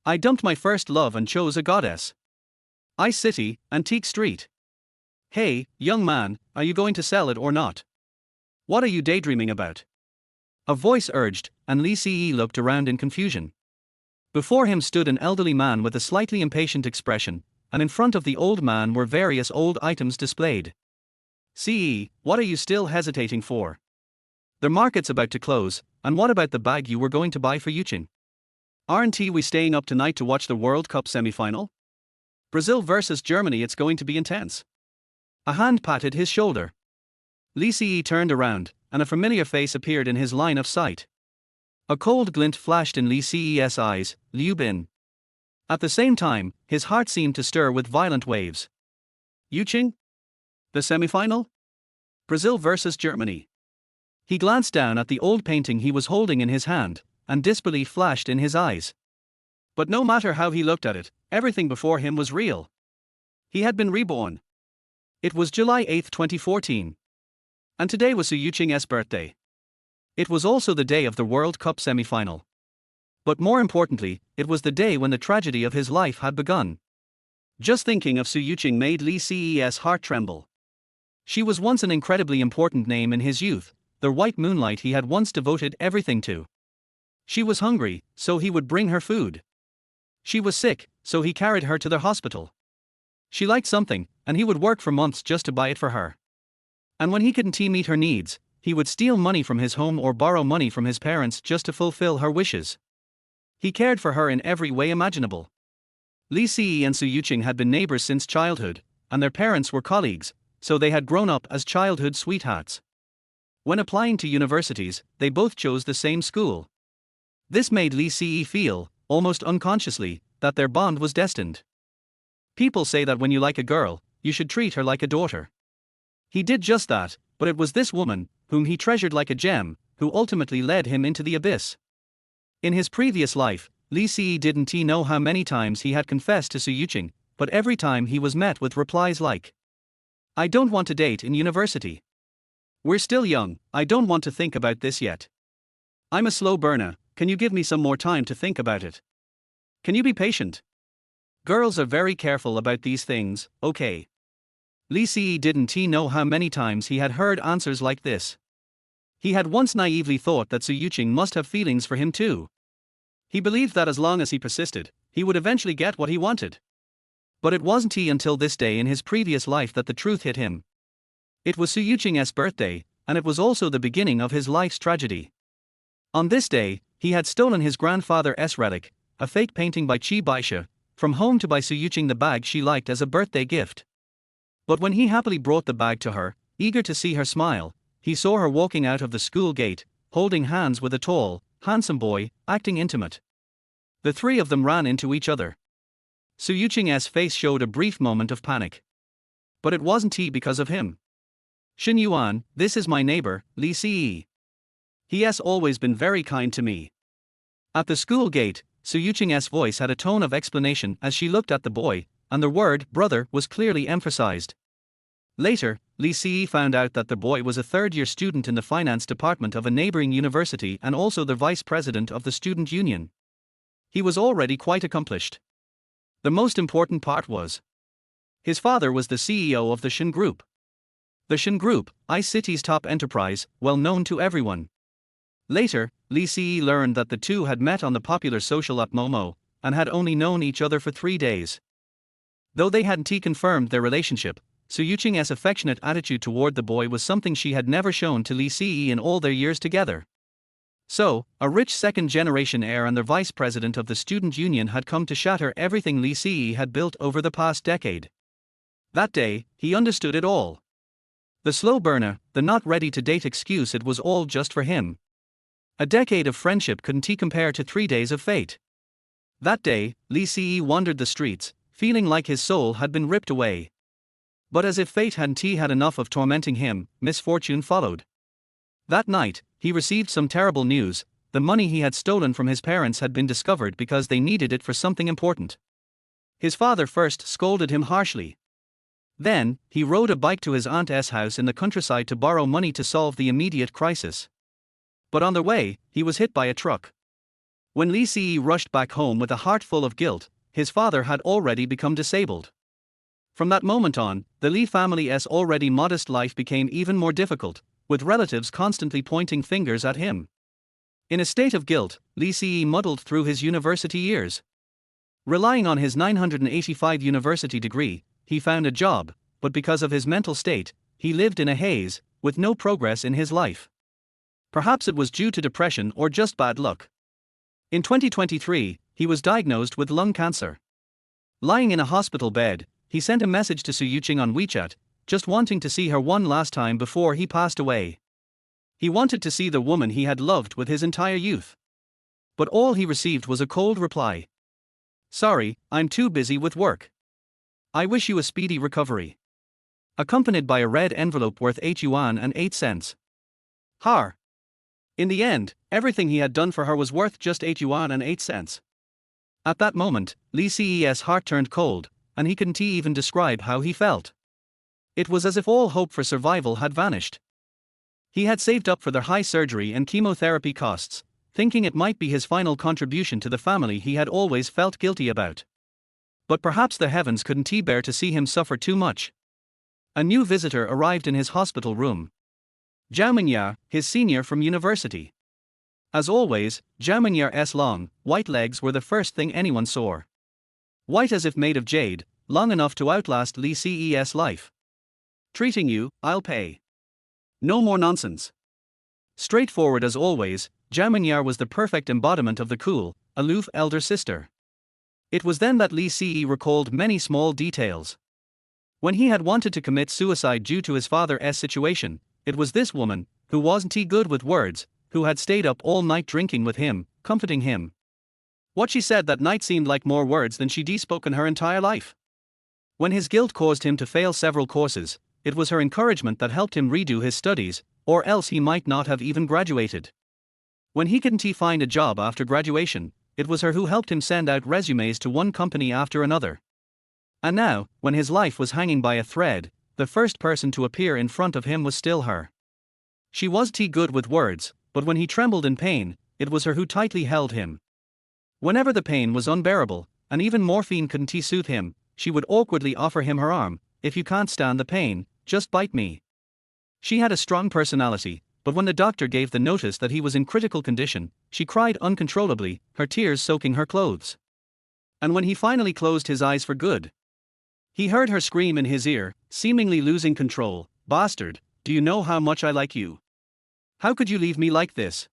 I dumped my first love and chose a goddess. Ice City, Antique Street. Hey, young man, are you going to sell it or not? What are you daydreaming about? A voice urged, and Lee Ce looked around in confusion. Before him stood an elderly man with a slightly impatient expression, and in front of the old man were various old items displayed. Ce, what are you still hesitating for? The market's about to close, and what about the bag you were going to buy for Yuqing? Aren't we staying up tonight to watch the World Cup semifinal? Brazil versus Germany, it's going to be intense. A hand patted his shoulder. Lee Ce turned around, and a familiar face appeared in his line of sight. A cold glint flashed in Lee Ce's eyes, Liu Bin. At the same time, his heart seemed to stir with violent waves. Yuqing? The semifinal? Brazil versus Germany. He glanced down at the old painting he was holding in his hand, and disbelief flashed in his eyes. But no matter how he looked at it, everything before him was real. He had been reborn. It was July 8, 2014. And today was Su Yuqing's birthday. It was also the day of the World Cup semi-final. But more importantly, it was the day when the tragedy of his life had begun. Just thinking of Su Yuqing made Lee Ce's heart tremble. She was once an incredibly important name in his youth, the white moonlight he had once devoted everything to. She was hungry, so he would bring her food. She was sick, so he carried her to the hospital. She liked something, and he would work for months just to buy it for her. And when he couldn't meet her needs, he would steal money from his home or borrow money from his parents just to fulfill her wishes. He cared for her in every way imaginable. Lee Ce and Su Yuqing had been neighbors since childhood, and their parents were colleagues, so they had grown up as childhood sweethearts. When applying to universities, they both chose the same school. This made Lee Ce feel, almost unconsciously, that their bond was destined. People say that when you like a girl, you should treat her like a daughter. He did just that, but it was this woman, whom he treasured like a gem, who ultimately led him into the abyss. In his previous life, Lee Ce didn't know how many times he had confessed to Su Yuqing, but every time he was met with replies like, "I don't want to date in university. We're still young, I don't want to think about this yet. I'm a slow burner, can you give me some more time to think about it? Can you be patient? Girls are very careful about these things, okay." Lee Ce didn't know how many times he had heard answers like this. He had once naively thought that Su Yuqing must have feelings for him too. He believed that as long as he persisted, he would eventually get what he wanted. But it wasn't until this day in his previous life that the truth hit him. It was Su Yuqing's birthday, and it was also the beginning of his life's tragedy. On this day, he had stolen his grandfather's relic, a fake painting by Qi Baisha, from home to buy Su Yuqing the bag she liked as a birthday gift. But when he happily brought the bag to her, eager to see her smile, he saw her walking out of the school gate, holding hands with a tall, handsome boy, acting intimate. The three of them ran into each other. Su Yuqing's face showed a brief moment of panic. But it wasn't because of him. "Xin Yuan, this is my neighbor, Lee Ce. He has always been very kind to me." At the school gate, Su Yuqing's voice had a tone of explanation as she looked at the boy, and the word brother was clearly emphasized. Later, Lee Ce found out that the boy was a third-year student in the finance department of a neighboring university and also the vice president of the student union. He was already quite accomplished. The most important part was, his father was the CEO of the Shin Group. The Shin Group, Ice City's top enterprise, well known to everyone. Later, Lee Ce learned that the two had met on the popular social app Momo, and had only known each other for 3 days. Though they hadn't confirmed their relationship, Su Yuqing's affectionate attitude toward the boy was something she had never shown to Lee Ce in all their years together. So, a rich second-generation heir and the vice president of the student union had come to shatter everything Lee Ce had built over the past decade. That day, he understood it all. The slow burner, the not ready to date excuse, it was all just for him. A decade of friendship couldn't compare to 3 days of fate. That day, Lee Ce wandered the streets, feeling like his soul had been ripped away. But as if fate hadn't had enough of tormenting him, misfortune followed. That night, he received some terrible news. The money he had stolen from his parents had been discovered because they needed it for something important. His father first scolded him harshly. Then, he rode a bike to his aunt's house in the countryside to borrow money to solve the immediate crisis. But on the way, he was hit by a truck. When Li Si rushed back home with a heart full of guilt, his father had already become disabled. From that moment on, the Li family's already modest life became even more difficult, with relatives constantly pointing fingers at him. In a state of guilt, Li Si muddled through his university years. Relying on his 985 university degree, he found a job, but because of his mental state, he lived in a haze, with no progress in his life. Perhaps it was due to depression or just bad luck. In 2023, he was diagnosed with lung cancer. Lying in a hospital bed, he sent a message to Su Yuqing on WeChat, just wanting to see her one last time before he passed away. He wanted to see the woman he had loved with his entire youth. But all he received was a cold reply. "Sorry, I'm too busy with work. I wish you a speedy recovery." Accompanied by a red envelope worth 8 yuan and 8 cents. Har. In the end, everything he had done for her was worth just 8 yuan and 8 cents. At that moment, Li Si's heart turned cold, and he couldn't even describe how he felt. It was as if all hope for survival had vanished. He had saved up for their high surgery and chemotherapy costs, thinking it might be his final contribution to the family he had always felt guilty about. But perhaps the heavens couldn't bear to see him suffer too much. A new visitor arrived in his hospital room. Zhao Mingya, his senior from university. As always, Zhao Mingya's long, white legs were the first thing anyone saw. White as if made of jade, long enough to outlast Li Si's life. "Treating you, I'll pay. No more nonsense." Straightforward as always, Zhao Mingya was the perfect embodiment of the cool, aloof elder sister. It was then that Li Si recalled many small details. When he had wanted to commit suicide due to his father's situation, it was this woman, who wasn't good with words, who had stayed up all night drinking with him, comforting him. What she said that night seemed like more words than she'd spoken her entire life. When his guilt caused him to fail several courses, it was her encouragement that helped him redo his studies, or else he might not have even graduated. When he couldn't find a job after graduation, it was her who helped him send out resumes to one company after another. And now, when his life was hanging by a thread, the first person to appear in front of him was still her. She was good with words, but when he trembled in pain, it was her who tightly held him. Whenever the pain was unbearable, and even morphine couldn't soothe him, she would awkwardly offer him her arm. "If you can't stand the pain, just bite me." She had a strong personality, but when the doctor gave the notice that he was in critical condition, she cried uncontrollably, her tears soaking her clothes. And when he finally closed his eyes for good, he heard her scream in his ear, seemingly losing control, "Bastard, do you know how much I like you? How could you leave me like this?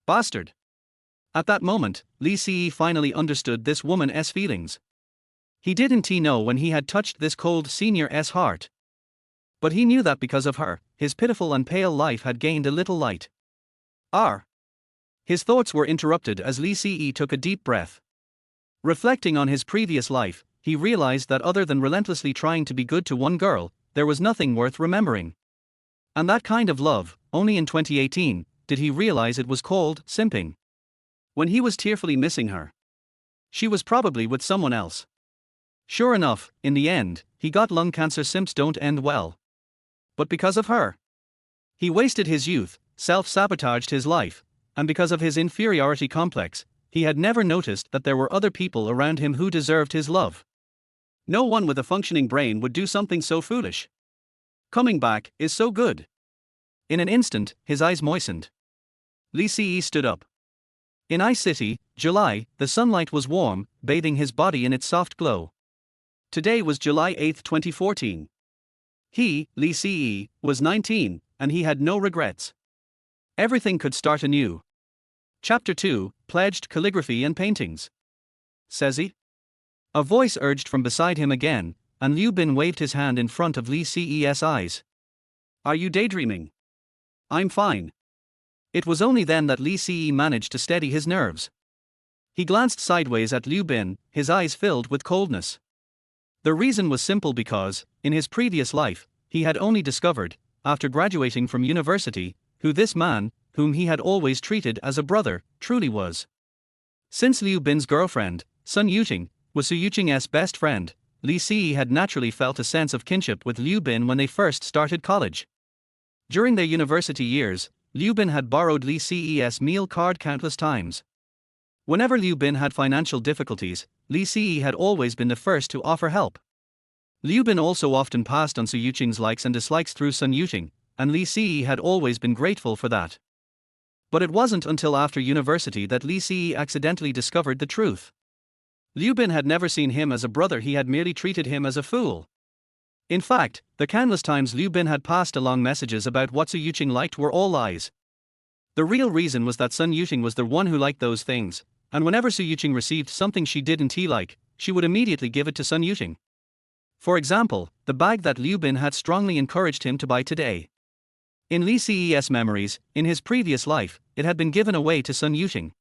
Bastard." At that moment, Li Si finally understood this woman's feelings. He didn't know when he had touched this cold senior's heart. But he knew that because of her, his pitiful and pale life had gained a little light. His thoughts were interrupted as Li Si took a deep breath. Reflecting on his previous life, he realized that other than relentlessly trying to be good to one girl, there was nothing worth remembering. And that kind of love, only in 2018, did he realize it was called simping. When he was tearfully missing her, she was probably with someone else. Sure enough, in the end, he got lung cancer. Simps don't end well. But because of her, he wasted his youth, self-sabotaged his life, and because of his inferiority complex, he had never noticed that there were other people around him who deserved his love. No one with a functioning brain would do something so foolish. Coming back is so good. In an instant, his eyes moistened. Li Si stood up. In Ice City, July, the sunlight was warm, bathing his body in its soft glow. Today was July 8, 2014. He, Li Si, was 19, and he had no regrets. Everything could start anew. Chapter 2, Pledged Calligraphy and Paintings. Says he? A voice urged from beside him again, and Liu Bin waved his hand in front of Li Si's eyes. "Are you daydreaming?" "I'm fine." It was only then that Li Si managed to steady his nerves. He glanced sideways at Liu Bin, his eyes filled with coldness. The reason was simple because, in his previous life, he had only discovered, after graduating from university, who this man, whom he had always treated as a brother, truly was. Since Liu Bin's girlfriend, Su Yuqing, was Su Yuqing's best friend, Li Si had naturally felt a sense of kinship with Liu Bin when they first started college. During their university years, Liu Bin had borrowed Li Si's meal card countless times. Whenever Liu Bin had financial difficulties, Li Si had always been the first to offer help. Liu Bin also often passed on Su Yuqing's likes and dislikes through Su Yuqing, and Li Si had always been grateful for that. But it wasn't until after university that Li Si accidentally discovered the truth. Liu Bin had never seen him as a brother, he had merely treated him as a fool. In fact, the countless times Liu Bin had passed along messages about what Su Yuqing liked were all lies. The real reason was that Su Yuqing was the one who liked those things, and whenever Su Yuqing received something she didn't like, she would immediately give it to Su Yuqing. For example, the bag that Liu Bin had strongly encouraged him to buy today. In Li Si's memories, in his previous life, it had been given away to Su Yuqing.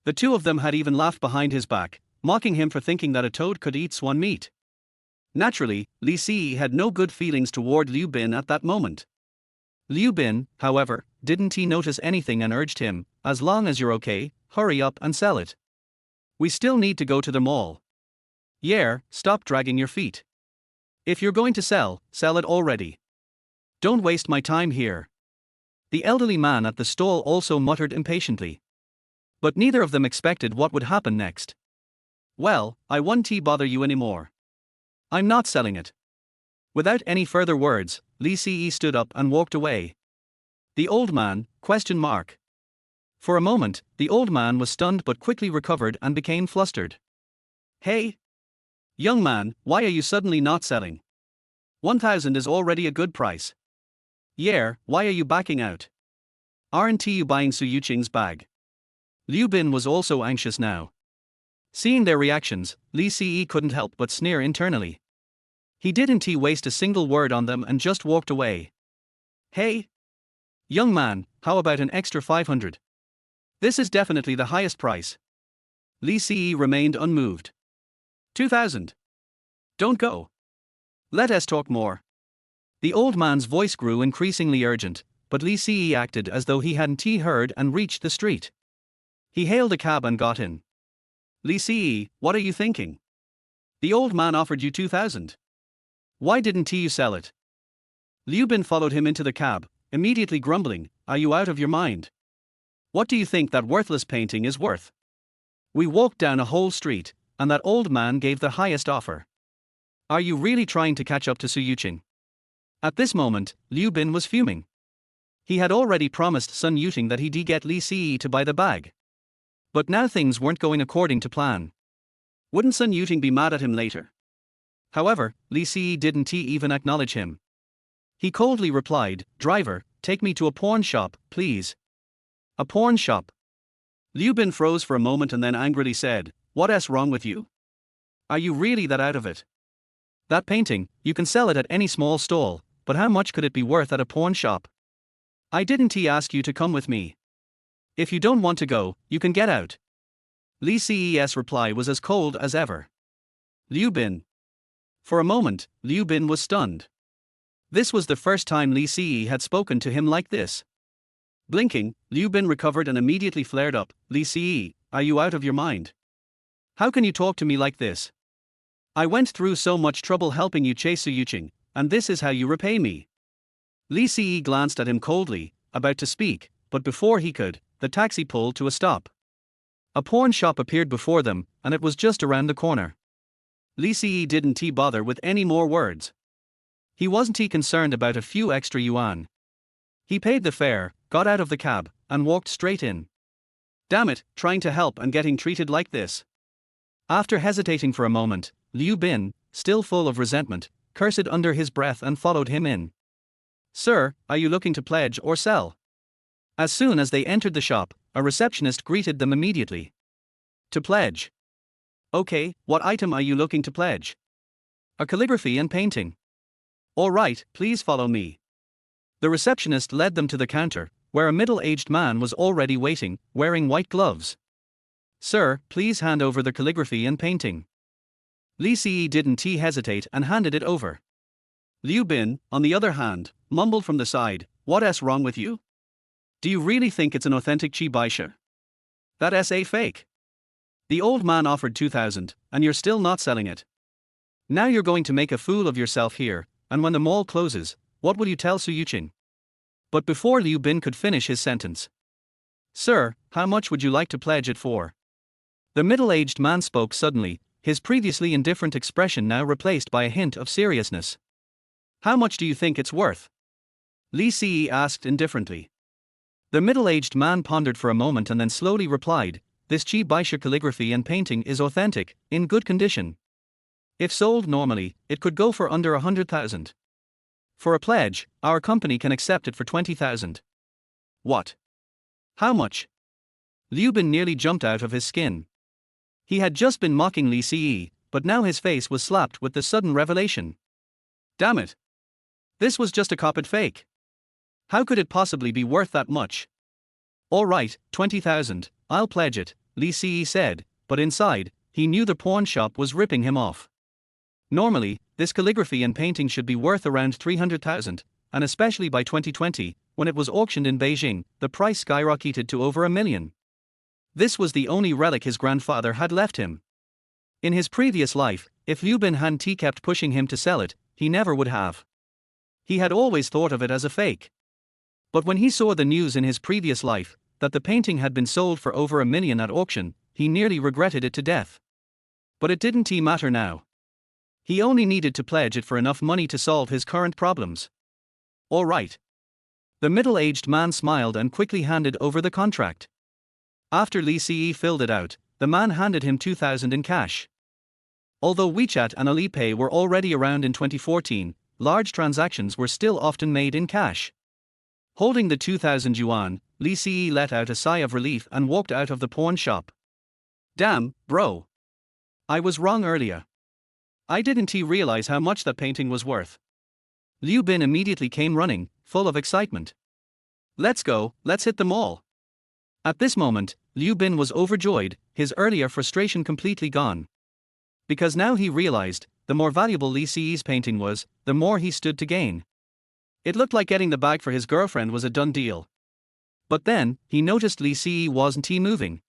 The two of them had even laughed behind his back, mocking him for thinking that a toad could eat swan meat. Naturally, Li Si had no good feelings toward Liu Bin at that moment. Liu Bin, however, didn't he notice anything and urged him, as long as you're okay, hurry up and sell it. We still need to go to the mall. Yeah, stop dragging your feet. If you're going to sell it already. Don't waste my time here. The elderly man at the stall also muttered impatiently. But neither of them expected what would happen next. Well, I won't bother you anymore. I'm not selling it. Without any further words, Li Si stood up and walked away. The old man, ? For a moment, the old man was stunned but quickly recovered and became flustered. Hey! Young man, why are you suddenly not selling? 1,000 is already a good price. Yeah, why are you backing out? Aren't you buying Su Yuqing's bag? Liu Bin was also anxious now. Seeing their reactions, Li Si couldn't help but sneer internally. He didn't waste a single word on them and just walked away. Hey! Young man, how about an extra 500? This is definitely the highest price. Li Si remained unmoved. 2,000. Don't go. Let us talk more. The old man's voice grew increasingly urgent, but Li Si acted as though he hadn't heard and reached the street. He hailed a cab and got in. Li Si, what are you thinking? The old man offered you 2,000. Why didn't you sell it? Liu Bin followed him into the cab, immediately grumbling, are you out of your mind? What do you think that worthless painting is worth? We walked down a whole street, and that old man gave the highest offer. Are you really trying to catch up to Su Yuqing? At this moment, Liu Bin was fuming. He had already promised Su Yuqing that he'd get Li Si to buy the bag. But now things weren't going according to plan. Wouldn't Su Yuqing be mad at him later? However, Li Si didn't even acknowledge him. He coldly replied, driver, take me to a pawn shop, please. A pawn shop? Liu Bin froze for a moment and then angrily said, what's wrong with you? Are you really that out of it? That painting, you can sell it at any small stall, but how much could it be worth at a pawn shop? I didn't ask you to come with me. If you don't want to go, you can get out. Li Si's reply was as cold as ever. Liu Bin. For a moment, Liu Bin was stunned. This was the first time Li Si had spoken to him like this. Blinking, Liu Bin recovered and immediately flared up, Li Si, are you out of your mind? How can you talk to me like this? I went through so much trouble helping you chase Su Yuqing, and this is how you repay me. Li Si glanced at him coldly, about to speak, but before he could, the taxi pulled to a stop. A pawn shop appeared before them, and it was just around the corner. Li Si didn't bother with any more words. He wasn't concerned about a few extra yuan. He paid the fare, got out of the cab, and walked straight in. Damn it, trying to help and getting treated like this. After hesitating for a moment, Liu Bin, still full of resentment, cursed under his breath and followed him in. Sir, are you looking to pledge or sell? As soon as they entered the shop, a receptionist greeted them immediately. To pledge. Okay, what item are you looking to pledge? A calligraphy and painting. All right, please follow me. The receptionist led them to the counter, where a middle-aged man was already waiting, wearing white gloves. Sir, please hand over the calligraphy and painting. Li Si didn't hesitate and handed it over. Liu Bin, on the other hand, mumbled from the side, what's wrong with you? Do you really think it's an authentic Baisha? That's a fake. The old man offered 2,000, and you're still not selling it. Now you're going to make a fool of yourself here, and when the mall closes, what will you tell Su Yuqing? But before Liu Bin could finish his sentence. Sir, how much would you like to pledge it for? The middle-aged man spoke suddenly, his previously indifferent expression now replaced by a hint of seriousness. How much do you think it's worth? Li Si asked indifferently. The middle-aged man pondered for a moment and then slowly replied, "This Chi Baisha calligraphy and painting is authentic, in good condition. If sold normally, it could go for under 100,000. For a pledge, our company can accept it for 20,000. What? How much?" Liu Bin nearly jumped out of his skin. He had just been mocking Li Si, but now his face was slapped with the sudden revelation. Damn it! This was just a copied fake. How could it possibly be worth that much? All right, 20,000, I'll pledge it, Li Si said, but inside, he knew the pawn shop was ripping him off. Normally, this calligraphy and painting should be worth around 300,000, and especially by 2020, when it was auctioned in Beijing, the price skyrocketed to over $1 million. This was the only relic his grandfather had left him. In his previous life, if Liu Bin hadn't kept pushing him to sell it, he never would have. He had always thought of it as a fake. But when he saw the news in his previous life, that the painting had been sold for over $1 million at auction, he nearly regretted it to death. But it didn't matter now. He only needed to pledge it for enough money to solve his current problems. All right. The middle-aged man smiled and quickly handed over the contract. After Li Si filled it out, the man handed him 2,000 in cash. Although WeChat and Alipay were already around in 2014, large transactions were still often made in cash. Holding the 2,000 yuan, Li Si let out a sigh of relief and walked out of the pawn shop. Damn, bro. I was wrong earlier. I didn't realize how much that painting was worth. Liu Bin immediately came running, full of excitement. Let's go, let's hit them all. At this moment, Liu Bin was overjoyed, his earlier frustration completely gone. Because now he realized, the more valuable Li Si's painting was, the more he stood to gain. It looked like getting the bag for his girlfriend was a done deal. But then, he noticed Li Si wasn't moving.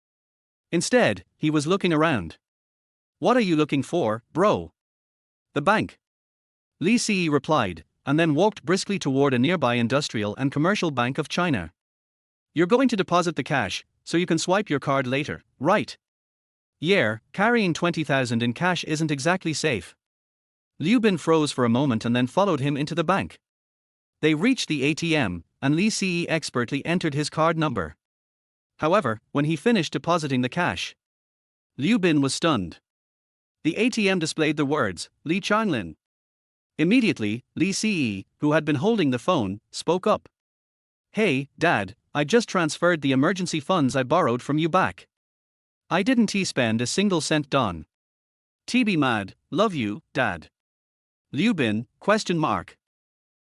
Instead, he was looking around. What are you looking for, bro? The bank. Li Si replied, and then walked briskly toward a nearby industrial and commercial bank of China. You're going to deposit the cash, so you can swipe your card later, right? Yeah, carrying 20,000 in cash isn't exactly safe. Liu Bin froze for a moment and then followed him into the bank. They reached the ATM, and Li Si expertly entered his card number. However, when he finished depositing the cash, Liu Bin was stunned. The ATM displayed the words, Li Changlin. Immediately, Li Si, who had been holding the phone, spoke up. Hey, Dad, I just transferred the emergency funds I borrowed from you back. I didn't spend a single cent Don. Be mad, love you, Dad. Liu Bin, ?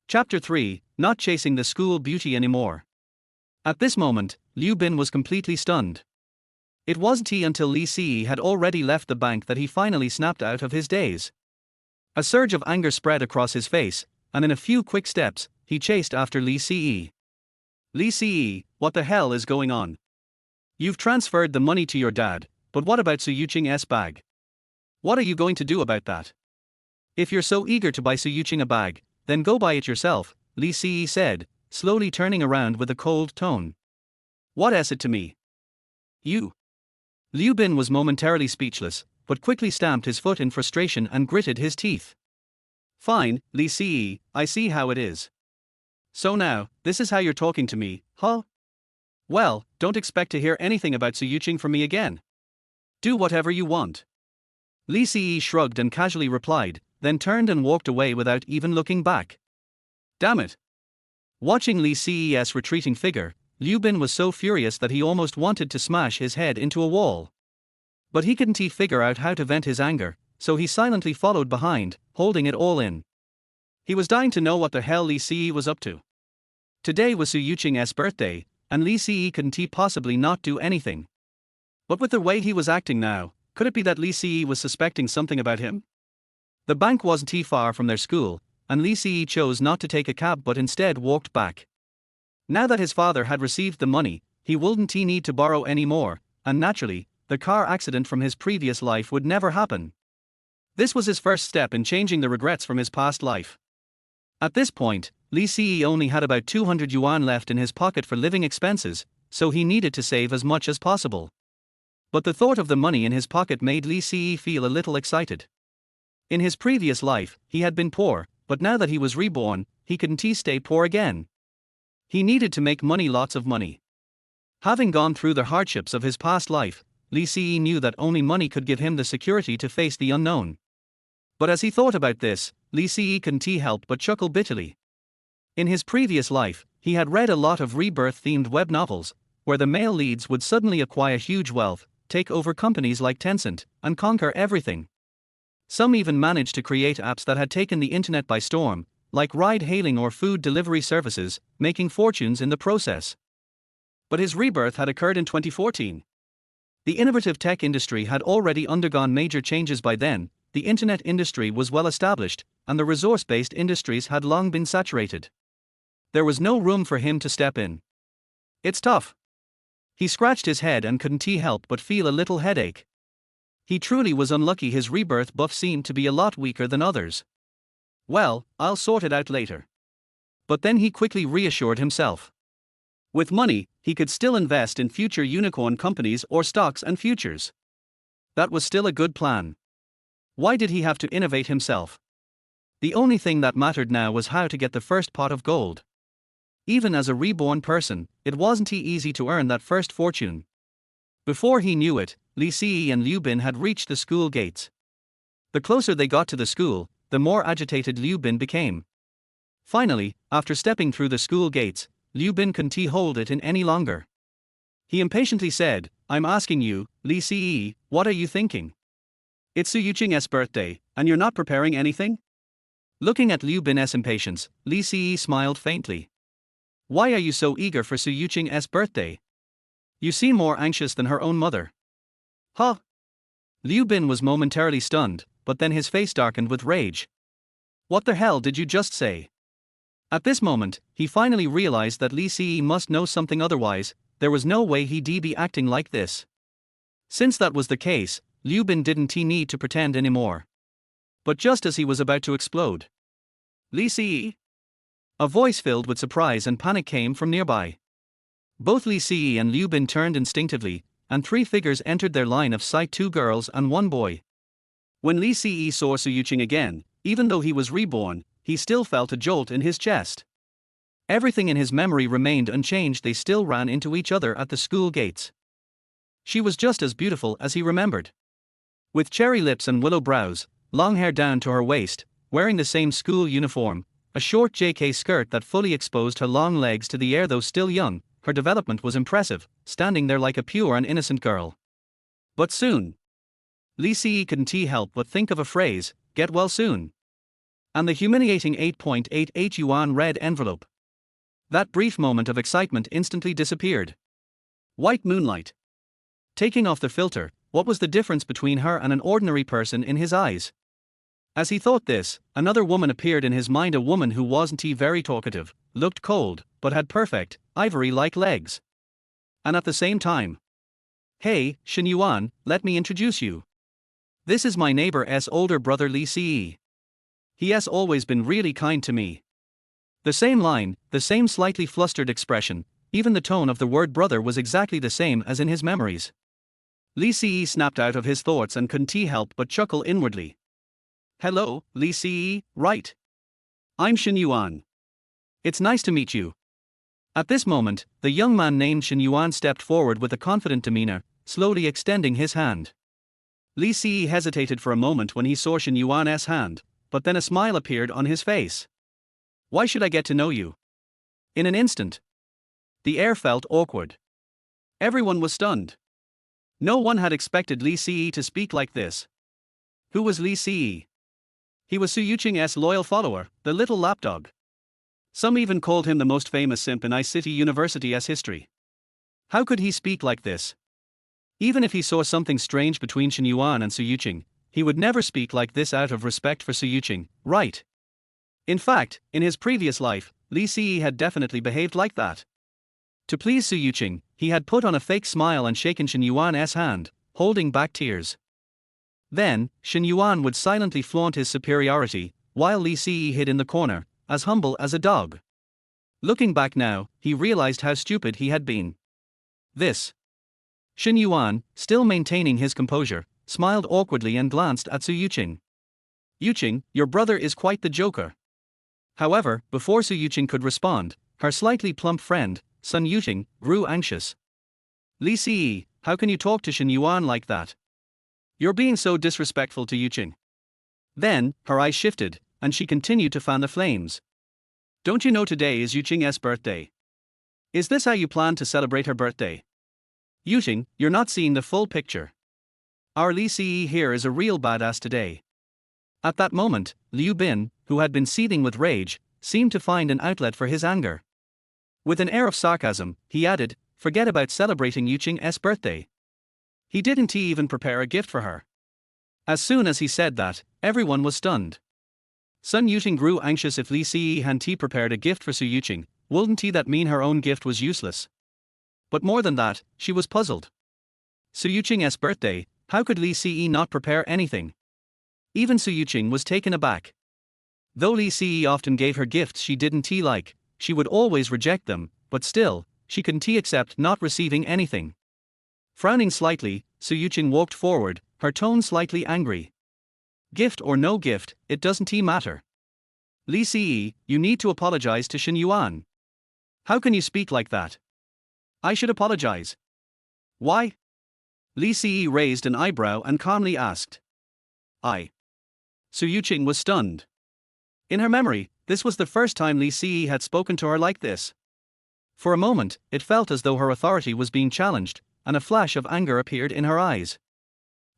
Chapter 3, Not Chasing the School Beauty Anymore. At this moment, Liu Bin was completely stunned. It wasn't until Li Si had already left the bank that he finally snapped out of his daze. A surge of anger spread across his face, and in a few quick steps, he chased after Li Si. Li Si, what the hell is going on? You've transferred the money to your dad, but what about Su Yuqing's bag? What are you going to do about that? If you're so eager to buy Su Yuqing a bag, then go buy it yourself, Li Si said, slowly turning around with a cold tone. What is it to me? You. Liu Bin was momentarily speechless, but quickly stamped his foot in frustration and gritted his teeth. Fine, Li Si, I see how it is. So now, this is how you're talking to me, huh? Well, don't expect to hear anything about Su Yuqing from me again. Do whatever you want. Li Si shrugged and casually replied, then turned and walked away without even looking back. Damn it. Watching Li Si's retreating figure, Liu Bin was so furious that he almost wanted to smash his head into a wall. But he couldn't figure out how to vent his anger, so he silently followed behind, holding it all in. He was dying to know what the hell Li Si was up to. Today was Su Yuqing's birthday, and Li Si couldn't possibly not do anything. But with the way he was acting now, could it be that Li Si was suspecting something about him? The bank wasn't far from their school, and Li Si chose not to take a cab but instead walked back. Now that his father had received the money, he wouldn't need to borrow any more, and naturally, the car accident from his previous life would never happen. This was his first step in changing the regrets from his past life. At this point, Li Si only had about 200 yuan left in his pocket for living expenses, so he needed to save as much as possible. But the thought of the money in his pocket made Li Si feel a little excited. In his previous life, he had been poor, but now that he was reborn, he couldn't stay poor again. He needed to make money, lots of money. Having gone through the hardships of his past life, Li Si knew that only money could give him the security to face the unknown. But as he thought about this, Li Si couldn't help but chuckle bitterly. In his previous life, he had read a lot of rebirth-themed web novels, where the male leads would suddenly acquire huge wealth, take over companies like Tencent, and conquer everything. Some even managed to create apps that had taken the internet by storm, like ride-hailing or food delivery services, making fortunes in the process. But his rebirth had occurred in 2014. The innovative tech industry had already undergone major changes by then, the internet industry was well established, and the resource-based industries had long been saturated. There was no room for him to step in. It's tough. He scratched his head and couldn't help but feel a little headache. He truly was unlucky. His rebirth buff seemed to be a lot weaker than others. Well, I'll sort it out later. But then he quickly reassured himself. With money, he could still invest in future unicorn companies or stocks and futures. That was still a good plan. Why did he have to innovate himself? The only thing that mattered now was how to get the first pot of gold. Even as a reborn person, it wasn't easy to earn that first fortune. Before he knew it, Li Si and Liu Bin had reached the school gates. The closer they got to the school, the more agitated Liu Bin became. Finally, after stepping through the school gates, Liu Bin couldn't hold it in any longer. He impatiently said, "I'm asking you, Li Si, what are you thinking? It's Su Yuqing's birthday, and you're not preparing anything?" Looking at Liu Bin's impatience, Li Si smiled faintly. "Why are you so eager for Su Yuqing's birthday? You seem more anxious than her own mother." Huh? Liu Bin was momentarily stunned, but then his face darkened with rage. "What the hell did you just say?" At this moment, he finally realized that Li Si must know something, otherwise, there was no way he'd be acting like this. Since that was the case, Liu Bin didn't need to pretend anymore. But just as he was about to explode, "Li Si?" A voice filled with surprise and panic came from nearby. Both Li Si and Liu Bin turned instinctively, and three figures entered their line of sight: two girls and one boy. When Li Si saw Su Yuqing again, even though he was reborn, he still felt a jolt in his chest. Everything in his memory remained unchanged. They still ran into each other at the school gates. She was just as beautiful as he remembered. With cherry lips and willow brows, long hair down to her waist, wearing the same school uniform, a short JK skirt that fully exposed her long legs to the air. Though still young, her development was impressive, standing there like a pure and innocent girl. But soon, Li Si couldn't help but think of a phrase: "Get well soon." And the humiliating 8.88 yuan red envelope. That brief moment of excitement instantly disappeared. White moonlight. Taking off the filter, what was the difference between her and an ordinary person in his eyes? As he thought this, another woman appeared in his mind, a woman who wasn't very talkative, looked cold, but had perfect, ivory-like legs. And at the same time, "Hey, Shen Yuan, let me introduce you. This is my neighbor's older brother Li Si. He has always been really kind to me." The same line, the same slightly flustered expression, even the tone of the word brother was exactly the same as in his memories. Li Si snapped out of his thoughts and couldn't help but chuckle inwardly. "Hello, Li Si, right? I'm Shen Yuan. It's nice to meet you." At this moment, the young man named Shen Yuan stepped forward with a confident demeanor, slowly extending his hand. Li Si hesitated for a moment when he saw Shen Yuan's hand, but then a smile appeared on his face. "Why should I get to know you?" In an instant, the air felt awkward. Everyone was stunned. No one had expected Li Si to speak like this. Who was Li Si? He was Su Yuqing's loyal follower, the little lapdog. Some even called him the most famous simp in Ice City University's history. How could he speak like this? Even if he saw something strange between Shen Yuan and Su Yuqing, he would never speak like this out of respect for Su Yuqing, right? In fact, in his previous life, Li Si had definitely behaved like that. To please Su Yuqing, he had put on a fake smile and shaken Shen Yuan's hand, holding back tears. Then, Shen Yuan would silently flaunt his superiority, while Li Si hid in the corner, as humble as a dog. Looking back now, he realized how stupid he had been. This Shen Yuan, still maintaining his composure, smiled awkwardly and glanced at Su Yuqing. Yuqing, your brother is quite the joker. However, before Su Yuqing could respond, her slightly plump friend, Su Yuqing, grew anxious. Li Si, how can you talk to Shen Yuan like that? You're being so disrespectful to Yuqing. Then, her eyes shifted, and she continued to fan the flames. Don't you know today is Yuqing's birthday? Is this how you plan to celebrate her birthday? Yuqing, you're not seeing the full picture. Our Li Si here is a real badass today. At that moment, Liu Bin, who had been seething with rage, seemed to find an outlet for his anger. With an air of sarcasm, he added, forget about celebrating Yuqing's birthday. He didn't even prepare a gift for her. As soon as he said that, everyone was stunned. Sun Yuqing grew anxious. If Li Si hadn't prepared a gift for Su Yuqing, wouldn't that mean her own gift was useless? But more than that, she was puzzled. Su Yuqing's birthday, how could Li Si not prepare anything? Even Su Yuqing was taken aback. Though Li Si often gave her gifts she didn't like, she would always reject them, but still, she couldn't accept not receiving anything. Frowning slightly, Su Yuqing walked forward, her tone slightly angry. Gift or no gift, it doesn't matter. Li Si, you need to apologize to Shen Yuan. How can you speak like that? I should apologize. Why? Li Si raised an eyebrow and calmly asked. Su Yuqing was stunned. In her memory, this was the first time Li Si had spoken to her like this. For a moment, it felt as though her authority was being challenged, and a flash of anger appeared in her eyes.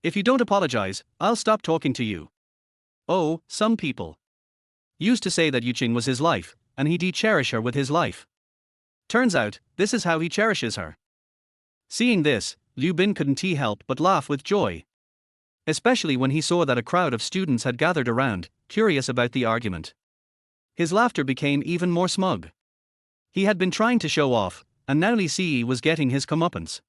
If you don't apologize, I'll stop talking to you. Oh, some people used to say that Yuqing was his life, and he'd cherish her with his life. Turns out, this is how he cherishes her. Seeing this, Liu Bin couldn't help but laugh with joy. Especially when he saw that a crowd of students had gathered around, curious about the argument. His laughter became even more smug. He had been trying to show off, and now Li Si was getting his comeuppance.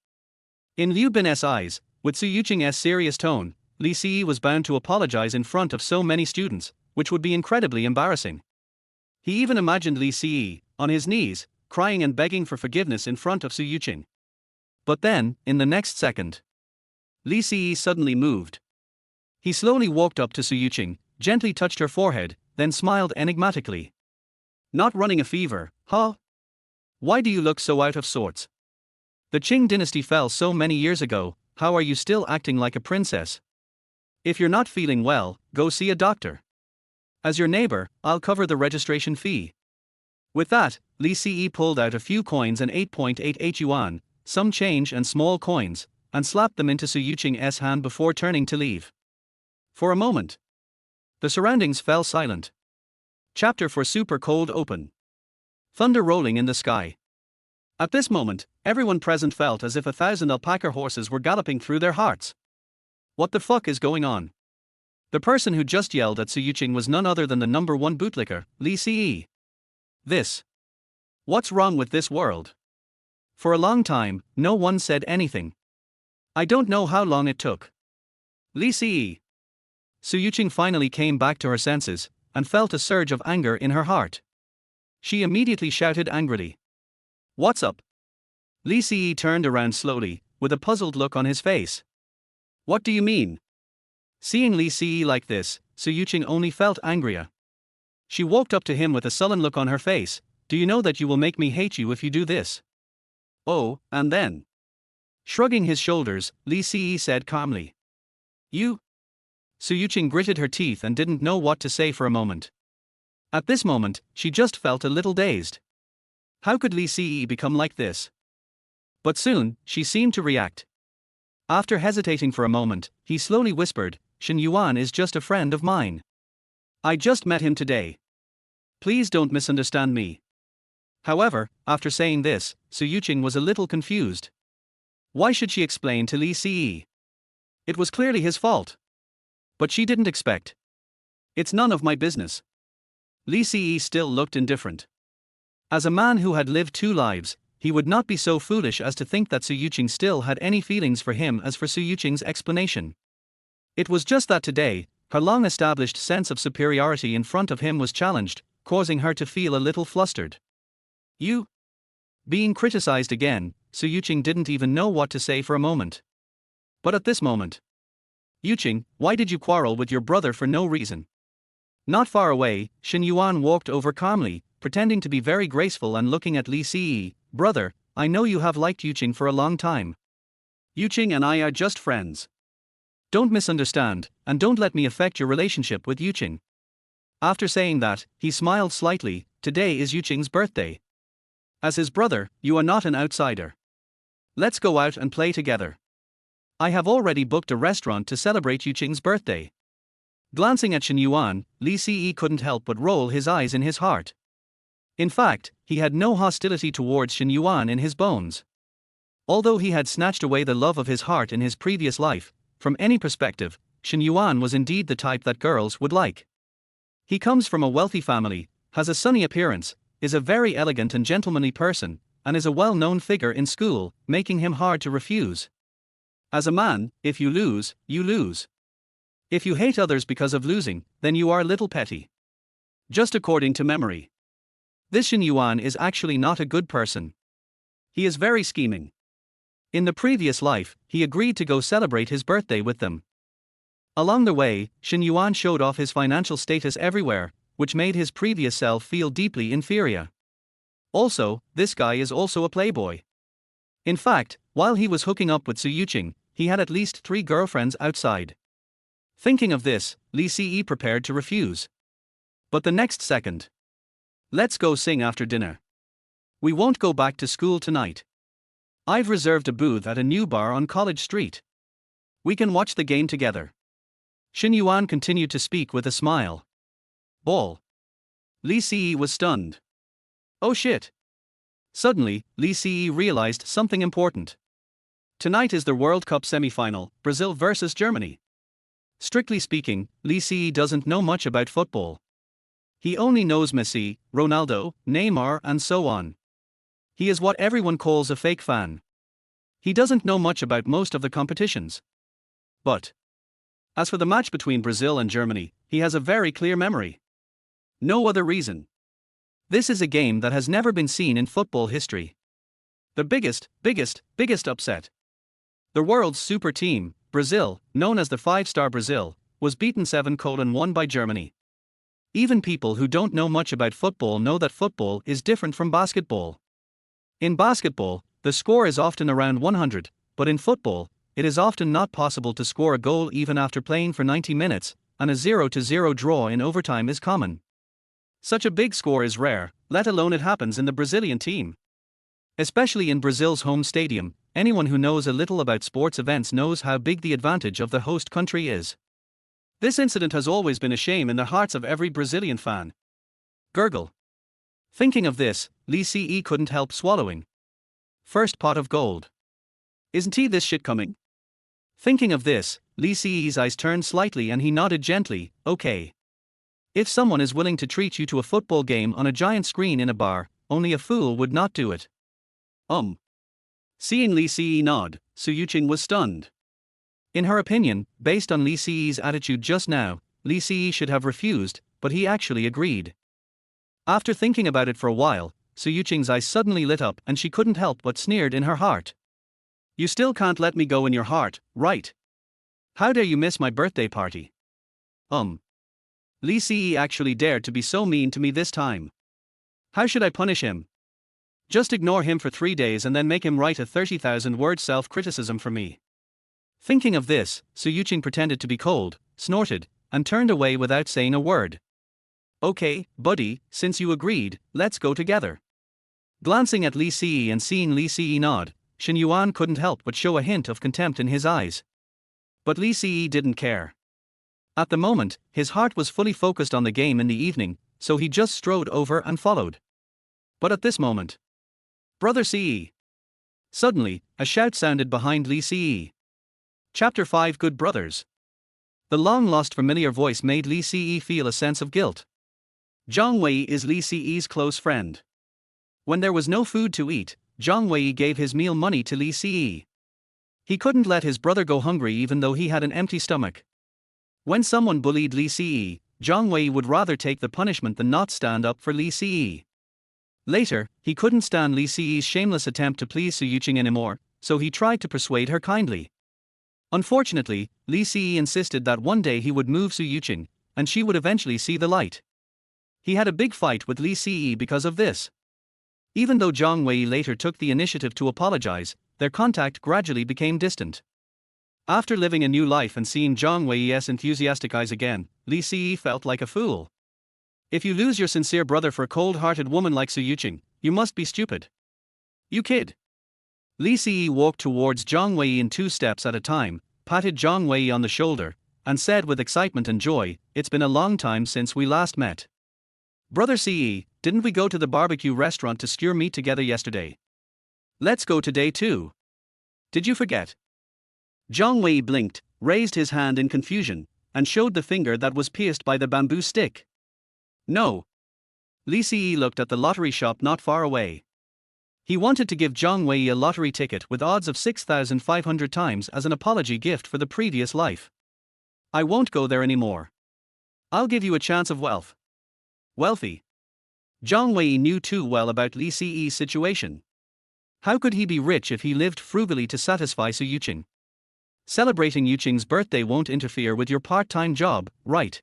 In Liu Bin's eyes, with Su Yuqing's serious tone, Li Si was bound to apologize in front of so many students, which would be incredibly embarrassing. He even imagined Li Si, on his knees, crying and begging for forgiveness in front of Su Yuqing. But then, in the next second, Li Si suddenly moved. He slowly walked up to Su Yuqing, gently touched her forehead, then smiled enigmatically. Not running a fever, huh? Why do you look so out of sorts? The Qing dynasty fell so many years ago, how are you still acting like a princess? If you're not feeling well, go see a doctor. As your neighbor, I'll cover the registration fee. With that, Li Si pulled out a few coins and 8.88 yuan, some change and small coins, and slapped them into Su Yuqing's hand before turning to leave. For a moment, the surroundings fell silent. Chapter 4 Super Cold Open. Thunder rolling in the sky. At this moment, everyone present felt as if 1,000 alpaca horses were galloping through their hearts. What the fuck is going on? The person who just yelled at Su Yuqing was none other than the #1 bootlicker, Li Si. What's wrong with this world? For a long time, no one said anything. I don't know how long it took. Li Si. Su Yuqing finally came back to her senses, and felt a surge of anger in her heart. She immediately shouted angrily. What's up? Li Si turned around slowly, with a puzzled look on his face. What do you mean? Seeing Li Si like this, Su Yuqing only felt angrier. She walked up to him with a sullen look on her face. Do you know that you will make me hate you if you do this? Oh, and then? Shrugging his shoulders, Li Si said calmly. You? Su Yuqing gritted her teeth and didn't know what to say for a moment. At this moment, she just felt a little dazed. How could Li Si become like this? But soon, she seemed to react. After hesitating for a moment, he slowly whispered, Shen Yuan is just a friend of mine. I just met him today. Please don't misunderstand me. However, after saying this, Su Yuqing was a little confused. Why should she explain to Li Si? It was clearly his fault. But she didn't expect. It's none of my business. Li Si still looked indifferent. As a man who had lived 2 lives, he would not be so foolish as to think that Su Yuqing still had any feelings for him as for Su Yuqing's explanation. It was just that today, her long-established sense of superiority in front of him was challenged, causing her to feel a little flustered. You? Being criticized again, Su Yuqing didn't even know what to say for a moment. But at this moment, Yuqing, why did you quarrel with your brother for no reason? Not far away, Shen Yuan walked over calmly, pretending to be very graceful and looking at Li Si. Brother, I know you have liked Yuqing for a long time. Yuqing and I are just friends. Don't misunderstand, and don't let me affect your relationship with Yuqing. After saying that, he smiled slightly. Today is Yuqing's birthday. As his brother, you are not an outsider. Let's go out and play together. I have already booked a restaurant to celebrate Yuqing's birthday. Glancing at Shen Yuan, Li Si couldn't help but roll his eyes in his heart. In fact, he had no hostility towards Shen Yuan in his bones. Although he had snatched away the love of his heart in his previous life, from any perspective, Shen Yuan was indeed the type that girls would like. He comes from a wealthy family, has a sunny appearance, is a very elegant and gentlemanly person, and is a well-known figure in school, making him hard to refuse. As a man, if you lose, you lose. If you hate others because of losing, then you are a little petty. Just according to memory. This Shen Yuan is actually not a good person. He is very scheming. In the previous life, he agreed to go celebrate his birthday with them. Along the way, Shen Yuan showed off his financial status everywhere, which made his previous self feel deeply inferior. Also, this guy is also a playboy. In fact, while he was hooking up with Su Yuqing, he had at least 3 girlfriends outside. Thinking of this, Li Si prepared to refuse. But the next second. Let's go sing after dinner. We won't go back to school tonight. I've reserved a booth at a new bar on College Street. We can watch the game together. Shen Yuan continued to speak with a smile. Ball. Li Si was stunned. Oh shit. Suddenly, Li Si realized something important. Tonight is the World Cup semifinal, Brazil versus Germany. Strictly speaking, Li Si doesn't know much about football. He only knows Messi, Ronaldo, Neymar and so on. He is what everyone calls a fake fan. He doesn't know much about most of the competitions. But as for the match between Brazil and Germany, he has a very clear memory. No other reason. This is a game that has never been seen in football history. The biggest upset. The world's super team, Brazil, known as the 5-star Brazil, was beaten 7-1 by Germany. Even people who don't know much about football know that football is different from basketball. In basketball, the score is often around 100, but in football, it is often not possible to score a goal even after playing for 90 minutes, and a 0-0 draw in overtime is common. Such a big score is rare, let alone it happens in the Brazilian team. Especially in Brazil's home stadium, anyone who knows a little about sports events knows how big the advantage of the host country is. This incident has always been a shame in the hearts of every Brazilian fan. Gurgle. Thinking of this, Li Si couldn't help swallowing. First pot of gold. Isn't he this shit coming? Thinking of this, Li Si's eyes turned slightly and he nodded gently, okay. If someone is willing to treat you to a football game on a giant screen in a bar, only a fool would not do it. Seeing Li Si nod, Su Yuqing was stunned. In her opinion, based on Li Si's attitude just now, Li Si should have refused, but he actually agreed. After thinking about it for a while, Su Yuqing's eyes suddenly lit up and she couldn't help but sneered in her heart. You still can't let me go in your heart, right? How dare you miss my birthday party? Li Si actually dared to be so mean to me this time. How should I punish him? Just ignore him for 3 days and then make him write a 30,000-word self-criticism for me. Thinking of this, Su Yuqing pretended to be cold, snorted, and turned away without saying a word. Okay, buddy, since you agreed, let's go together. Glancing at Li Si and seeing Li Si nod, Shen Yuan couldn't help but show a hint of contempt in his eyes. But Li Si didn't care. At the moment, his heart was fully focused on the game in the evening, so he just strode over and followed. But at this moment, Brother Si! Suddenly, a shout sounded behind Li Si. Chapter 5 Good Brothers. The long-lost familiar voice made Li Si feel a sense of guilt. Zhang Wei is Li Si's close friend. When there was no food to eat, Zhang Wei gave his meal money to Li Si. He couldn't let his brother go hungry even though he had an empty stomach. When someone bullied Li Si, Zhang Wei would rather take the punishment than not stand up for Li Si. Later, he couldn't stand Li Si's shameless attempt to please Su Yuqing anymore, so he tried to persuade her kindly. Unfortunately, Li Si insisted that one day he would move Su Yuqing, and she would eventually see the light. He had a big fight with Li Si because of this. Even though Zhang Wei later took the initiative to apologize, their contact gradually became distant. After living a new life and seeing Zhang Wei's enthusiastic eyes again, Li Si felt like a fool. If you lose your sincere brother for a cold-hearted woman like Su Yuqing, you must be stupid. You kid. Li Si walked towards Zhang Wei in 2 steps at a time, patted Zhang Wei on the shoulder, and said with excitement and joy, "It's been a long time since we last met. Brother Ce, didn't we go to the barbecue restaurant to skewer meat together yesterday? Let's go today too. Did you forget?" Zhang Wei blinked, raised his hand in confusion, and showed the finger that was pierced by the bamboo stick. No. Li Si looked at the lottery shop not far away. He wanted to give Zhang Wei a lottery ticket with odds of 6,500 times as an apology gift for the previous life. "I won't go there anymore. I'll give you a chance of wealth." Wealthy. Zhang Wei knew too well about Li Si's situation. How could he be rich if he lived frugally to satisfy Su Yuqing? Celebrating Yuqing's birthday won't interfere with your part-time job, right?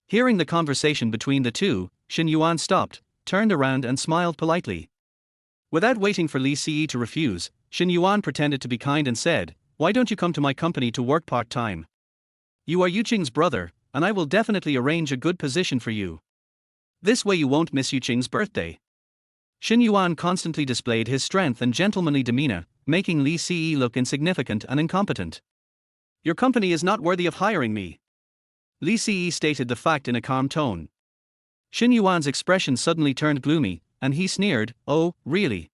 Hearing the conversation between the two, Xin Yuan stopped, turned around and smiled politely. Without waiting for Li Si to refuse, Xin Yuan pretended to be kind and said, "Why don't you come to my company to work part-time? You are Yuqing's brother, and I will definitely arrange a good position for you. This way you won't miss Yuqing's birthday." Xin Yuan constantly displayed his strength and gentlemanly demeanor, making Li Si look insignificant and incompetent. "Your company is not worthy of hiring me." Li Si stated the fact in a calm tone. Xin Yuan's expression suddenly turned gloomy, and he sneered, "Oh, really?"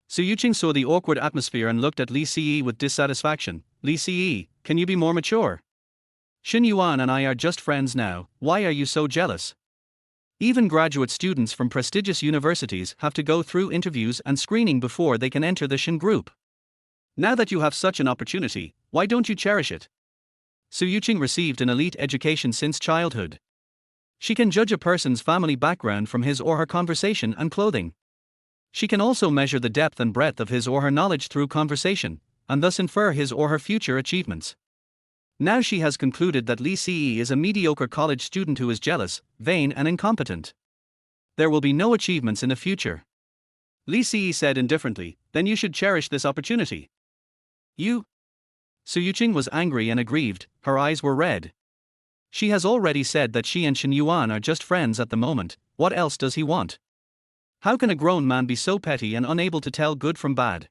Su Yuqing saw the awkward atmosphere and looked at Li Si with dissatisfaction. "Li Si, can you be more mature? Xin Yuan and I are just friends now, why are you so jealous? Even graduate students from prestigious universities have to go through interviews and screening before they can enter the Xin group. Now that you have such an opportunity, why don't you cherish it?" Su Yuqing received an elite education since childhood. She can judge a person's family background from his or her conversation and clothing. She can also measure the depth and breadth of his or her knowledge through conversation, and thus infer his or her future achievements. Now she has concluded that Li Si is a mediocre college student who is jealous, vain and incompetent. There will be no achievements in the future. Li Si said indifferently, "Then you should cherish this opportunity." "You?" Su Yuqing was angry and aggrieved, her eyes were red. She has already said that she and Xin Yuan are just friends at the moment, what else does he want? How can a grown man be so petty and unable to tell good from bad?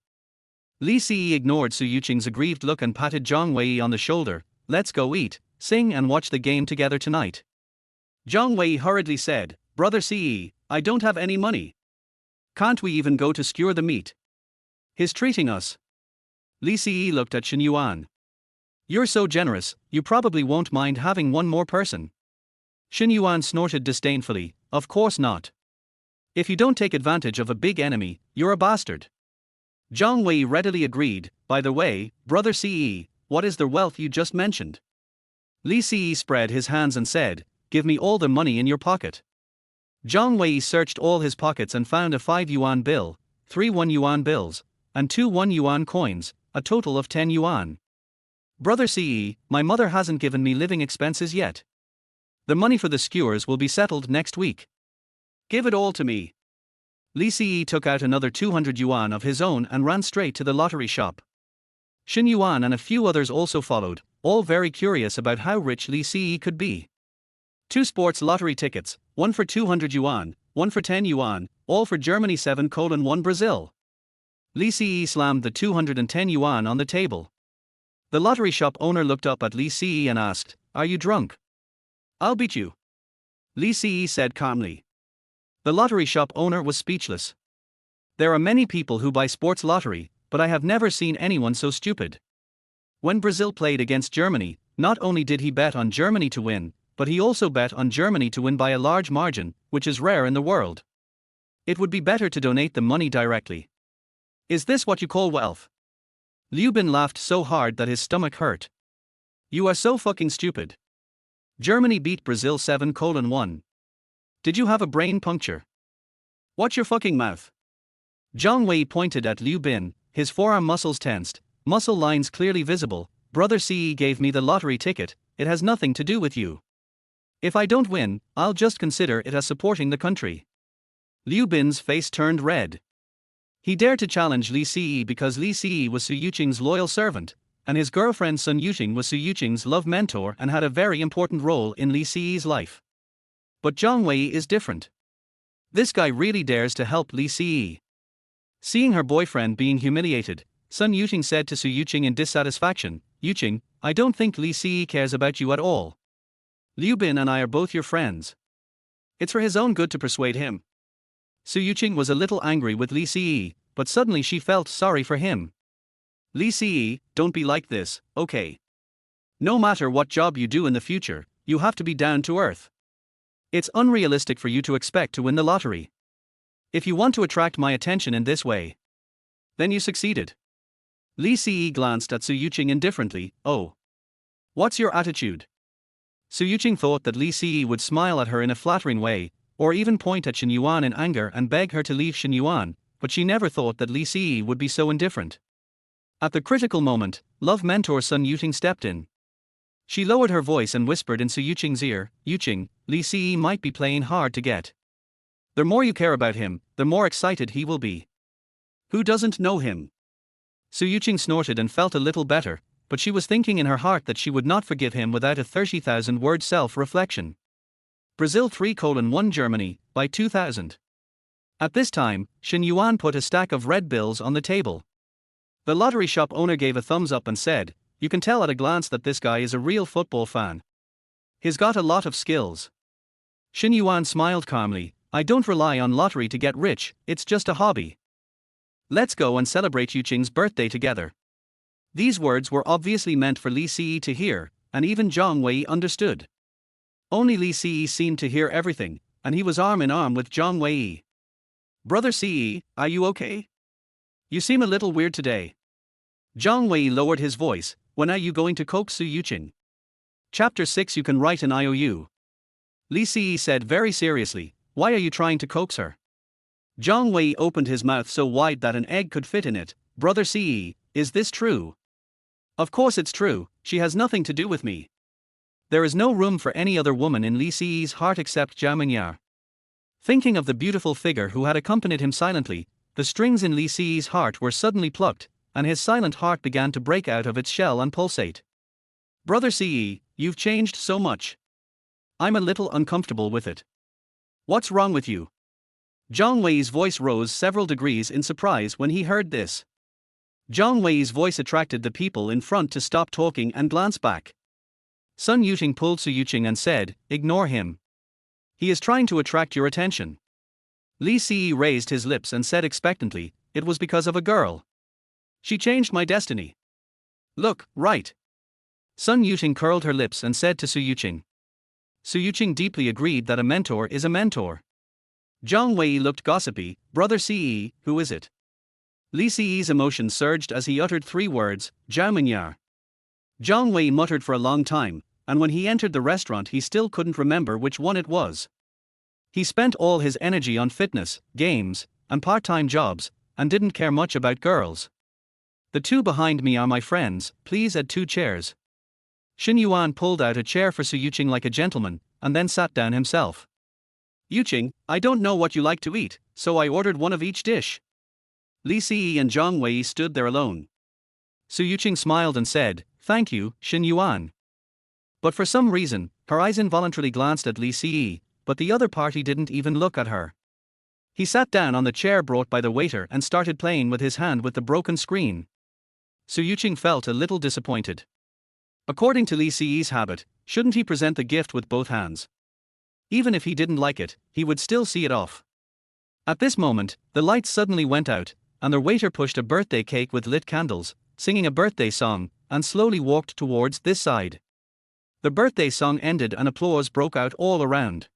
Li Si ignored Su Yuqing's aggrieved look and patted Zhang Wei on the shoulder. "Let's go eat, sing and watch the game together tonight." Zhang Wei hurriedly said, "Brother Ce, I don't have any money. Can't we even go to skewer the meat? He's treating us." Li Si looked at Xin Yuan. "You're so generous, you probably won't mind having one more person." Xin Yuan snorted disdainfully, "Of course not. If you don't take advantage of a big enemy, you're a bastard." Zhang Wei readily agreed, "By the way, Brother Ce, what is the wealth you just mentioned?" Li Si spread his hands and said, "Give me all the money in your pocket." Zhang Wei searched all his pockets and found a 5 yuan bill, 3 1 yuan bills, and 2 1 yuan coins, a total of 10 yuan. "Brother Ce, my mother hasn't given me living expenses yet. The money for the skewers will be settled next week. Give it all to me." Li Si took out another 200 yuan of his own and ran straight to the lottery shop. Xin Yuan and a few others also followed, all very curious about how rich Li Si could be. 2 sports lottery tickets, one for 200 yuan, one for 10 yuan, all for Germany 7:1 Brazil. Li Si slammed the 210 yuan on the table. The lottery shop owner looked up at Li Si and asked, "Are you drunk?" "I'll beat you," Li Si said calmly. The lottery shop owner was speechless. There are many people who buy sports lottery, but I have never seen anyone so stupid. When Brazil played against Germany, not only did he bet on Germany to win, but he also bet on Germany to win by a large margin, which is rare in the world. It would be better to donate the money directly. Is this what you call wealth? Liu Bin laughed so hard that his stomach hurt. You are so fucking stupid. Germany beat Brazil 7:1. Did you have a brain puncture? Watch your fucking mouth. Zhang Wei pointed at Liu Bin, his forearm muscles tensed, muscle lines clearly visible. Brother Ce gave me the lottery ticket, it has nothing to do with you. If I don't win, I'll just consider it as supporting the country. Liu Bin's face turned red. He dared to challenge Li Ce because Li Ce was Su Yuqing's loyal servant, and his girlfriend Su Yuqing was Su Yuqing's love mentor and had a very important role in Li Ce's life. But Zhang Wei is different. This guy really dares to help Li Ce. Seeing her boyfriend being humiliated, Sun Yuqing said to Su Yuqing in dissatisfaction, Yuqing, I don't think Li Ce cares about you at all. Liu Bin and I are both your friends. It's for his own good to persuade him. Su Yuqing was a little angry with Li Ce, but suddenly she felt sorry for him. Li Ce, don't be like this, okay? No matter what job you do in the future, you have to be down to earth. It's unrealistic for you to expect to win the lottery. If you want to attract my attention in this way, then you succeeded. Li Ce glanced at Su Yuqing indifferently, oh. What's your attitude? Su Yuqing thought that Li Ce would smile at her in a flattering way, or even point at Shen Yuan in anger and beg her to leave Shen Yuan, but she never thought that Li Ce would be so indifferent. At the critical moment, love mentor Sun Yuqing stepped in. She lowered her voice and whispered in Su Yuqing's ear, Yuqing, Li Ce might be playing hard to get. The more you care about him, the more excited he will be. Who doesn't know him? Su Yuqing snorted and felt a little better, but she was thinking in her heart that she would not forgive him without a 30,000-word self-reflection. Brazil 3:1 Germany, by 2000. At this time, Shen Yuan put a stack of red bills on the table. The lottery shop owner gave a thumbs up and said, you can tell at a glance that this guy is a real football fan. He's got a lot of skills. Shen Yuan smiled calmly, I don't rely on lottery to get rich, it's just a hobby. Let's go and celebrate Yuqing's birthday together. These words were obviously meant for Li Ce to hear, and even Zhang Wei understood. Only Li Ce seemed to hear everything, and he was arm in arm with Zhang Wei. Brother Ce, are you okay? You seem a little weird today. Zhang Wei lowered his voice, when are you going to coax Su Yuqing? Chapter 6 You can write an IOU. Li Ce said very seriously, why are you trying to coax her? Zhang Wei opened his mouth so wide that an egg could fit in it. Brother Ce, is this true? Of course it's true, she has nothing to do with me. There is no room for any other woman in Li Ce's heart except Zhao Mingyar. Thinking of the beautiful figure who had accompanied him silently, the strings in Li Ce's heart were suddenly plucked, and his silent heart began to break out of its shell and pulsate. Brother Ce, you've changed so much. I'm a little uncomfortable with it. What's wrong with you? Zhang Wei's voice rose several degrees in surprise when he heard this. Zhang Wei's voice attracted the people in front to stop talking and glance back. Sun Yuqing pulled Su Yuqing and said, ignore him. He is trying to attract your attention. Li Ce raised his lips and said expectantly, it was because of a girl. She changed my destiny. Look, right. Sun Yuqing curled her lips and said to Su Yuqing. Su Yuqing deeply agreed that a mentor is a mentor. Zhang Wei looked gossipy, Brother Ce, who is it? Li Ce's emotion surged as he uttered 3 words, Zhao Mingyar. Zhang Wei muttered for a long time, and when he entered the restaurant he still couldn't remember which one it was. He spent all his energy on fitness, games, and part-time jobs, and didn't care much about girls. The 2 behind me are my friends, please add 2 chairs. Shen Yuan pulled out a chair for Su Yuqing like a gentleman, and then sat down himself. Yuqing, I don't know what you like to eat, so I ordered one of each dish. Li Ce and Zhang Wei stood there alone. Su Yuqing smiled and said, thank you, Shen Yuan. But for some reason, her eyes involuntarily glanced at Li Ce, but the other party didn't even look at her. He sat down on the chair brought by the waiter and started playing with his hand with the broken screen. Su Yuqing felt a little disappointed. According to Li Ce's habit, shouldn't he present the gift with both hands? Even if he didn't like it, he would still see it off. At this moment, the lights suddenly went out, and the waiter pushed a birthday cake with lit candles, singing a birthday song, and slowly walked towards this side. The birthday song ended and applause broke out all around.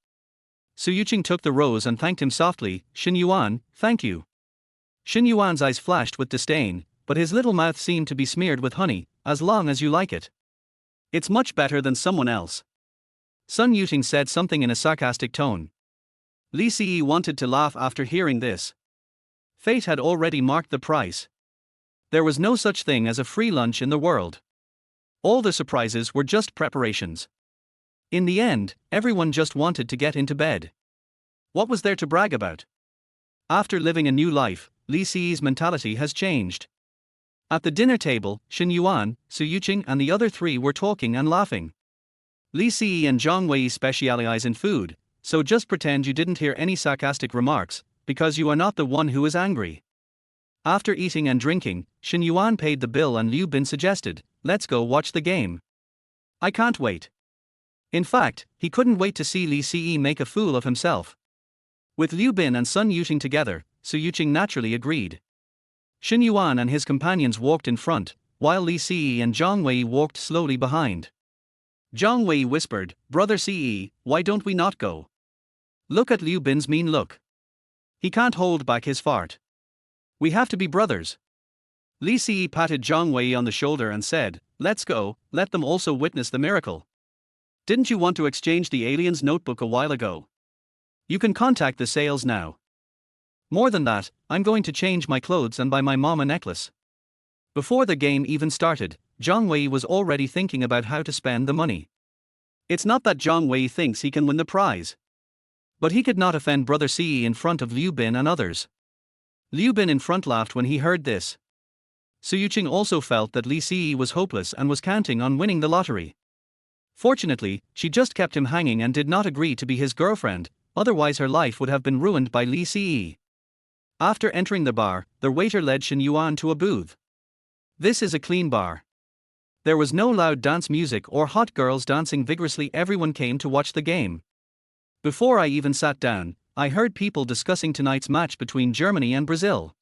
Su Yuqing took the rose and thanked him softly, Shen Yuan, thank you. Shen Yuan's eyes flashed with disdain, but his little mouth seemed to be smeared with honey, as long as you like it. It's much better than someone else. Sun Yuqing said something in a sarcastic tone. Li Si wanted to laugh after hearing this. Fate had already marked the price. There was no such thing as a free lunch in the world. All the surprises were just preparations. In the end, everyone just wanted to get into bed. What was there to brag about? After living a new life, Li Si's mentality has changed. At the dinner table, Shen Yuan, Su Yuqing and the other three were talking and laughing. Li Si and Zhang Wei specialize in food, so just pretend you didn't hear any sarcastic remarks, because you are not the one who is angry. After eating and drinking, Shen Yuan paid the bill and Liu Bin suggested, "Let's go watch the game." "I can't wait." In fact, he couldn't wait to see Li Si make a fool of himself. With Liu Bin and Sun Yuting together, Su Yuqing naturally agreed. Shen Yuan and his companions walked in front, while Li Si and Zhang Wei walked slowly behind. Zhang Wei whispered, "Brother Ce, why don't we not go? Look at Liu Bin's mean look. He can't hold back his fart. We have to be brothers." Li Si patted Zhang Wei on the shoulder and said, "Let's go, let them also witness the miracle. Didn't you want to exchange the alien's notebook a while ago? You can contact the sales now. More than that, I'm going to change my clothes and buy my mom a necklace." Before the game even started, Zhang Wei was already thinking about how to spend the money. It's not that Zhang Wei thinks he can win the prize. But he could not offend Brother Ce in front of Liu Bin and others. Liu Bin in front laughed when he heard this. Su Yuqing also felt that Li Si was hopeless and was counting on winning the lottery. Fortunately, she just kept him hanging and did not agree to be his girlfriend, otherwise her life would have been ruined by Li Si. After entering the bar, the waiter led Shen Yuan to a booth. "This is a clean bar. There was no loud dance music or hot girls dancing vigorously. Everyone came to watch the game. Before I even sat down, I heard people discussing tonight's match between Germany and Brazil.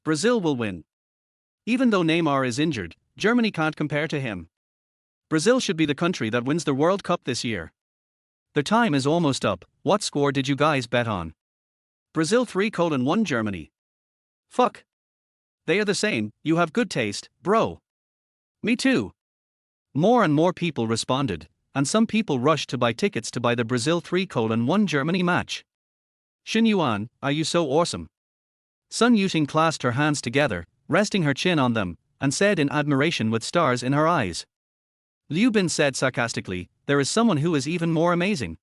Brazil will win. Even though Neymar is injured, Germany can't compare to him. Brazil should be the country that wins the World Cup this year. The time is almost up. What score did you guys bet on?" "Brazil 3-1 Germany." "Fuck. They are the same, you have good taste, bro." "Me too." More and more people responded, and some people rushed to buy tickets to buy the Brazil 3-1 Germany match. "Shen Yuan, are you so awesome?" Sun Yuting clasped her hands together, resting her chin on them, and said in admiration with stars in her eyes. Liu Bin said sarcastically, "There is someone who is even more amazing.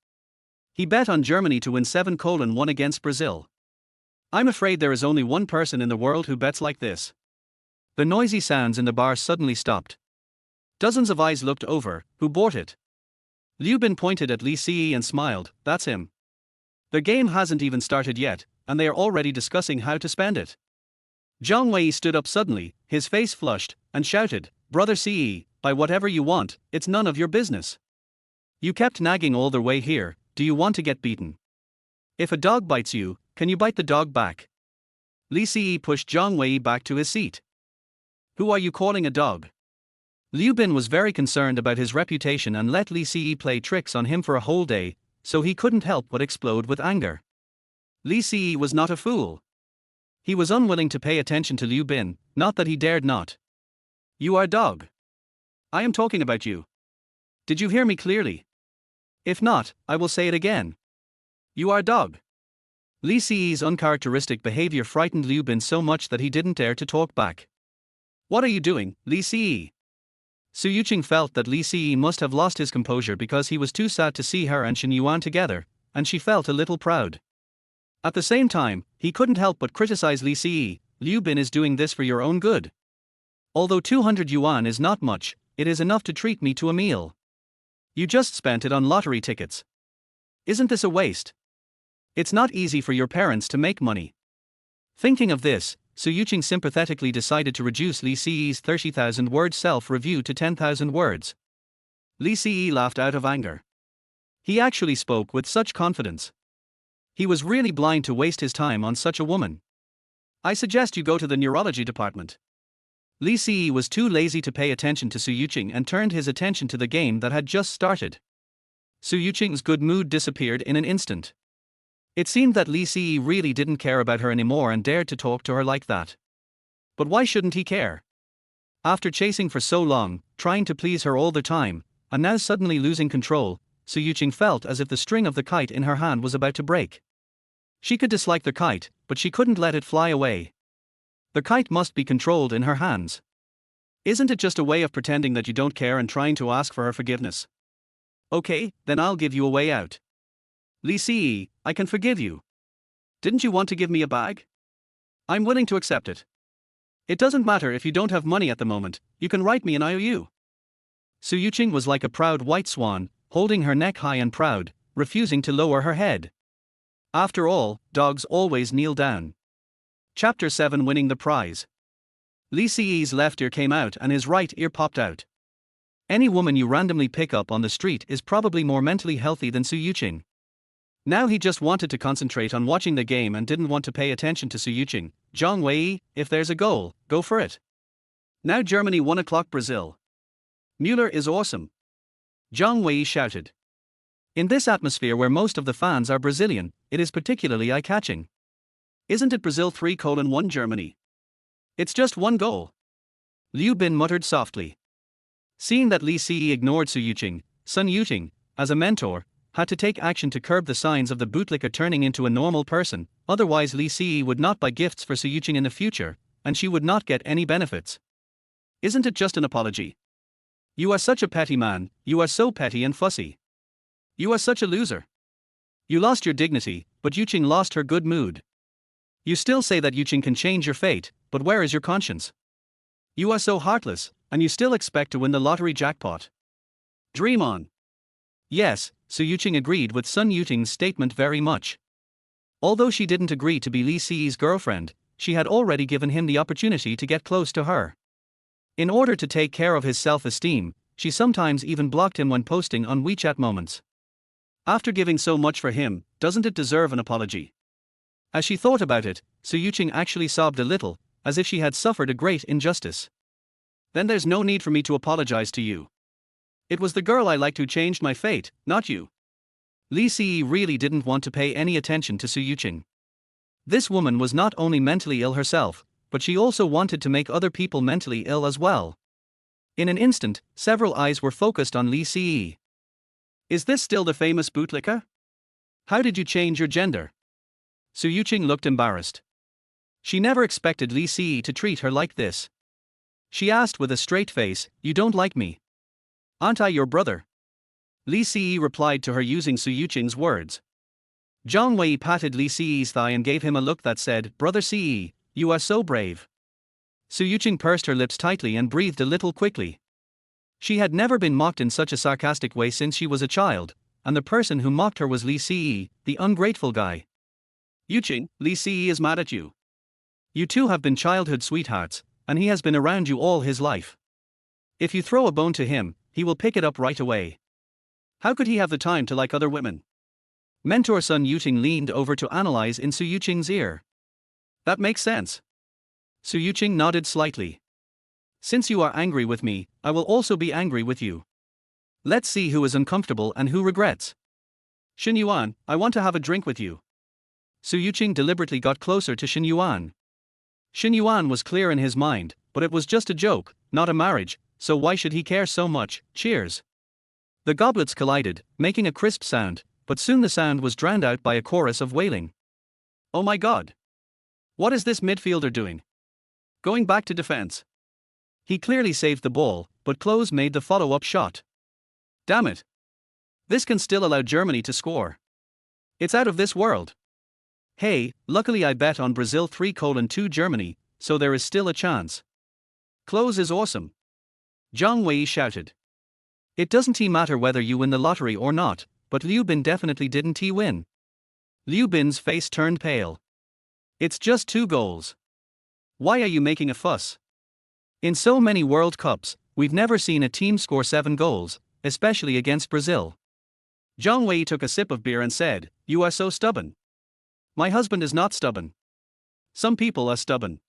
He bet on Germany to win 7-1 against Brazil. I'm afraid there is only one person in the world who bets like this." The noisy sounds in the bar suddenly stopped. Dozens of eyes looked over. "Who bought it?" Liu Bin pointed at Li Si and smiled, "That's him. The game hasn't even started yet, and they are already discussing how to spend it." Zhang Wei stood up suddenly, his face flushed, and shouted, "Brother Ce, buy whatever you want, it's none of your business. You kept nagging all the way here, do you want to get beaten? If a dog bites you, can you bite the dog back?" Li Si pushed Zhang Wei back to his seat. "Who are you calling a dog?" Liu Bin was very concerned about his reputation and let Li Si play tricks on him for a whole day, so he couldn't help but explode with anger. Li Si was not a fool. He was unwilling to pay attention to Liu Bin, not that he dared not. "You are dog. I am talking about you. Did you hear me clearly? If not, I will say it again. You are dog." Li Si's uncharacteristic behavior frightened Liu Bin so much that he didn't dare to talk back. "What are you doing, Li Si?" Su Yuqing felt that Li Si must have lost his composure because he was too sad to see her and Shen Yuan together, and she felt a little proud. At the same time, he couldn't help but criticize Li Si. "Liu Bin is doing this for your own good. Although 200 yuan is not much, it is enough to treat me to a meal. You just spent it on lottery tickets. Isn't this a waste? It's not easy for your parents to make money." Thinking of this, Su Yuqing sympathetically decided to reduce Li Si's 30,000-word self-review to 10,000 words. Li Si laughed out of anger. He actually spoke with such confidence. He was really blind to waste his time on such a woman. "I suggest you go to the neurology department." Li Si was too lazy to pay attention to Su Yuqing and turned his attention to the game that had just started. Su Yuqing's good mood disappeared in an instant. It seemed that Li Si really didn't care about her anymore and dared to talk to her like that. But why shouldn't he care? After chasing for so long, trying to please her all the time, and now suddenly losing control, Su Yuqing felt as if the string of the kite in her hand was about to break. She could dislike the kite, but she couldn't let it fly away. The kite must be controlled in her hands. Isn't it just a way of pretending that you don't care and trying to ask for her forgiveness? Okay, then I'll give you a way out. Lee Ce, I can forgive you. Didn't you want to give me a bag? I'm willing to accept it. It doesn't matter if you don't have money at the moment, you can write me an IOU. Su Yuqing was like a proud white swan, holding her neck high and proud, refusing to lower her head. After all, dogs always kneel down. Chapter 7 Winning the Prize. Lee Ce's left ear came out and his right ear popped out. Any woman you randomly pick up on the street is probably more mentally healthy than Su Yuqing. Now he just wanted to concentrate on watching the game and didn't want to pay attention to Su Yuqing. Zhang Wei, if there's a goal, go for it. Now Germany 1 o'clock Brazil. Müller is awesome. Zhang Wei shouted. In this atmosphere where most of the fans are Brazilian, it is particularly eye-catching. Isn't it Brazil 3:1 Germany? It's just one goal. Liu Bin muttered softly. Seeing that Lee Ce ignored Su Yuqing, Sun Yuqing, as a mentor, had to take action to curb the signs of the bootlicker turning into a normal person, otherwise Lee Ce would not buy gifts for Su Yuqing in the future, and she would not get any benefits. Isn't it just an apology? You are such a petty man, you are so petty and fussy. You are such a loser. You lost your dignity, but Yuqing lost her good mood. You still say that Yuqing can change your fate, but where is your conscience? You are so heartless, and you still expect to win the lottery jackpot. Dream on. Yes, Su Yuqing agreed with Sun Yuqing's statement very much. Although she didn't agree to be Lee Ce's girlfriend, she had already given him the opportunity to get close to her. In order to take care of his self-esteem, she sometimes even blocked him when posting on WeChat moments. After giving so much for him, doesn't it deserve an apology? As she thought about it, Su Yuqing actually sobbed a little, as if she had suffered a great injustice. Then there's no need for me to apologize to you. It was the girl I liked who changed my fate, not you. Lee Ce really didn't want to pay any attention to Su Yuqing. This woman was not only mentally ill herself, but she also wanted to make other people mentally ill as well. In an instant, several eyes were focused on Lee Ce. Is this still the famous bootlicker? How did you change your gender? Su Yuqing looked embarrassed. She never expected Lee Ce to treat her like this. She asked with a straight face, "You don't like me? Aren't I your brother?" Lee Ce replied to her using Su Yuqing's words. Zhang Wei patted Lee Ce's thigh and gave him a look that said, "Brother Ce, you are so brave." Su Yuqing pursed her lips tightly and breathed a little quickly. She had never been mocked in such a sarcastic way since she was a child, and the person who mocked her was Lee Ce, the ungrateful guy. Yuqing, Lee Ce is mad at you. You two have been childhood sweethearts, and he has been around you all his life. If you throw a bone to him, he will pick it up right away. How could he have the time to like other women? Mentor Sun Yuqing leaned over to analyze in Su Yuqing's ear. That makes sense. Su Yuqing nodded slightly. Since you are angry with me, I will also be angry with you. Let's see who is uncomfortable and who regrets. Xin Yuan, I want to have a drink with you. Su Yuqing deliberately got closer to Xin Yuan. Xin Yuan was clear in his mind, but it was just a joke, not a marriage, so why should he care so much? Cheers. The goblets collided, making a crisp sound, but soon the sound was drowned out by a chorus of wailing. Oh my god. What is this midfielder doing? Going back to defense. He clearly saved the ball, but Klose made the follow-up shot. Damn it. This can still allow Germany to score. It's out of this world. Hey, luckily I bet on Brazil 3:2 Germany, so there is still a chance. Klose is awesome. Zhang Wei shouted. It doesn't matter whether you win the lottery or not, but Liu Bin definitely didn't win. Liu Bin's face turned pale. It's just 2 goals. Why are you making a fuss? In so many World Cups, we've never seen a team score 7 goals, especially against Brazil. Zhang Wei took a sip of beer and said, "You are so stubborn." My husband is not stubborn. Some people are stubborn.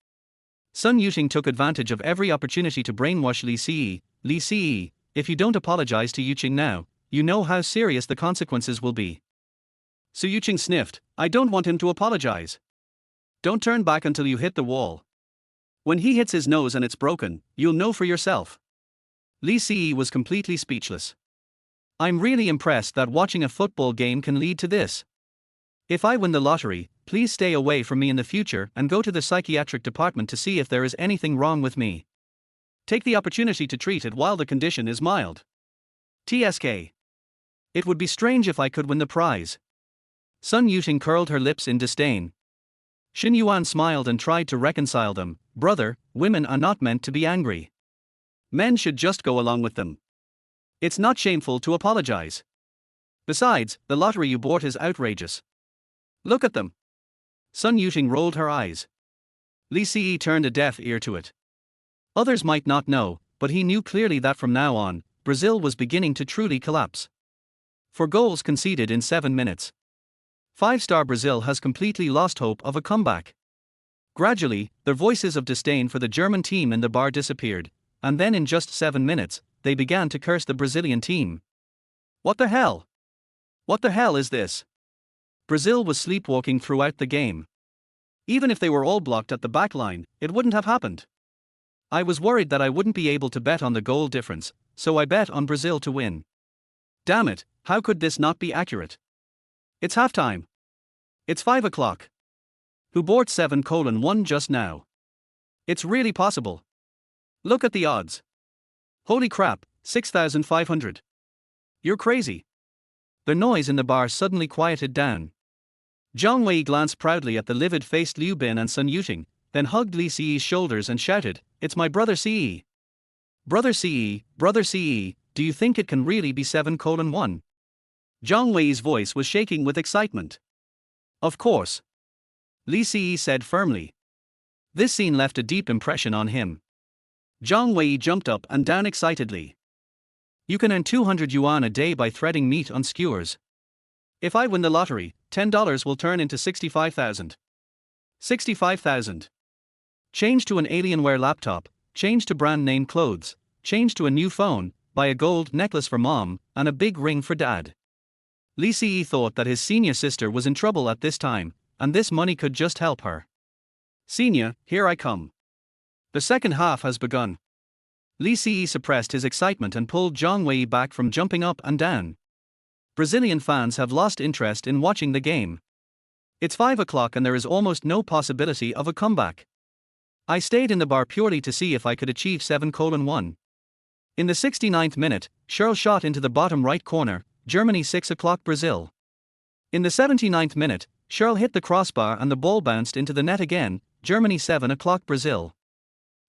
Sun Yuqing took advantage of every opportunity to brainwash Lee Ce. Lee Ce, if you don't apologize to Yuqing now, you know how serious the consequences will be. Su Yuqing sniffed, I don't want him to apologize. Don't turn back until you hit the wall. When he hits his nose and it's broken, you'll know for yourself. Lee Ce was completely speechless. I'm really impressed that watching a football game can lead to this. If I win the lottery, please stay away from me in the future and go to the psychiatric department to see if there is anything wrong with me. Take the opportunity to treat it while the condition is mild. TSK. It would be strange if I could win the prize. Su Yuqing curled her lips in disdain. Xin Yuan smiled and tried to reconcile them. Brother, women are not meant to be angry. Men should just go along with them. It's not shameful to apologize. Besides, the lottery you bought is outrageous. Look at them. Su Yuqing rolled her eyes. Li Ce turned a deaf ear to it. Others might not know, but he knew clearly that from now on, Brazil was beginning to truly collapse. 4 goals conceded in 7 minutes. 5-star Brazil has completely lost hope of a comeback. Gradually, the voices of disdain for the German team in the bar disappeared, and then in just 7 minutes, they began to curse the Brazilian team. What the hell? What the hell is this? Brazil was sleepwalking throughout the game. Even if they were all blocked at the back line, it wouldn't have happened. I was worried that I wouldn't be able to bet on the goal difference, so I bet on Brazil to win. Damn it, how could this not be accurate? It's halftime. It's 5 o'clock. Who bought 7:1 just now? It's really possible. Look at the odds. Holy crap, 6,500. You're crazy. The noise in the bar suddenly quieted down. Zhang Wei glanced proudly at the livid-faced Liu Bin and Su Yuqing, then hugged Li Ce's shoulders and shouted, "It's my brother Ce. Brother Ce, brother Ce, do you think it can really be 7:1? Zhang Wei's voice was shaking with excitement. Of course. Li Ce said firmly. This scene left a deep impression on him. Zhang Wei jumped up and down excitedly. You can earn 200 yuan a day by threading meat on skewers. If I win the lottery, $10 will turn into 65,000. 65,000. Change to an Alienware laptop, change to brand name clothes, change to a new phone, buy a gold necklace for mom, and a big ring for dad. Li Ce thought that his senior sister was in trouble at this time, and this money could just help her. Senior, here I come. The second half has begun. Li Ce suppressed his excitement and pulled Zhang Wei back from jumping up and down. Brazilian fans have lost interest in watching the game. It's 5 o'clock and there is almost no possibility of a comeback. I stayed in the bar purely to see if I could achieve 7:1. In the 69th minute, Schürrle shot into the bottom right corner, Germany 6 o'clock Brazil. In the 79th minute, Schürrle hit the crossbar and the ball bounced into the net again, Germany 7 o'clock Brazil.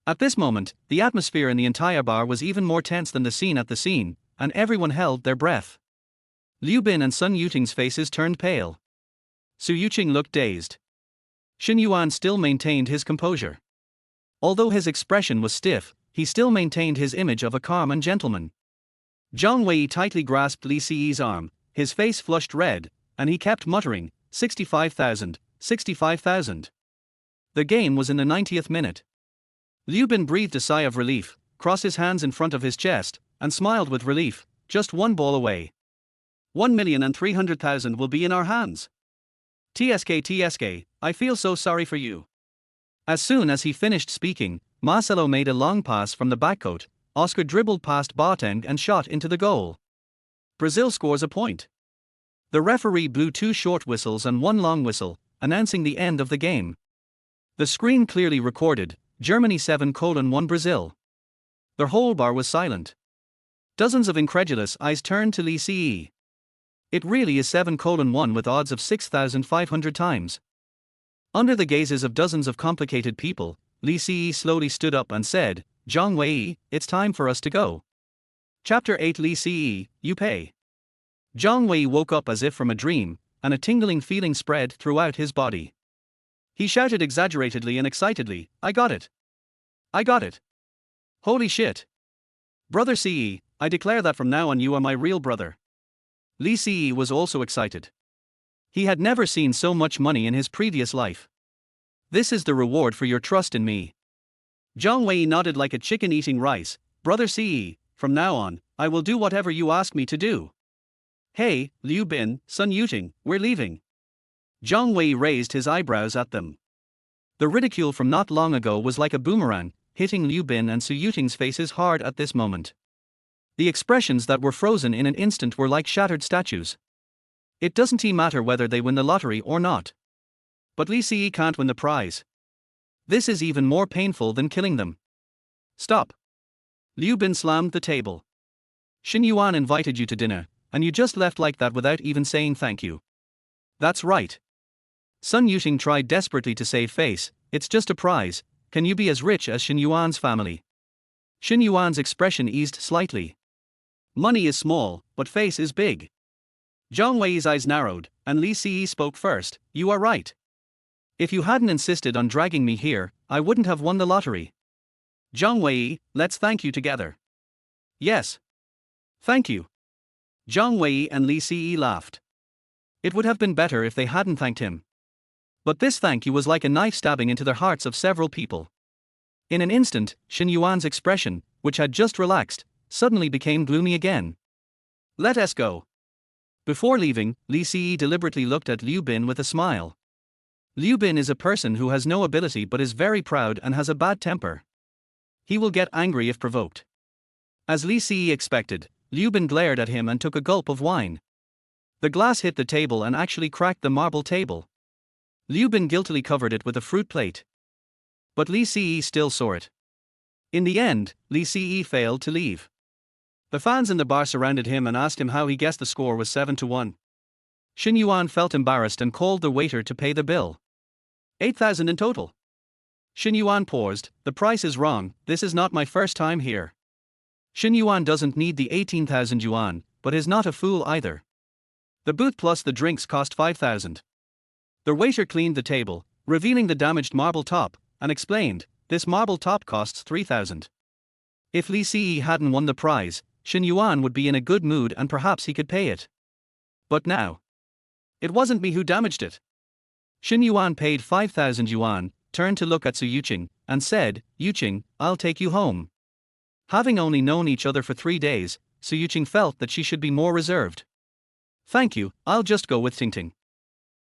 At this moment, the atmosphere in the entire bar was even more tense than the scene at the scene, and everyone held their breath. Liu Bin and Su Yuqing's faces turned pale. Su Yuqing looked dazed. Xin Yuan still maintained his composure. Although his expression was stiff, he still maintained his image of a calm and gentleman. Zhang Wei tightly grasped Li Ce's arm, his face flushed red, and he kept muttering, 65,000, 65,000. The game was in the 90th minute. Liu Bin breathed a sigh of relief, crossed his hands in front of his chest, and smiled with relief, just one ball away. 1,300,000 will be in our hands. TSK, I feel so sorry for you. As soon as he finished speaking, Marcelo made a long pass from the backcourt, Oscar dribbled past Boateng and shot into the goal. Brazil scores a point. The referee blew 2 short whistles and 1 long whistle, announcing the end of the game. The screen clearly recorded, Germany 7:1 Brazil. The whole bar was silent. Dozens of incredulous eyes turned to Li Ce. It really is 7:1 with odds of 6,500 times. Under the gazes of dozens of complicated people, Li Ce slowly stood up and said, Zhang Wei, it's time for us to go. Chapter 8 Li Ce, you pay. Zhang Wei woke up as if from a dream, and a tingling feeling spread throughout his body. He shouted exaggeratedly and excitedly, I got it. I got it. Holy shit. Brother Ce, I declare that from now on you are my real brother. Li Ce was also excited. He had never seen so much money in his previous life. This is the reward for your trust in me. Zhang Wei nodded like a chicken eating rice. Brother Ce, from now on, I will do whatever you ask me to do. Hey, Liu Bin, Su Yuqing, we're leaving. Zhang Wei raised his eyebrows at them. The ridicule from not long ago was like a boomerang, hitting Liu Bin and Su Yuqing's faces hard at this moment. The expressions that were frozen in an instant were like shattered statues. It doesn't matter whether they win the lottery or not. But Li Si can't win the prize. This is even more painful than killing them. Stop. Liu Bin slammed the table. Xin Yuan invited you to dinner, and you just left like that without even saying thank you. That's right. Su Yuqing tried desperately to save face. It's just a prize. Can you be as rich as Xin Yuan's family? Xin Yuan's expression eased slightly. Money is small, but face is big. Zhang Wei's eyes narrowed, and Li Si spoke first. You are right. If you hadn't insisted on dragging me here, I wouldn't have won the lottery. Zhang Wei, let's thank you together. Yes. Thank you. Zhang Wei and Li Si laughed. It would have been better if they hadn't thanked him. But this thank you was like a knife stabbing into the hearts of several people. In an instant, Xin Yuan's expression, which had just relaxed, suddenly became gloomy again. Let us go. Before leaving, Li Si deliberately looked at Liu Bin with a smile. Liu Bin is a person who has no ability but is very proud and has a bad temper. He will get angry if provoked. As Li Si expected, Liu Bin glared at him and took a gulp of wine. The glass hit the table and actually cracked the marble table. Liu Bin guiltily covered it with a fruit plate. But Li Si still saw it. In the end, Li Si failed to leave. The fans in the bar surrounded him and asked him how he guessed the score was 7-1. Xin Yuan felt embarrassed and called the waiter to pay the bill. 8,000 in total. Xin Yuan paused. The price is wrong, this is not my first time here. Xin Yuan doesn't need the 18,000 yuan, but is not a fool either. The booth plus the drinks cost 5,000. The waiter cleaned the table, revealing the damaged marble top, and explained, this marble top costs 3,000. If Li Si hadn't won the prize, Xin Yuan would be in a good mood and perhaps he could pay it. But now. It wasn't me who damaged it. Xin Yuan paid 5,000 yuan, turned to look at Su Yuqing, and said, Yuqing, I'll take you home. Having only known each other for 3 days, Su Yuqing felt that she should be more reserved. Thank you, I'll just go with Tingting.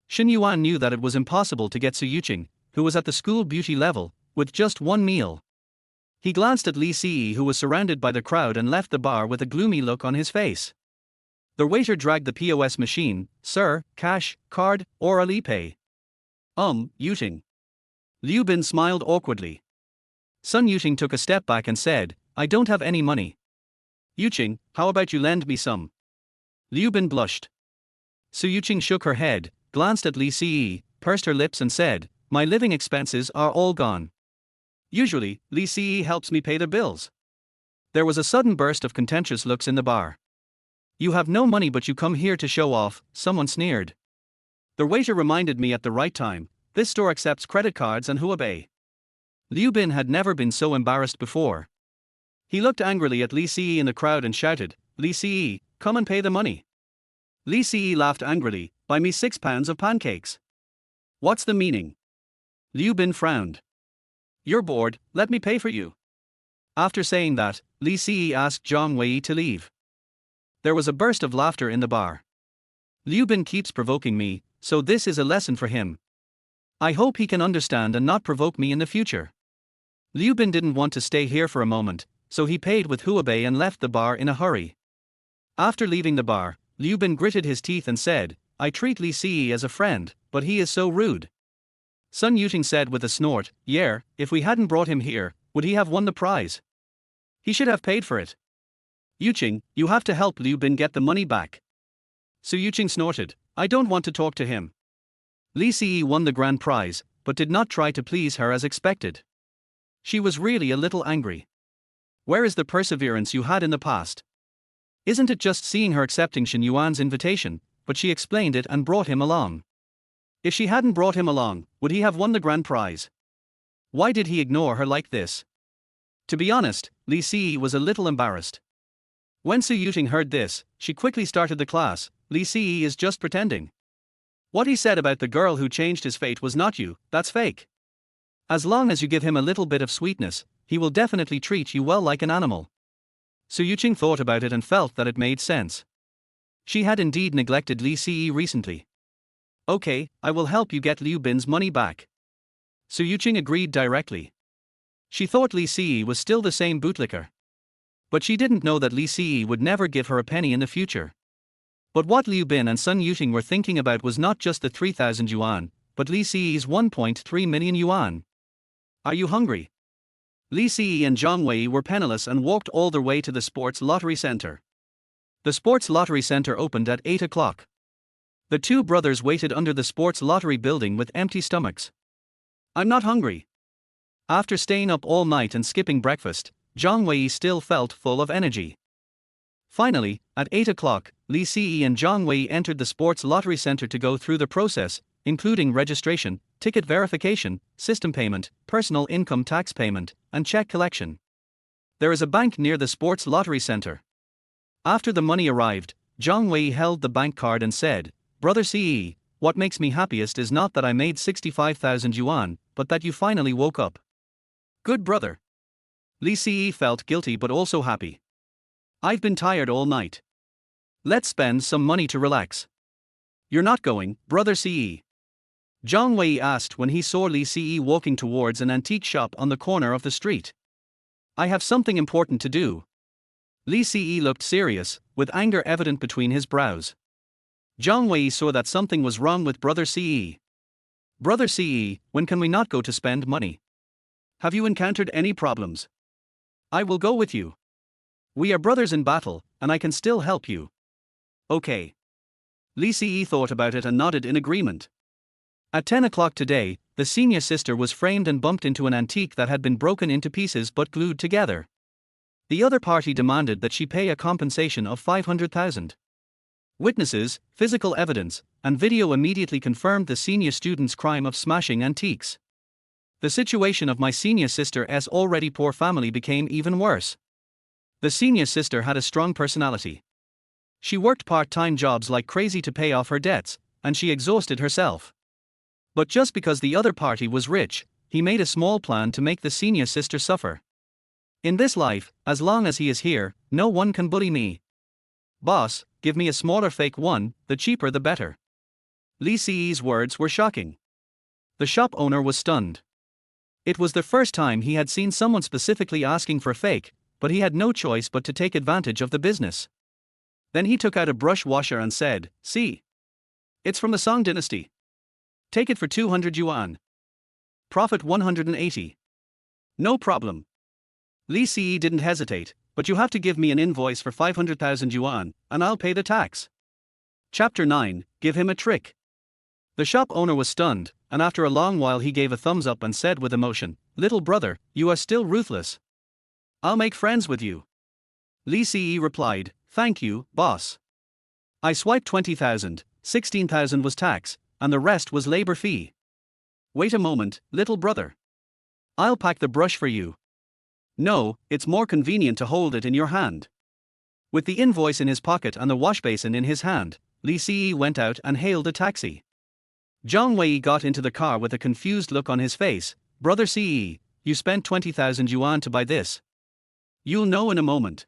Xin Yuan knew that it was impossible to get Su Yuqing, who was at the school beauty level, with just one meal. He glanced at Li Si, who was surrounded by the crowd, and left the bar with a gloomy look on his face. The waiter dragged the POS machine. Sir, cash, card, or Alipay? Yuqing. Liu Bin smiled awkwardly. Su Yuqing took a step back and said, I don't have any money. Yuqing, how about you lend me some? Liu Bin blushed. Su Yuqing shook her head, glanced at Li Si, pursed her lips and said, my living expenses are all gone. Usually, Li Si helps me pay the bills. There was a sudden burst of contentious looks in the bar. You have no money but you come here to show off, someone sneered. The waiter reminded me at the right time, this store accepts credit cards and Huabei. Liu Bin had never been so embarrassed before. He looked angrily at Li Si in the crowd and shouted, Li Si, come and pay the money. Li Si laughed angrily, buy me 6 pounds of pancakes. What's the meaning? Liu Bin frowned. You're bored, let me pay for you. After saying that, Li Si asked Zhang Wei to leave. There was a burst of laughter in the bar. Liu Bin keeps provoking me, so this is a lesson for him. I hope he can understand and not provoke me in the future. Liu Bin didn't want to stay here for a moment, so he paid with Huabei and left the bar in a hurry. After leaving the bar, Liu Bin gritted his teeth and said, I treat Li Si as a friend, but he is so rude. Su Yuqing said with a snort, yeah, if we hadn't brought him here, would he have won the prize? He should have paid for it. Yuqing, you have to help Liu Bin get the money back. Su Yuqing snorted, I don't want to talk to him. Li Si won the grand prize, but did not try to please her as expected. She was really a little angry. Where is the perseverance you had in the past? Isn't it just seeing her accepting Xin Yuan's invitation, but she explained it and brought him along. If she hadn't brought him along, would he have won the grand prize? Why did he ignore her like this? To be honest, Li Si was a little embarrassed. When Su Yuqing heard this, she quickly started the class, Li Si is just pretending. What he said about the girl who changed his fate was not you, that's fake. As long as you give him a little bit of sweetness, he will definitely treat you well like an animal. Su Yuqing thought about it and felt that it made sense. She had indeed neglected Li Si recently. Okay, I will help you get Liu Bin's money back. Su Yuqing agreed directly. She thought Li Si was still the same bootlicker. But she didn't know that Li Si would never give her a penny in the future. But what Liu Bin and Su Yuqing were thinking about was not just the 3,000 yuan, but Li Si's 1.3 million yuan. Are you hungry? Li Si and Zhang Wei were penniless and walked all their way to the sports lottery center. The sports lottery center opened at 8 o'clock. The two brothers waited under the sports lottery building with empty stomachs. I'm not hungry. After staying up all night and skipping breakfast, Zhang Wei still felt full of energy. Finally, at 8 o'clock, Li Si and Zhang Wei entered the sports lottery center to go through the process, including registration, ticket verification, system payment, personal income tax payment, and check collection. There is a bank near the sports lottery center. After the money arrived, Zhang Wei held the bank card and said, "Brother Ce, what makes me happiest is not that I made 65,000 yuan, but that you finally woke up." Good brother. Li Ce felt guilty but also happy. I've been tired all night. Let's spend some money to relax. You're not going, brother Ce? Zhang Wei asked when he saw Li Ce walking towards an antique shop on the corner of the street. I have something important to do. Li Ce looked serious, with anger evident between his brows. Zhang Wei saw that something was wrong with brother Ce. Brother Ce, when can we not go to spend money? Have you encountered any problems? I will go with you. We are brothers in battle, and I can still help you. Okay. Li Ce thought about it and nodded in agreement. At 10 o'clock today, the senior sister was framed and bumped into an antique that had been broken into pieces but glued together. The other party demanded that she pay a compensation of 500,000. Witnesses, physical evidence, and video immediately confirmed the senior student's crime of smashing antiques. The situation of my senior sister's already poor family became even worse. The senior sister had a strong personality. She worked part-time jobs like crazy to pay off her debts, and she exhausted herself. But just because the other party was rich, he made a small plan to make the senior sister suffer. In this life, as long as he is here, no one can bully me. Boss, give me a smaller fake one, the cheaper the better. Li Ce's words were shocking. The shop owner was stunned. It was the first time he had seen someone specifically asking for fake, but he had no choice but to take advantage of the business. Then he took out a brush washer and said, "See. It's from the Song dynasty. Take it for 200 yuan. Profit 180. No problem." Li Ce didn't hesitate, "But you have to give me an invoice for 500,000 yuan, and I'll pay the tax." Chapter 9, Give him a trick. The shop owner was stunned, and after a long while he gave a thumbs up and said with emotion, "Little brother, you are still ruthless. I'll make friends with you." Li Ce replied, "Thank you, boss. I swiped 20,000, 16,000 was tax, and the rest was labor fee. Wait a moment, little brother. I'll pack the brush for you. No, it's more convenient to hold it in your hand." With the invoice in his pocket and the wash basin in his hand, Li Ce went out and hailed a taxi. Zhang Wei got into the car with a confused look on his face. "Brother Ce, you spent 20,000 yuan to buy this. You'll know in a moment."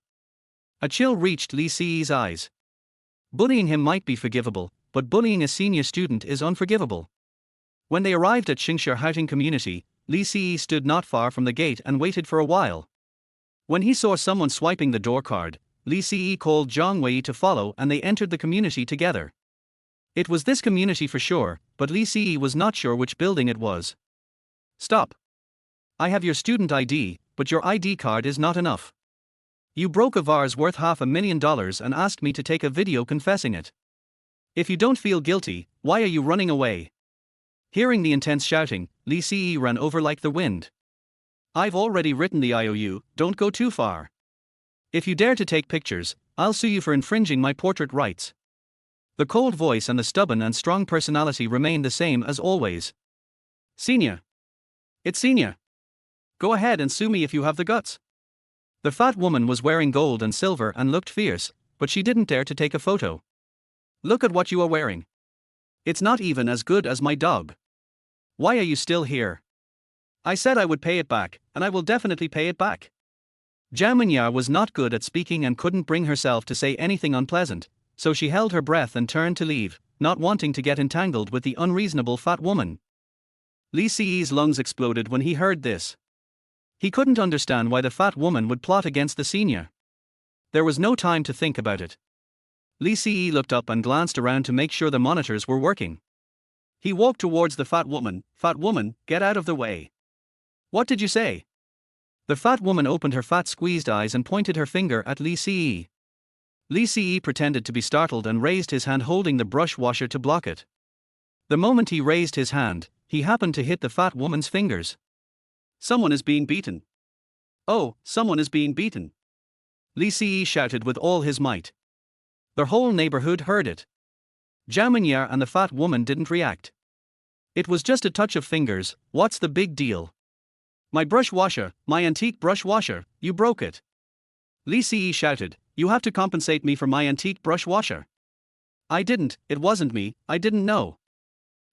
A chill reached Li Ce's eyes. Bullying him might be forgivable, but bullying a senior student is unforgivable. When they arrived at Xingshe Houting Community, Li Ce stood not far from the gate and waited for a while. When he saw someone swiping the door card, Li Ce called Zhang Wei to follow and they entered the community together. It was this community for sure, but Li Ce was not sure which building it was. "Stop. I have your student ID, but your ID card is not enough. You broke a vase worth $500,000 and asked me to take a video confessing it. If you don't feel guilty, why are you running away?" Hearing the intense shouting, Li Ce ran over like the wind. "I've already written the IOU, don't go too far. If you dare to take pictures, I'll sue you for infringing my portrait rights." The cold voice and the stubborn and strong personality remained the same as always. "Senior. It's Senior. Go ahead and sue me if you have the guts." The fat woman was wearing gold and silver and looked fierce, but she didn't dare to take a photo. "Look at what you are wearing. It's not even as good as my dog. Why are you still here? I said I would pay it back, and I will definitely pay it back." Zhao Minya was not good at speaking and couldn't bring herself to say anything unpleasant, so she held her breath and turned to leave, not wanting to get entangled with the unreasonable fat woman. Li Ce's lungs exploded when he heard this. He couldn't understand why the fat woman would plot against the senior. There was no time to think about it. Li Ce looked up and glanced around to make sure the monitors were working. He walked towards the fat woman. Fat woman, get out of the way. What did you say? The fat woman opened her fat squeezed eyes and pointed her finger at Li Ce. Li Ce pretended to be startled and raised his hand holding the brush washer to block it. The moment he raised his hand, he happened to hit the fat woman's fingers. Someone is being beaten. Oh, someone is being beaten. Li Ce shouted with all his might. The whole neighborhood heard it. Zhao Mingyar and the fat woman didn't react. It was just a touch of fingers, what's the big deal? My brush washer, my antique brush washer, you broke it. Li Ce shouted, you have to compensate me for my antique brush washer. I didn't, it wasn't me, I didn't know.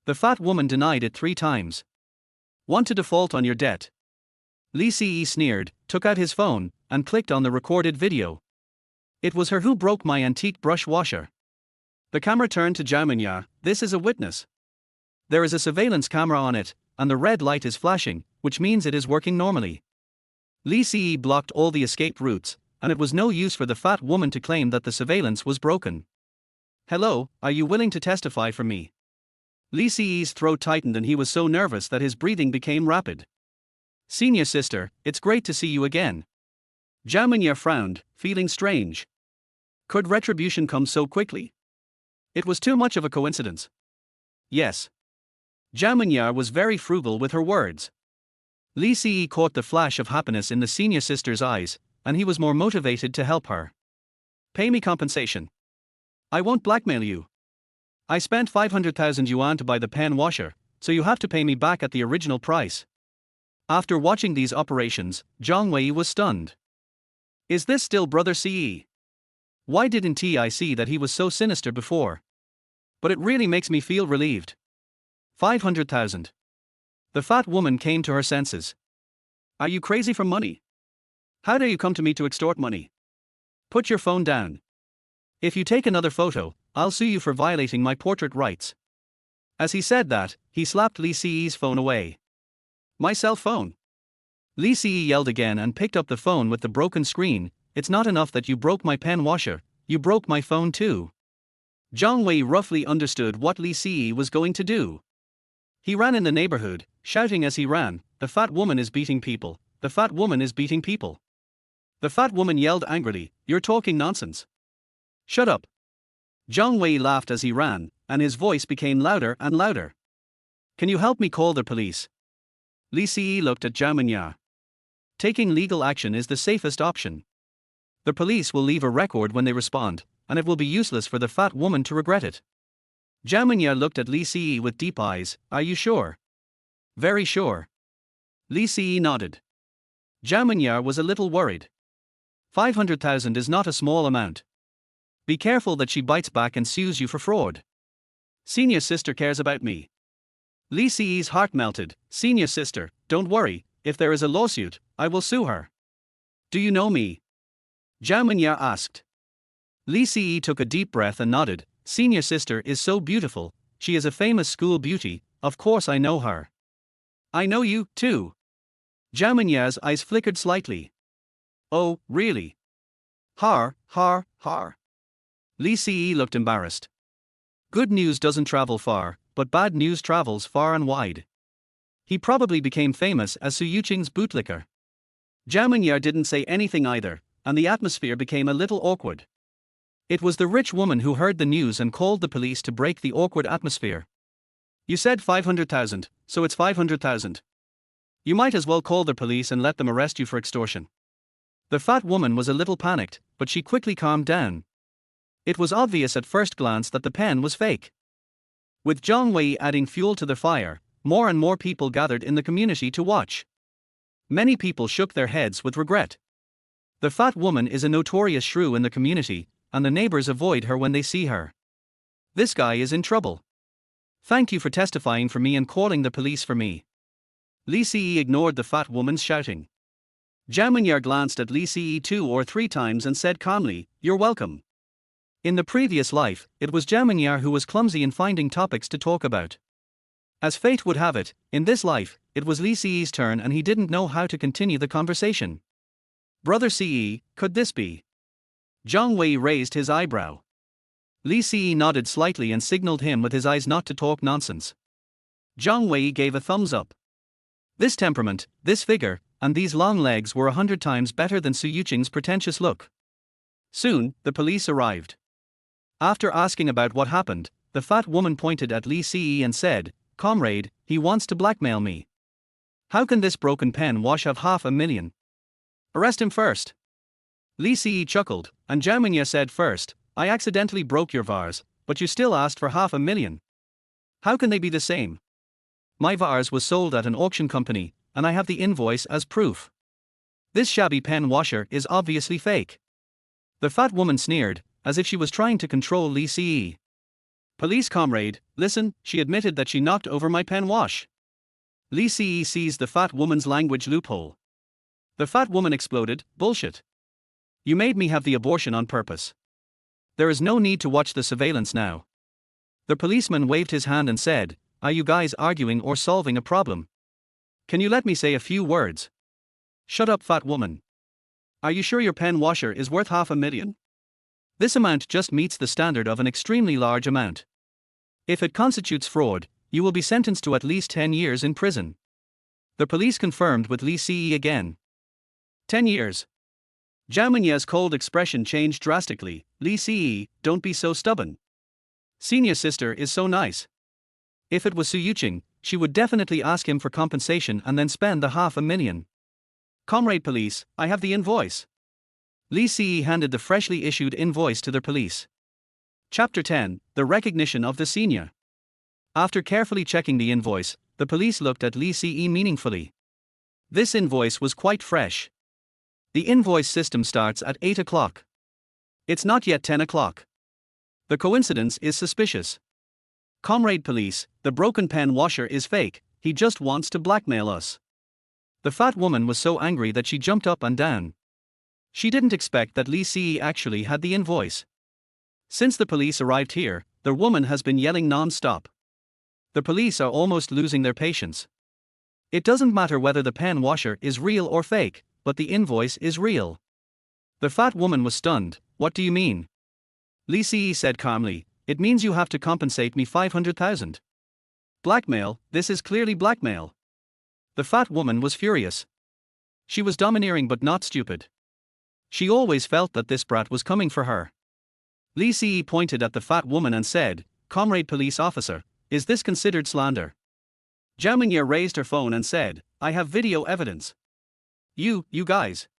The fat woman denied it 3 times. Want to default on your debt? Li Ce sneered, took out his phone, and clicked on the recorded video. It was her who broke my antique brush washer. The camera turned to Zhao Mingyar, this is a witness. There is a surveillance camera on it, and the red light is flashing, which means it is working normally. Li Ce blocked all the escape routes, and it was no use for the fat woman to claim that the surveillance was broken. Hello, are you willing to testify for me? Li Ce's throat tightened and he was so nervous that his breathing became rapid. Senior sister, it's great to see you again. Zhao Mingyar frowned, feeling strange. Could retribution come so quickly? It was too much of a coincidence. Yes. Zhao Mingyar was very frugal with her words. Li Ce caught the flash of happiness in the senior sister's eyes, and he was more motivated to help her. Pay me compensation. I won't blackmail you. I spent 500,000 yuan to buy the pen washer, so you have to pay me back at the original price. After watching these operations, Zhang Wei was stunned. Is this still Brother Ce? Why didn't I see that he was so sinister before? But it really makes me feel relieved. 500,000. The fat woman came to her senses. Are you crazy for money? How dare you come to me to extort money? Put your phone down. If you take another photo, I'll sue you for violating my portrait rights. As he said that, he slapped Li Ce's phone away. My cell phone. Li Ce yelled again and picked up the phone with the broken screen. It's not enough that you broke my pen washer, you broke my phone too. Zhang Wei roughly understood what Li Ce was going to do. He ran in the neighborhood, shouting as he ran, the fat woman is beating people, the fat woman is beating people. The fat woman yelled angrily, you're talking nonsense. Shut up. Zhang Wei laughed as he ran, and his voice became louder and louder. Can you help me call the police? Li Ce looked at Zhao Mingyar. Taking legal action is the safest option. The police will leave a record when they respond, and it will be useless for the fat woman to regret it. Zhao Mingyar looked at Li Ce with deep eyes, are you sure? Very sure. Li Ce nodded. Zhao Mingyar was a little worried. 500,000 is not a small amount. Be careful that she bites back and sues you for fraud. Senior sister cares about me. Li Ce's heart melted. Senior sister, don't worry, if there is a lawsuit, I will sue her. Do you know me? Zhao Mingyar asked. Li Ce took a deep breath and nodded. Senior sister is so beautiful, she is a famous school beauty, of course I know her. I know you, too. Zhao Mingyar's eyes flickered slightly. Oh, really? Har. Li Ce looked embarrassed. Good news doesn't travel far, but bad news travels far and wide. He probably became famous as Su Yuqing's bootlicker. Zhao Mingyar didn't say anything either, and the atmosphere became a little awkward. It was the rich woman who heard the news and called the police to break the awkward atmosphere. You said 500,000, so it's 500,000. You might as well call the police and let them arrest you for extortion. The fat woman was a little panicked, but she quickly calmed down. It was obvious at first glance that the pen was fake. With Zhang Wei adding fuel to the fire, more and more people gathered in the community to watch. Many people shook their heads with regret. The fat woman is a notorious shrew in the community, and the neighbors avoid her when they see her. This guy is in trouble. Thank you for testifying for me and calling the police for me. Li Ce ignored the fat woman's shouting. Zhao Mingyar glanced at Li Ce 2 or 3 times and said calmly, you're welcome. In the previous life, it was Zhao Mingyar who was clumsy in finding topics to talk about. As fate would have it, in this life, it was Li Ce's turn and he didn't know how to continue the conversation. Brother Ce, could this be? Zhang Wei raised his eyebrow. Li Si nodded slightly and signaled him with his eyes not to talk nonsense. Zhang Wei gave a thumbs up. This temperament, this figure, and these long legs were 100 times better than Su Yuqing's pretentious look. Soon, the police arrived. After asking about what happened, the fat woman pointed at Li Si and said, "Comrade, he wants to blackmail me. How can this broken pen wash have 500,000? Arrest him first." Li Si chuckled, and Zhao Mingye said first, "I accidentally broke your vase, but you still asked for 500,000. How can they be the same? My vase was sold at an auction company, and I have the invoice as proof. This shabby pen washer is obviously fake." The fat woman sneered, as if she was trying to control Li Si. "Police comrade, listen, she admitted that she knocked over my pen wash." Li Si seized the fat woman's language loophole. The fat woman exploded, "Bullshit. You made me have the abortion on purpose. There is no need to watch the surveillance now." The policeman waved his hand and said, "Are you guys arguing or solving a problem? Can you let me say a few words?" "Shut up, fat woman. Are you sure your pen washer is worth 500,000? This amount just meets the standard of an extremely large amount. If it constitutes fraud, you will be sentenced to at least 10 years in prison." The police confirmed with Li Si again. 10 years. Zhao Mingye's cold expression changed drastically. "Li Si, don't be so stubborn. Senior sister is so nice. If it was Su Yuqing, she would definitely ask him for compensation and then spend the 500,000. Comrade police, I have the invoice." Li Si handed the freshly issued invoice to the police. Chapter 10, The Recognition of the Senior. After carefully checking the invoice, the police looked at Li Si meaningfully. This invoice was quite fresh. The invoice system starts at 8 o'clock. It's not yet 10 o'clock. The coincidence is suspicious. Comrade police, the broken pen washer is fake, he just wants to blackmail us. The fat woman was so angry that she jumped up and down. She didn't expect that Li Si actually had the invoice. Since the police arrived here, the woman has been yelling non-stop. The police are almost losing their patience. It doesn't matter whether the pen washer is real or fake, but the invoice is real. The fat woman was stunned. "What do you mean?" Li Si said calmly, "It means you have to compensate me 500,000. Blackmail, this is clearly blackmail." The fat woman was furious. She was domineering but not stupid. She always felt that this brat was coming for her. Li Si pointed at the fat woman and said, "Comrade police officer, is this considered slander?" Zhao Mingye raised her phone and said, "I have video evidence. You guys."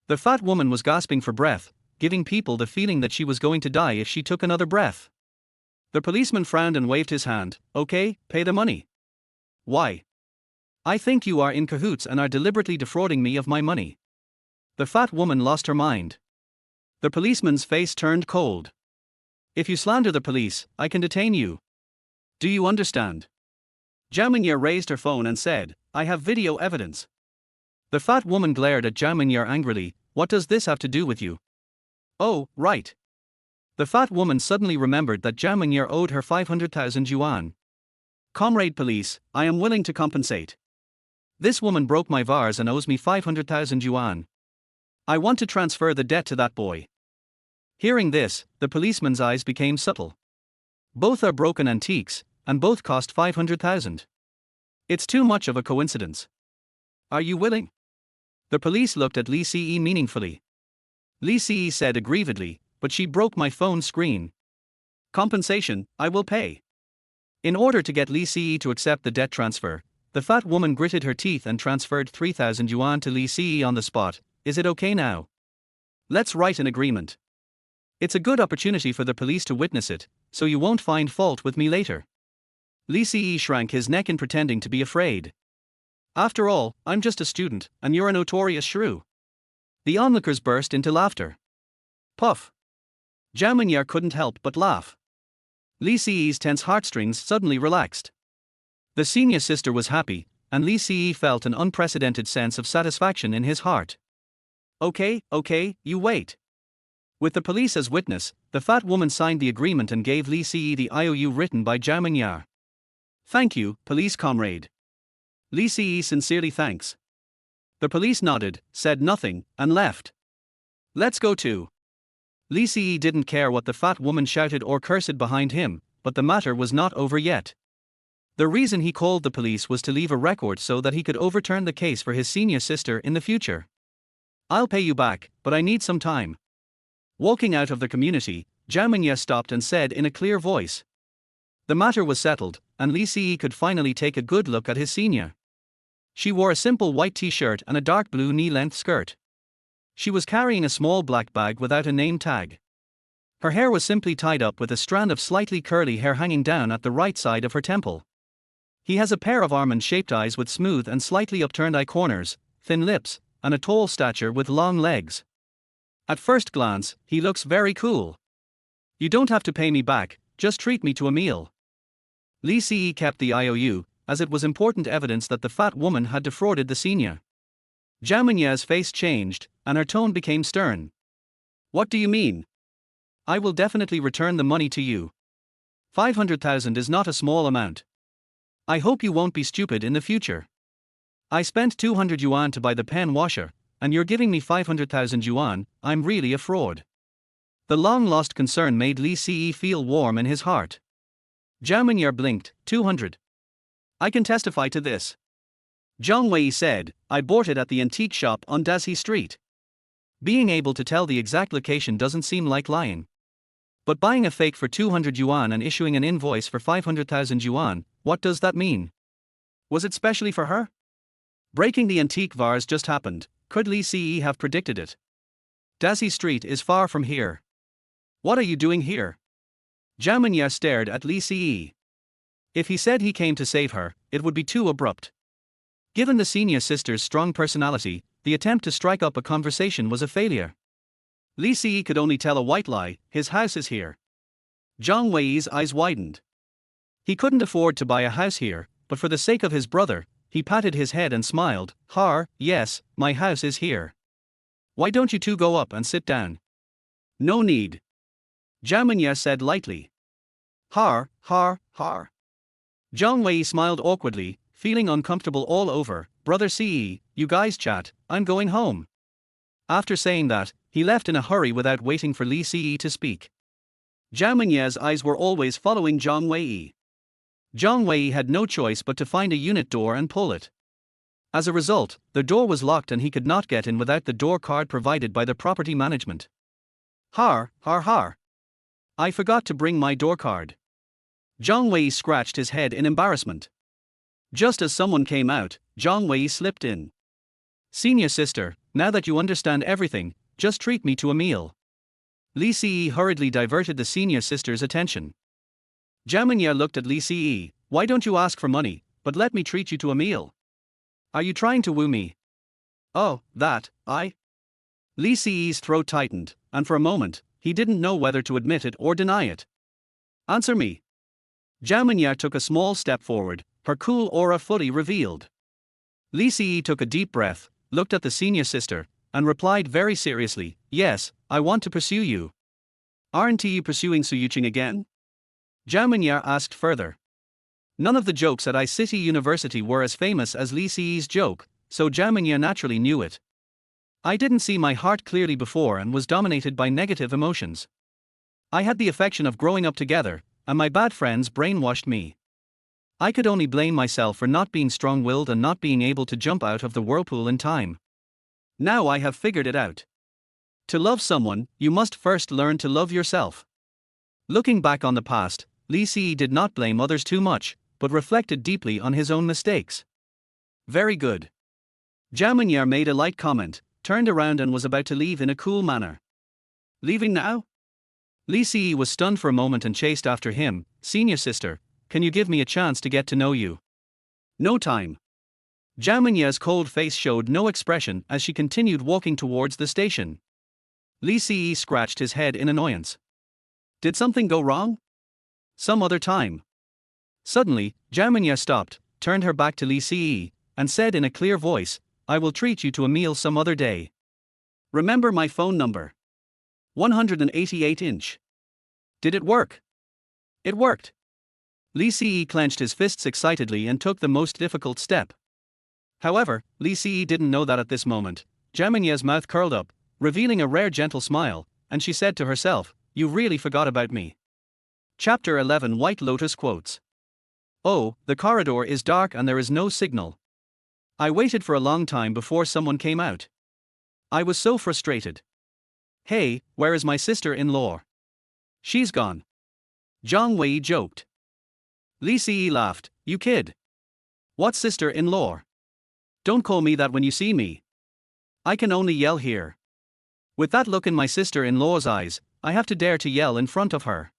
The fat woman was gasping for breath, giving people the feeling that she was going to die if she took another breath. The policeman frowned and waved his hand. "Okay, pay the money." "Why? I think you are in cahoots and are deliberately defrauding me of my money." The fat woman lost her mind. The policeman's face turned cold. "If you slander the police, I can detain you. Do you understand?" Zhao Mingye raised her phone and said, "I have video evidence." The fat woman glared at Zhao Mingye angrily. "What does this have to do with you?" "Oh, right." The fat woman suddenly remembered that Zhao Mingye owed her 500,000 yuan. "Comrade police, I am willing to compensate. This woman broke my vase and owes me 500,000 yuan. I want to transfer the debt to that boy." Hearing this, the policeman's eyes became subtle. Both are broken antiques, and both cost 500,000. It's too much of a coincidence. "Are you willing?" The police looked at Li Si meaningfully. Li Si said aggrievedly, "But she broke my phone screen. Compensation, I will pay." In order to get Li Si to accept the debt transfer, the fat woman gritted her teeth and transferred 3,000 yuan to Li Si on the spot. "Is it okay now? Let's write an agreement. It's a good opportunity for the police to witness it, so you won't find fault with me later." Li Si shrank his neck in pretending to be afraid. "After all, I'm just a student, and you're a notorious shrew." The onlookers burst into laughter. Puff. Zhao Mingye couldn't help but laugh. Li Si's tense heartstrings suddenly relaxed. The senior sister was happy, and Li Si felt an unprecedented sense of satisfaction in his heart. Okay, you wait." With the police as witness, the fat woman signed the agreement and gave Li Si the IOU written by Zhao Mingye. "Thank you, police comrade." Li Si sincerely thanks. The police nodded, said nothing, and left. "Let's go too." Li Si didn't care what the fat woman shouted or cursed behind him, but the matter was not over yet. The reason he called the police was to leave a record so that he could overturn the case for his senior sister in the future. I'll pay you back, but I need some time. Walking out of the community, Zhao Mingye stopped and said in a clear voice. The matter was settled, and Li Si could finally take a good look at his senior. She wore a simple white t-shirt and a dark blue knee-length skirt. She was carrying a small black bag without a name tag. Her hair was simply tied up with a strand of slightly curly hair hanging down at the right side of her temple. He has a pair of almond-shaped eyes with smooth and slightly upturned eye corners, thin lips, and a tall stature with long legs. At first glance, he looks very cool. You don't have to pay me back, just treat me to a meal. Li Si kept the IOU, as it was important evidence that the fat woman had defrauded the senior. Zhao Mingye's face changed, and her tone became stern. What do you mean? I will definitely return the money to you. 500,000 is not a small amount. I hope you won't be stupid in the future. I spent 200 yuan to buy the pen washer, and you're giving me 500,000 yuan, I'm really a fraud. The long-lost concern made Li Si feel warm in his heart. Zhao Mingye blinked. 200. I can testify to this. Zhang Wei said, I bought it at the antique shop on Dazi Street. Being able to tell the exact location doesn't seem like lying. But buying a fake for 200 yuan and issuing an invoice for 500,000 yuan, what does that mean? Was it specially for her? Breaking the antique vase just happened. Could Li Si have predicted it? Dazi Street is far from here. What are you doing here? Zhao Mingye stared at Li Si. If he said he came to save her, it would be too abrupt. Given the senior sister's strong personality, the attempt to strike up a conversation was a failure. Li Si could only tell a white lie. His house is here. Zhang Wei's eyes widened. He couldn't afford to buy a house here, but for the sake of his brother, he patted his head and smiled. Yes, my house is here. Why don't you two go up and sit down? No need. Zhao Mingye said lightly. Zhang Wei smiled awkwardly, feeling uncomfortable all over. Brother Ce, you guys chat, I'm going home. After saying that, he left in a hurry without waiting for Li Si to speak. Zhao Mingye's eyes were always following Zhang Wei. Zhang Wei had no choice but to find a unit door and pull it. As a result, the door was locked and he could not get in without the door card provided by the property management. I forgot to bring my door card. Zhang Wei scratched his head in embarrassment. Just as someone came out, Zhang Wei slipped in. Senior sister, now that you understand everything, just treat me to a meal. Li Si hurriedly diverted the senior sister's attention. Zhao Mingye looked at Li Si. Why don't you ask for money, but let me treat you to a meal? Are you trying to woo me? Oh, that, Li Si's throat tightened, and for a moment, he didn't know whether to admit it or deny it. Answer me. Zhao Mingye took a small step forward, her cool aura fully revealed. Li Si took a deep breath, looked at the senior sister, and replied very seriously, yes, I want to pursue you. Aren't you pursuing Su Yuqing again? Zhao Mingye asked further. None of the jokes at I-City University were as famous as Li Si's joke, so Zhao Mingye naturally knew it. I didn't see my heart clearly before and was dominated by negative emotions. I had the affection of growing up together, and my bad friends brainwashed me. I could only blame myself for not being strong-willed and not being able to jump out of the whirlpool in time. Now I have figured it out. To love someone, you must first learn to love yourself. Looking back on the past, Li Si did not blame others too much, but reflected deeply on his own mistakes. Very good. Zhao Mingye made a light comment, turned around and was about to leave in a cool manner. Leaving now? Li Si was stunned for a moment and chased after him. Senior sister, can you give me a chance to get to know you? No time. Zhao Mingye's cold face showed no expression as she continued walking towards the station. Li Si scratched his head in annoyance. Did something go wrong? Some other time. Suddenly, Zhao Mingye stopped, turned her back to Li Si, and said in a clear voice, I will treat you to a meal some other day. Remember my phone number. 188-inch. Did it work? It worked. Li Si clenched his fists excitedly and took the most difficult step. However, Li Si didn't know that at this moment, Zhao Mingye's mouth curled up, revealing a rare gentle smile, and she said to herself, "You really forgot about me." Chapter 11 White Lotus Quotes. Oh, the corridor is dark and there is no signal. I waited for a long time before someone came out. I was so frustrated. Hey, where is my sister-in-law? She's gone. Zhang Wei joked. Li Si laughed. You kid. What sister-in-law? Don't call me that when you see me. I can only yell here. With that look in my sister-in-law's eyes, I have to dare to yell in front of her.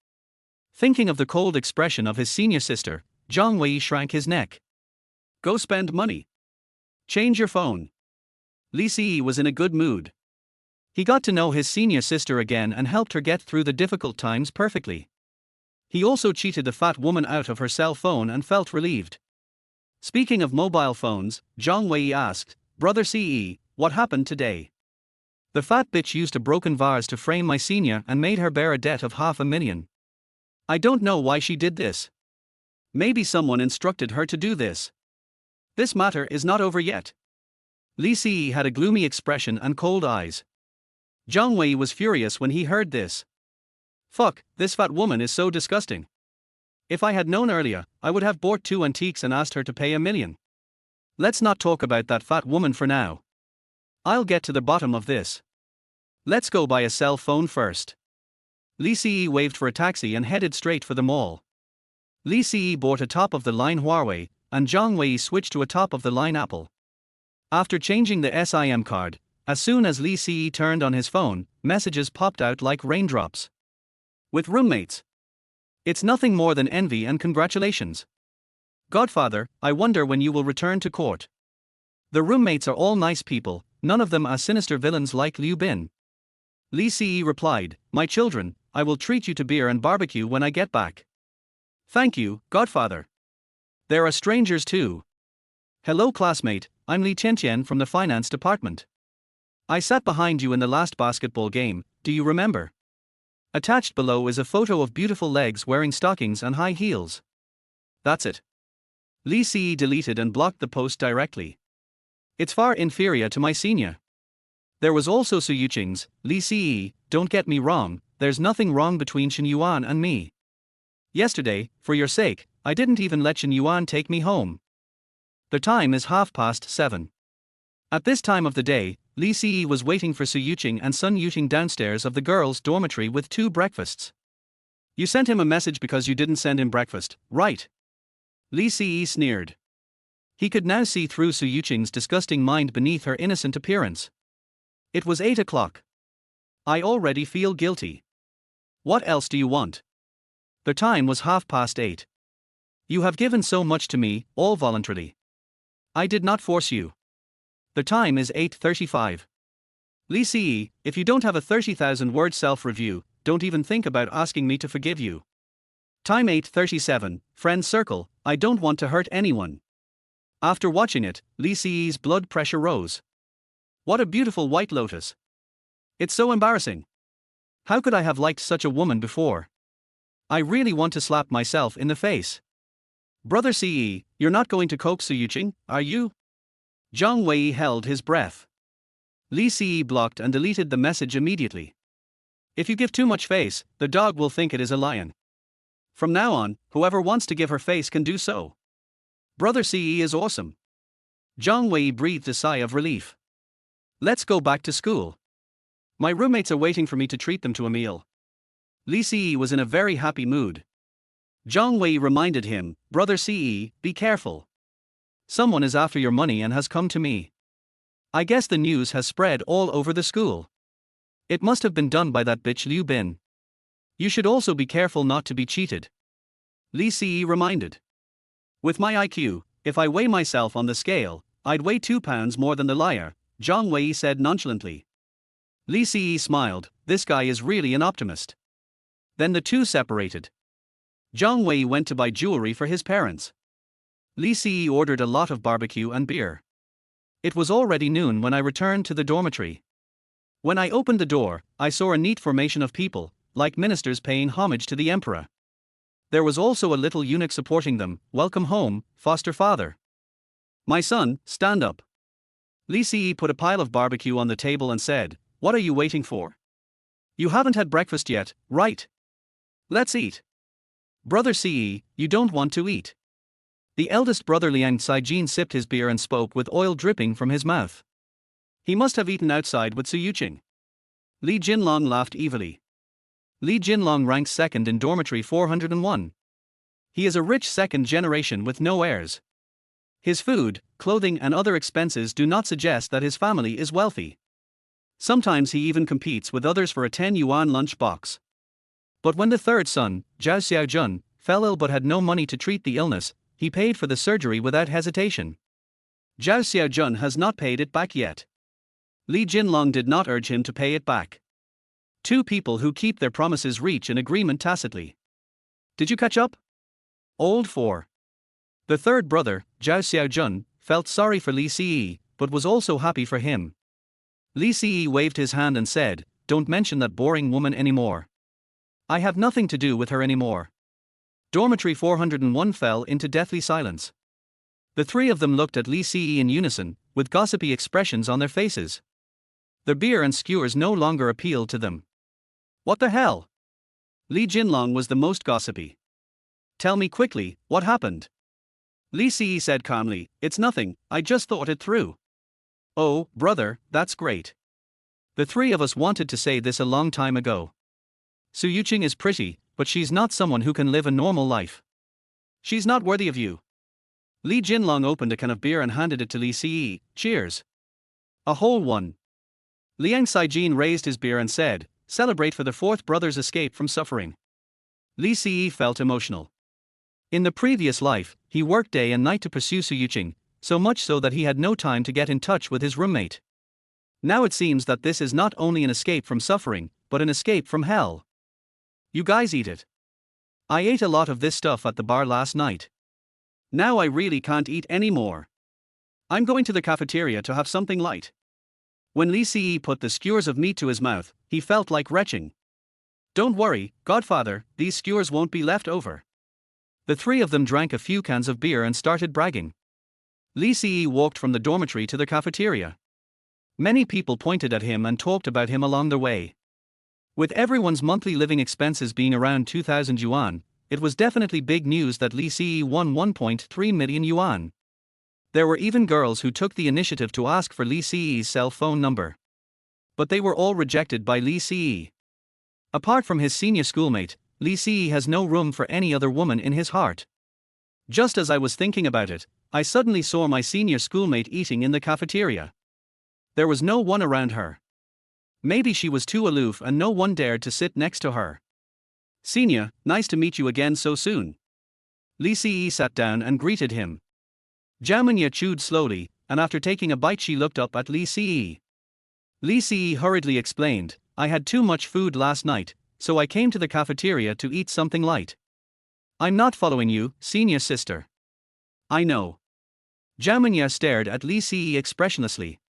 Thinking of the cold expression of his senior sister, Zhang Wei shrank his neck. Go spend money. Change your phone. Li Si was in a good mood. He got to know his senior sister again and helped her get through the difficult times perfectly. He also cheated the fat woman out of her cell phone and felt relieved. Speaking of mobile phones, Zhang Wei asked, Brother Ce, what happened today? The fat bitch used a broken vase to frame my senior and made her bear a debt of $500,000. I don't know why she did this. Maybe someone instructed her to do this. This matter is not over yet. Li Si had a gloomy expression and cold eyes. Zhang Wei was furious when he heard this. Fuck, this fat woman is so disgusting. If I had known earlier, I would have bought 2 antiques and asked her to pay $1 million. Let's not talk about that fat woman for now. I'll get to the bottom of this. Let's go buy a cell phone first. Li Si waved for a taxi and headed straight for the mall. Li Si bought a top-of-the-line Huawei, and Zhang Wei switched to a top-of-the-line Apple. After changing the SIM card, as soon as Li Si turned on his phone, messages popped out like raindrops. With roommates. It's nothing more than envy and congratulations. Godfather, I wonder when you will return to court. The roommates are all nice people, none of them are sinister villains like Liu Bin. Li Si replied, My children, I will treat you to beer and barbecue when I get back. Thank you, Godfather. There are strangers too. Hello classmate, I'm Li Tiantian from the finance department. I sat behind you in the last basketball game, do you remember? Attached below is a photo of beautiful legs wearing stockings and high heels. That's it. Li Si deleted and blocked the post directly. It's far inferior to my senior. There was also Su Yuqing's, Li Si, don't get me wrong, there's nothing wrong between Shen Yuan and me. Yesterday, for your sake, I didn't even let Shen Yuan take me home. The time is 7:30. At this time of the day, Li Si was waiting for Su Yuqing and Sun Yuqing downstairs of the girls' dormitory with 2 breakfasts. You sent him a message because you didn't send him breakfast, right? Li Si sneered. He could now see through Su Yuqing's disgusting mind beneath her innocent appearance. It was 8 o'clock. I already feel guilty. What else do you want? The time was 8:30. You have given so much to me, all voluntarily. I did not force you. The time is 8:35. Li Si, if you don't have a 30,000-word self-review, don't even think about asking me to forgive you. Time 8:37, friend circle, I don't want to hurt anyone. After watching it, Li Si's blood pressure rose. What a beautiful white lotus. It's so embarrassing. How could I have liked such a woman before? I really want to slap myself in the face. Brother Ce, you're not going to coax Su Yuqing, are you? Zhang Wei held his breath. Li Si blocked and deleted the message immediately. If you give too much face, the dog will think it is a lion. From now on, whoever wants to give her face can do so. Brother Ce is awesome. Zhang Wei breathed a sigh of relief. Let's go back to school. My roommates are waiting for me to treat them to a meal. Li Si was in a very happy mood. Zhang Wei reminded him, Brother Ce, be careful. Someone is after your money and has come to me. I guess the news has spread all over the school. It must have been done by that bitch Liu Bin. You should also be careful not to be cheated. Li Si reminded. With my IQ, if I weigh myself on the scale, I'd weigh 2 pounds more than the liar, Zhang Wei said nonchalantly. Li Si smiled, this guy is really an optimist. Then the two separated. Zhang Wei went to buy jewelry for his parents. Li Si ordered a lot of barbecue and beer. It was already noon when I returned to the dormitory. When I opened the door, I saw a neat formation of people, like ministers paying homage to the emperor. There was also a little eunuch supporting them, welcome home, foster father. My son, stand up. Li Si put a pile of barbecue on the table and said, what are you waiting for? You haven't had breakfast yet, right? Let's eat. Brother Ce, you don't want to eat. The eldest brother Liang Saijin sipped his beer and spoke with oil dripping from his mouth. He must have eaten outside with Su Yuqing. Li Jinlong laughed evilly. Li Jinlong ranks second in dormitory 401. He is a rich second generation with no heirs. His food, clothing and other expenses do not suggest that his family is wealthy. Sometimes he even competes with others for a 10 yuan lunch box. But when the third son, Zhao Xiaojun, fell ill but had no money to treat the illness, he paid for the surgery without hesitation. Zhao Xiaojun has not paid it back yet. Li Jinlong did not urge him to pay it back. Two people who keep their promises reach an agreement tacitly. Did you catch up? Old 4. The third brother, Zhao Xiaojun, felt sorry for Li Ce, but was also happy for him. Li Ce waved his hand and said, "Don't mention that boring woman anymore. I have nothing to do with her anymore." Dormitory 401 fell into deathly silence. The three of them looked at Li Ce in unison, with gossipy expressions on their faces. The beer and skewers no longer appealed to them. What the hell? Li Jinlong was the most gossipy. Tell me quickly, what happened? Li Ce said calmly, "It's nothing, I just thought it through." Oh, brother, that's great. The three of us wanted to say this a long time ago. Su Yuqing is pretty, but she's not someone who can live a normal life. She's not worthy of you. Li Jinlong opened a can of beer and handed it to Li Ce. Cheers. A whole one. Liang Saijin raised his beer and said, "Celebrate for the fourth brother's escape from suffering." Li Ce felt emotional. In the previous life, he worked day and night to pursue Su Yuqing, so much so that he had no time to get in touch with his roommate. Now it seems that this is not only an escape from suffering, but an escape from hell. You guys eat it. I ate a lot of this stuff at the bar last night. Now I really can't eat any more. I'm going to the cafeteria to have something light. When Li Ce put the skewers of meat to his mouth, he felt like retching. Don't worry, Godfather, these skewers won't be left over. The three of them drank a few cans of beer and started bragging. Li Ce walked from the dormitory to the cafeteria. Many people pointed at him and talked about him along the way. With everyone's monthly living expenses being around 2,000 yuan, it was definitely big news that Li Ce won 1.3 million yuan. There were even girls who took the initiative to ask for Li Ce's cell phone number. But they were all rejected by Li Ce. Apart from his senior schoolmate, Li Ce has no room for any other woman in his heart. Just as I was thinking about it, I suddenly saw my senior schoolmate eating in the cafeteria. There was no one around her. Maybe she was too aloof and no one dared to sit next to her. "Senior, nice to meet you again so soon." Li Ce sat down and greeted him. Jiaominya chewed slowly, and after taking a bite she looked up at Li Ce. Li Ce hurriedly explained, "I had too much food last night, so I came to the cafeteria to eat something light." "I'm not following you, senior sister." "I know." Jiaominya stared at Li Ce expressionlessly.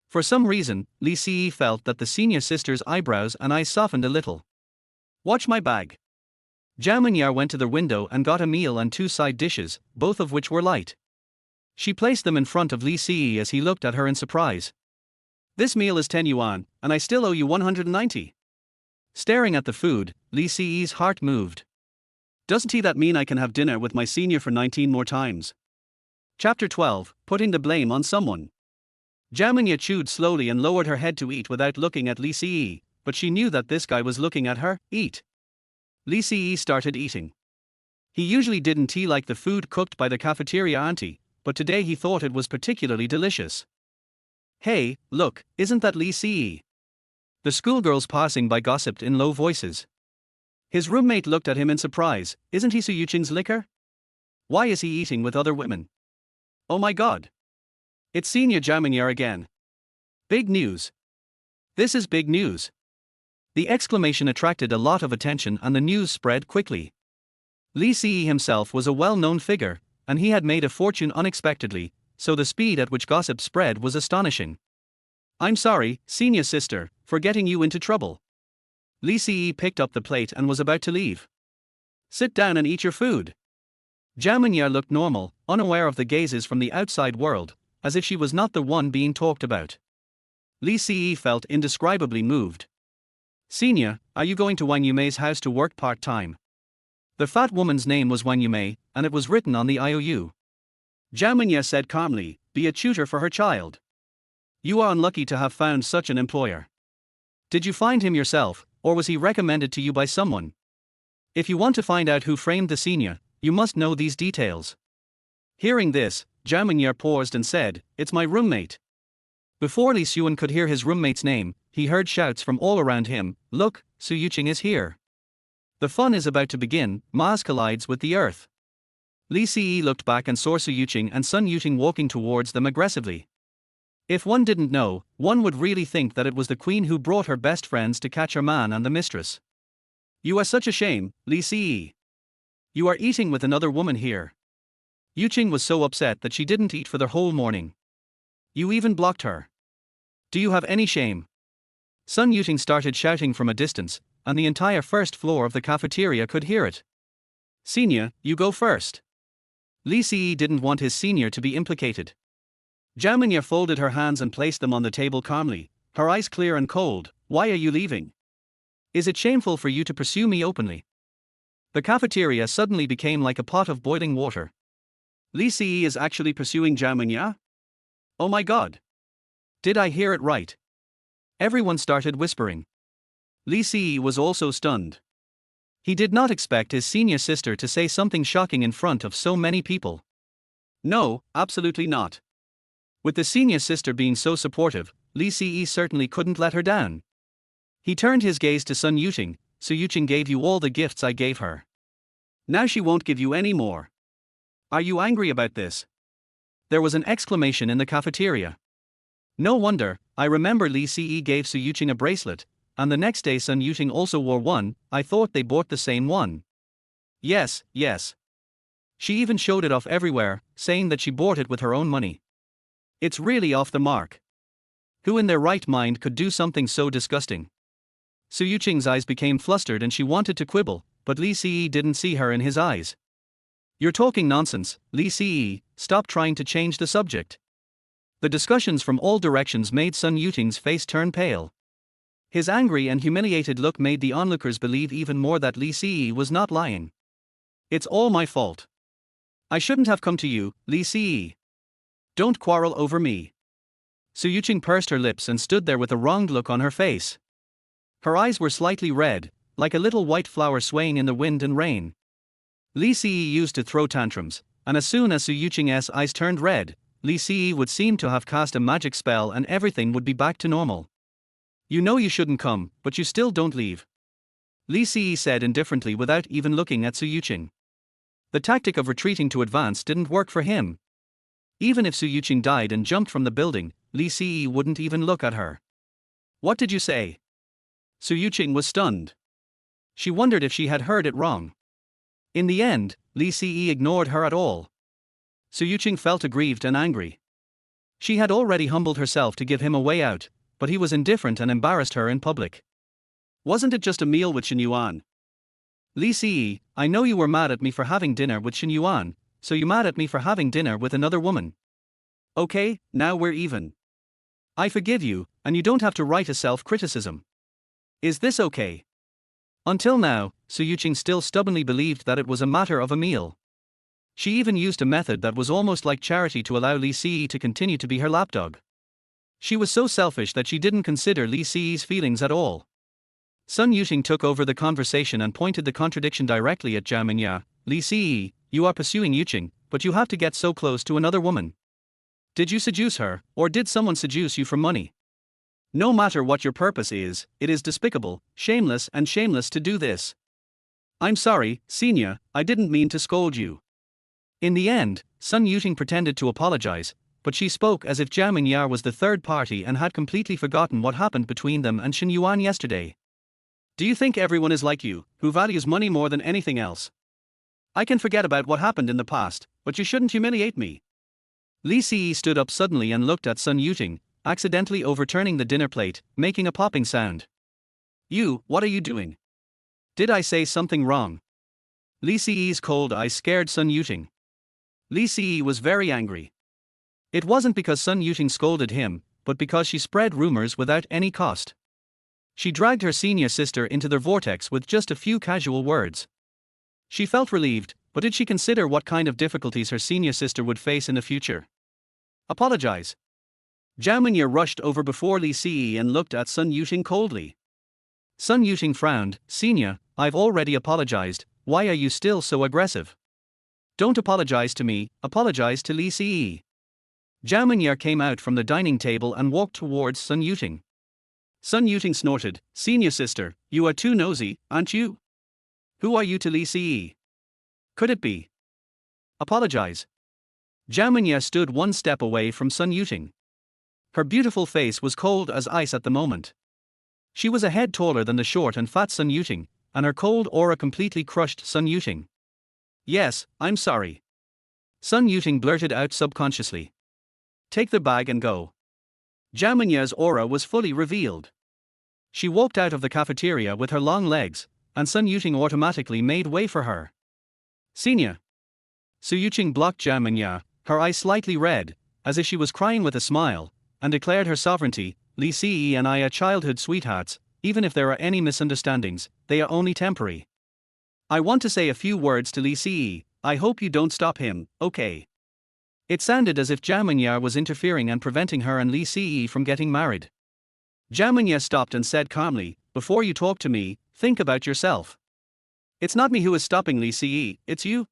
For some reason, Li Ce felt that the senior sister's eyebrows and eyes softened a little. "Watch my bag." Jiaominya went to the window and got a meal and two side dishes, both of which were light. She placed them in front of Li Ce as he looked at her in surprise. "This meal is 10 yuan, and I still owe you 190. Staring at the food, Li Ce's heart moved. Doesn't that mean I can have dinner with my senior for 19 more times? Chapter 12, Putting the Blame on Someone. Jiaominya chewed slowly and lowered her head to eat without looking at Li Ce, but she knew that this guy was looking at her. Eat. Li Ce started eating. He usually didn't like the food cooked by the cafeteria auntie, but today he thought it was particularly delicious. "Hey, look, isn't that Li Ce?" The schoolgirls passing by gossiped in low voices. His roommate looked at him in surprise. "Isn't he Su Yuqing's liquor? Why is he eating with other women? Oh my god. It's Senior Jiaominya again. Big news. This is big news." The exclamation attracted a lot of attention and the news spread quickly. Li Ce himself was a well-known figure, and he had made a fortune unexpectedly, so the speed at which gossip spread was astonishing. "I'm sorry, senior sister, for getting you into trouble." Li Ce picked up the plate and was about to leave. "Sit down and eat your food." Jiaominya looked normal, unaware of the gazes from the outside world, as if she was not the one being talked about. Li Ce felt indescribably moved. Senior, are you going to Wang Yumei's house to work part-time? The fat woman's name was Wang Yumei, and it was written on the IOU. Zhao Minya said calmly, be a tutor for her child. You are unlucky to have found such an employer. Did you find him yourself, or was he recommended to you by someone? If you want to find out who framed the senior, you must know these details. Hearing this, Zhao Minya paused and said, it's my roommate. Before Li Xuan could hear his roommate's name, he heard shouts from all around him, look, Su Yuqing is here. The fun is about to begin, Mars collides with the earth. Li Ce looked back and saw Su Yuqing and Sun Yuqing walking towards them aggressively. If one didn't know, one would really think that it was the queen who brought her best friends to catch her man and the mistress. You are such a shame, Li Ce. You are eating with another woman here. Yuqing was so upset that she didn't eat for the whole morning. You even blocked her. Do you have any shame? Sun Yuqing started shouting from a distance, and the entire first floor of the cafeteria could hear it. Senior, you go first. Li Ce didn't want his senior to be implicated. Zhao Minya folded her hands and placed them on the table calmly, her eyes clear and cold. Why are you leaving? Is it shameful for you to pursue me openly? The cafeteria suddenly became like a pot of boiling water. Li Ce is actually pursuing Zhao Minya? Oh my god! Did I hear it right? Everyone started whispering. Li Ce was also stunned. He did not expect his senior sister to say something shocking in front of so many people. No, absolutely not. With the senior sister being so supportive, Li Ce certainly couldn't let her down. He turned his gaze to Sun Yuqing. Su Yuqing gave you all the gifts I gave her. Now she won't give you any more. Are you angry about this? There was an exclamation in the cafeteria. No wonder, I remember Li Ce gave Su Yuqing a bracelet, and the next day Sun Yuqing also wore one. I thought they bought the same one. Yes, yes. She even showed it off everywhere, saying that she bought it with her own money. It's really off the mark. Who in their right mind could do something so disgusting? Su Yuqing's eyes became flustered and she wanted to quibble, but Li Ce didn't see her in his eyes. You're talking nonsense, Li Ce, stop trying to change the subject. The discussions from all directions made Sun Yuqing's face turn pale. His angry and humiliated look made the onlookers believe even more that Li Ce was not lying. It's all my fault. I shouldn't have come to you, Li Ce. Don't quarrel over me. Su Yuqing pursed her lips and stood there with a wronged look on her face. Her eyes were slightly red, like a little white flower swaying in the wind and rain. Li Ce used to throw tantrums, and as soon as Su Yuqing's eyes turned red, Li Ce would seem to have cast a magic spell and everything would be back to normal. You know you shouldn't come, but you still don't leave. Li Ce said indifferently without even looking at Su Yuqing. The tactic of retreating to advance didn't work for him. Even if Su Yuqing died and jumped from the building, Li Ce wouldn't even look at her. What did you say? Su Yuqing was stunned. She wondered if she had heard it wrong. In the end, Li Ce ignored her at all. Su Yuqing felt aggrieved and angry. She had already humbled herself to give him a way out, but he was indifferent and embarrassed her in public. Wasn't it just a meal with Xin Yuan? Li Ce, I know you were mad at me for having dinner with Xin Yuan, so you're mad at me for having dinner with another woman. Okay, now we're even. I forgive you, and you don't have to write a self-criticism. Is this okay? Until now, Su Yuqing still stubbornly believed that it was a matter of a meal. She even used a method that was almost like charity to allow Li Ce to continue to be her lapdog. She was so selfish that she didn't consider Li Ce's feelings at all. Sun Yuqing took over the conversation and pointed the contradiction directly at Zhao Minya. Li Ce, you are pursuing Yuqing, but you have to get so close to another woman. Did you seduce her, or did someone seduce you for money? No matter what your purpose is, it is despicable, shameless to do this. I'm sorry, Senior, I didn't mean to scold you. In the end, Sun Yuqing pretended to apologize, but she spoke as if Zhao Minya was the third party and had completely forgotten what happened between them and Xin Yuan yesterday. Do you think everyone is like you, who values money more than anything else? I can forget about what happened in the past, but you shouldn't humiliate me. Li Ce stood up suddenly and looked at Sun Yuqing, accidentally overturning the dinner plate, making a popping sound. You, what are you doing? Did I say something wrong? Li Ce's cold eyes scared Sun Yuqing. Li Ce was very angry. It wasn't because Sun Yuqing scolded him, but because she spread rumors without any cost. She dragged her senior sister into their vortex with just a few casual words. She felt relieved, but did she consider what kind of difficulties her senior sister would face in the future? Apologize. Zhao Mingye rushed over before Li Si and looked at Su Yuqing coldly. Su Yuqing frowned. Senior, I've already apologized, why are you still so aggressive? Don't apologize to me, apologize to Li Si. Zhao Mingye came out from the dining table and walked towards Su Yuqing. Su Yuqing snorted, Senior sister, you are too nosy, aren't you? Who are you to Li Si? Could it be? Apologize. Zhao Mingye stood one step away from Su Yuqing. Her beautiful face was cold as ice at the moment. She was a head taller than the short and fat Su Yuqing, and her cold aura completely crushed Su Yuqing. Yes, I'm sorry. Su Yuqing blurted out subconsciously. Take the bag and go. Zhao Mingye's aura was fully revealed. She walked out of the cafeteria with her long legs, and Su Yuqing automatically made way for her. Senior. Su Yuqing blocked Zhao Mingye, her eyes slightly red, as if she was crying with a smile, and declared her sovereignty. Li Si and I are childhood sweethearts, even if there are any misunderstandings, they are only temporary. I want to say a few words to Li Si, I hope you don't stop him, okay? It sounded as if Zhao Mingye was interfering and preventing her and Li Si from getting married. Zhao Mingye stopped and said calmly, before you talk to me, think about yourself. It's not me who is stopping Li Si, it's you.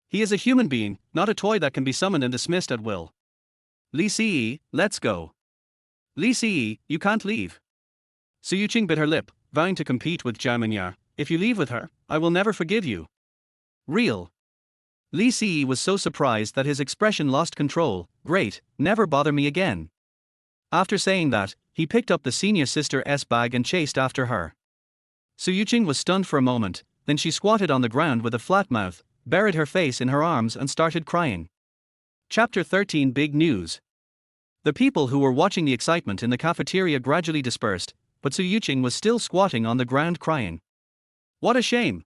He is a human being, not a toy that can be summoned and dismissed at will. Li Si, let's go. Li Si, you can't leave. Su Yuqing bit her lip, vowing to compete with Zhao Mingye. If you leave with her, I will never forgive you. Real. Li Si was so surprised that his expression lost control. Great, never bother me again. After saying that, he picked up the senior sister's bag and chased after her. Su Yuqing was stunned for a moment, then she squatted on the ground with a flat mouth, buried her face in her arms and started crying. Chapter 13 Big News. The people who were watching the excitement in the cafeteria gradually dispersed, but Su Yuqing was still squatting on the ground crying. What a shame!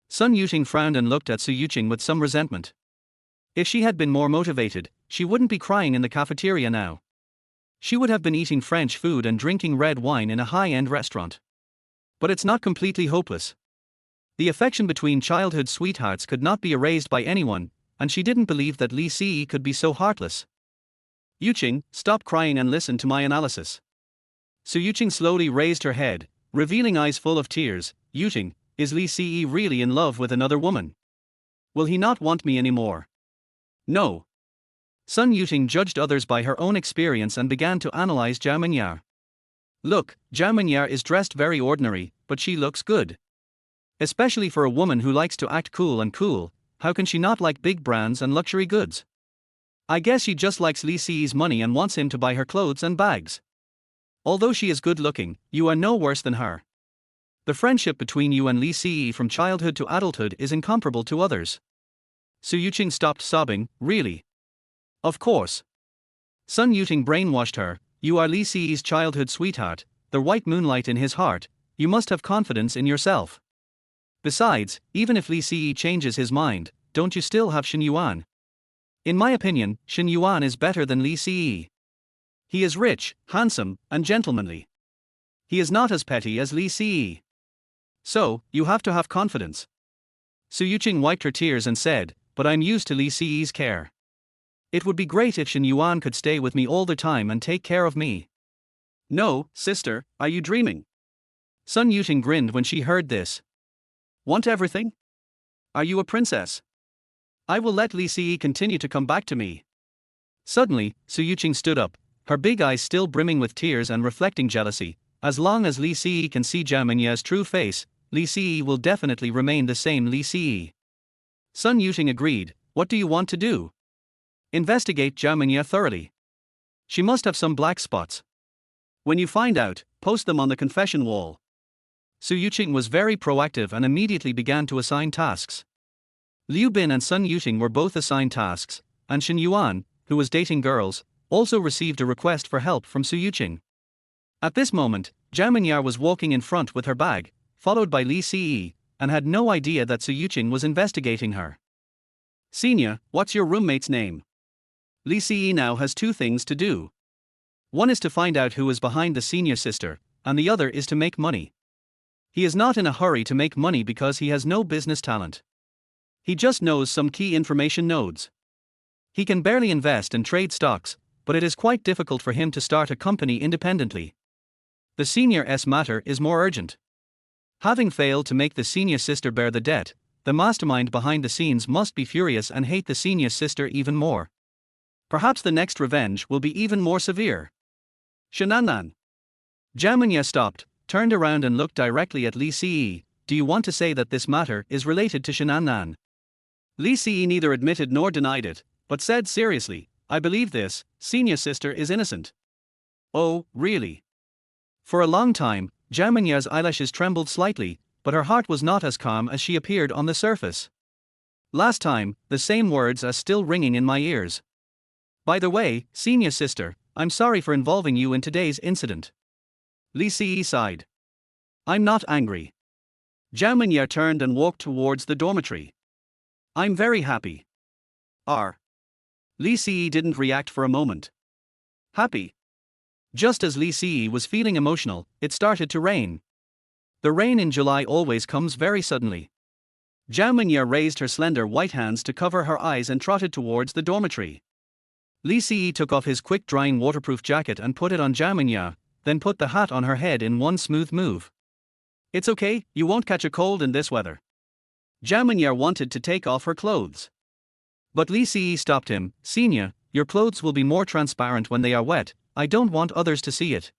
Su Yuqing frowned and looked at Su Yuqing with some resentment. If she had been more motivated, she wouldn't be crying in the cafeteria now. She would have been eating French food and drinking red wine in a high-end restaurant. But it's not completely hopeless. The affection between childhood sweethearts could not be erased by anyone, and she didn't believe that Li Si could be so heartless. Yuqing, stop crying and listen to my analysis. Su Yuqing slowly raised her head, revealing eyes full of tears. Yuqing, is Li Si really in love with another woman? Will he not want me anymore? No. Su Yuqing judged others by her own experience and began to analyze Zhao Mingye. Look, Zhao Mingye is dressed very ordinary, but she looks good. Especially for a woman who likes to act cool, how can she not like big brands and luxury goods? I guess she just likes Li Si's money and wants him to buy her clothes and bags. Although she is good looking, you are no worse than her. The friendship between you and Li Si from childhood to adulthood is incomparable to others. Su Yuqing stopped sobbing, really? Of course. Su Yuqing brainwashed her, you are Li Si's childhood sweetheart, the white moonlight in his heart, you must have confidence in yourself. Besides, even if Li Si changes his mind, don't you still have Shen Yuan? In my opinion, Shen Yuan is better than Li Si. He is rich, handsome, and gentlemanly. He is not as petty as Li Si. So, you have to have confidence. Su Yuqing wiped her tears and said, but I'm used to Li Si's care. It would be great if Shen Yuan could stay with me all the time and take care of me. No, sister, are you dreaming? Su Yuqing grinned when she heard this. Want everything? Are you a princess? I will let Li Si continue to come back to me. Suddenly, Su Yuqing stood up, her big eyes still brimming with tears and reflecting jealousy. As long as Li Si can see Zhao Mingye's true face, Li Si will definitely remain the same Li Si. Su Yuqing agreed. What do you want to do? Investigate Zhao Mingye thoroughly. She must have some black spots. When you find out, post them on the confession wall. Su Yuqing was very proactive and immediately began to assign tasks. Liu Bin and Su Yuqing were both assigned tasks, and Shen Yuan, who was dating girls, also received a request for help from Su Yuqing. At this moment, Zhao Mingye was walking in front with her bag, followed by Li Si, and had no idea that Su Yuqing was investigating her. Senior, what's your roommate's name? Li Si now has two things to do. One is to find out who is behind the senior sister, and the other is to make money. He is not in a hurry to make money because he has no business talent. He just knows some key information nodes. He can barely invest and trade stocks, but it is quite difficult for him to start a company independently. The senior's matter is more urgent. Having failed to make the senior sister bear the debt, the mastermind behind the scenes must be furious and hate the senior sister even more. Perhaps the next revenge will be even more severe. Shanannan. Jamanya stopped, turned around and looked directly at Li Ce. Do you want to say that this matter is related to Shanannan? Li Ce neither admitted nor denied it, but said seriously, I believe this, senior sister is innocent. Oh, really? For a long time, Jamanya's eyelashes trembled slightly, but her heart was not as calm as she appeared on the surface. Last time, the same words are still ringing in my ears. By the way, senior sister, I'm sorry for involving you in today's incident. Li Ce sighed. I'm not angry. Jamanya turned and walked towards the dormitory. I'm very happy. Li Ce didn't react for a moment. Happy? Just as Li Ce was feeling emotional, it started to rain. The rain in July always comes very suddenly. Jamanya raised her slender white hands to cover her eyes and trotted towards the dormitory. Li Ce took off his quick-drying waterproof jacket and put it on Jamanya, then put the hat on her head in one smooth move. It's okay, you won't catch a cold in this weather. Jamanya wanted to take off her clothes. But Li Ce stopped him. Senior, your clothes will be more transparent when they are wet, I don't want others to see it.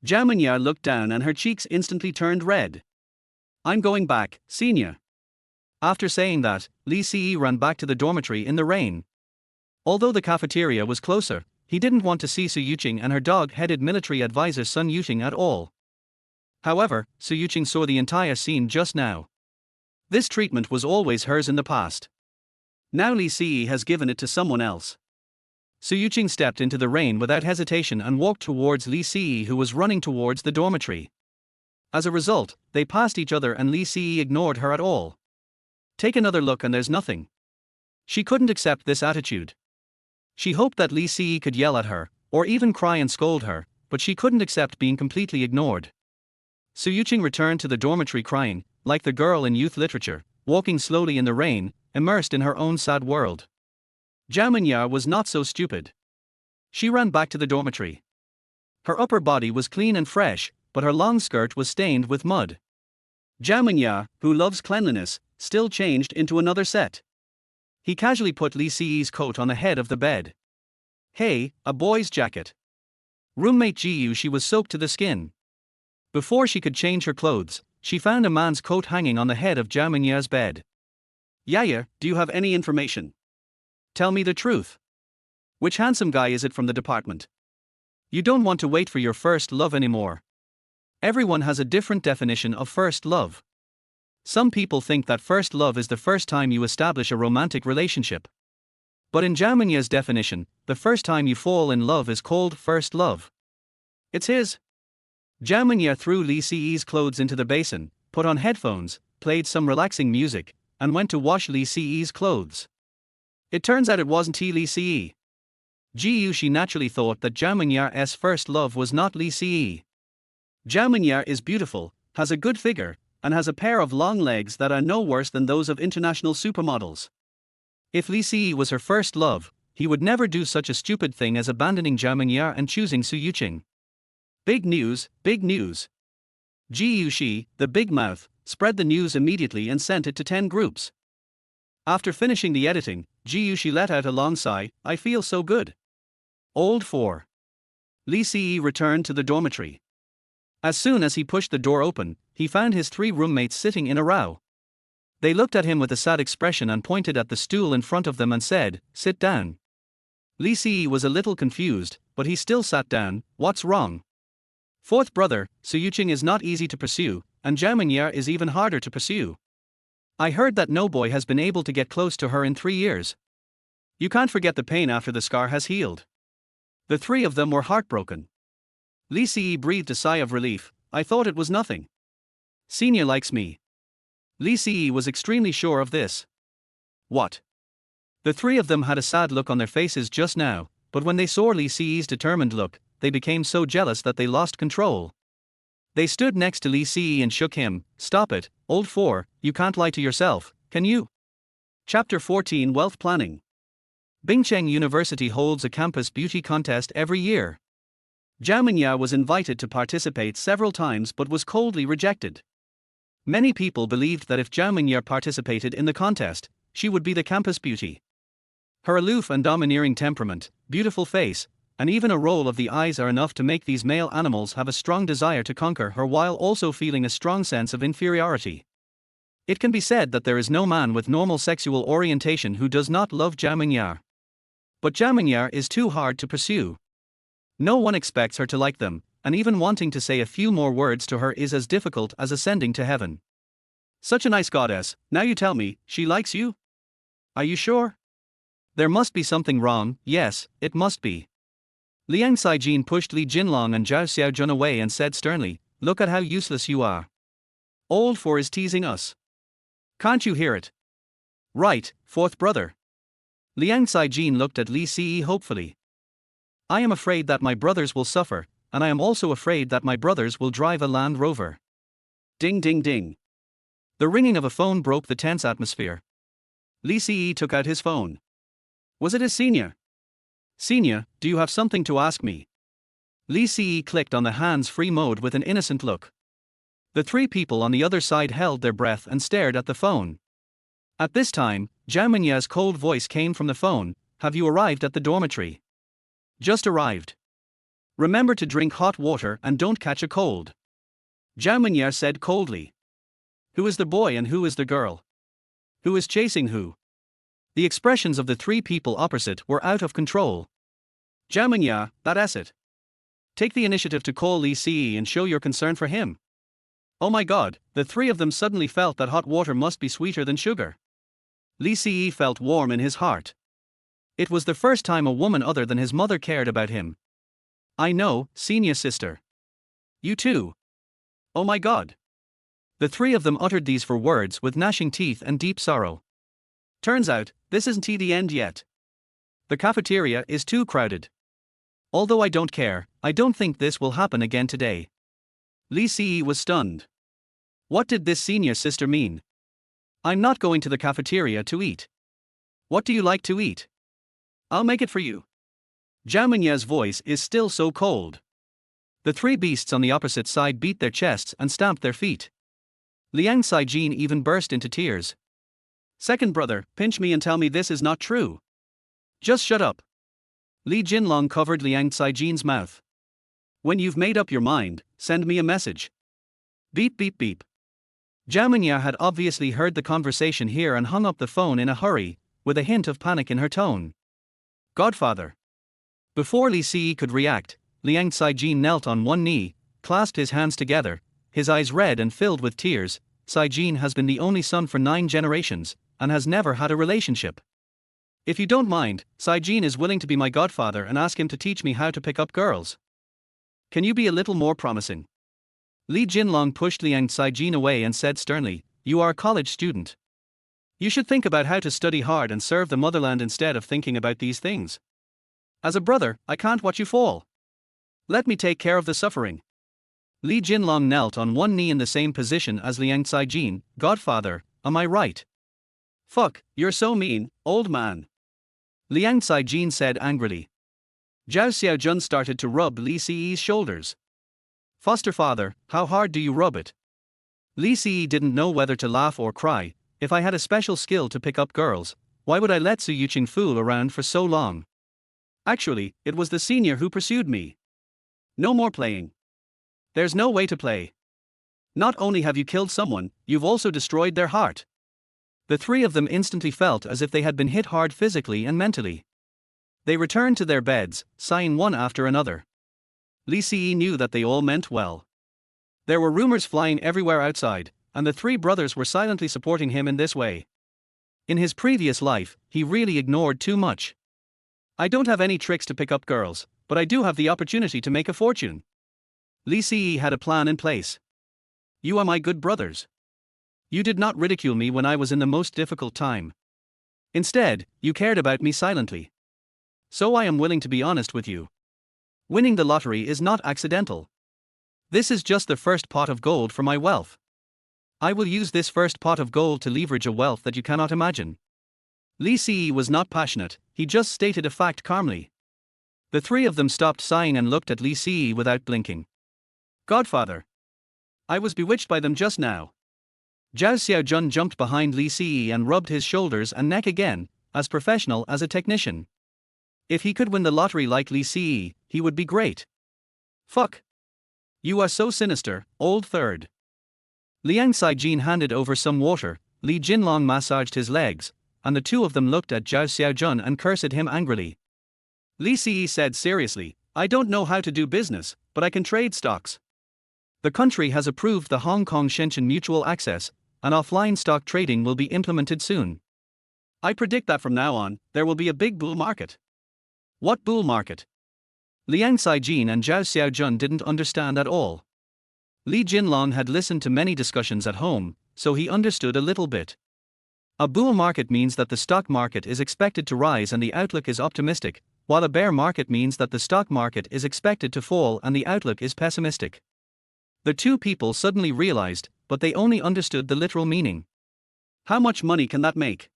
Jamanya looked down and her cheeks instantly turned red. I'm going back, senior. After saying that, Li Ce ran back to the dormitory in the rain. Although the cafeteria was closer, he didn't want to see Su Yuqing and her dog-headed military advisor Su Yuqing at all. However, Su Yuqing saw the entire scene just now. This treatment was always hers in the past. Now Li Ce has given it to someone else. Su Yuqing stepped into the rain without hesitation and walked towards Li Ce, who was running towards the dormitory. As a result, they passed each other and Li Ce ignored her at all. Take another look and there's nothing. She couldn't accept this attitude. She hoped that Li Ce could yell at her, or even cry and scold her, but she couldn't accept being completely ignored. Su Yuqing returned to the dormitory crying, like the girl in youth literature, walking slowly in the rain, immersed in her own sad world. Jamanya was not so stupid. She ran back to the dormitory. Her upper body was clean and fresh, but her long skirt was stained with mud. Jamanya, who loves cleanliness, still changed into another set. He casually put Li Ce's coat on the head of the bed. Hey, a boy's jacket. Roommate Jiyu, she was soaked to the skin. Before she could change her clothes, she found a man's coat hanging on the head of Jamanya's bed. Yaya, do you have any information? Tell me the truth. Which handsome guy is it from the department? You don't want to wait for your first love anymore. Everyone has a different definition of first love. Some people think that first love is the first time you establish a romantic relationship. But in Jamanya's definition, the first time you fall in love is called first love. It's his. Jamanya threw Li Ce's clothes into the basin, put on headphones, played some relaxing music, and went to wash Li Ce's clothes. It turns out it wasn't Li Ce. Jiyu, she naturally thought that Jamanya's first love was not Li Ce. Jamanya is beautiful, has a good figure, and has a pair of long legs that are no worse than those of international supermodels. If Li Ce was her first love, he would never do such a stupid thing as abandoning Jamanya and choosing Su Yuqing. Big news, big news. Jiyu, she, the big mouth, spread the news immediately and sent it to 10 groups. After finishing the editing, Jiyu, she let out a long sigh. I feel so good. Old 4. Li Ce returned to the dormitory. As soon as he pushed the door open, he found his 3 roommates sitting in a row. They looked at him with a sad expression and pointed at the stool in front of them and said, "Sit down." Li Ce was a little confused, but he still sat down. What's wrong? Fourth brother, Su Yuqing is not easy to pursue, and Jamanya is even harder to pursue. I heard that no boy has been able to get close to her in 3 years. You can't forget the pain after the scar has healed. The 3 of them were heartbroken. Li Ce breathed a sigh of relief. I thought it was nothing. Senior likes me. Li Ce was extremely sure of this. What? The 3 of them had a sad look on their faces just now, but when they saw Li Ce's determined look, they became so jealous that they lost control. They stood next to Li Ce and shook him. Stop it, old four, you can't lie to yourself, can you? Chapter 14 Wealth Planning. Bingcheng University holds a campus beauty contest every year. Zhao Mingya was invited to participate several times but was coldly rejected. Many people believed that if Zhao Mingya participated in the contest, she would be the campus beauty. Her aloof and domineering temperament, beautiful face, and even a roll of the eyes are enough to make these male animals have a strong desire to conquer her while also feeling a strong sense of inferiority. It can be said that there is no man with normal sexual orientation who does not love Zhao Mingya. But Zhao Mingya is too hard to pursue. No one expects her to like them, and even wanting to say a few more words to her is as difficult as ascending to heaven. Such a nice goddess, now you tell me, she likes you? Are you sure? There must be something wrong, yes, it must be. Liang Saijin pushed Li Jinlong and Zhao Xiaojun away and said sternly, look at how useless you are. Old four is teasing us. Can't you hear it? Right, fourth brother. Liang Saijin looked at Li Ce hopefully. I am afraid that my brothers will suffer, and I am also afraid that my brothers will drive a Land Rover. Ding ding ding. The ringing of a phone broke the tense atmosphere. Li Ce took out his phone. Was it his senior? Senior, do you have something to ask me? Li Ce clicked on the hands-free mode with an innocent look. The three people on the other side held their breath and stared at the phone. At this time, Zhao Mingya's cold voice came from the phone. Have you arrived at the dormitory? Just arrived. Remember to drink hot water and don't catch a cold. Zhao Mingya said coldly. Who is the boy and who is the girl? Who is chasing who? The expressions of the three people opposite were out of control. Zhao Mingya, that's it. Take the initiative to call Li Ce and show your concern for him. Oh my god, the three of them suddenly felt that hot water must be sweeter than sugar. Li Ce felt warm in his heart. It was the first time a woman other than his mother cared about him. I know, senior sister. You too. Oh my god. The three of them uttered these four words with gnashing teeth and deep sorrow. Turns out, this isn't the end yet. The cafeteria is too crowded. Although I don't care, I don't think this will happen again today. Li Ce was stunned. What did this senior sister mean? I'm not going to the cafeteria to eat. What do you like to eat? I'll make it for you. Zhao Mingya's voice is still so cold. The three beasts on the opposite side beat their chests and stamped their feet. Liang Saijin even burst into tears. Second brother, pinch me and tell me this is not true. Just shut up. Li Jinlong covered Liang Saijin's mouth. When you've made up your mind, send me a message. Beep beep beep. Zhao Mingya had obviously heard the conversation here and hung up the phone in a hurry, with a hint of panic in her tone. Godfather. Before Li Ce could react, Liang Saijin knelt on one knee, clasped his hands together, his eyes red and filled with tears. Saijin has been the only son for 9 generations, and has never had a relationship. If you don't mind, Saijin is willing to be my godfather and ask him to teach me how to pick up girls. Can you be a little more promising? Li Jinlong pushed Liang Saijin away and said sternly, you are a college student. You should think about how to study hard and serve the motherland instead of thinking about these things. As a brother, I can't watch you fall. Let me take care of the suffering. Li Jinlong knelt on one knee in the same position as Liang Saijin. Godfather, am I right? Fuck, you're so mean, old man. Liang Saijin said angrily. Zhao Xiaojun started to rub Li Ce's shoulders. Foster father, how hard do you rub it? Li Ce didn't know whether to laugh or cry. If I had a special skill to pick up girls, why would I let Su Yuqing fool around for so long? Actually, it was the senior who pursued me. No more playing. There's no way to play. Not only have you killed someone, you've also destroyed their heart. The three of them instantly felt as if they had been hit hard physically and mentally. They returned to their beds, sighing one after another. Li Ce knew that they all meant well. There were rumors flying everywhere outside, and the three brothers were silently supporting him in this way. In his previous life, he really ignored too much. I don't have any tricks to pick up girls, but I do have the opportunity to make a fortune. Li Ce had a plan in place. You are my good brothers. You did not ridicule me when I was in the most difficult time. Instead, you cared about me silently. So I am willing to be honest with you. Winning the lottery is not accidental. This is just the first pot of gold for my wealth. I will use this first pot of gold to leverage a wealth that you cannot imagine. Li Si was not passionate, he just stated a fact calmly. The three of them stopped sighing and looked at Li Si without blinking. Godfather. I was bewitched by them just now. Zhao Xiaojun jumped behind Li Si and rubbed his shoulders and neck again, as professional as a technician. If he could win the lottery like Li Si, he would be great. Fuck. You are so sinister, old third. Liang Saijin handed over some water, Li Jinlong massaged his legs, and the two of them looked at Zhao Xiaojun and cursed him angrily. Li Si said seriously, I don't know how to do business, but I can trade stocks. The country has approved the Hong Kong Shenzhen Mutual Access, and offline stock trading will be implemented soon. I predict that from now on, there will be a big bull market. What bull market? Liang Saijin and Zhao Xiaojun didn't understand at all. Li Jinlong had listened to many discussions at home, so he understood a little bit. A bull market means that the stock market is expected to rise and the outlook is optimistic, while a bear market means that the stock market is expected to fall and the outlook is pessimistic. The two people suddenly realized, but they only understood the literal meaning. How much money can that make?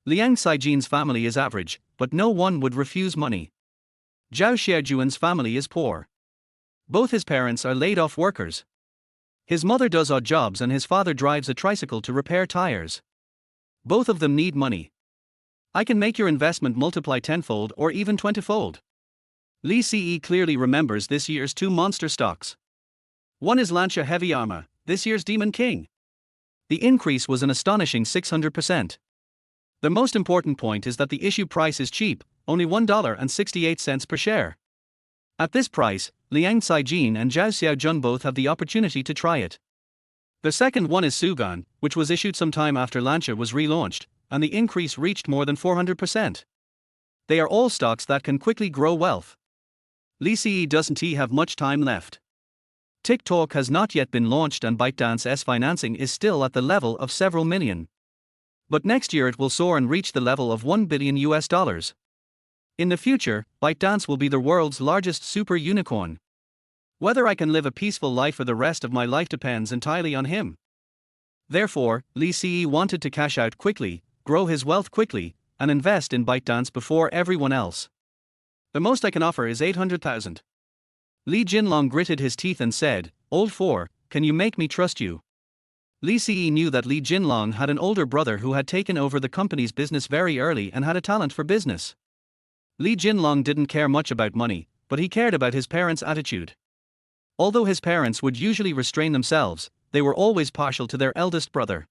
Liang Saijin's family is average, but no one would refuse money. Zhao Xiaojuan's family is poor. Both his parents are laid-off workers. His mother does odd jobs and his father drives a tricycle to repair tires. Both of them need money. I can make your investment multiply tenfold or even 20-fold. Li Ce clearly remembers this year's two monster stocks. One is Lancia Heavy Armor, this year's Demon King. The increase was an astonishing 600%. The most important point is that the issue price is cheap, only $1.68 per share. At this price, Liang Saijin and Zhao Xiaojun both have the opportunity to try it. The second one is Sugan, which was issued some time after Lancia was relaunched, and the increase reached more than 400%. They are all stocks that can quickly grow wealth. Li Ce doesn't have much time left. TikTok has not yet been launched and ByteDance's financing is still at the level of several million. But next year it will soar and reach the level of $1 billion. In the future, ByteDance will be the world's largest super unicorn. Whether I can live a peaceful life for the rest of my life depends entirely on him. Therefore, Li Ce wanted to cash out quickly, grow his wealth quickly, and invest in ByteDance before everyone else. The most I can offer is 800,000. Li Jinlong gritted his teeth and said, Old four, can you make me trust you? Li Ce knew that Li Jinlong had an older brother who had taken over the company's business very early and had a talent for business. Li Jinlong didn't care much about money, but he cared about his parents' attitude. Although his parents would usually restrain themselves, they were always partial to their eldest brother.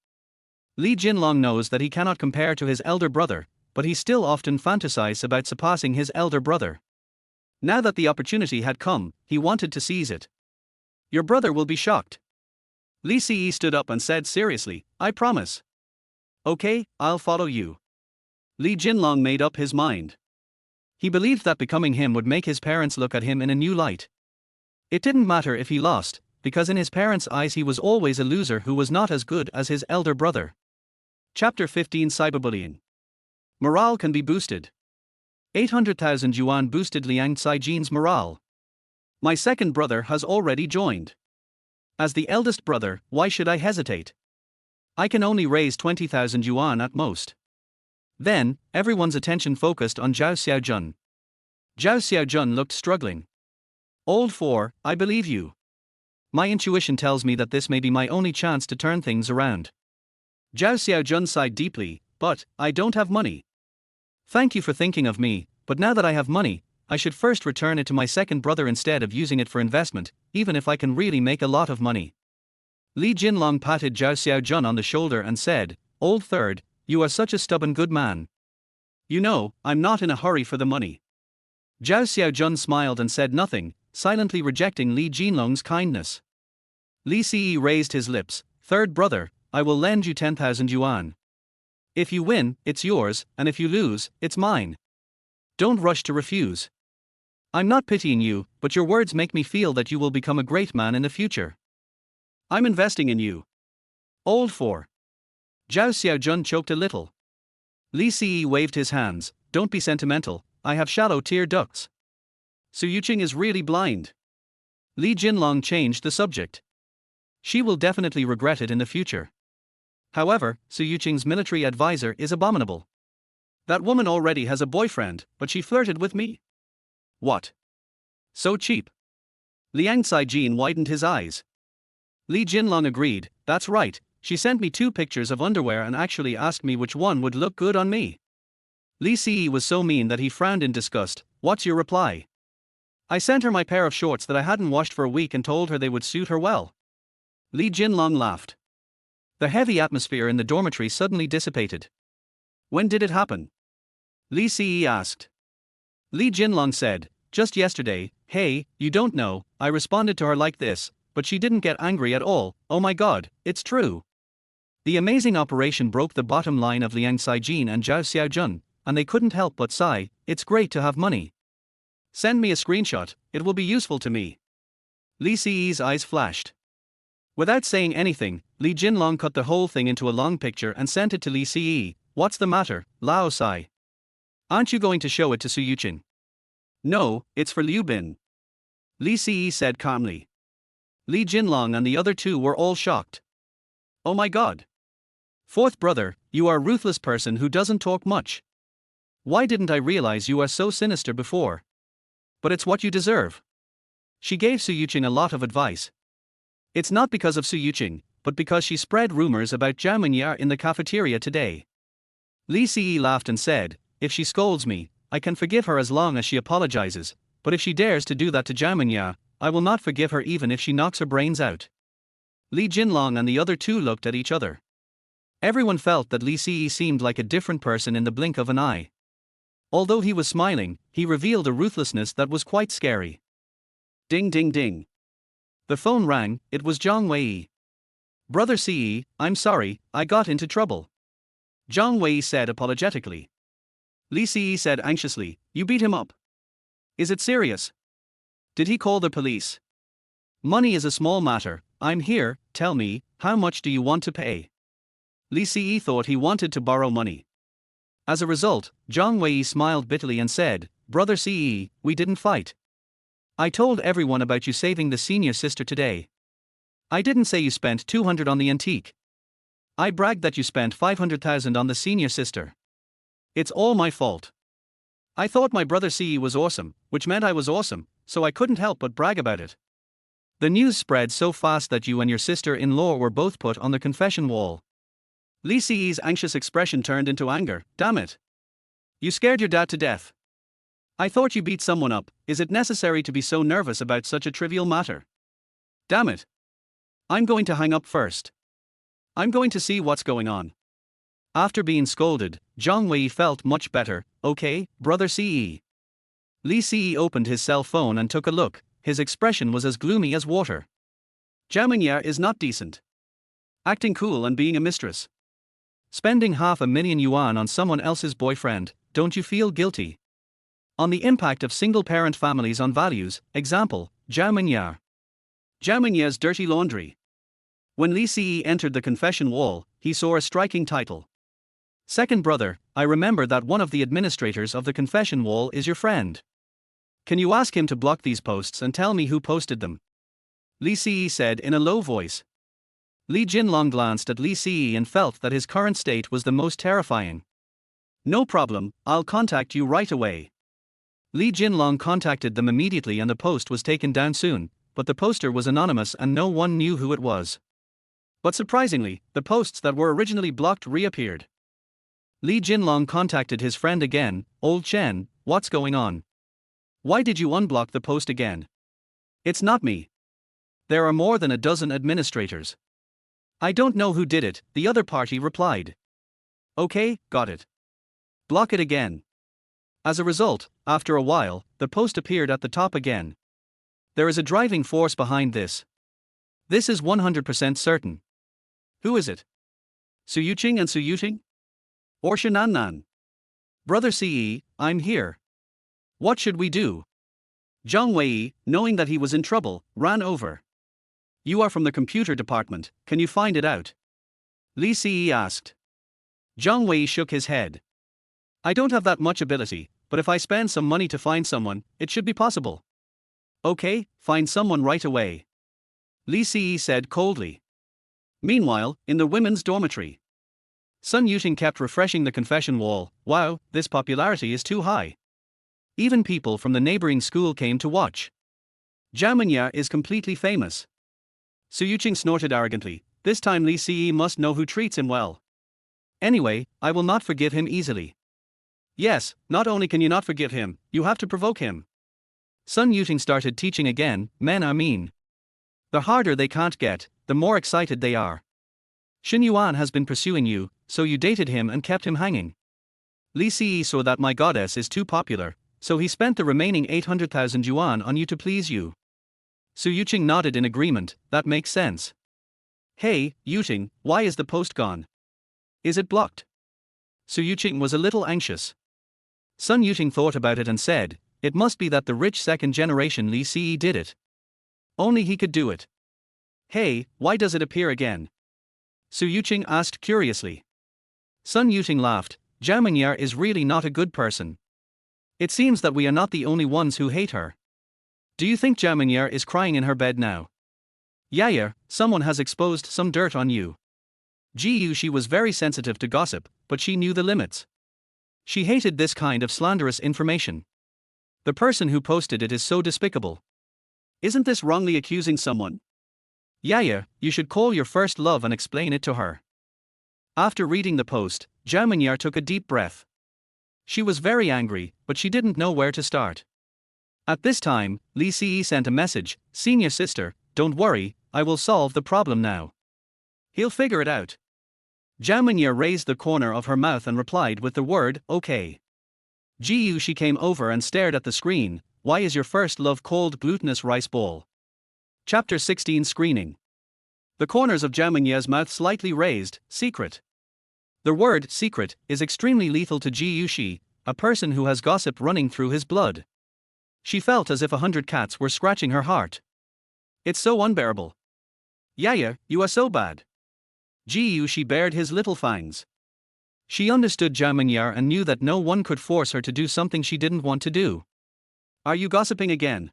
Li Jinlong knows that he cannot compare to his elder brother, but he still often fantasizes about surpassing his elder brother. Now that the opportunity had come, he wanted to seize it. Your brother will be shocked. Li Ce stood up and said seriously, I promise. Okay, I'll follow you. Li Jinlong made up his mind. He believed that becoming him would make his parents look at him in a new light. It didn't matter if he lost, because in his parents' eyes he was always a loser who was not as good as his elder brother. Chapter 15 Cyberbullying. Morale can be boosted. 800,000 yuan boosted Liang Saijin's morale. My second brother has already joined. As the eldest brother, why should I hesitate? I can only raise 20,000 yuan at most. Then, everyone's attention focused on Zhao Xiaojun. Zhao Xiaojun looked struggling. Old four, I believe you. My intuition tells me that this may be my only chance to turn things around. Zhao Xiaojun sighed deeply, but I don't have money. Thank you for thinking of me, but now that I have money, I should first return it to my second brother instead of using it for investment, even if I can really make a lot of money. Li Jinlong patted Zhao Xiaojun on the shoulder and said, Old third, you are such a stubborn good man. You know, I'm not in a hurry for the money. Zhao Xiaojun smiled and said nothing, silently rejecting Li Jinlong's kindness. Li Ce raised his lips, Third brother, I will lend you 10,000 yuan. If you win, it's yours, and if you lose, it's mine. Don't rush to refuse. I'm not pitying you, but your words make me feel that you will become a great man in the future. I'm investing in you. Old four. Zhao Xiaojun choked a little. Li Ce waved his hands, Don't be sentimental, I have shallow tear ducts. Su Yuqing is really blind. Li Jinlong changed the subject. She will definitely regret it in the future. However, Su Yuqing's military advisor is abominable. That woman already has a boyfriend, but she flirted with me. What? So cheap. Liang Caijin widened his eyes. Li Jinlong agreed, that's right, she sent me 2 pictures of underwear and actually asked me which one would look good on me. Li Ce was so mean that he frowned in disgust. What's your reply? I sent her my pair of shorts that I hadn't washed for a week and told her they would suit her well. Li Jinlong laughed. The heavy atmosphere in the dormitory suddenly dissipated. When did it happen? Li Ce asked. Li Jinlong said, just yesterday. Hey, you don't know, I responded to her like this, but she didn't get angry at all. Oh my god, it's true. The amazing operation broke the bottom line of Liang Caijin and Zhao Xiaojun, and they couldn't help but sigh, it's great to have money. Send me a screenshot, it will be useful to me. Li Ce's eyes flashed. Without saying anything, Li Jinlong cut the whole thing into a long picture and sent it to Li Ce. What's the matter, Lao Sai? Aren't you going to show it to Su Yuqing? No, it's for Liu Bin. Li Ce said calmly. Li Jinlong and the other 2 were all shocked. Oh my god. 4th brother, you are a ruthless person who doesn't talk much. Why didn't I realize you are so sinister before? But it's what you deserve. She gave Su Yuqing a lot of advice. It's not because of Su Yuqing, but because she spread rumors about Zhao Mingyar in the cafeteria today. Li Ce laughed and said, if she scolds me, I can forgive her as long as she apologizes, but if she dares to do that to Zhao Mingyar, I will not forgive her even if she knocks her brains out. Li Jinlong and the other 2 looked at each other. Everyone felt that Li Ce seemed like a different person in the blink of an eye. Although he was smiling, he revealed a ruthlessness that was quite scary. Ding ding ding. The phone rang, it was Zhang Wei. Brother Ce, I'm sorry, I got into trouble. Zhang Wei said apologetically. Li Ce said anxiously, you beat him up. Is it serious? Did he call the police? Money is a small matter, I'm here, tell me, how much do you want to pay? Li Ce thought he wanted to borrow money. As a result, Zhang Wei smiled bitterly and said, Brother Ce, we didn't fight. I told everyone about you saving the senior sister today. I didn't say you spent 200 on the antique. I bragged that you spent 500,000 on the senior sister. It's all my fault. I thought my brother Ce was awesome, which meant I was awesome, so I couldn't help but brag about it. The news spread so fast that you and your sister-in-law were both put on the confession wall. Li Ce's anxious expression turned into anger. Damn it. You scared your dad to death. I thought you beat someone up, is it necessary to be so nervous about such a trivial matter? Damn it. I'm going to hang up first. I'm going to see what's going on. After being scolded, Zhang Wei felt much better. Okay, brother Ce. Li Ce opened his cell phone and took a look, his expression was as gloomy as water. Zhao Mingyar is not decent. Acting cool and being a mistress. Spending 500,000 yuan on someone else's boyfriend, don't you feel guilty? On the impact of single-parent families on values, example, Zhao Mingyar. Zhao Mingyar's dirty laundry. When Li Ce entered the confession wall, he saw a striking title. Second brother, I remember that one of the administrators of the confession wall is your friend. Can you ask him to block these posts and tell me who posted them? Li Ce said in a low voice. Li Jinlong glanced at Li Ce and felt that his current state was the most terrifying. No problem, I'll contact you right away. Li Jinlong contacted them immediately and the post was taken down soon, but the poster was anonymous and no one knew who it was. But surprisingly, the posts that were originally blocked reappeared. Li Jinlong contacted his friend again. Old Chen, what's going on? Why did you unblock the post again? It's not me. There are more than a dozen administrators. I don't know who did it, the other party replied. Okay, got it. Block it again. As a result, after a while, the post appeared at the top again. There is a driving force behind this. This is 100% certain. Who is it? Su Yuqing and Su Yuqing? Or Shenannan? Brother Ce, I'm here. What should we do? Zhang Wei, knowing that he was in trouble, ran over. You are from the computer department, can you find it out? Li Ce asked. Zhang Wei shook his head. I don't have that much ability, but if I spend some money to find someone, it should be possible. Okay, find someone right away, Li Si said coldly. Meanwhile, in the women's dormitory, Sun Yuqing kept refreshing the confession wall. Wow, this popularity is too high. Even people from the neighboring school came to watch. Zhao Menya is completely famous. Su Yuqing snorted arrogantly. This time Li Si must know who treats him well. Anyway, I will not forgive him easily. Yes, not only can you not forgive him, you have to provoke him. Sun Yuqing started teaching again. Men are mean. The harder they can't get, the more excited they are. Xin Yuan has been pursuing you, so you dated him and kept him hanging. Li Si saw that my goddess is too popular, so he spent the remaining 800,000 yuan on you to please you. Su Yuqing nodded in agreement. That makes sense. Hey, Yuqing, why is the post gone? Is it blocked? Su Yuqing was a little anxious. Sun Yuqing thought about it and said, it must be that the rich second generation Li Si did it. Only he could do it. Hey, why does it appear again? Su Yuqing asked curiously. Sun Yuqing laughed. Zhao Menya is really not a good person. It seems that we are not the only ones who hate her. Do you think Zhao Menya is crying in her bed now? Yaya, someone has exposed some dirt on you. She was very sensitive to gossip, but she knew the limits. She hated this kind of slanderous information. The person who posted it is so despicable. Isn't this wrongly accusing someone? Yaya, you should call your first love and explain it to her. After reading the post, Zhao Menya took a deep breath. She was very angry, but she didn't know where to start. At this time, Li Si sent a message. Senior sister, don't worry, I will solve the problem now. He'll figure it out. Zhao Menya raised the corner of her mouth and replied with the word, okay. She came over and stared at the screen. Why is your first love called glutinous rice ball? Chapter 16 Screening. The corners of Zhao Menya's mouth slightly raised. Secret. The word secret is extremely lethal to Ji, a person who has gossip running through his blood. She felt as if 100 cats were scratching her heart. It's so unbearable. Yaya, you are so bad. She bared his little fangs. She understood Zhao Menya and knew that no one could force her to do something she didn't want to do. Are you gossiping again?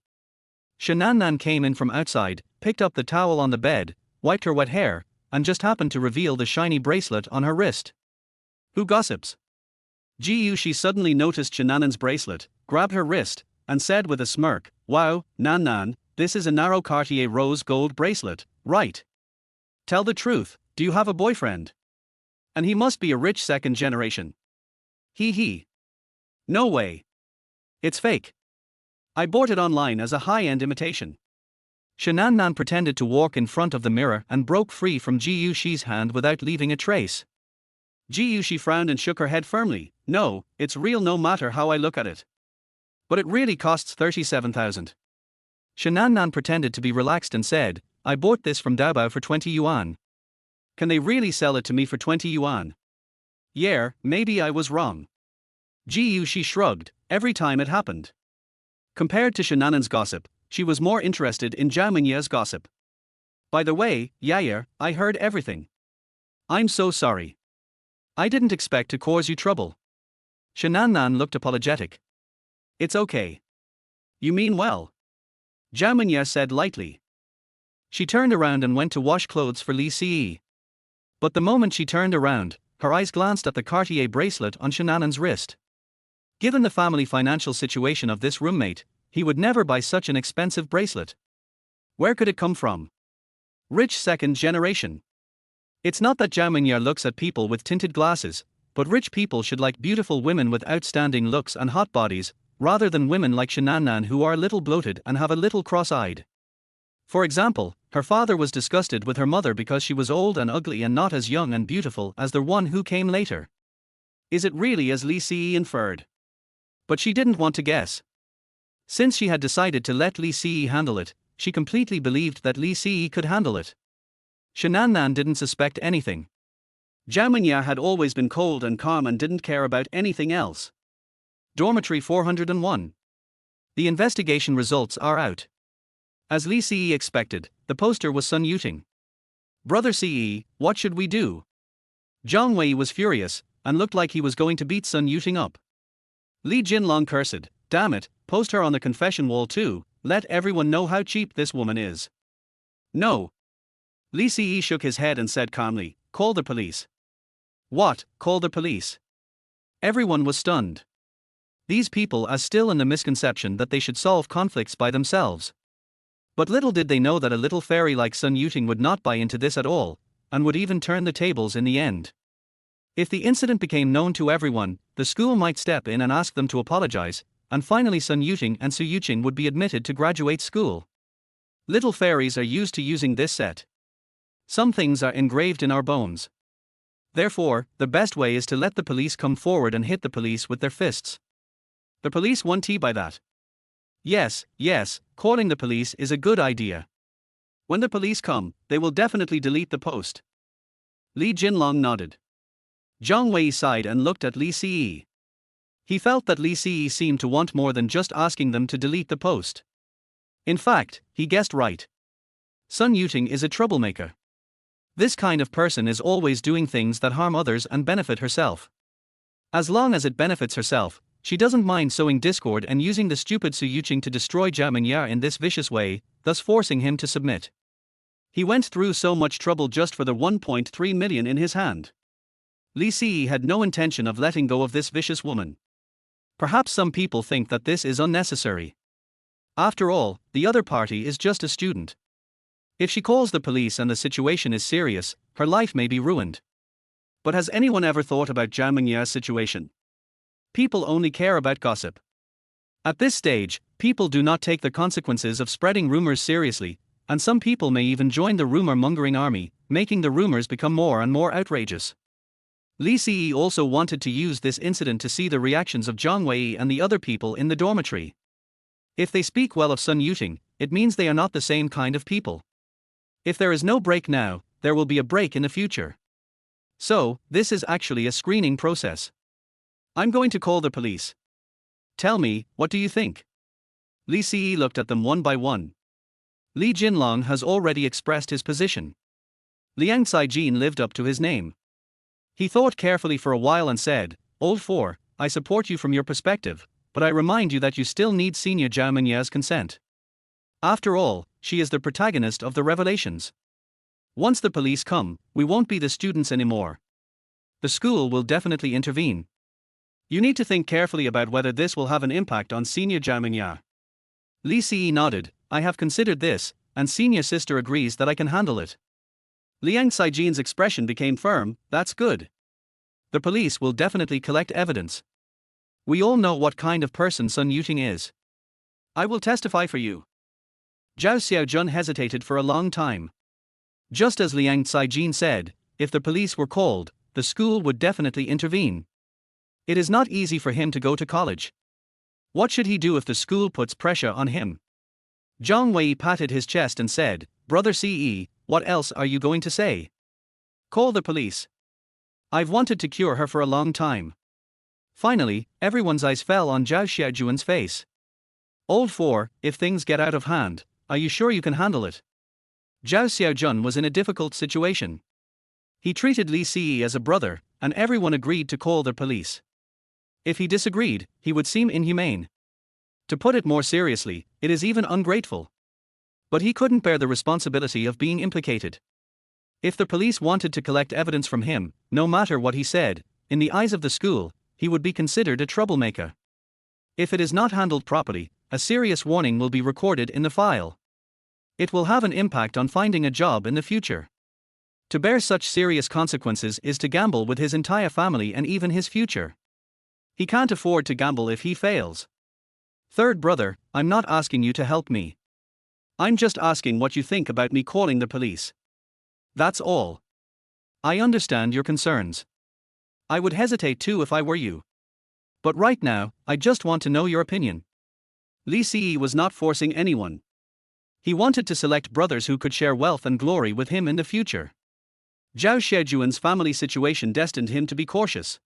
Shanannan came in from outside, picked up the towel on the bed, wiped her wet hair, and just happened to reveal the shiny bracelet on her wrist. Who gossips? She suddenly noticed Shanannan's bracelet, grabbed her wrist, and said with a smirk, wow, Nan, this is a narrow Cartier rose gold bracelet, right? Tell the truth, do you have a boyfriend? And he must be a rich second generation. He. No way. It's fake. I bought it online as a high-end imitation. Shanannan pretended to walk in front of the mirror and broke free from Jiushi's hand without leaving a trace. Jiushi frowned and shook her head firmly. No, it's real no matter how I look at it. But it really costs 37,000. Shanannan pretended to be relaxed and said, I bought this from Daobao for 20 yuan. Can they really sell it to me for 20 yuan? Yeah, maybe I was wrong. Jiushi shrugged. Every time it happened. Compared to Shanannan's gossip, she was more interested in Zhao Menya's gossip. By the way, Yaya, I heard everything. I'm so sorry. I didn't expect to cause you trouble. Shanannan looked apologetic. It's okay. You mean well. Zhao Menya said lightly. She turned around and went to wash clothes for Li Si. But the moment she turned around, her eyes glanced at the Cartier bracelet on Shanannan's wrist. Given the family financial situation of this roommate, he would never buy such an expensive bracelet. Where could it come from? Rich second generation. It's not that Zhao Menya looks at people with tinted glasses, but rich people should like beautiful women with outstanding looks and hot bodies, rather than women like Shanannan who are a little bloated and have a little cross-eyed. For example, her father was disgusted with her mother because she was old and ugly and not as young and beautiful as the one who came later. Is it really as Li Si inferred? But she didn't want to guess. Since she had decided to let Li Si handle it, she completely believed that Li Si could handle it. Shanannan didn't suspect anything. Zhao Menya had always been cold and calm and didn't care about anything else. Dormitory 401. The investigation results are out. As Li Si expected, the poster was Sun Yuqing. Brother Ce, what should we do? Zhang Wei was furious, and looked like he was going to beat Sun Yuqing up. Li Jinlong cursed, damn it, post her on the confession wall too, let everyone know how cheap this woman is. No. Li Si shook his head and said calmly, call the police. What, call the police? Everyone was stunned. These people are still in the misconception that they should solve conflicts by themselves. But little did they know that a little fairy like Su Yuqing would not buy into this at all, and would even turn the tables in the end. If the incident became known to everyone, the school might step in and ask them to apologize, and finally Su Yuqing and Su Yuqing would be admitted to graduate school. Little fairies are used to using this set. Some things are engraved in our bones. Therefore, the best way is to let the police come forward and hit the police with their fists. The police won tea by that. Yes, calling the police is a good idea. When the police come, they will definitely delete the post. Li Jinlong nodded. Zhang Wei sighed and looked at Li Si. He felt that Li Si seemed to want more than just asking them to delete the post. In fact, he guessed right. Su Yuqing is a troublemaker. This kind of person is always doing things that harm others and benefit herself. As long as it benefits herself, she doesn't mind sowing discord and using the stupid Su Yuqing to destroy Zhao Mingya in this vicious way, thus forcing him to submit. He went through so much trouble just for the 1.3 million in his hand. Li Si had no intention of letting go of this vicious woman. Perhaps some people think that this is unnecessary. After all, the other party is just a student. If she calls the police and the situation is serious, her life may be ruined. But has anyone ever thought about Zhao Mingya's situation? People only care about gossip. At this stage, people do not take the consequences of spreading rumors seriously, and some people may even join the rumor-mongering army, making the rumors become more and more outrageous. Li Si also wanted to use this incident to see the reactions of Zhang Wei and the other people in the dormitory. If they speak well of Su Yuqing, it means they are not the same kind of people. If there is no break now, there will be a break in the future. So, this is actually a screening process. I'm going to call the police. Tell me, what do you think? Li Si looked at them one by one. Li Jinlong has already expressed his position. Liang Caijin lived up to his name. He thought carefully for a while and said, Old Four, I support you from your perspective, but I remind you that you still need Senior Zhao Mingya's consent. After all, she is the protagonist of the revelations. Once the police come, we won't be the students anymore. The school will definitely intervene. You need to think carefully about whether this will have an impact on Senior Zhao Mingya. Li Si nodded, I have considered this, and Senior Sister agrees that I can handle it. Liang Caijin's expression became firm, that's good. The police will definitely collect evidence. We all know what kind of person Su Yuqing is. I will testify for you. Zhao Xiaojun hesitated for a long time. Just as Liang Caijin said, if the police were called, the school would definitely intervene. It is not easy for him to go to college. What should he do if the school puts pressure on him? Zhang Wei patted his chest and said, Brother Ce, what else are you going to say? Call the police. I've wanted to cure her for a long time. Finally, everyone's eyes fell on Zhao Xiaojuan's face. Old Four, if things get out of hand, are you sure you can handle it? Zhao Xiaojun was in a difficult situation. He treated Li Si as a brother, and everyone agreed to call the police. If he disagreed, he would seem inhumane. To put it more seriously, it is even ungrateful. But he couldn't bear the responsibility of being implicated. If the police wanted to collect evidence from him, no matter what he said, in the eyes of the school, he would be considered a troublemaker. If it is not handled properly, a serious warning will be recorded in the file. It will have an impact on finding a job in the future. To bear such serious consequences is to gamble with his entire family and even his future. He can't afford to gamble if he fails. Third brother, I'm not asking you to help me. I'm just asking what you think about me calling the police. That's all. I understand your concerns. I would hesitate too if I were you. But right now, I just want to know your opinion. Li Si was not forcing anyone. He wanted to select brothers who could share wealth and glory with him in the future. Zhao Xiaojuan's family situation destined him to be cautious.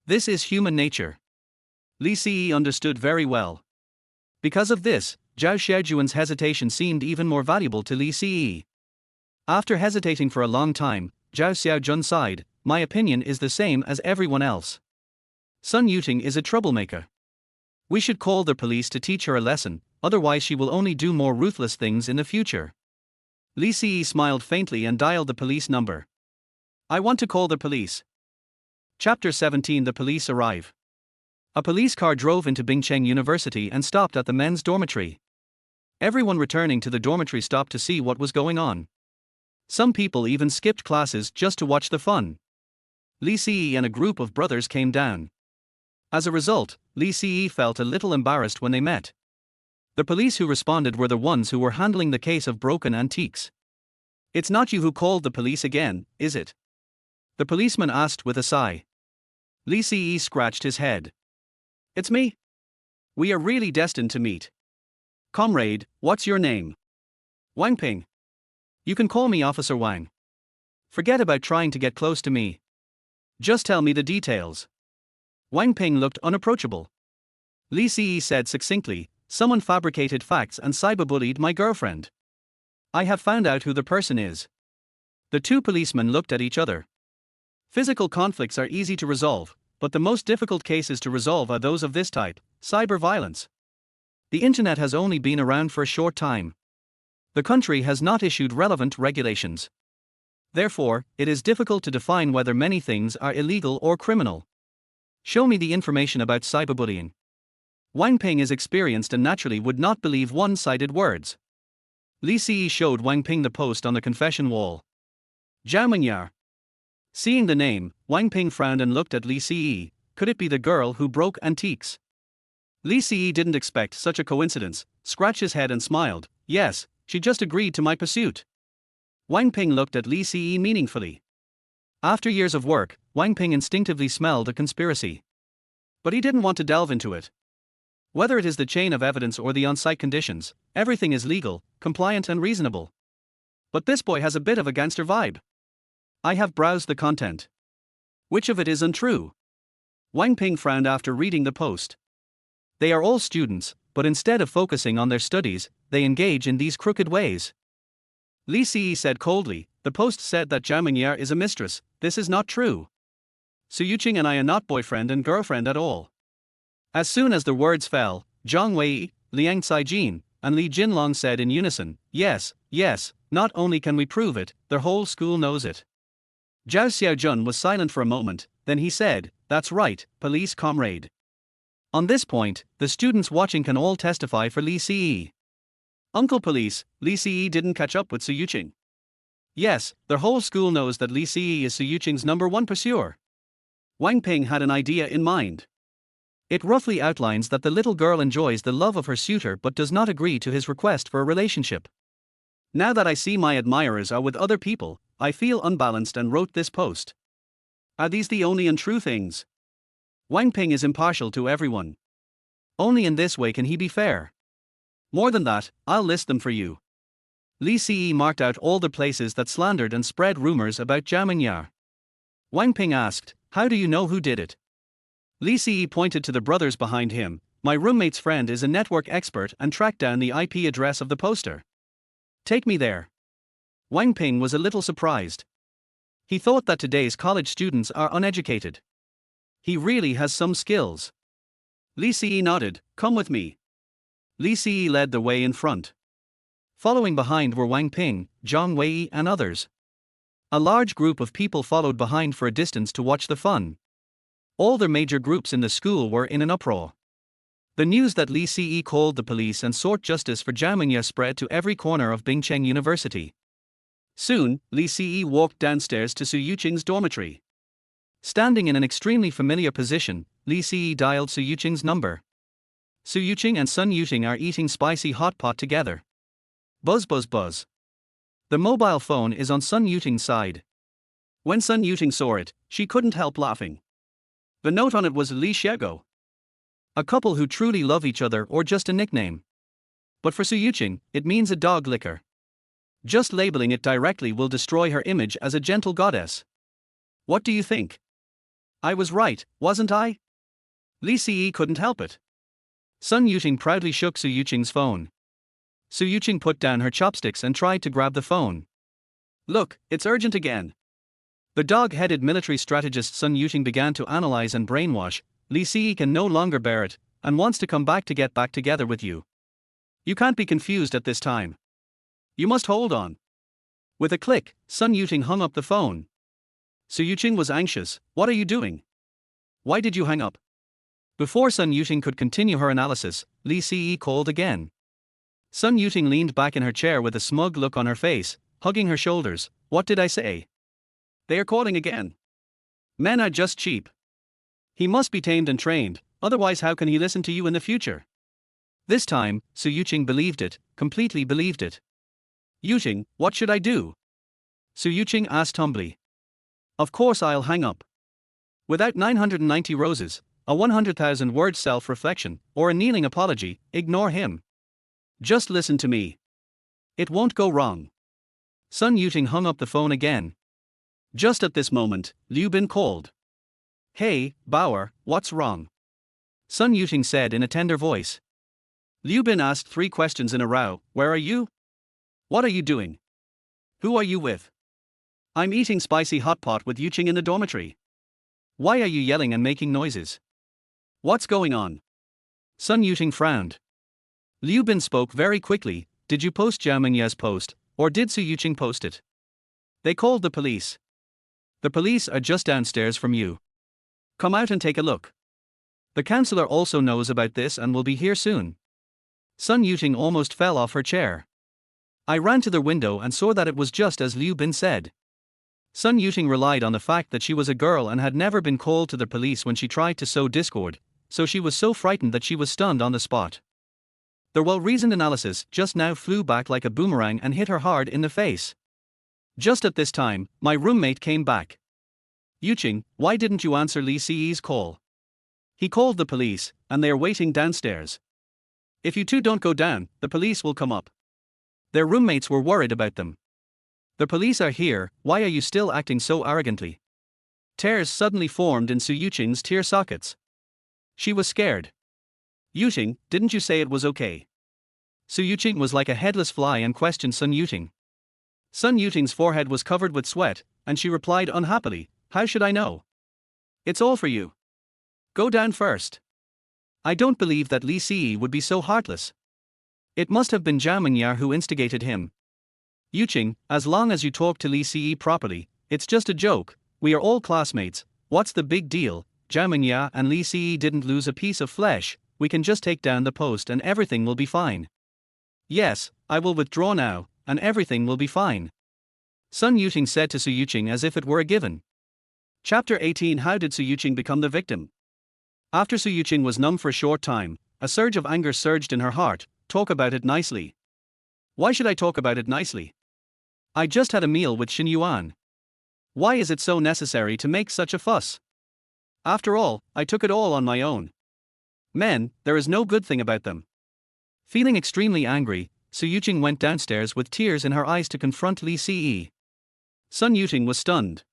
This is human nature. Li Si understood very well. Because of this, Zhao Xiaojuan's hesitation seemed even more valuable to Li Si. After hesitating for a long time, Zhao Xiaojun sighed, my opinion is the same as everyone else. Su Yuqing is a troublemaker. We should call the police to teach her a lesson, otherwise she will only do more ruthless things in the future. Li Si smiled faintly and dialed the police number. I want to call the police. Chapter 17. The police arrive. A police car drove into Bingcheng University and stopped at the men's dormitory. Everyone returning to the dormitory stopped to see what was going on. Some people even skipped classes just to watch the fun. Li Si and a group of brothers came down. As a result, Li Si felt a little embarrassed when they met. The police who responded were the ones who were handling the case of broken antiques. It's not you who called the police again, is it? The policeman asked with a sigh. Li Si scratched his head. It's me. We are really destined to meet. Comrade, what's your name? Wang Ping. You can call me Officer Wang. Forget about trying to get close to me. Just tell me the details. Wang Ping looked unapproachable. Li Si said succinctly, someone fabricated facts and cyberbullied my girlfriend. I have found out who the person is. The two policemen looked at each other. Physical conflicts are easy to resolve, but the most difficult cases to resolve are those of this type, cyber violence. The internet has only been around for a short time. The country has not issued relevant regulations. Therefore, it is difficult to define whether many things are illegal or criminal. Show me the information about cyberbullying. Wang Ping is experienced and naturally would not believe one-sided words. Li Si showed Wang Ping the post on the confession wall. Zhao Mingyar. Seeing the name, Wang Ping frowned and looked at Li Si. Could it be the girl who broke antiques? Li Si didn't expect such a coincidence, scratched his head and smiled. Yes, she just agreed to my pursuit. Wang Ping looked at Li Si meaningfully. After years of work, Wang Ping instinctively smelled a conspiracy. But he didn't want to delve into it. Whether it is the chain of evidence or the on-site conditions, everything is legal, compliant and reasonable. But this boy has a bit of a gangster vibe. I have browsed the content. Which of it is untrue? Wang Ping frowned after reading the post. They are all students, but instead of focusing on their studies, they engage in these crooked ways. Li Si said coldly, the post said that Zhao Mingyar is a mistress. This is not true. Su Yuqing and I are not boyfriend and girlfriend at all. As soon as the words fell, Zhang Wei, Liang Caijin, and Li Jinlong said in unison, yes, yes, not only can we prove it, the whole school knows it. Zhao Xiaojun was silent for a moment, then he said, that's right, police comrade. On this point, the students watching can all testify for Li Si. Uncle Police, Li Si didn't catch up with Su Yuqing. Yes, the whole school knows that Li Si is Su Yuqing's #1 pursuer. Wang Ping had an idea in mind. It roughly outlines that the little girl enjoys the love of her suitor but does not agree to his request for a relationship. Now that I see my admirers are with other people, I feel unbalanced and wrote this post. Are these the only untrue things? Wang Ping is impartial to everyone. Only in this way can he be fair. More than that, I'll list them for you. Li Si marked out all the places that slandered and spread rumors about Zhao Mingyar. Wang Ping asked, how do you know who did it? Li Si pointed to the brothers behind him. My roommate's friend is a network expert and tracked down the IP address of the poster. Take me there. Wang Ping was a little surprised. He thought that today's college students are uneducated. He really has some skills. Li Si nodded, come with me. Li Si led the way in front. Following behind were Wang Ping, Zhang Wei and others. A large group of people followed behind for a distance to watch the fun. All the major groups in the school were in an uproar. The news that Li Si called the police and sought justice for Zhao Mingyar spread to every corner of Bingcheng University. Soon, Li Si walked downstairs to Su Yuqing's dormitory. Standing in an extremely familiar position, Li Si dialed Su Yuqing's number. Su Yuqing and Sun Yuqing are eating spicy hot pot together. Buzz buzz buzz. The mobile phone is on Sun Yuqing's side. When Sun Yuqing saw it, she couldn't help laughing. The note on it was Li Xiego. A couple who truly love each other or just a nickname. But for Su Yuqing, it means a dog licker. Just labeling it directly will destroy her image as a gentle goddess. What do you think? I was right, wasn't I? Li Si couldn't help it. Sun Yuqing proudly shook Su Yuqing's phone. Su Yuqing put down her chopsticks and tried to grab the phone. Look, it's urgent again. The dog-headed military strategist Sun Yuqing began to analyze and brainwash. Li Si can no longer bear it, and wants to come back to get back together with you. You can't be confused at this time. You must hold on. With a click, Su Yuqing hung up the phone. Su Yuqing was anxious. What are you doing? Why did you hang up? Before Su Yuqing could continue her analysis, Li Ce called again. Su Yuqing leaned back in her chair with a smug look on her face, hugging her shoulders. What did I say? They are calling again. Men are just cheap. He must be tamed and trained, otherwise how can he listen to you in the future? This time, Su Yuqing believed it, completely believed it. Yuqing, what should I do? Su Yuqing asked humbly. Of course I'll hang up. Without 990 roses, a 100,000-word self-reflection, or a kneeling apology, ignore him. Just listen to me. It won't go wrong. Su Yuqing hung up the phone again. Just at this moment, Liu Bin called. Hey, Bauer, what's wrong? Su Yuqing said in a tender voice. Liu Bin asked 3 questions in a row. Where are you? What are you doing? Who are you with? I'm eating spicy hot pot with Yuqing in the dormitory. Why are you yelling and making noises? What's going on? Su Yuqing frowned. Liu Bin spoke very quickly. Did you post Zhao Mingya's post, or did Su Yuqing post it? They called the police. The police are just downstairs from you. Come out and take a look. The counselor also knows about this and will be here soon. Su Yuqing almost fell off her chair. I ran to the window and saw that it was just as Liu Bin said. Su Yuqing relied on the fact that she was a girl and had never been called to the police when she tried to sow discord, so she was so frightened that she was stunned on the spot. The well-reasoned analysis just now flew back like a boomerang and hit her hard in the face. Just at this time, my roommate came back. Yuqing, why didn't you answer Li Ce's call? He called the police, and they are waiting downstairs. If you two don't go down, the police will come up. Their roommates were worried about them. The police are here, why are you still acting so arrogantly? Tears suddenly formed in Su Yuqing's tear sockets. She was scared. Yuqing, didn't you say it was okay? Su Yuqing was like a headless fly and questioned Su Yuqing. Su Yuqing's forehead was covered with sweat, and she replied unhappily, how should I know? It's all for you. Go down first. I don't believe that Li Ce would be so heartless. It must have been Zhao Mingya who instigated him. Yuqing, as long as you talk to Li Ce properly, it's just a joke, we are all classmates, what's the big deal? Zhao Mingya and Li Ce didn't lose a piece of flesh, we can just take down the post and everything will be fine. Yes, I will withdraw now, and everything will be fine. Su Yuqing said to Su Yuqing as if it were a given. Chapter 18. How did Su Yuqing become the victim? After Su Yuqing was numb for a short time, a surge of anger surged in her heart. Talk about it nicely. Why should I talk about it nicely? I just had a meal with Xin Yuan. Why is it so necessary to make such a fuss? After all, I took it all on my own. Men, there is no good thing about them. Feeling extremely angry, Su Yuqing went downstairs with tears in her eyes to confront Li Ce. Su Yuqing was stunned.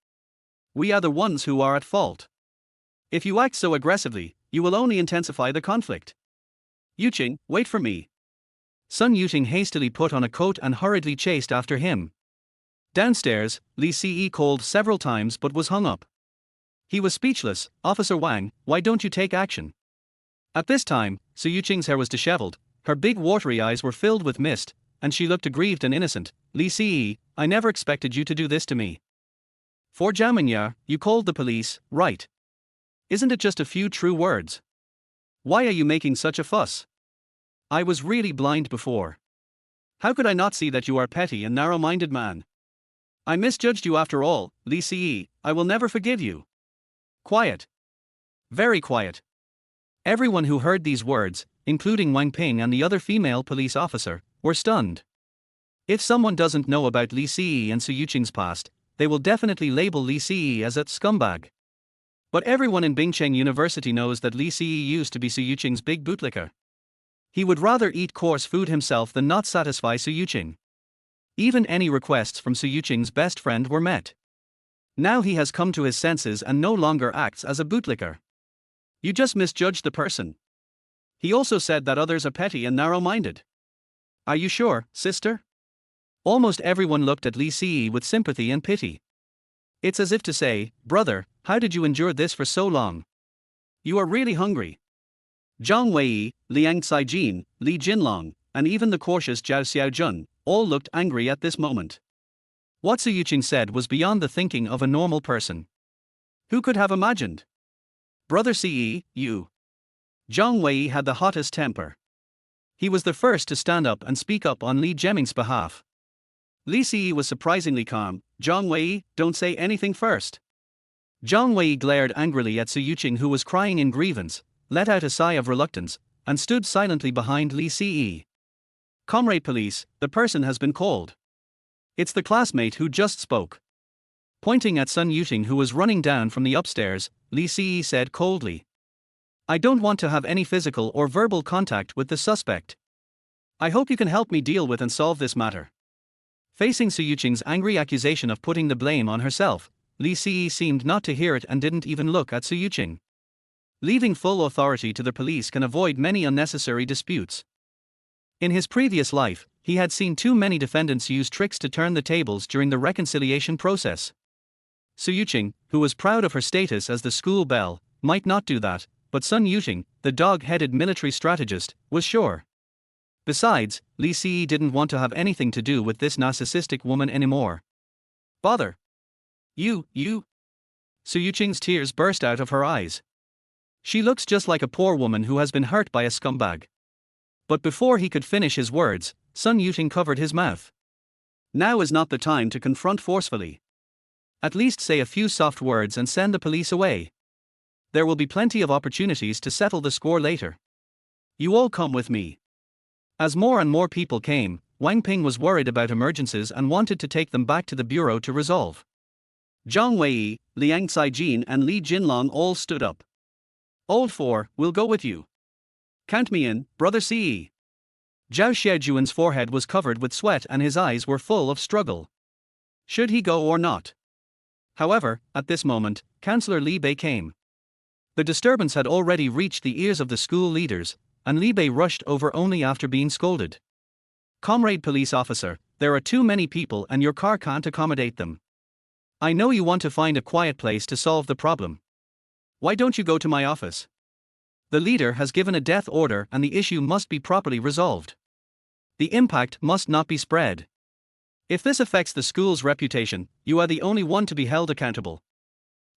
We are the ones who are at fault. If you act so aggressively, you will only intensify the conflict. Yuqing, wait for me. Su Yuqing hastily put on a coat and hurriedly chased after him. Downstairs, Li Ce called several times but was hung up. He was speechless. Officer Wang, why don't you take action? At this time, Su Yuqing's hair was disheveled, her big watery eyes were filled with mist, and she looked aggrieved and innocent. Li Ce, I never expected you to do this to me. For Zhao Mingya, you called the police, right? Isn't it just a few true words? Why are you making such a fuss? I was really blind before. How could I not see that you are a petty and narrow-minded man? I misjudged you after all, Li Ce, I will never forgive you. Quiet. Very quiet. Everyone who heard these words, including Wang Ping and the other female police officer, were stunned. If someone doesn't know about Li Ce and Su Yuqing's past, they will definitely label Li Ce as a scumbag. But everyone in Bingcheng University knows that Li Ce used to be Su Yuqing's big bootlicker. He would rather eat coarse food himself than not satisfy Su Yuqing. Even any requests from Su Yuqing's best friend were met. Now he has come to his senses and no longer acts as a bootlicker. You just misjudged the person. He also said that others are petty and narrow-minded. Are you sure, sister? Almost everyone looked at Li Ce with sympathy and pity. It's as if to say, brother, how did you endure this for so long? You are really hungry. Zhang Wei, Liang Caijin, Li Jinlong, and even the cautious Zhao Xiaojun, all looked angry at this moment. What Su Yuqing said was beyond the thinking of a normal person. Who could have imagined? Brother Ce, you. Zhang Wei had the hottest temper. He was the first to stand up and speak up on Li Zheming's behalf. Li Ce was surprisingly calm. Zhang Wei, don't say anything first. Zhang Wei glared angrily at Su Yuqing, who was crying in grievance, let out a sigh of reluctance, and stood silently behind Li Ce. Comrade police, the person has been called. It's the classmate who just spoke. Pointing at Su Yuqing, who was running down from the upstairs, Li Ce said coldly. I don't want to have any physical or verbal contact with the suspect. I hope you can help me deal with and solve this matter. Facing Su Yuqing's angry accusation of putting the blame on herself, Li Ce seemed not to hear it and didn't even look at Su Yuqing. Leaving full authority to the police can avoid many unnecessary disputes. In his previous life, he had seen too many defendants use tricks to turn the tables during the reconciliation process. Su Yuqing, who was proud of her status as the school belle, might not do that, but Su Yuqing, the dog-headed military strategist, was sure. Besides, Li Ce didn't want to have anything to do with this narcissistic woman anymore. Bother! You. Su Yuqing's tears burst out of her eyes. She looks just like a poor woman who has been hurt by a scumbag. But before he could finish his words, Su Yuqing covered his mouth. Now is not the time to confront forcefully. At least say a few soft words and send the police away. There will be plenty of opportunities to settle the score later. You all come with me. As more and more people came, Wang Ping was worried about emergencies and wanted to take them back to the bureau to resolve. Zhang Wei, Liang Caijin and Li Jinlong all stood up. Old Four, we'll go with you. Count me in, Brother Ce. Zhao Xiaojuan's forehead was covered with sweat and his eyes were full of struggle. Should he go or not? However, at this moment, Councillor Li Bei came. The disturbance had already reached the ears of the school leaders, and Li Bei rushed over only after being scolded. Comrade police officer, there are too many people and your car can't accommodate them. I know you want to find a quiet place to solve the problem. Why don't you go to my office? The leader has given a death order and the issue must be properly resolved. The impact must not be spread. If this affects the school's reputation, you are the only one to be held accountable.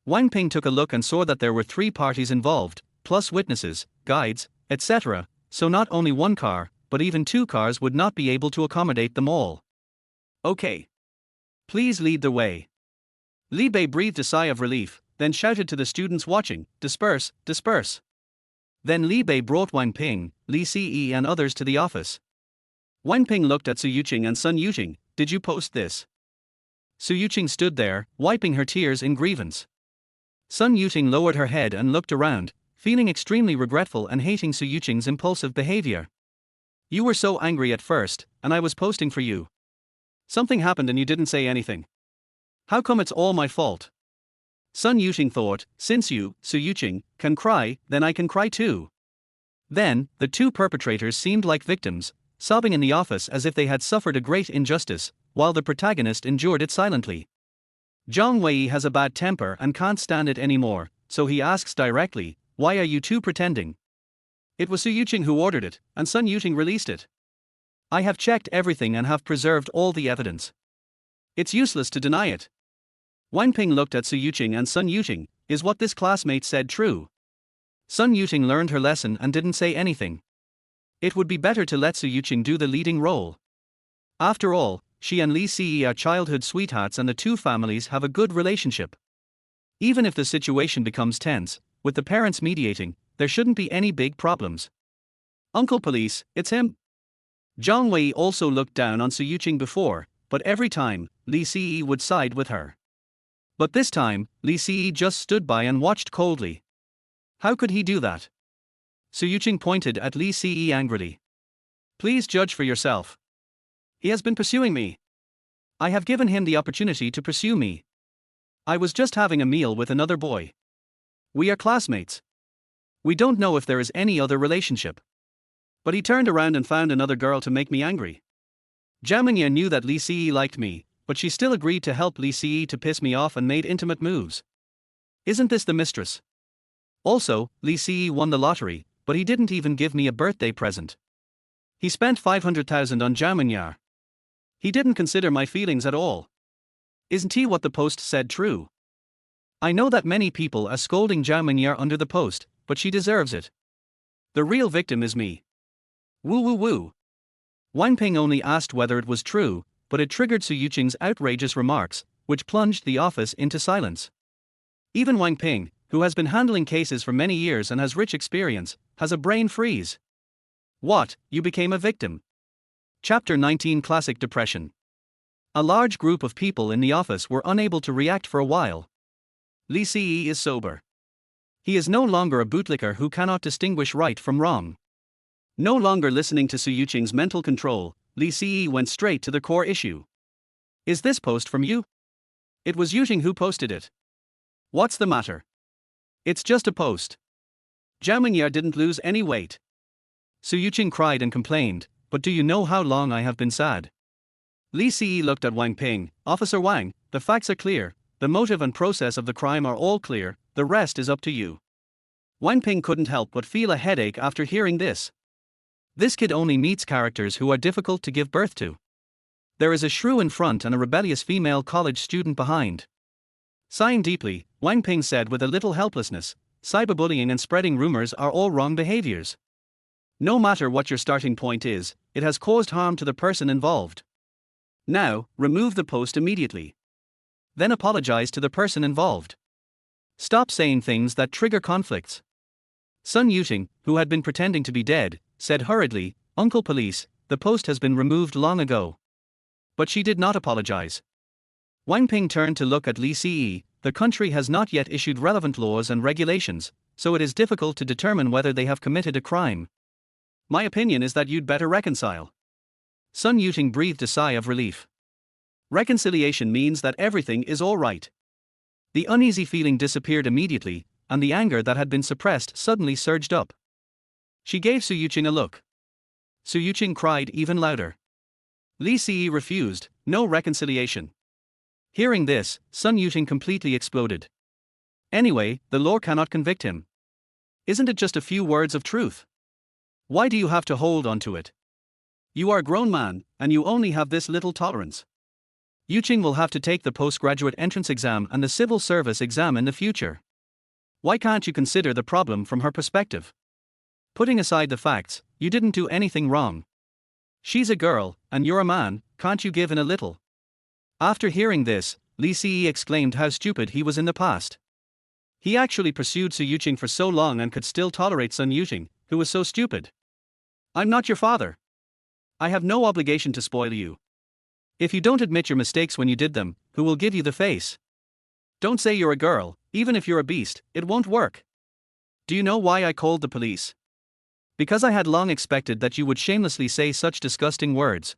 Wang Ping took a look and saw that there were 3 parties involved, plus witnesses, guides, etc., so not only one car, but even 2 cars would not be able to accommodate them all. Okay. Please lead the way. Li Bei breathed a sigh of relief, then shouted to the students watching, disperse, disperse. Then Li Bei brought Wang Ping, Li Ce and others to the office. Wang Ping looked at Su Yuqing and Su Yuqing, did you post this? Su Yuqing stood there, wiping her tears in grievance. Su Yuqing lowered her head and looked around, feeling extremely regretful and hating Su Yuqing's impulsive behavior. You were so angry at first, and I was posting for you. Something happened and you didn't say anything. How come it's all my fault? Su Yuqing thought, since you, Su Yuqing, can cry, then I can cry too. Then, the 2 perpetrators seemed like victims, sobbing in the office as if they had suffered a great injustice, while the protagonist endured it silently. Zhang Wei has a bad temper and can't stand it anymore, so he asks directly, why are you 2 pretending? It was Su Yuqing who ordered it, and Su Yuqing released it. I have checked everything and have preserved all the evidence. It's useless to deny it. Wang Ping looked at Su Yuqing and Su Yuqing, is what this classmate said true? Su Yuqing learned her lesson and didn't say anything. It would be better to let Su Yuqing do the leading role. After all, she and Li Ce are childhood sweethearts and the 2 families have a good relationship. Even if the situation becomes tense, with the parents mediating, there shouldn't be any big problems. Uncle Police, it's him. Zhang Wei also looked down on Su Yuqing before, but every time, Li Ce would side with her. But this time, Li Ce just stood by and watched coldly. How could he do that? Su Yuqing pointed at Li Ce angrily. Please judge for yourself. He has been pursuing me. I have given him the opportunity to pursue me. I was just having a meal with another boy. We are classmates. We don't know if there is any other relationship. But he turned around and found another girl to make me angry. Zhao Mingye knew that Li Ce liked me, but she still agreed to help Li Ce to piss me off and made intimate moves. Isn't this the mistress? Also, Li Ce won the lottery, but he didn't even give me a birthday present. He spent 500,000 on Jamanyar. He didn't consider my feelings at all. Isn't he what the post said true? I know that many people are scolding Jamanyar under the post, but she deserves it. The real victim is me. Woo woo woo. Wang Ping only asked whether it was true, but it triggered Su Yuqing's outrageous remarks, which plunged the office into silence. Even Wang Ping, who has been handling cases for many years and has rich experience, has a brain freeze. What, you became a victim? Chapter 19 Classic Depression. A large group of people in the office were unable to react for a while. Li Ce is sober. He is no longer a bootlicker who cannot distinguish right from wrong. No longer listening to Su Yuqing's mental control, Li Ce went straight to the core issue. Is this post from you? It was Yuqing who posted it. What's the matter? It's just a post. Jamanyar didn't lose any weight. Su Yuqing cried and complained, but do you know how long I have been sad? Li Ce looked at Wang Ping. Officer Wang, the facts are clear, the motive and process of the crime are all clear, the rest is up to you. Wang Ping couldn't help but feel a headache after hearing this. This kid only meets characters who are difficult to give birth to. There is a shrew in front and a rebellious female college student behind. Sighing deeply, Wang Ping said with a little helplessness, cyberbullying and spreading rumors are all wrong behaviors. No matter what your starting point is, it has caused harm to the person involved. Now, remove the post immediately. Then apologize to the person involved. Stop saying things that trigger conflicts. Su Yuqing, who had been pretending to be dead, said hurriedly, Uncle Police, the post has been removed long ago. But she did not apologize. Wang Ping turned to look at Li Ce. The country has not yet issued relevant laws and regulations, so it is difficult to determine whether they have committed a crime. My opinion is that you'd better reconcile. Su Yuqing breathed a sigh of relief. Reconciliation means that everything is all right. The uneasy feeling disappeared immediately, and the anger that had been suppressed suddenly surged up. She gave Su Yuqing a look. Su Yuqing cried even louder. Li Ce refused, no reconciliation. Hearing this, Su Yuqing completely exploded. Anyway, the law cannot convict him. Isn't it just a few words of truth? Why do you have to hold on to it? You are a grown man, and you only have this little tolerance. Yuqing will have to take the postgraduate entrance exam and the civil service exam in the future. Why can't you consider the problem from her perspective? Putting aside the facts, you didn't do anything wrong. She's a girl, and you're a man, can't you give in a little? After hearing this, Li Ce exclaimed how stupid he was in the past. He actually pursued Su Yuqing for so long and could still tolerate Su Yuqing, who was so stupid. I'm not your father. I have no obligation to spoil you. If you don't admit your mistakes when you did them, who will give you the face? Don't say you're a girl, even if you're a beast, it won't work. Do you know why I called the police? Because I had long expected that you would shamelessly say such disgusting words.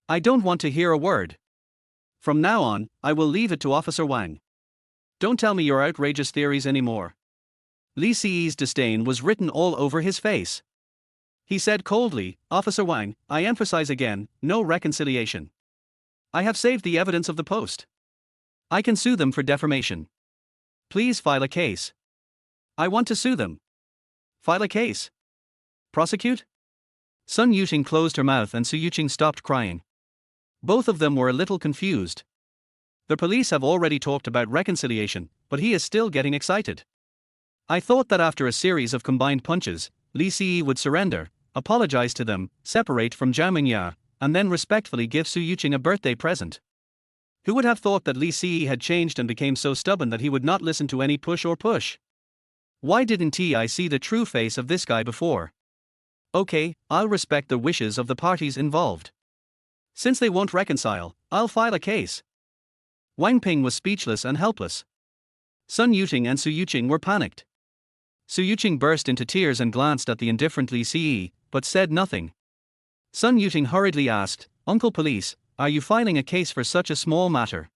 I don't want to hear a word. From now on, I will leave it to Officer Wang. Don't tell me your outrageous theories anymore. Li Ce's disdain was written all over his face. He said coldly, Officer Wang, I emphasize again, no reconciliation. I have saved the evidence of the post. I can sue them for defamation. Please file a case. I want to sue them. File a case. Prosecute? Su Yuqing closed her mouth and Su Yuqing stopped crying. Both of them were a little confused. The police have already talked about reconciliation, but he is still getting excited. I thought that after a series of combined punches, Li Ce would surrender, apologize to them, separate from Jamanyar, and then respectfully give Su Yuqing a birthday present. Who would have thought that Li Ce had changed and became so stubborn that he would not listen to any push or push? Why didn't I see the true face of this guy before? Okay, I'll respect the wishes of the parties involved. Since they won't reconcile, I'll file a case. Wang Ping was speechless and helpless. Su Yuqing and Su Yuqing were panicked. Su Yuqing burst into tears and glanced at the indifferent Li Ce, but said nothing. Su Yuqing hurriedly asked, Uncle Police, are you filing a case for such a small matter?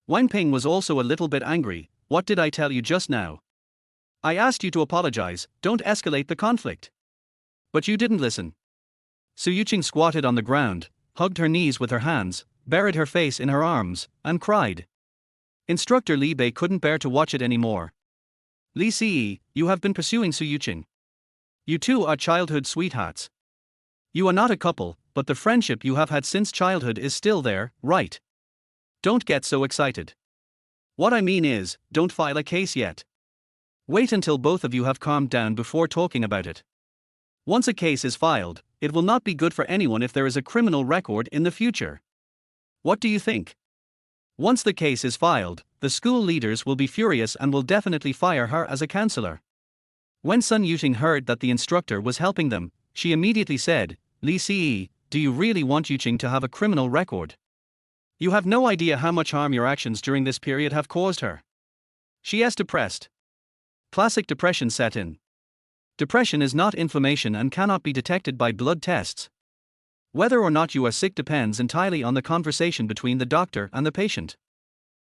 Wang Ping was also a little bit angry. What did I tell you just now? I asked you to apologize, don't escalate the conflict. But you didn't listen. Su Yuqing squatted on the ground, hugged her knees with her hands, buried her face in her arms, and cried. Instructor Li Bei couldn't bear to watch it anymore. Li Ce, you have been pursuing Su Yuqing. You two are childhood sweethearts. You are not a couple, but the friendship you have had since childhood is still there, right? Don't get so excited. What I mean is, don't file a case yet. Wait until both of you have calmed down before talking about it. Once a case is filed, it will not be good for anyone if there is a criminal record in the future. What do you think? Once the case is filed, the school leaders will be furious and will definitely fire her as a counselor. When Su Yuqing heard that the instructor was helping them, she immediately said, Li Ce, do you really want Yuqing to have a criminal record? You have no idea how much harm your actions during this period have caused her. She is depressed. Classic depression set in. Depression is not inflammation and cannot be detected by blood tests. Whether or not you are sick depends entirely on the conversation between the doctor and the patient.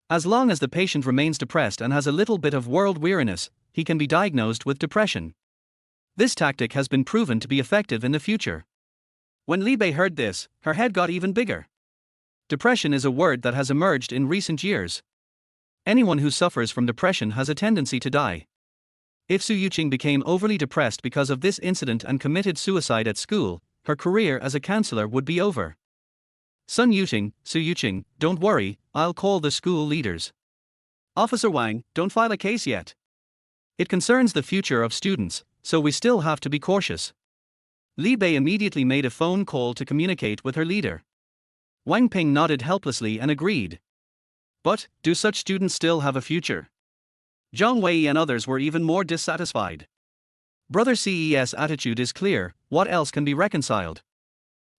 As long as the patient remains depressed and has a little bit of world weariness, he can be diagnosed with depression. This tactic has been proven to be effective in the future. When Li Bei heard this, her head got even bigger. Depression is a word that has emerged in recent years. Anyone who suffers from depression has a tendency to die. If Su Yuqing became overly depressed because of this incident and committed suicide at school, her career as a counselor would be over. Su Yuqing, don't worry, I'll call the school leaders. Officer Wang, don't file a case yet. It concerns the future of students, so we still have to be cautious. Li Bei immediately made a phone call to communicate with her leader. Wang Ping nodded helplessly and agreed. But, do such students still have a future? Zhang Wei and others were even more dissatisfied. Brother Ces' attitude is clear, what else can be reconciled?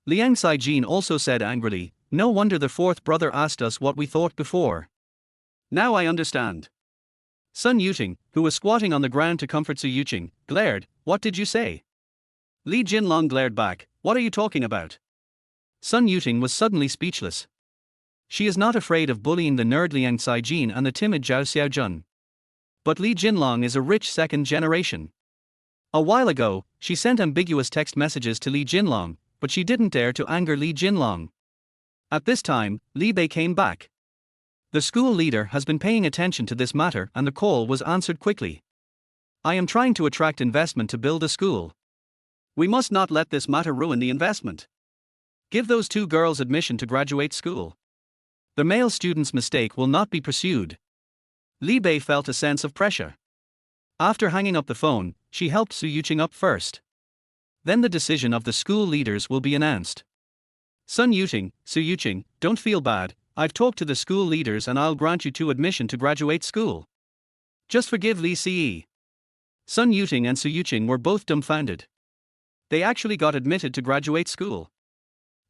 Liang Saijin also said angrily, no wonder the fourth brother asked us what we thought before. Now I understand. Su Yuqing, who was squatting on the ground to comfort Su Yuqing, glared, what did you say? Li Jinlong glared back, what are you talking about? Su Yuqing was suddenly speechless. She is not afraid of bullying the nerd Liang Saijin and the timid Zhao Xiaojun. But Li Jinlong is a rich second generation. A while ago, she sent ambiguous text messages to Li Jinlong, but she didn't dare to anger Li Jinlong. At this time, Li Bei came back. The school leader has been paying attention to this matter and the call was answered quickly. I am trying to attract investment to build a school. We must not let this matter ruin the investment. Give those two girls admission to graduate school. The male student's mistake will not be pursued. Li Bei felt a sense of pressure. After hanging up the phone, she helped Su Yuqing up first. Then the decision of the school leaders will be announced. Su Yuqing, don't feel bad, I've talked to the school leaders and I'll grant you admission to graduate school. Just forgive Li Ce. Su Yuqing and Su Yuqing were both dumbfounded. They actually got admitted to graduate school.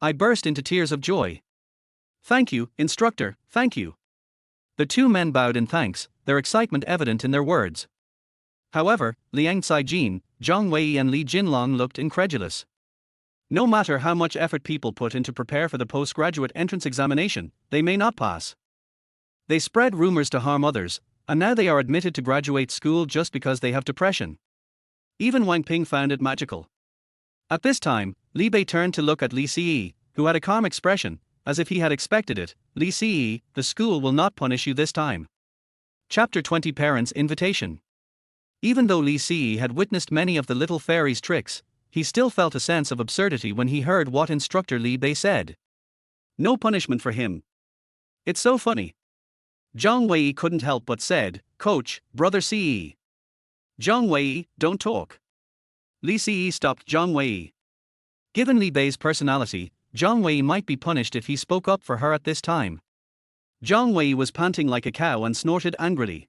I burst into tears of joy. Thank you, instructor, thank you. The two men bowed in thanks, their excitement evident in their words. However, Liang Saijin, Zhang Wei and Li Jinlong looked incredulous. No matter how much effort people put in to prepare for the postgraduate entrance examination, they may not pass. They spread rumors to harm others, and now they are admitted to graduate school just because they have depression. Even Wang Ping found it magical. At this time, Li Bei turned to look at Li Ce, who had a calm expression, as if he had expected it. Li Ce, the school will not punish you this time. Chapter 20 Parents' Invitation. Even though Li Ce had witnessed many of the little fairy's tricks, he still felt a sense of absurdity when he heard what instructor Li Bei said. No punishment for him. It's so funny. Zhang Wei couldn't help but said, Coach, Brother Ce. Zhang Wei, don't talk. Li Ce stopped Zhang Wei. Given Li Bei's personality, Zhang Wei might be punished if he spoke up for her at this time. Zhang Wei was panting like a cow and snorted angrily.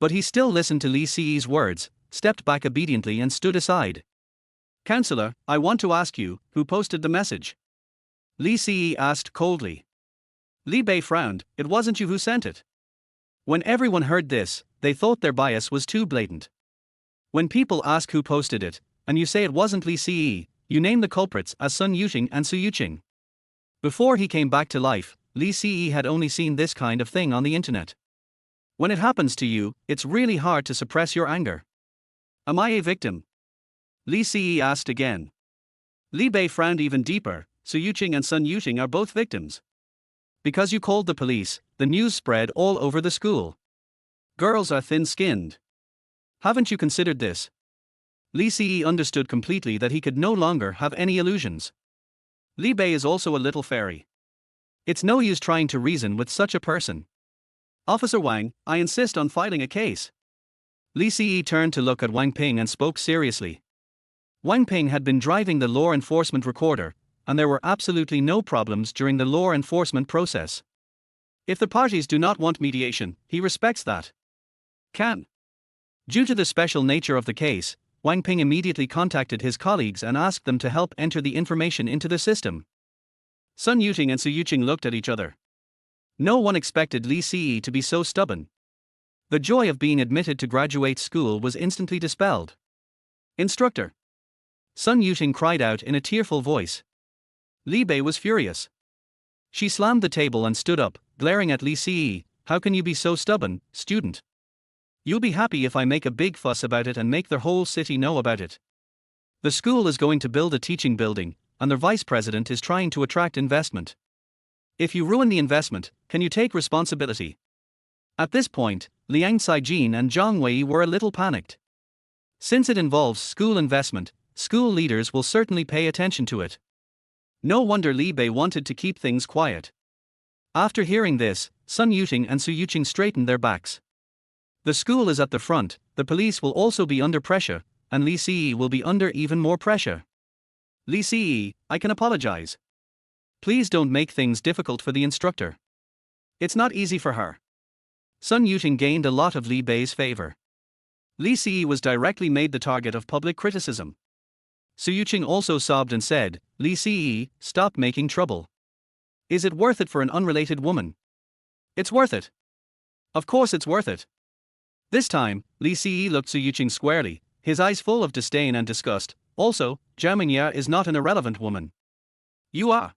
But he still listened to Li Ce's words, stepped back obediently and stood aside. Counselor, I want to ask you, who posted the message? Li Ce asked coldly. Li Bei frowned, it wasn't you who sent it. When everyone heard this, they thought their bias was too blatant. When people ask who posted it, and you say it wasn't Li Ce, you name the culprits as Su Yuqing and Su Yuqing. Before he came back to life, Li Ce had only seen this kind of thing on the internet. When it happens to you, it's really hard to suppress your anger. Am I a victim? Li Ce asked again. Li Bei frowned even deeper. Su Yuqing and Su Yuqing are both victims. Because you called the police, the news spread all over the school. Girls are thin-skinned. Haven't you considered this? Li Ce understood completely that he could no longer have any illusions. Li Bei is also a little fairy. It's no use trying to reason with such a person. Officer Wang, I insist on filing a case. Li Ce turned to look at Wang Ping and spoke seriously. Wang Ping had been driving the law enforcement recorder, and there were absolutely no problems during the law enforcement process. If the parties do not want mediation, he respects that. Due to the special nature of the case, Wang Ping immediately contacted his colleagues and asked them to help enter the information into the system. Su Yuqing and Su Yuqing looked at each other. No one expected Li Ce to be so stubborn. The joy of being admitted to graduate school was instantly dispelled. Instructor! Su Yuqing cried out in a tearful voice. Li Bei was furious. She slammed the table and stood up, glaring at Li Ce. How can you be so stubborn, student? You'll be happy if I make a big fuss about it and make the whole city know about it. The school is going to build a teaching building, and the vice president is trying to attract investment. If you ruin the investment, can you take responsibility? At this point, Liang Caijin and Zhang Wei were a little panicked. Since it involves school investment, school leaders will certainly pay attention to it. No wonder Li Bei wanted to keep things quiet. After hearing this, Su Yuqing and Su Yuqing straightened their backs. The school is at the front, the police will also be under pressure, and Li Ce will be under even more pressure. Li Ce, I can apologize. Please don't make things difficult for the instructor. It's not easy for her. Su Yuqing gained a lot of Li Bei's favor. Li Ce was directly made the target of public criticism. Su Yuqing also sobbed and said, Li Ce, stop making trouble. Is it worth it for an unrelated woman? It's worth it. Of course it's worth it. This time, Li Ce looked Su Yuqing squarely, his eyes full of disdain and disgust. Also, Zhao Mingya is not an irrelevant woman. You are.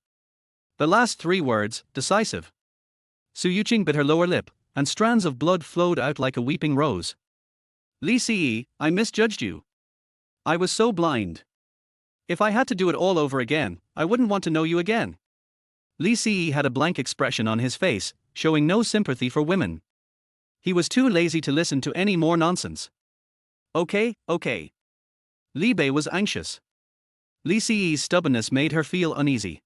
The last 3 words, decisive. Su Yuqing bit her lower lip, and strands of blood flowed out like a weeping rose. Li Ce, I misjudged you. I was so blind. If I had to do it all over again, I wouldn't want to know you again. Li Ce had a blank expression on his face, showing no sympathy for women. He was too lazy to listen to any more nonsense. Okay. Li Bei was anxious. Li Ce's stubbornness made her feel uneasy.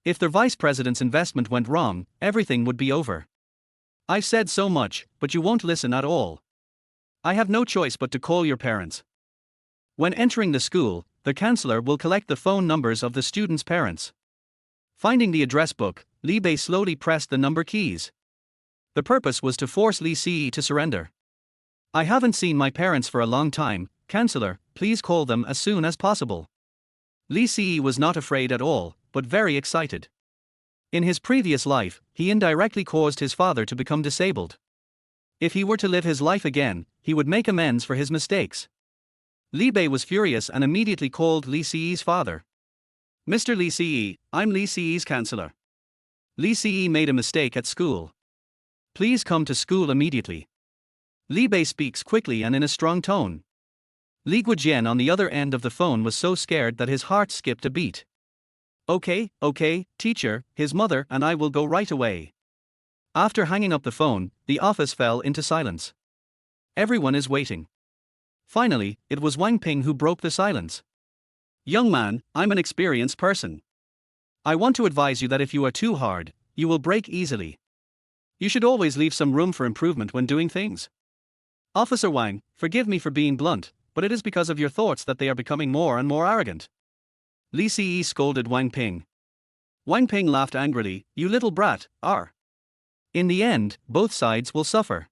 If the vice president's investment went wrong, everything would be over. I've said so much, but you won't listen at all. I have no choice but to call your parents. When entering the school, the counselor will collect the phone numbers of the students' parents. Finding the address book, Li Bei slowly pressed the number keys. The purpose was to force Li Ce to surrender. I haven't seen my parents for a long time, counselor, please call them as soon as possible. Li Ce was not afraid at all, but very excited. In his previous life, he indirectly caused his father to become disabled. If he were to live his life again, he would make amends for his mistakes. Li Bei was furious and immediately called Li Ce's father. Mr. Li Ce, I'm Li Ce's counselor. Li Ce made a mistake at school. Please come to school immediately. Li Bei speaks quickly and in a strong tone. Li Guojian on the other end of the phone was so scared that his heart skipped a beat. Okay, teacher, his mother and I will go right away. After hanging up the phone, the office fell into silence. Everyone is waiting. Finally, it was Wang Ping who broke the silence. Young man, I'm an experienced person. I want to advise you that if you are too hard, you will break easily. You should always leave some room for improvement when doing things. Officer Wang, forgive me for being blunt, but it is because of your thoughts that they are becoming more and more arrogant. Li Ce scolded Wang Ping. Wang Ping laughed angrily, you little brat, are. In the end, both sides will suffer.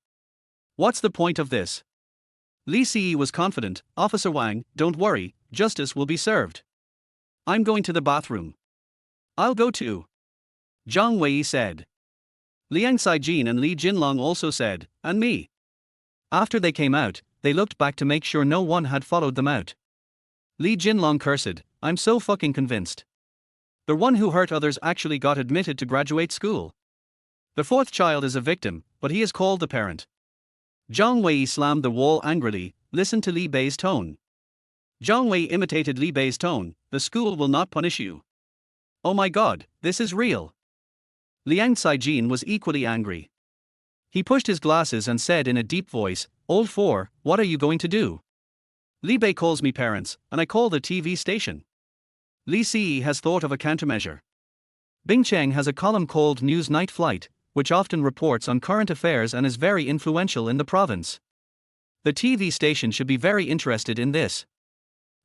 What's the point of this? Li Ce was confident, Officer Wang, don't worry, justice will be served. I'm going to the bathroom. I'll go too. Zhang Wei said. Liang Caijin and Li Jinlong also said, and me. After they came out, they looked back to make sure no one had followed them out. Li Jinlong cursed, I'm so fucking convinced. The one who hurt others actually got admitted to graduate school. The 4th child is a victim, but he is called the parent. Zhang Wei slammed the wall angrily, listen to Li Bei's tone. Zhang Wei imitated Li Bei's tone, the school will not punish you. Oh my god, this is real. Liang Caijin was equally angry. He pushed his glasses and said in a deep voice, Old 4, what are you going to do? Li Bei calls me parents, and I call the TV station. Li Ce has thought of a countermeasure. Bing Cheng has a column called News Night Flight, which often reports on current affairs and is very influential in the province. The TV station should be very interested in this.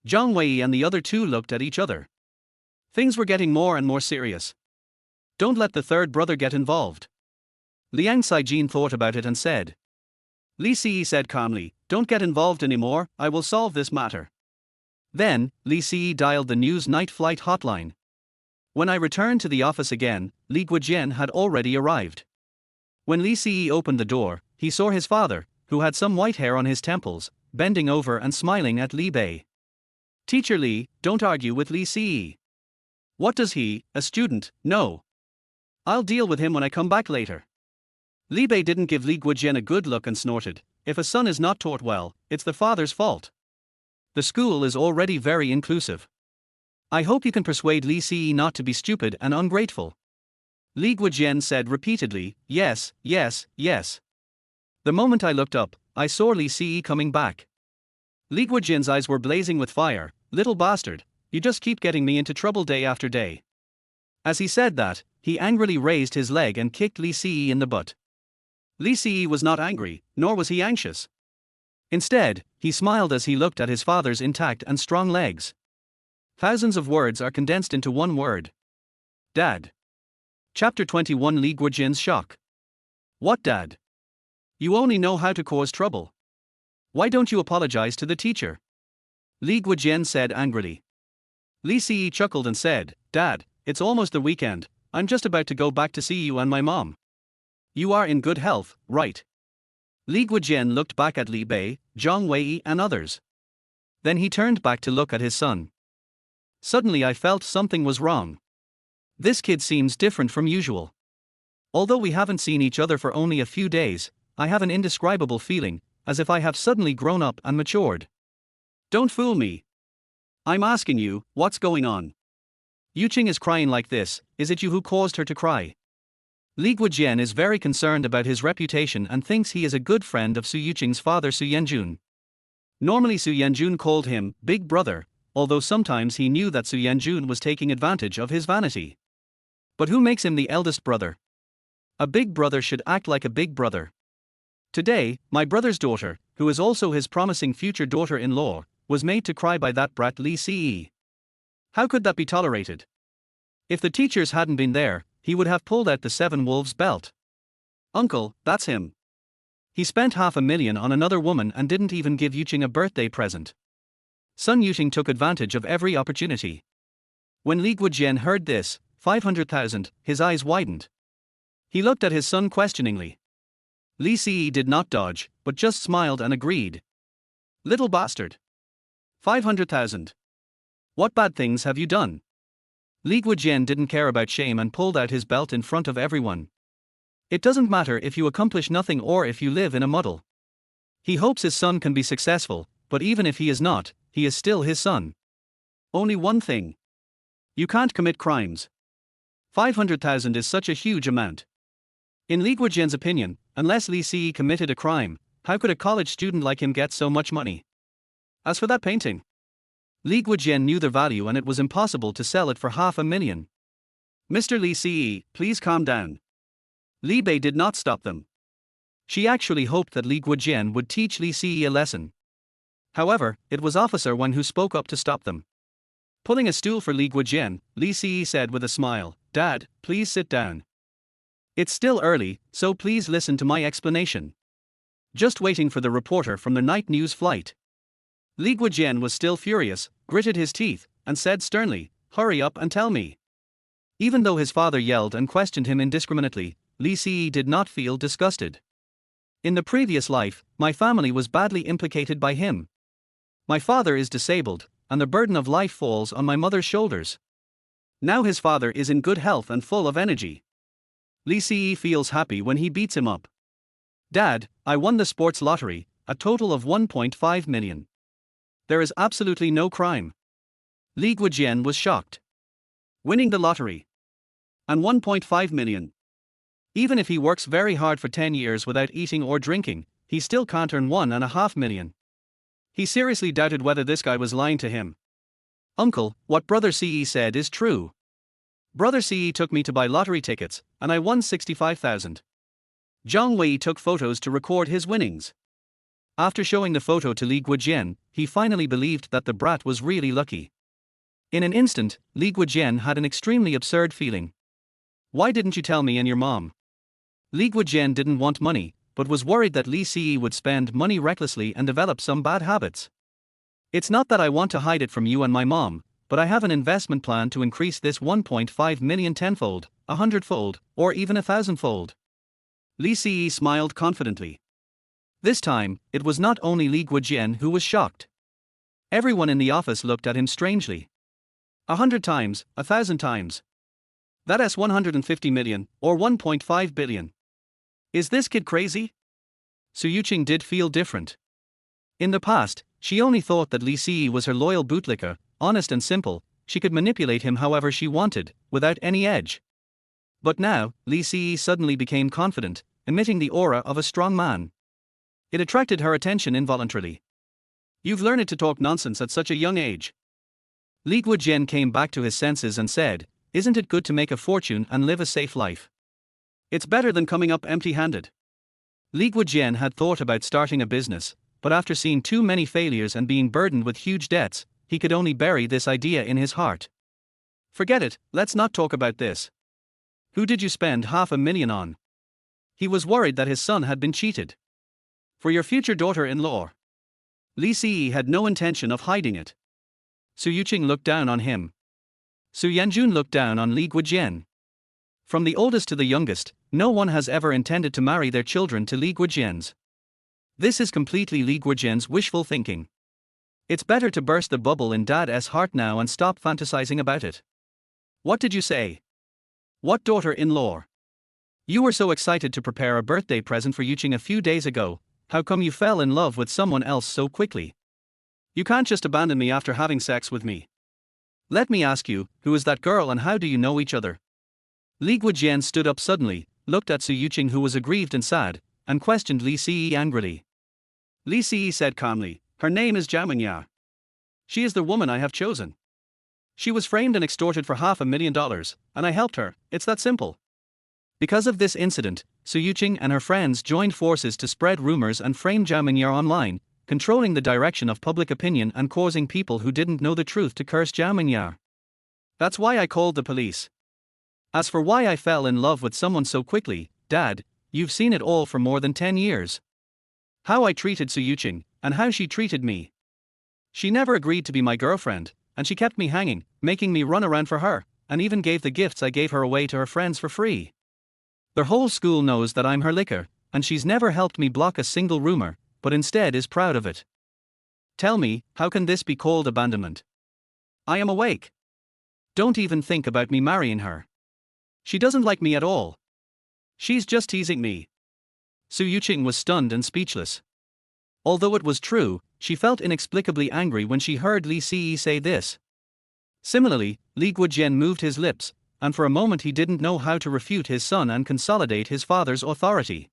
Zhang Wei and the other two looked at each other. Things were getting more and more serious. Don't let the third brother get involved. Liang Saijin thought about it and said. Li Ce said calmly, don't get involved anymore, I will solve this matter. Then, Li Ce dialed the News Night Flight hotline. When I returned to the office again, Li Guojian had already arrived. When Li Ce opened the door, he saw his father, who had some white hair on his temples, bending over and smiling at Li Bei. Teacher Li, don't argue with Li Ce. What does he, a student, know? I'll deal with him when I come back later. Li Bei didn't give Li Guojian a good look and snorted, if a son is not taught well, it's the father's fault. The school is already very inclusive. I hope you can persuade Li Ce not to be stupid and ungrateful. Li Guojian said repeatedly, yes, yes, yes. The moment I looked up, I saw Li Ce coming back. Li Guojian's eyes were blazing with fire. Little bastard, you just keep getting me into trouble day after day. As he said that, he angrily raised his leg and kicked Li Ce in the butt. Li Ce was not angry, nor was he anxious. Instead, he smiled as he looked at his father's intact and strong legs. Thousands of words are condensed into one word. Dad. Chapter 21 Li Guojian's shock. What, Dad? You only know how to cause trouble. Why don't you apologize to the teacher? Li Guojian said angrily. Li Ce chuckled and said, Dad, it's almost the weekend, I'm just about to go back to see you and my mom. You are in good health, right? Li Guojian looked back at Li Bei, Zhang Wei and others. Then he turned back to look at his son. Suddenly I felt something was wrong. This kid seems different from usual. Although we haven't seen each other for only a few days, I have an indescribable feeling, as if I have suddenly grown up and matured. Don't fool me. I'm asking you, what's going on? Yuqing is crying like this, is it you who caused her to cry? Li Guojian is very concerned about his reputation and thinks he is a good friend of Su Yuqing's father Su Yanjun. Normally Su Yanjun called him Big Brother, although sometimes he knew that Su Yanjun was taking advantage of his vanity. But who makes him the eldest brother? A big brother should act like a big brother. Today, my brother's daughter, who is also his promising future daughter-in-law, was made to cry by that brat Li Ce. How could that be tolerated? If the teachers hadn't been there, he would have pulled out the 7 Wolves belt. Uncle, that's him. He spent $500,000 on another woman and didn't even give Yuqing a birthday present. Sun Yuqing took advantage of every opportunity. When Li Guojian heard this, 500,000, his eyes widened. He looked at his son questioningly. Li Ce did not dodge, but just smiled and agreed. Little bastard. 500,000. What bad things have you done? Li Guojian didn't care about shame and pulled out his belt in front of everyone. It doesn't matter if you accomplish nothing or if you live in a muddle. He hopes his son can be successful, but even if he is not, he is still his son. Only one thing. You can't commit crimes. 500,000 is such a huge amount. In Li Guojian's opinion, unless Li Ce committed a crime, how could a college student like him get so much money? As for that painting, Li Guojian knew the value and it was impossible to sell it for $500,000. Mr. Li Ce, please calm down. Li Bei did not stop them. She actually hoped that Li Guojian would teach Li Ce a lesson. However, it was Officer Wen who spoke up to stop them. Pulling a stool for Li Guojian, Li Ce said with a smile, Dad, please sit down. It's still early, so please listen to my explanation. Just waiting for the reporter from the night news flight. Li Guojian was still furious, gritted his teeth, and said sternly, hurry up and tell me. Even though his father yelled and questioned him indiscriminately, Li Ce did not feel disgusted. In the previous life, my family was badly implicated by him. My father is disabled, and the burden of life falls on my mother's shoulders. Now his father is in good health and full of energy. Li Ce feels happy when he beats him up. Dad, I won the sports lottery, a total of 1.5 million. There is absolutely no crime. Li Guojian was shocked. Winning the lottery. And 1.5 million. Even if he works very hard for 10 years without eating or drinking, he still can't earn 1.5 million. He seriously doubted whether this guy was lying to him. Uncle, what Brother CE said is true. Brother CE took me to buy lottery tickets, and I won 65,000. Zhang Wei took photos to record his winnings. After showing the photo to Li Guojian, he finally believed that the brat was really lucky. In an instant, Li Guojian had an extremely absurd feeling. Why didn't you tell me and your mom? Li Guojian didn't want money, but was worried that Li Ce would spend money recklessly and develop some bad habits. It's not that I want to hide it from you and my mom, but I have an investment plan to increase this 1.5 million tenfold, 100-fold, or even 1,000-fold. Li Ce smiled confidently. This time, it was not only Li Guojian who was shocked. Everyone in the office looked at him strangely. 100 times, 1,000 times. That's 150 million, or 1.5 billion. Is this kid crazy? Su Yuqing did feel different. In the past, she only thought that Li Ce was her loyal bootlicker, honest and simple. She could manipulate him however she wanted, without any edge. But now, Li Ce suddenly became confident, emitting the aura of a strong man. It attracted her attention involuntarily. You've learned to talk nonsense at such a young age. Li Guojian came back to his senses and said, isn't it good to make a fortune and live a safe life? It's better than coming up empty-handed. Li Guojian had thought about starting a business, but after seeing too many failures and being burdened with huge debts, he could only bury this idea in his heart. Forget it, let's not talk about this. Who did you spend 500,000 on? He was worried that his son had been cheated. For your future daughter-in-law. Li Ce had no intention of hiding it. Su Yuqing looked down on him. Su Yanjun looked down on Li Guojian. From the oldest to the youngest, no one has ever intended to marry their children to Li Guojian's. This is completely Li Guojian's wishful thinking. It's better to burst the bubble in Dad's heart now and stop fantasizing about it. What did you say? What daughter-in-law? You were so excited to prepare a birthday present for Yuqing a few days ago. How come you fell in love with someone else so quickly? You can't just abandon me after having sex with me. Let me ask you, who is that girl and how do you know each other? Li Guojian stood up suddenly, looked at Su Yuqing who was aggrieved and sad, and questioned Li Ce angrily. Li Ce said calmly, her name is Zhao Mingya. She is the woman I have chosen. She was framed and extorted for $500,000, and I helped her, it's that simple. Because of this incident, Su Yuqing and her friends joined forces to spread rumors and frame Zhao Mingya online, controlling the direction of public opinion and causing people who didn't know the truth to curse Zhao Mingya. That's why I called the police. As for why I fell in love with someone so quickly, Dad, you've seen it all for more than 10 years. How I treated Su Yuqing, and how she treated me. She never agreed to be my girlfriend, and she kept me hanging, making me run around for her, and even gave the gifts I gave her away to her friends for free. Their whole school knows that I'm her licker, and she's never helped me block a single rumor, but instead is proud of it. Tell me, how can this be called abandonment? I am awake. Don't even think about me marrying her. She doesn't like me at all. She's just teasing me. Su Yuqing was stunned and speechless. Although it was true, she felt inexplicably angry when she heard Li Ce say this. Similarly, Li Guojian moved his lips, and for a moment he didn't know how to refute his son and consolidate his father's authority.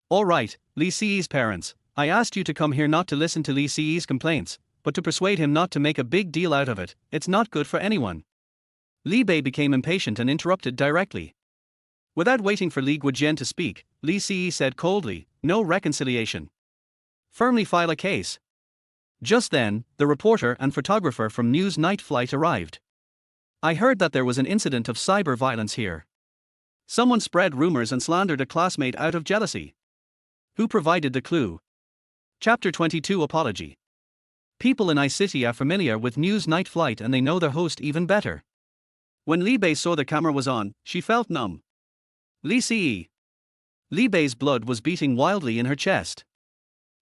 All right, Li Ce's parents, I asked you to come here not to listen to Li Ce's complaints, but to persuade him not to make a big deal out of it. It's not good for anyone. Li Bei became impatient and interrupted directly. Without waiting for Li Guojian to speak, Li Ce said coldly, no reconciliation. Firmly file a case. Just then, the reporter and photographer from News Night Flight arrived. I heard that there was an incident of cyber violence here. Someone spread rumors and slandered a classmate out of jealousy. Who provided the clue? Chapter 22 Apology. People in iCity are familiar with News Night Flight and they know their host even better. When Li Bei saw the camera was on, she felt numb. Li Ce. Li Bei's blood was beating wildly in her chest.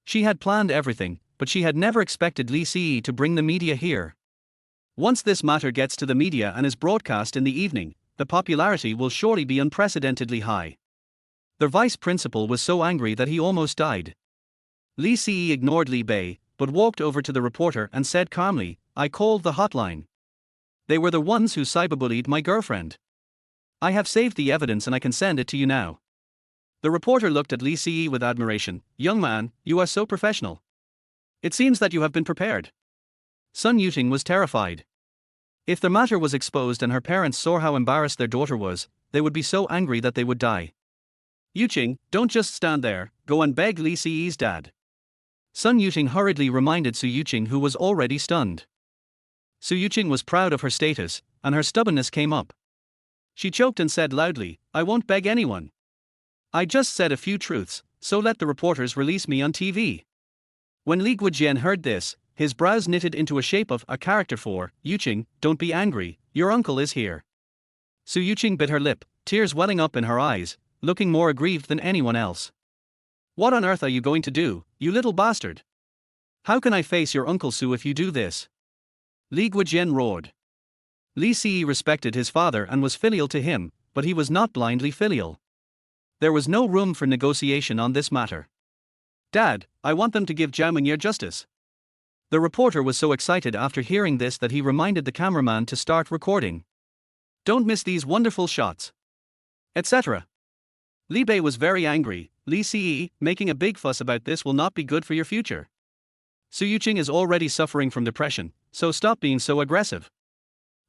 She had planned everything, but she had never expected Li Ce to bring the media here. Once this matter gets to the media and is broadcast in the evening, the popularity will surely be unprecedentedly high. Their vice principal was so angry that he almost died. Li Ce ignored Li Bei, but walked over to the reporter and said calmly, I called the hotline. They were the ones who cyberbullied my girlfriend. I have saved the evidence and I can send it to you now. The reporter looked at Li Ce with admiration. Young man, you are so professional. It seems that you have been prepared. Sun Yuqing was terrified. If the matter was exposed and her parents saw how embarrassed their daughter was, they would be so angry that they would die. Yuqing, don't just stand there, go and beg Li Siyi's dad. Sun Yuqing hurriedly reminded Su Yuqing, who was already stunned. Su Yuqing was proud of her status, and her stubbornness came up. She choked and said loudly, I won't beg anyone. I just said a few truths, so let the reporters release me on TV. When Li Guojian heard this, his brows knitted into a shape of a character for, Yuqing, don't be angry, your uncle is here. Su Yuqing bit her lip, tears welling up in her eyes, looking more aggrieved than anyone else. What on earth are you going to do, you little bastard? How can I face your Uncle Su if you do this? Li Guojian roared. Li Siyi respected his father and was filial to him, but he was not blindly filial. There was no room for negotiation on this matter. Dad, I want them to give Zhao Mingye justice. The reporter was so excited after hearing this that he reminded the cameraman to start recording. Don't miss these wonderful shots. Etc. Li Bei was very angry. Li Siyi, making a big fuss about this will not be good for your future. Su Yuqing is already suffering from depression, so stop being so aggressive.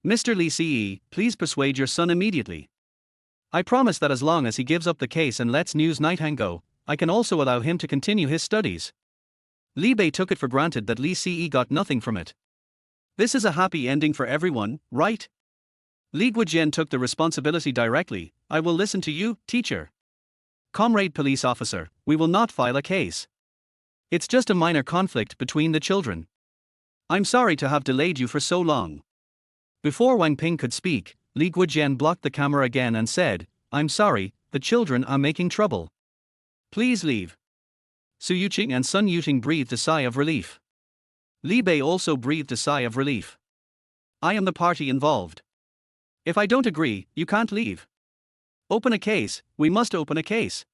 Mr. Li Siyi, please persuade your son immediately. I promise that as long as he gives up the case and lets News Nighthang go, I can also allow him to continue his studies. Li Bei took it for granted that Li Siyi got nothing from it. This is a happy ending for everyone, right? Li Guojian took the responsibility directly. I will listen to you, teacher. Comrade police officer, we will not file a case. It's just a minor conflict between the children. I'm sorry to have delayed you for so long. Before Wang Ping could speak, Li Guojian blocked the camera again and said, I'm sorry, the children are making trouble. Please leave. Su Yuqing and Sun Yuqing breathed a sigh of relief. Li Bei also breathed a sigh of relief. I am the party involved. If I don't agree, you can't leave. Open a case, we must open a case.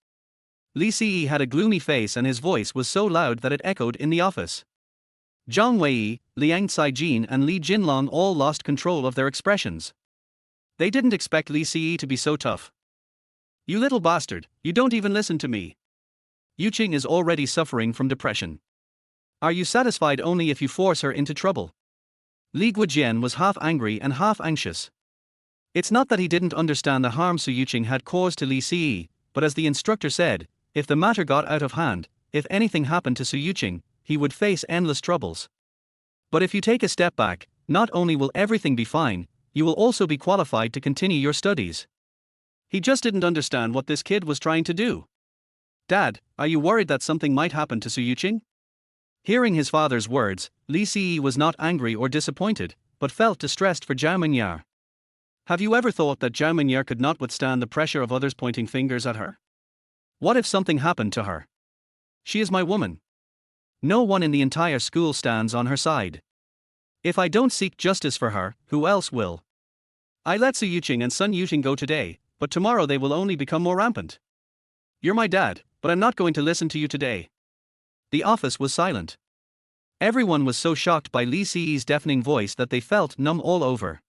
Li Siyi had a gloomy face and his voice was so loud that it echoed in the office. Zhang Wei, Liang Caijin and Li Jinlong all lost control of their expressions. They didn't expect Li Siyi to be so tough. You little bastard, you don't even listen to me. Yuqing is already suffering from depression. Are you satisfied only if you force her into trouble? Li Guojian was half angry and half anxious. It's not that he didn't understand the harm Su Yuqing had caused to Li Siyi, but as the instructor said, if the matter got out of hand, if anything happened to Su Yuqing, he would face endless troubles. But if you take a step back, not only will everything be fine, you will also be qualified to continue your studies. He just didn't understand what this kid was trying to do. Dad, are you worried that something might happen to Su Yuqing? Hearing his father's words, Li Siyi was not angry or disappointed, but felt distressed for Zhao Mingye. Have you ever thought that Zhao Mingye could not withstand the pressure of others pointing fingers at her? What if something happened to her? She is my woman. No one in the entire school stands on her side. If I don't seek justice for her, who else will? I let Su Yuqing and Sun Yuqing go today, but tomorrow they will only become more rampant. You're my dad, but I'm not going to listen to you today. The office was silent. Everyone was so shocked by Li Siyi's deafening voice that they felt numb all over.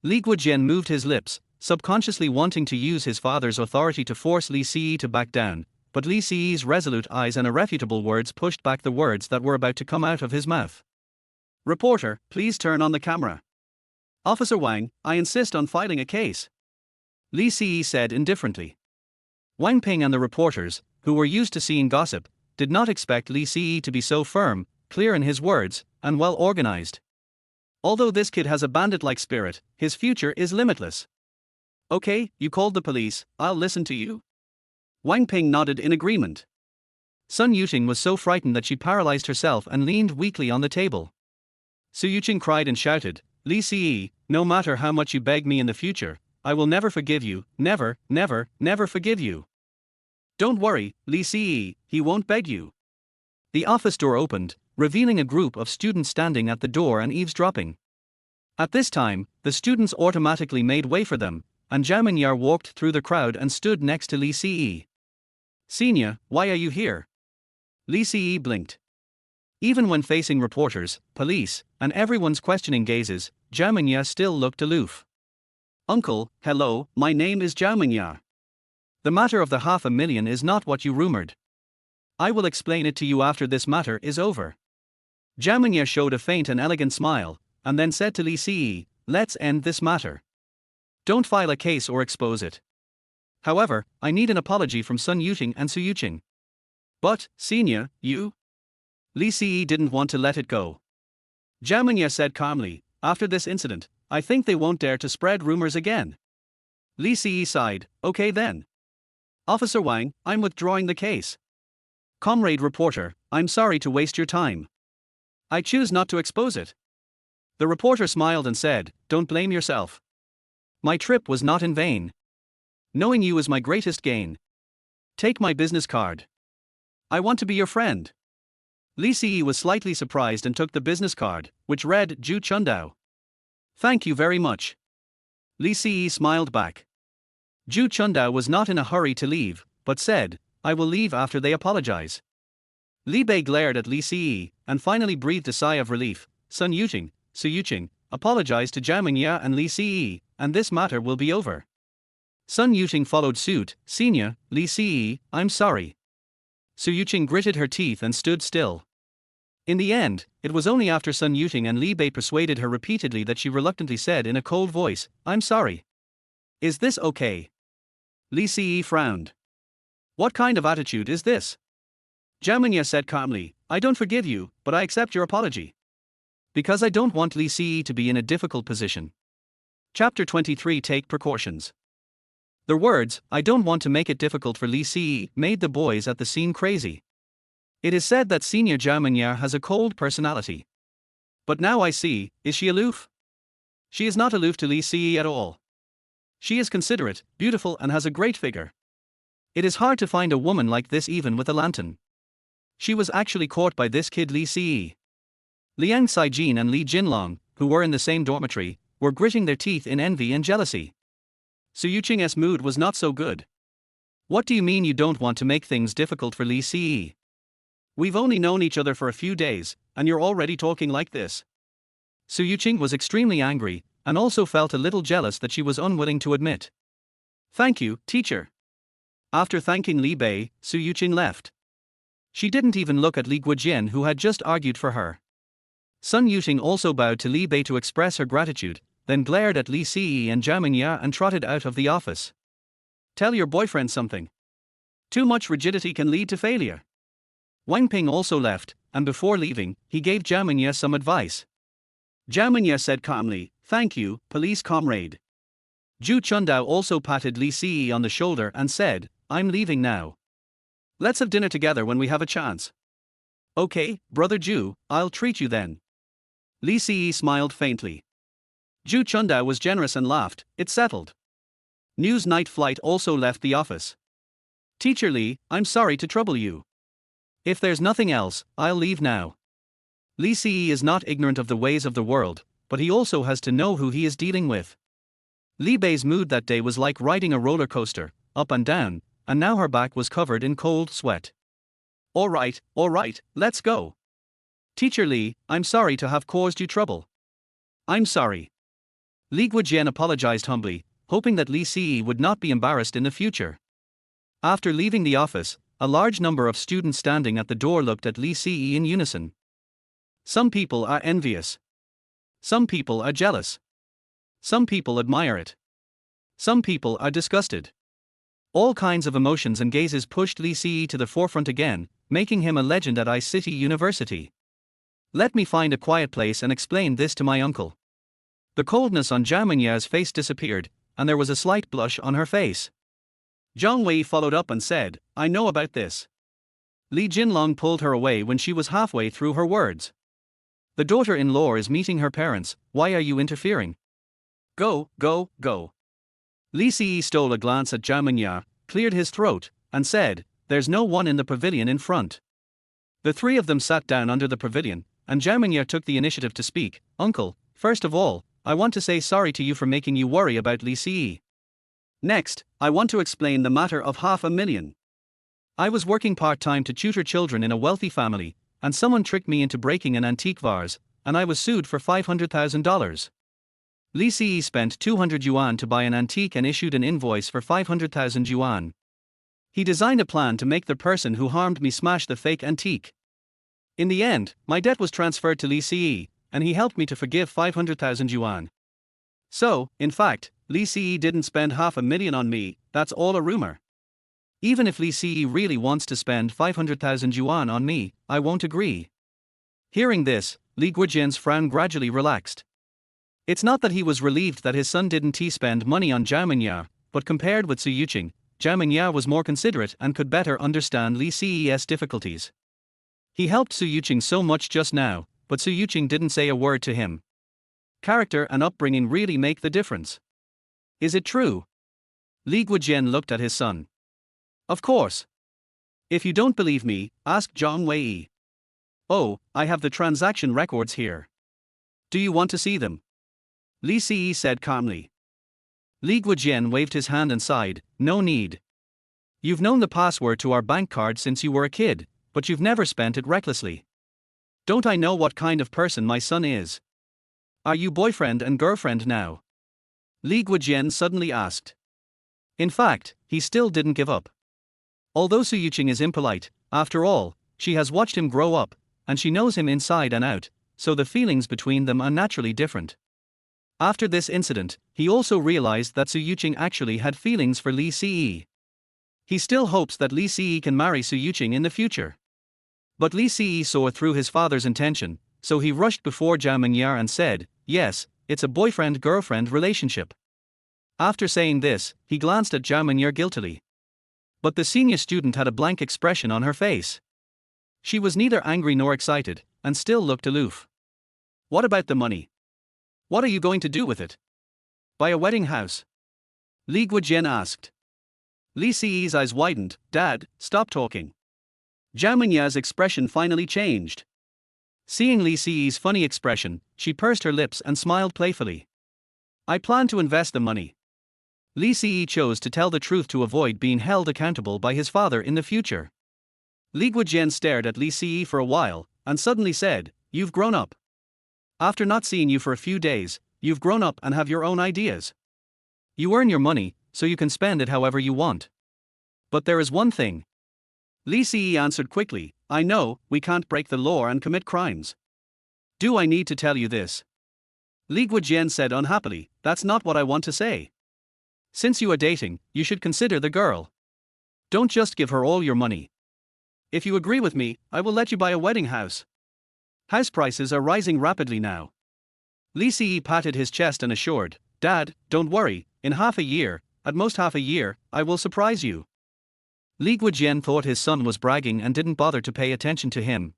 Li Guojian moved his lips, subconsciously wanting to use his father's authority to force Li Siyi to back down, but Li Siyi's resolute eyes and irrefutable words pushed back the words that were about to come out of his mouth. Reporter, please turn on the camera. Officer Wang, I insist on filing a case. Li Siyi said indifferently. Wang Ping and the reporters, who were used to seeing gossip, did not expect Li Siyi to be so firm, clear in his words, and well organized. Although this kid has a bandit-like spirit, his future is limitless. Okay, you called the police, I'll listen to you. Wang Ping nodded in agreement. Sun Yuqing was so frightened that she paralyzed herself and leaned weakly on the table. Su Yuqing cried and shouted, Li Siyi, no matter how much you beg me in the future, I will never forgive you, never, never, never forgive you. Don't worry, Li Siyi, he won't beg you. The office door opened, revealing a group of students standing at the door and eavesdropping. At this time, the students automatically made way for them, and Zhao Mingye walked through the crowd and stood next to Li Siyi. Senior, why are you here? Li Siyi blinked. Even when facing reporters, police, and everyone's questioning gazes, Zhao Mingye still looked aloof. Uncle, hello, my name is Zhao Mingye. The matter of the $500,000 is not what you rumored. I will explain it to you after this matter is over. Jiaminya showed a faint and elegant smile, and then said to Li Si, let's end this matter. Don't file a case or expose it. However, I need an apology from Su Yuqing and Su Yuqing. But, senior, you? Li Si didn't want to let it go. Jiaminya said calmly, after this incident, I think they won't dare to spread rumors again. Li Si sighed, okay then. Officer Wang, I'm withdrawing the case. Comrade reporter, I'm sorry to waste your time. I choose not to expose it. The reporter smiled and said, don't blame yourself. My trip was not in vain. Knowing you is my greatest gain. Take my business card. I want to be your friend. Li Si was slightly surprised and took the business card, which read Ju Chundao. Thank you very much. Li Si smiled back. Ju Chundao was not in a hurry to leave, but said, I will leave after they apologize. Li Bei glared at Li Si, and finally breathed a sigh of relief. Su Yuqing, apologize to Jiaminya and Li Si, and this matter will be over. Su Yuqing followed suit, senior, Li Si, I'm sorry. Su Yuqing gritted her teeth and stood still. In the end, it was only after Su Yuqing and Li Bei persuaded her repeatedly that she reluctantly said in a cold voice, I'm sorry. Is this okay? Li Si frowned. What kind of attitude is this? Jiaminya said calmly, I don't forgive you, but I accept your apology. Because I don't want Li Si to be in a difficult position. Chapter 23 Take Precautions. The words, I don't want to make it difficult for Li Si, made the boys at the scene crazy. It is said that Senior Jiaminya has a cold personality. But now I see, is she aloof? She is not aloof to Li Si at all. She is considerate, beautiful and has a great figure. It is hard to find a woman like this even with a lantern. She was actually caught by this kid Li Si. Liang Saijin and Li Jinlong, who were in the same dormitory, were gritting their teeth in envy and jealousy. Su Yuqing's mood was not so good. What do you mean you don't want to make things difficult for Li Si? We've only known each other for a few days, and you're already talking like this. Su Yuqing was extremely angry, and also felt a little jealous that she was unwilling to admit. Thank you, teacher. After thanking Li Bei, Su Yuqing left. She didn't even look at Li Guojian who had just argued for her. Su Yuqing also bowed to Li Bei to express her gratitude, then glared at Li Si and Jiaminya and trotted out of the office. Tell your boyfriend something. Too much rigidity can lead to failure. Wang Ping also left, and before leaving, he gave Jiaminya some advice. Jiaminya said calmly, thank you, police comrade. Ju Chundao also patted Li Si on the shoulder and said, I'm leaving now. Let's have dinner together when we have a chance. Okay, brother Ju, I'll treat you then. Li Si smiled faintly. Ju Chundao was generous and laughed, it's settled. News Night Flight also left the office. Teacher Li, I'm sorry to trouble you. If there's nothing else, I'll leave now. Li Si is not ignorant of the ways of the world, but he also has to know who he is dealing with. Li Bei's mood that day was like riding a roller coaster, up and down, and now her back was covered in cold sweat. All right, let's go. Teacher Li, I'm sorry to have caused you trouble. I'm sorry. Li Guojian apologized humbly, hoping that Li Si would not be embarrassed in the future. After leaving the office, a large number of students standing at the door looked at Li Si in unison. Some people are envious. Some people are jealous. Some people admire it. Some people are disgusted. All kinds of emotions and gazes pushed Li Si to the forefront again, making him a legend at Ice City University. Let me find a quiet place and explain this to my uncle. The coldness on Jiaminya's face disappeared, and there was a slight blush on her face. Zhang Wei followed up and said, I know about this. Li Jinlong pulled her away when she was halfway through her words. The daughter-in-law is meeting her parents, why are you interfering? Go. Li Si stole a glance at Jiaminya, cleared his throat, and said, there's no one in the pavilion in front. The three of them sat down under the pavilion, and Jiaminya took the initiative to speak. Uncle, first of all, I want to say sorry to you for making you worry about Li Si. Next, I want to explain the matter of $500,000. I was working part-time to tutor children in a wealthy family, and someone tricked me into breaking an antique vase, and I was sued for $500,000. Li Si spent 200 yuan to buy an antique and issued an invoice for 500,000 yuan. He designed a plan to make the person who harmed me smash the fake antique. In the end, my debt was transferred to Li Ce, and he helped me to forgive 500,000 yuan. So, in fact, Li Ce didn't spend 500,000 on me, that's all a rumor. Even if Li Ce really wants to spend 500,000 yuan on me, I won't agree. Hearing this, Li Guojian's frown gradually relaxed. It's not that he was relieved that his son didn't spend money on Zhao Minya, but compared with Su Yuqing, Zhao Minya was more considerate and could better understand Li Ce's difficulties. He helped Su Yuqing so much just now, but Su Yuqing didn't say a word to him. Character and upbringing really make the difference. Is it true? Li Guojian looked at his son. Of course. If you don't believe me, ask Zhang Wei. Oh, I have the transaction records here. Do you want to see them? Li Ce said calmly. Li Guojian waved his hand and sighed, no need. You've known the password to our bank card since you were a kid, but you've never spent it recklessly. Don't I know what kind of person my son is? Are you boyfriend and girlfriend now? Li Guojian suddenly asked. In fact, he still didn't give up. Although Su Yuqing is impolite, after all, she has watched him grow up, and she knows him inside and out, so the feelings between them are naturally different. After this incident, he also realized that Su Yuqing actually had feelings for Li Ce. He still hopes that Li Ce can marry Su Yuqing in the future. But Li Ce saw through his father's intention, so he rushed before Zhao Minya and said, yes, it's a boyfriend-girlfriend relationship. After saying this, he glanced at Zhao Minya guiltily. But the senior student had a blank expression on her face. She was neither angry nor excited, and still looked aloof. What about the money? What are you going to do with it? Buy a wedding house? Li Guojian asked. Li Ce's eyes widened. Dad, stop talking. Zhao Minya's expression finally changed. Seeing Li Ce's funny expression, she pursed her lips and smiled playfully. I plan to invest the money. Li Ce chose to tell the truth to avoid being held accountable by his father in the future. Li Guojian stared at Li Ce for a while, and suddenly said, you've grown up. After not seeing you for a few days, you've grown up and have your own ideas. You earn your money, so you can spend it however you want. But there is one thing. Li Ce answered quickly, I know, we can't break the law and commit crimes. Do I need to tell you this? Li Guojian said unhappily, that's not what I want to say. Since you are dating, you should consider the girl. Don't just give her all your money. If you agree with me, I will let you buy a wedding house. House prices are rising rapidly now. Li Ce patted his chest and assured, Dad, don't worry, in half a year, at most half a year, I will surprise you. Li Guojian thought his son was bragging and didn't bother to pay attention to him.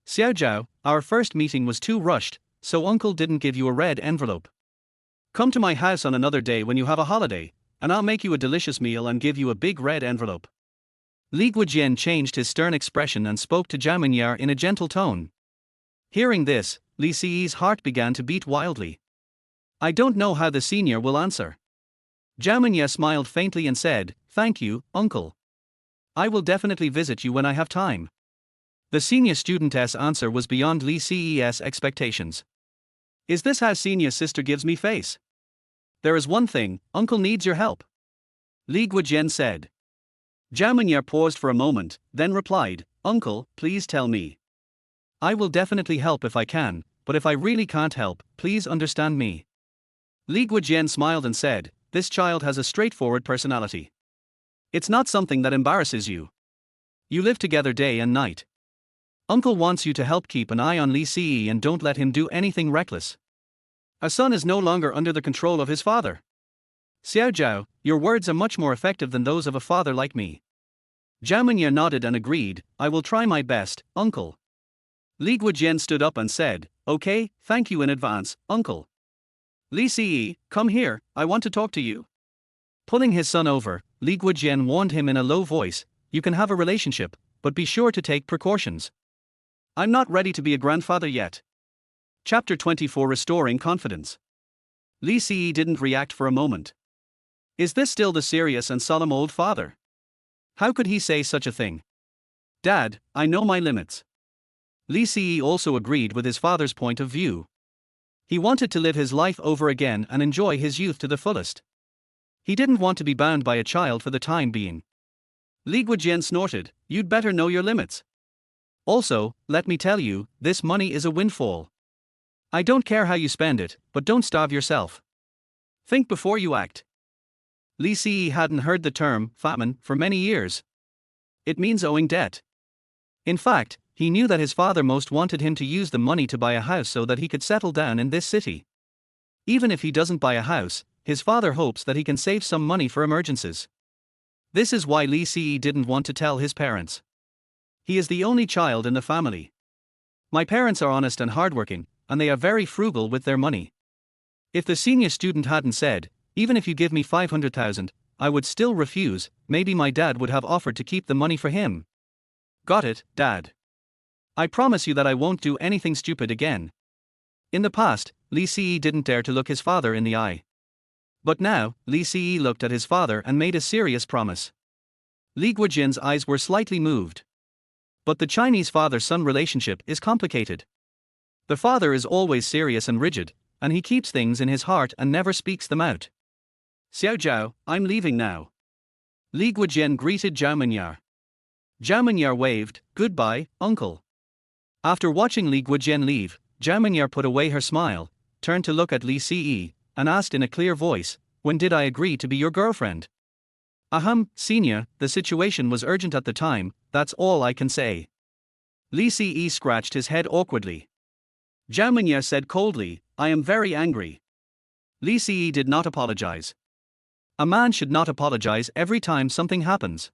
Xiao Zhao, our first meeting was too rushed, so uncle didn't give you a red envelope. Come to my house on another day when you have a holiday, and I'll make you a delicious meal and give you a big red envelope. Li Guojian changed his stern expression and spoke to Zhao Minya in a gentle tone. Hearing this, Li Ce's heart began to beat wildly. I don't know how the senior will answer. Zhao Minya smiled faintly and said, thank you, uncle. I will definitely visit you when I have time. The senior student's answer was beyond Li Ce's expectations. Is this how senior sister gives me face? There is one thing, uncle needs your help. Li Guojian said. Zhao Minya paused for a moment, then replied, Uncle, please tell me. I will definitely help if I can, but if I really can't help, please understand me. Li Guojian smiled and said, this child has a straightforward personality. It's not something that embarrasses you. You live together day and night. Uncle wants you to help keep an eye on Li Ce and don't let him do anything reckless. A son is no longer under the control of his father. Xiao Zhao, your words are much more effective than those of a father like me. Zhao Minya nodded and agreed, I will try my best, uncle. Li Guojian stood up and said, okay, thank you in advance, uncle. Li Ce, come here, I want to talk to you. Pulling his son over, Li Guojian warned him in a low voice, you can have a relationship, but be sure to take precautions. I'm not ready to be a grandfather yet. Chapter 24 Restoring Confidence. Li Ce didn't react for a moment. Is this still the serious and solemn old father? How could he say such a thing? Dad, I know my limits. Li Ce also agreed with his father's point of view. He wanted to live his life over again and enjoy his youth to the fullest. He didn't want to be bound by a child for the time being. Li Guojian snorted, you'd better know your limits. Also, let me tell you, this money is a windfall. I don't care how you spend it, but don't starve yourself. Think before you act. Li Si hadn't heard the term famine for many years. It means owing debt. In fact, he knew that his father most wanted him to use the money to buy a house so that he could settle down in this city. Even if he doesn't buy a house, his father hopes that he can save some money for emergencies. This is why Li Si didn't want to tell his parents. He is the only child in the family. My parents are honest and hardworking, and they are very frugal with their money. If the senior student hadn't said, even if you give me 500,000, I would still refuse, maybe my dad would have offered to keep the money for him. Got it, Dad. I promise you that I won't do anything stupid again. In the past, Li Si didn't dare to look his father in the eye. But now, Li Si looked at his father and made a serious promise. Li Guojin's eyes were slightly moved. But the Chinese father-son relationship is complicated. The father is always serious and rigid, and he keeps things in his heart and never speaks them out. Xiao Zhao, I'm leaving now. Li Guojin greeted Zhao Minyar. Zhao Minyar waved, goodbye, uncle. After watching Li Guojin leave, Zhao Minyar put away her smile, turned to look at Li Si, and asked in a clear voice, when did I agree to be your girlfriend? Senior, the situation was urgent at the time, that's all I can say. Li Si scratched his head awkwardly. Zhao Minyar said coldly, I am very angry. Li Si did not apologize. A man should not apologize every time something happens.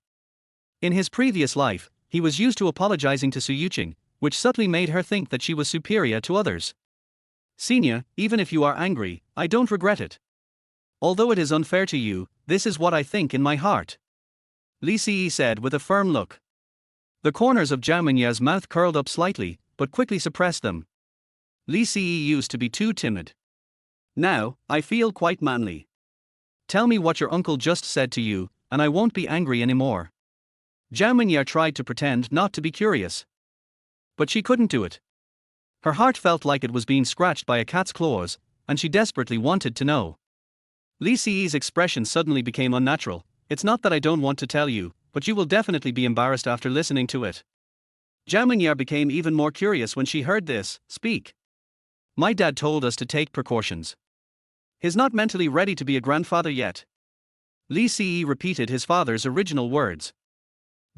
In his previous life, he was used to apologizing to Su Yuqing, which subtly made her think that she was superior to others. Senior, even if you are angry, I don't regret it. Although it is unfair to you, this is what I think in my heart. Li Si said with a firm look. The corners of Zhao Minyar's mouth curled up slightly, but quickly suppressed them. Li Si used to be too timid. Now, I feel quite manly. Tell me what your uncle just said to you, and I won't be angry anymore. Zhao Minyar tried to pretend not to be curious. But she couldn't do it. Her heart felt like it was being scratched by a cat's claws, and she desperately wanted to know. Li Si's expression suddenly became unnatural. It's not that I don't want to tell you, but you will definitely be embarrassed after listening to it. Zhao Minyar became even more curious when she heard this. Speak. My dad told us to take precautions. He's not mentally ready to be a grandfather yet. Li Si repeated his father's original words.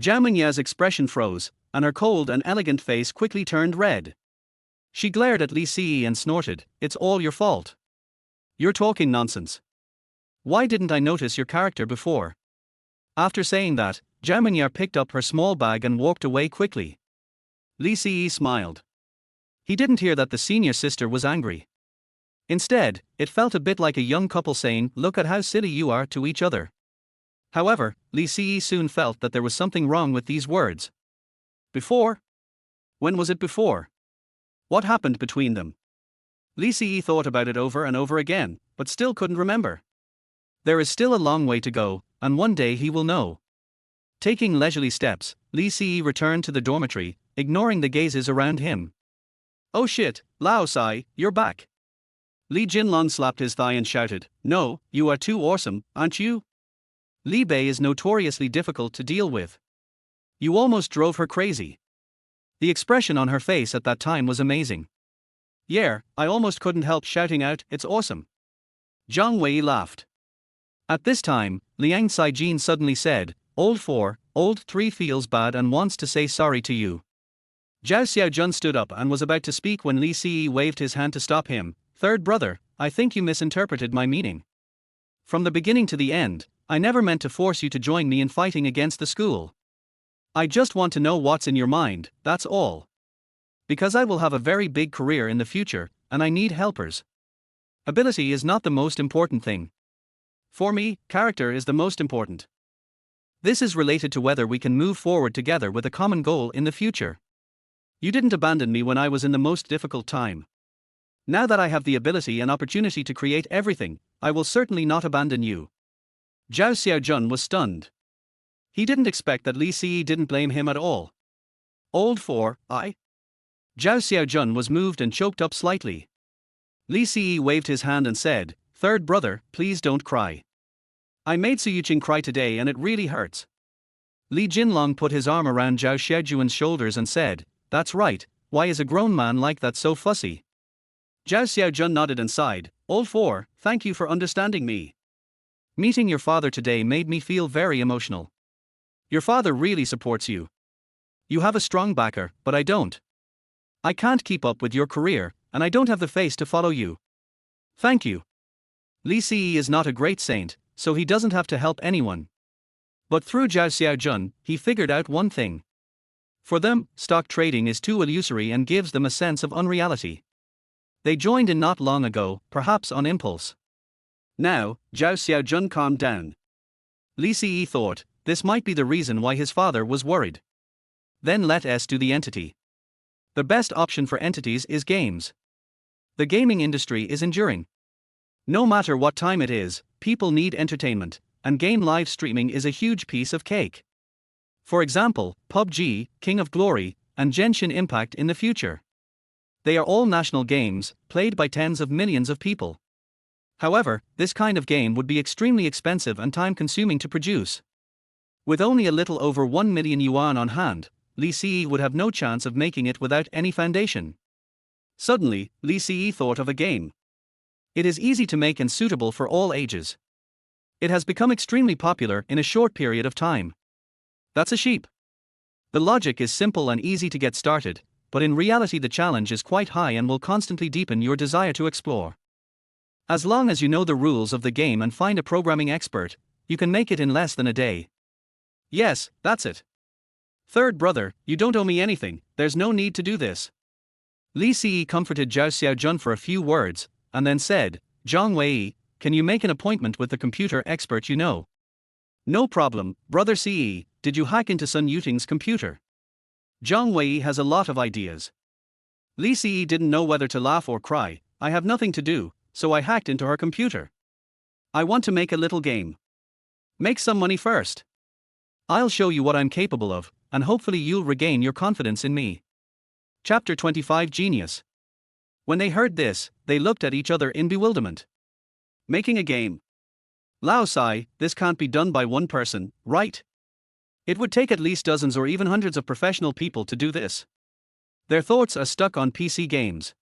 Zhao Minyar's expression froze, and her cold and elegant face quickly turned red. She glared at Li Si and snorted, it's all your fault. You're talking nonsense. Why didn't I notice your character before? After saying that, Zhao Minyar picked up her small bag and walked away quickly. Li Si smiled. He didn't hear that the senior sister was angry. Instead, it felt a bit like a young couple saying, look at how silly you are to each other. However, Li Si soon felt that there was something wrong with these words. Before? When was it before? What happened between them? Li Si thought about it over and over again, but still couldn't remember. There is still a long way to go, and one day he will know. Taking leisurely steps, Li Si returned to the dormitory, ignoring the gazes around him. Oh shit, Lao Sai, you're back. Li Jinlong slapped his thigh and shouted, no, you are too awesome, aren't you? Li Bei is notoriously difficult to deal with. You almost drove her crazy. The expression on her face at that time was amazing. Yeah, I almost couldn't help shouting out, it's awesome. Zhang Wei laughed. At this time, Liang Saijin suddenly said, old 3 feels bad and wants to say sorry to you. Zhao Xiaojun stood up and was about to speak when Li Si waved his hand to stop him. Third brother, I think you misinterpreted my meaning. From the beginning to the end, I never meant to force you to join me in fighting against the school. I just want to know what's in your mind, that's all. Because I will have a very big career in the future, and I need helpers. Ability is not the most important thing. For me, character is the most important. This is related to whether we can move forward together with a common goal in the future. You didn't abandon me when I was in the most difficult time. Now that I have the ability and opportunity to create everything, I will certainly not abandon you. Zhao Xiaojun was stunned. He didn't expect that Li Si didn't blame him at all. Old 4, I? Zhao Xiaojun was moved and choked up slightly. Li Si waved his hand and said, third brother, please don't cry. I made Su Yuqing cry today and it really hurts. Li Jinlong put his arm around Zhao Xiaojuan's shoulders and said, that's right, why is a grown man like that so fussy? Zhao Xiaojun nodded and sighed, all four, thank you for understanding me. Meeting your father today made me feel very emotional. Your father really supports you. You have a strong backer, but I don't. I can't keep up with your career, and I don't have the face to follow you. Thank you. Li Si is not a great saint, so he doesn't have to help anyone. But through Zhao Xiaojun, he figured out one thing. For them, stock trading is too illusory and gives them a sense of unreality. They joined in not long ago, perhaps on impulse. Now, Zhao Xiaojun calmed down. Li Si thought, this might be the reason why his father was worried. Then let us do the entity. The best option for entities is games. The gaming industry is enduring. No matter what time it is, people need entertainment, and game live streaming is a huge piece of cake. For example, PUBG, King of Glory, and Genshin Impact in the future. They are all national games, played by tens of millions of people. However, this kind of game would be extremely expensive and time-consuming to produce. With only a little over 1 million yuan on hand, Li Si would have no chance of making it without any foundation. Suddenly, Li Si thought of a game. It is easy to make and suitable for all ages. It has become extremely popular in a short period of time. That's a sheep. The logic is simple and easy to get started, but in reality the challenge is quite high and will constantly deepen your desire to explore. As long as you know the rules of the game and find a programming expert, you can make it in less than a day. Yes, that's it. Third brother, you don't owe me anything, there's no need to do this. Li Si comforted Zhao Xiaojun for a few words, and then said, Zhang Wei, can you make an appointment with the computer expert you know? No problem, brother Ce, did you hack into Su Yuqing's computer? Zhang Wei has a lot of ideas. Li Si didn't know whether to laugh or cry. I have nothing to do, so I hacked into her computer. I want to make a little game. Make some money first. I'll show you what I'm capable of, and hopefully you'll regain your confidence in me. Chapter 25 Genius. When they heard this, they looked at each other in bewilderment. Making a game. Lao Sai, this can't be done by one person, right? It would take at least dozens or even hundreds of professional people to do this. Their thoughts are stuck on PC games.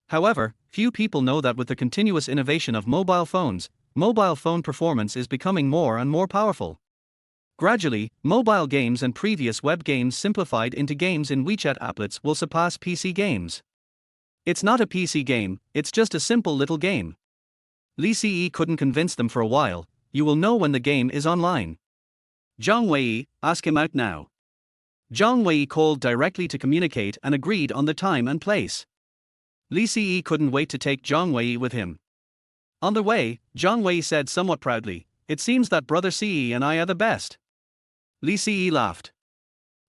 However, few people know that with the continuous innovation of mobile phones, mobile phone performance is becoming more and more powerful. Gradually, mobile games and previous web games simplified into games in WeChat applets will surpass PC games. It's not a PC game, it's just a simple little game. Li Ce couldn't convince them for a while. You will know when the game is online. Zhang Wei, ask him out now. Zhang Wei called directly to communicate and agreed on the time and place. Li Ce couldn't wait to take Zhang Wei with him. On the way, Zhang Wei said somewhat proudly, it seems that brother Ce and I are the best. Li Ce laughed.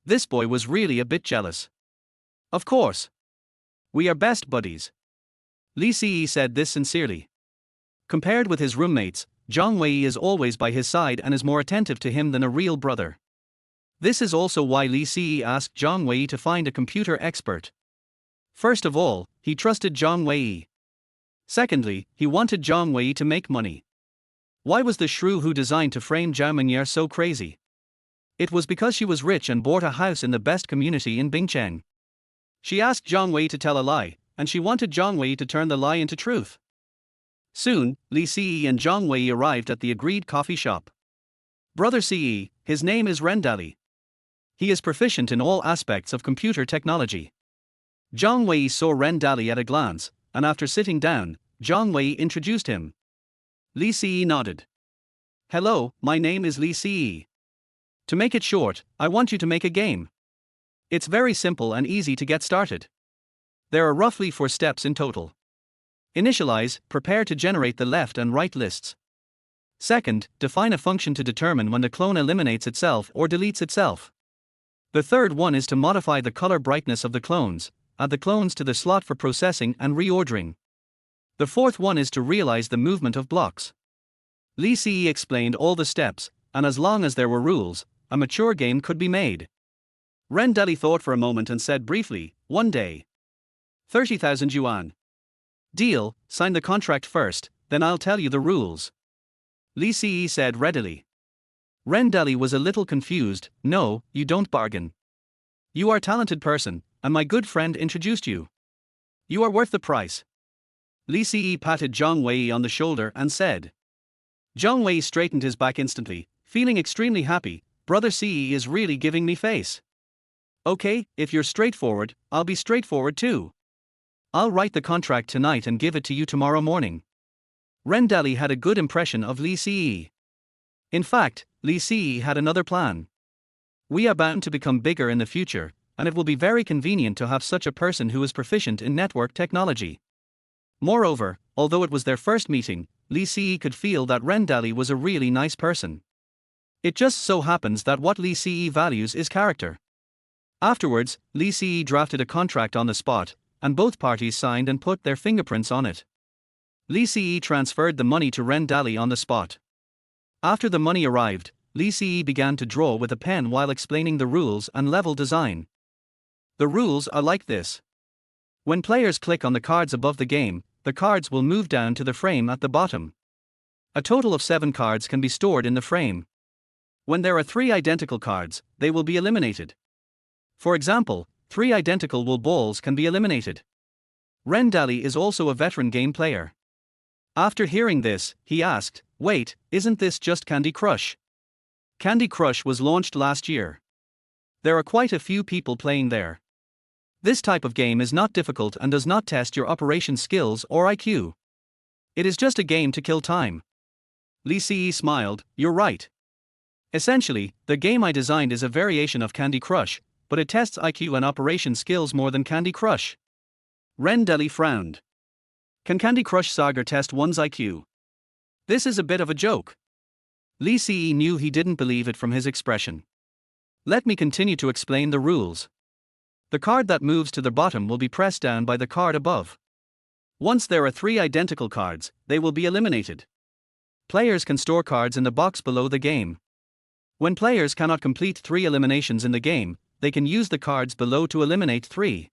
This boy was really a bit jealous. Of course. We are best buddies. Li Ce said this sincerely. Compared with his roommates, Zhang Wei is always by his side and is more attentive to him than a real brother. This is also why Li Ce asked Zhang Wei to find a computer expert. First of all, he trusted Zhang Wei. Secondly, he wanted Zhang Wei to make money. Why was the shrew who designed to frame Zhao Mingye so crazy? It was because she was rich and bought a house in the best community in Bingcheng. She asked Zhang Wei to tell a lie, and she wanted Zhang Wei to turn the lie into truth. Soon, Li Ce and Zhang Wei arrived at the agreed coffee shop. Brother Ce, his name is Rendali. He is proficient in all aspects of computer technology. Zhang Wei saw Rendali at a glance, and after sitting down, Zhang Wei introduced him. Li Ce nodded. Hello, my name is Li Ce. To make it short, I want you to make a game. It's very simple and easy to get started. There are roughly 4 steps in total. Initialize, prepare to generate the left and right lists. Second, define a function to determine when the clone eliminates itself or deletes itself. The third one is to modify the color brightness of the clones, add the clones to the slot for processing and reordering. The fourth one is to realize the movement of blocks. Li Ce explained all the steps, and as long as there were rules, a mature game could be made. Rendali thought for a moment and said briefly, one day. 30,000 yuan. Deal, sign the contract first, then I'll tell you the rules. Li Ce said readily. Rendali was a little confused, no, you don't bargain. You are a talented person, and my good friend introduced you. You are worth the price. Li Ce patted Zhang Wei on the shoulder and said. Zhang Wei straightened his back instantly, feeling extremely happy. Brother Ce is really giving me face. Okay, if you're straightforward, I'll be straightforward too. I'll write the contract tonight and give it to you tomorrow morning. Ren Dali had a good impression of Li Ce. In fact, Li Ce had another plan. We are bound to become bigger in the future, and it will be very convenient to have such a person who is proficient in network technology. Moreover, although it was their first meeting, Li Ce could feel that Ren Dali was a really nice person. It just so happens that what Li Ce values is character. Afterwards, Li Ce drafted a contract on the spot, and both parties signed and put their fingerprints on it. Li Ce transferred the money to Ren Dali on the spot. After the money arrived, Li Ce began to draw with a pen while explaining the rules and level design. The rules are like this. When players click on the cards above the game, the cards will move down to the frame at the bottom. A total of 7 cards can be stored in the frame. When there are 3 identical cards, they will be eliminated. For example, 3 identical wool balls can be eliminated. Ren Dali is also a veteran game player. After hearing this, he asked, "Wait, isn't this just Candy Crush?" Candy Crush was launched last year. There are quite a few people playing there. This type of game is not difficult and does not test your operation skills or IQ. It is just a game to kill time. Li Ce smiled. You're right. Essentially, the game I designed is a variation of Candy Crush, but it tests IQ and operation skills more than Candy Crush. Ren Dali frowned. Can Candy Crush Saga test one's IQ? This is a bit of a joke. Li Ce knew he didn't believe it from his expression. Let me continue to explain the rules. The card that moves to the bottom will be pressed down by the card above. Once there are 3 identical cards, they will be eliminated. Players can store cards in the box below the game. When players cannot complete 3 eliminations in the game, they can use the cards below to eliminate 3.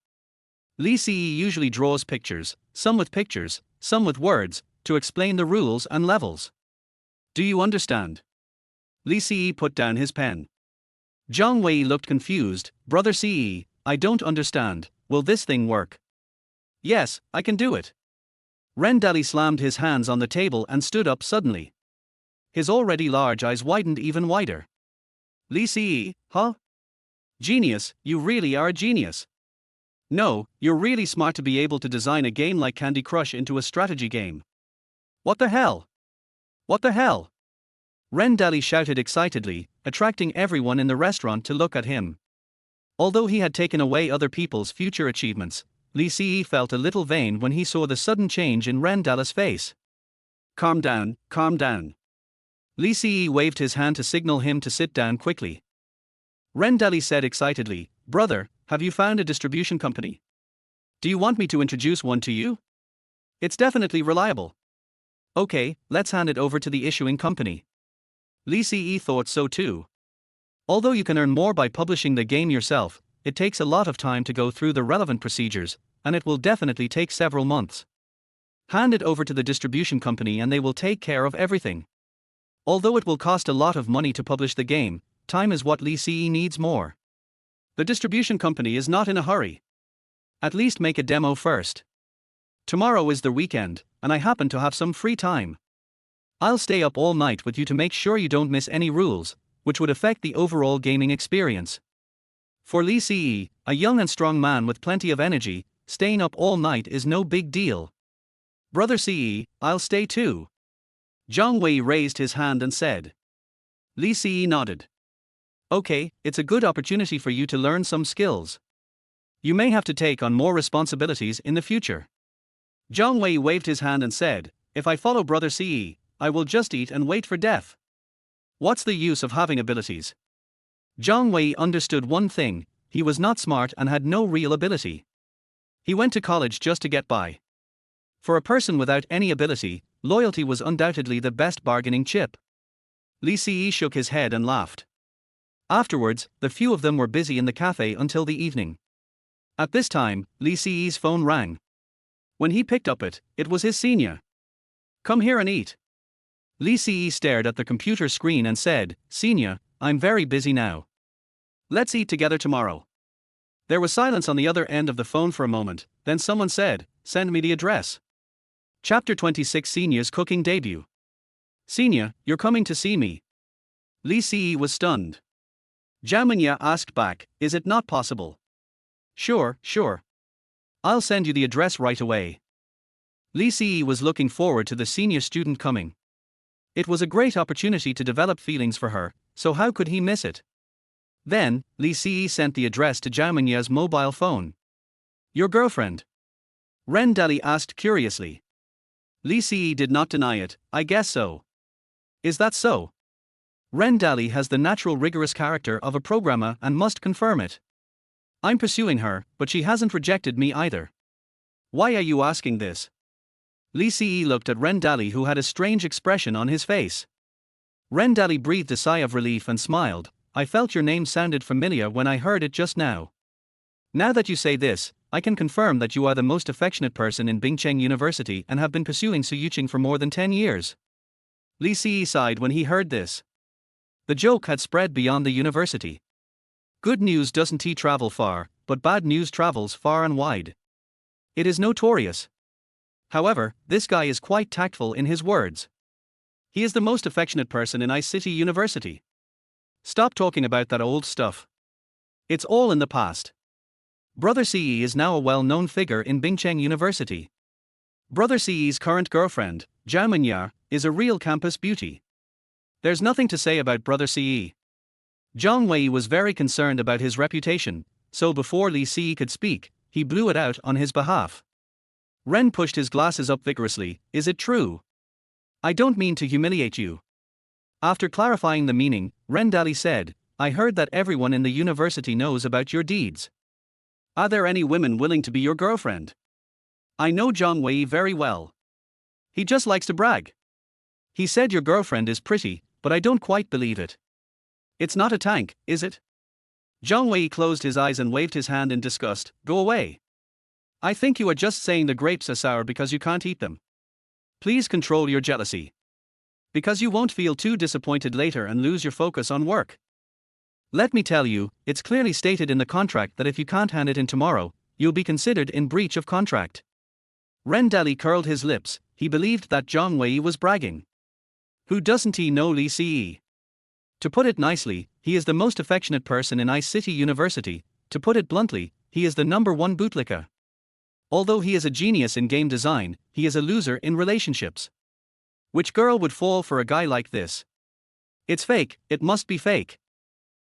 Li Ce usually draws pictures, some with words, to explain the rules and levels. Do you understand? Li Ce put down his pen. Zhang Wei looked confused. Brother Ce, I don't understand, will this thing work? Yes, I can do it. Ren Dali slammed his hands on the table and stood up suddenly. His already large eyes widened even wider. Li Ce, huh? Genius, you really are a genius. No, you're really smart to be able to design a game like Candy Crush into a strategy game. What the hell? What the hell? Ren Dali shouted excitedly, attracting everyone in the restaurant to look at him. Although he had taken away other people's future achievements, Li Ce felt a little vain when he saw the sudden change in Ren Dali's face. Calm down, calm down. Li Ce waved his hand to signal him to sit down quickly. Ren Dali said excitedly, Brother, have you found a distribution company? Do you want me to introduce one to you? It's definitely reliable. Okay, let's hand it over to the issuing company. Li Ce thought so too. Although you can earn more by publishing the game yourself, it takes a lot of time to go through the relevant procedures, and it will definitely take several months. Hand it over to the distribution company and they will take care of everything. Although it will cost a lot of money to publish the game, time is what Li Ce needs more. The distribution company is not in a hurry. At least make a demo first. Tomorrow is the weekend, and I happen to have some free time. I'll stay up all night with you to make sure you don't miss any rules, which would affect the overall gaming experience. For Li Ce, a young and strong man with plenty of energy, staying up all night is no big deal. Brother Ce, I'll stay too. Zhang Wei raised his hand and said. Li Ce nodded. Okay, it's a good opportunity for you to learn some skills. You may have to take on more responsibilities in the future. Zhang Wei waved his hand and said, If I follow Brother Ce, I will just eat and wait for death. What's the use of having abilities? Zhang Wei understood one thing, he was not smart and had no real ability. He went to college just to get by. For a person without any ability, loyalty was undoubtedly the best bargaining chip. Li Ce shook his head and laughed. Afterwards, the few of them were busy in the cafe until the evening. At this time, Li Ce's phone rang. When he picked up it, it was his senior. Come here and eat. Li Ce stared at the computer screen and said, Senior, I'm very busy now. Let's eat together tomorrow. There was silence on the other end of the phone for a moment, then someone said, "Send me the address." Chapter 26 Senior's Cooking Debut. "Senior, you're coming to see me." Li Si was stunned. Zhao Menya asked back, "Is it not possible?" Sure. I'll send you the address right away." Li Si was looking forward to the senior student coming. It was a great opportunity to develop feelings for her, so how could he miss it? Then, Li Si sent the address to Zhao Menya's mobile phone. "Your girlfriend?" Ren Dali asked curiously. Li Si did not deny it. "I guess so." "Is that so?" Ren Dali has the natural rigorous character of a programmer and must confirm it. "I'm pursuing her, but she hasn't rejected me either." "Why are you asking this?" Li Si looked at Ren Dali, who had a strange expression on his face. Ren Dali breathed a sigh of relief and smiled. "I felt your name sounded familiar when I heard it just now. Now that you say this, I can confirm that you are the most affectionate person in Bingcheng University and have been pursuing Su Yuqing for more than 10 years. Li Si sighed when he heard this. The joke had spread beyond the university. Good news doesn't travel far, but bad news travels far and wide. It is notorious. However, this guy is quite tactful in his words. He is the most affectionate person in Ice City University. Stop talking about that old stuff. It's all in the past. Brother Ce is now a well-known figure in Bingcheng University. Brother Ce's current girlfriend, Zhao Menya, is a real campus beauty. There's nothing to say about Brother Ce. Zhang Wei was very concerned about his reputation, so before Li Si could speak, he blew it out on his behalf. Ren pushed his glasses up vigorously. "Is it true?" "I don't mean to humiliate you." After clarifying the meaning, Ren Dali said, "I heard that everyone in the university knows about your deeds. Are there any women willing to be your girlfriend?" "I know Zhang Wei very well. He just likes to brag. He said your girlfriend is pretty, but I don't quite believe it. It's not a tank, is it?" Zhang Wei closed his eyes and waved his hand in disgust. "Go away. I think you are just saying the grapes are sour because you can't eat them. Please control your jealousy. Because you won't feel too disappointed later and lose your focus on work. Let me tell you, it's clearly stated in the contract that if you can't hand it in tomorrow, you'll be considered in breach of contract." Ren Dali curled his lips. He believed that Zhang Wei was bragging. Who doesn't he know Li Si? To put it nicely, he is the most affectionate person in Ice City University. To put it bluntly, he is the #1 bootlicker. Although he is a genius in game design, he is a loser in relationships. Which girl would fall for a guy like this? It's fake, it must be fake.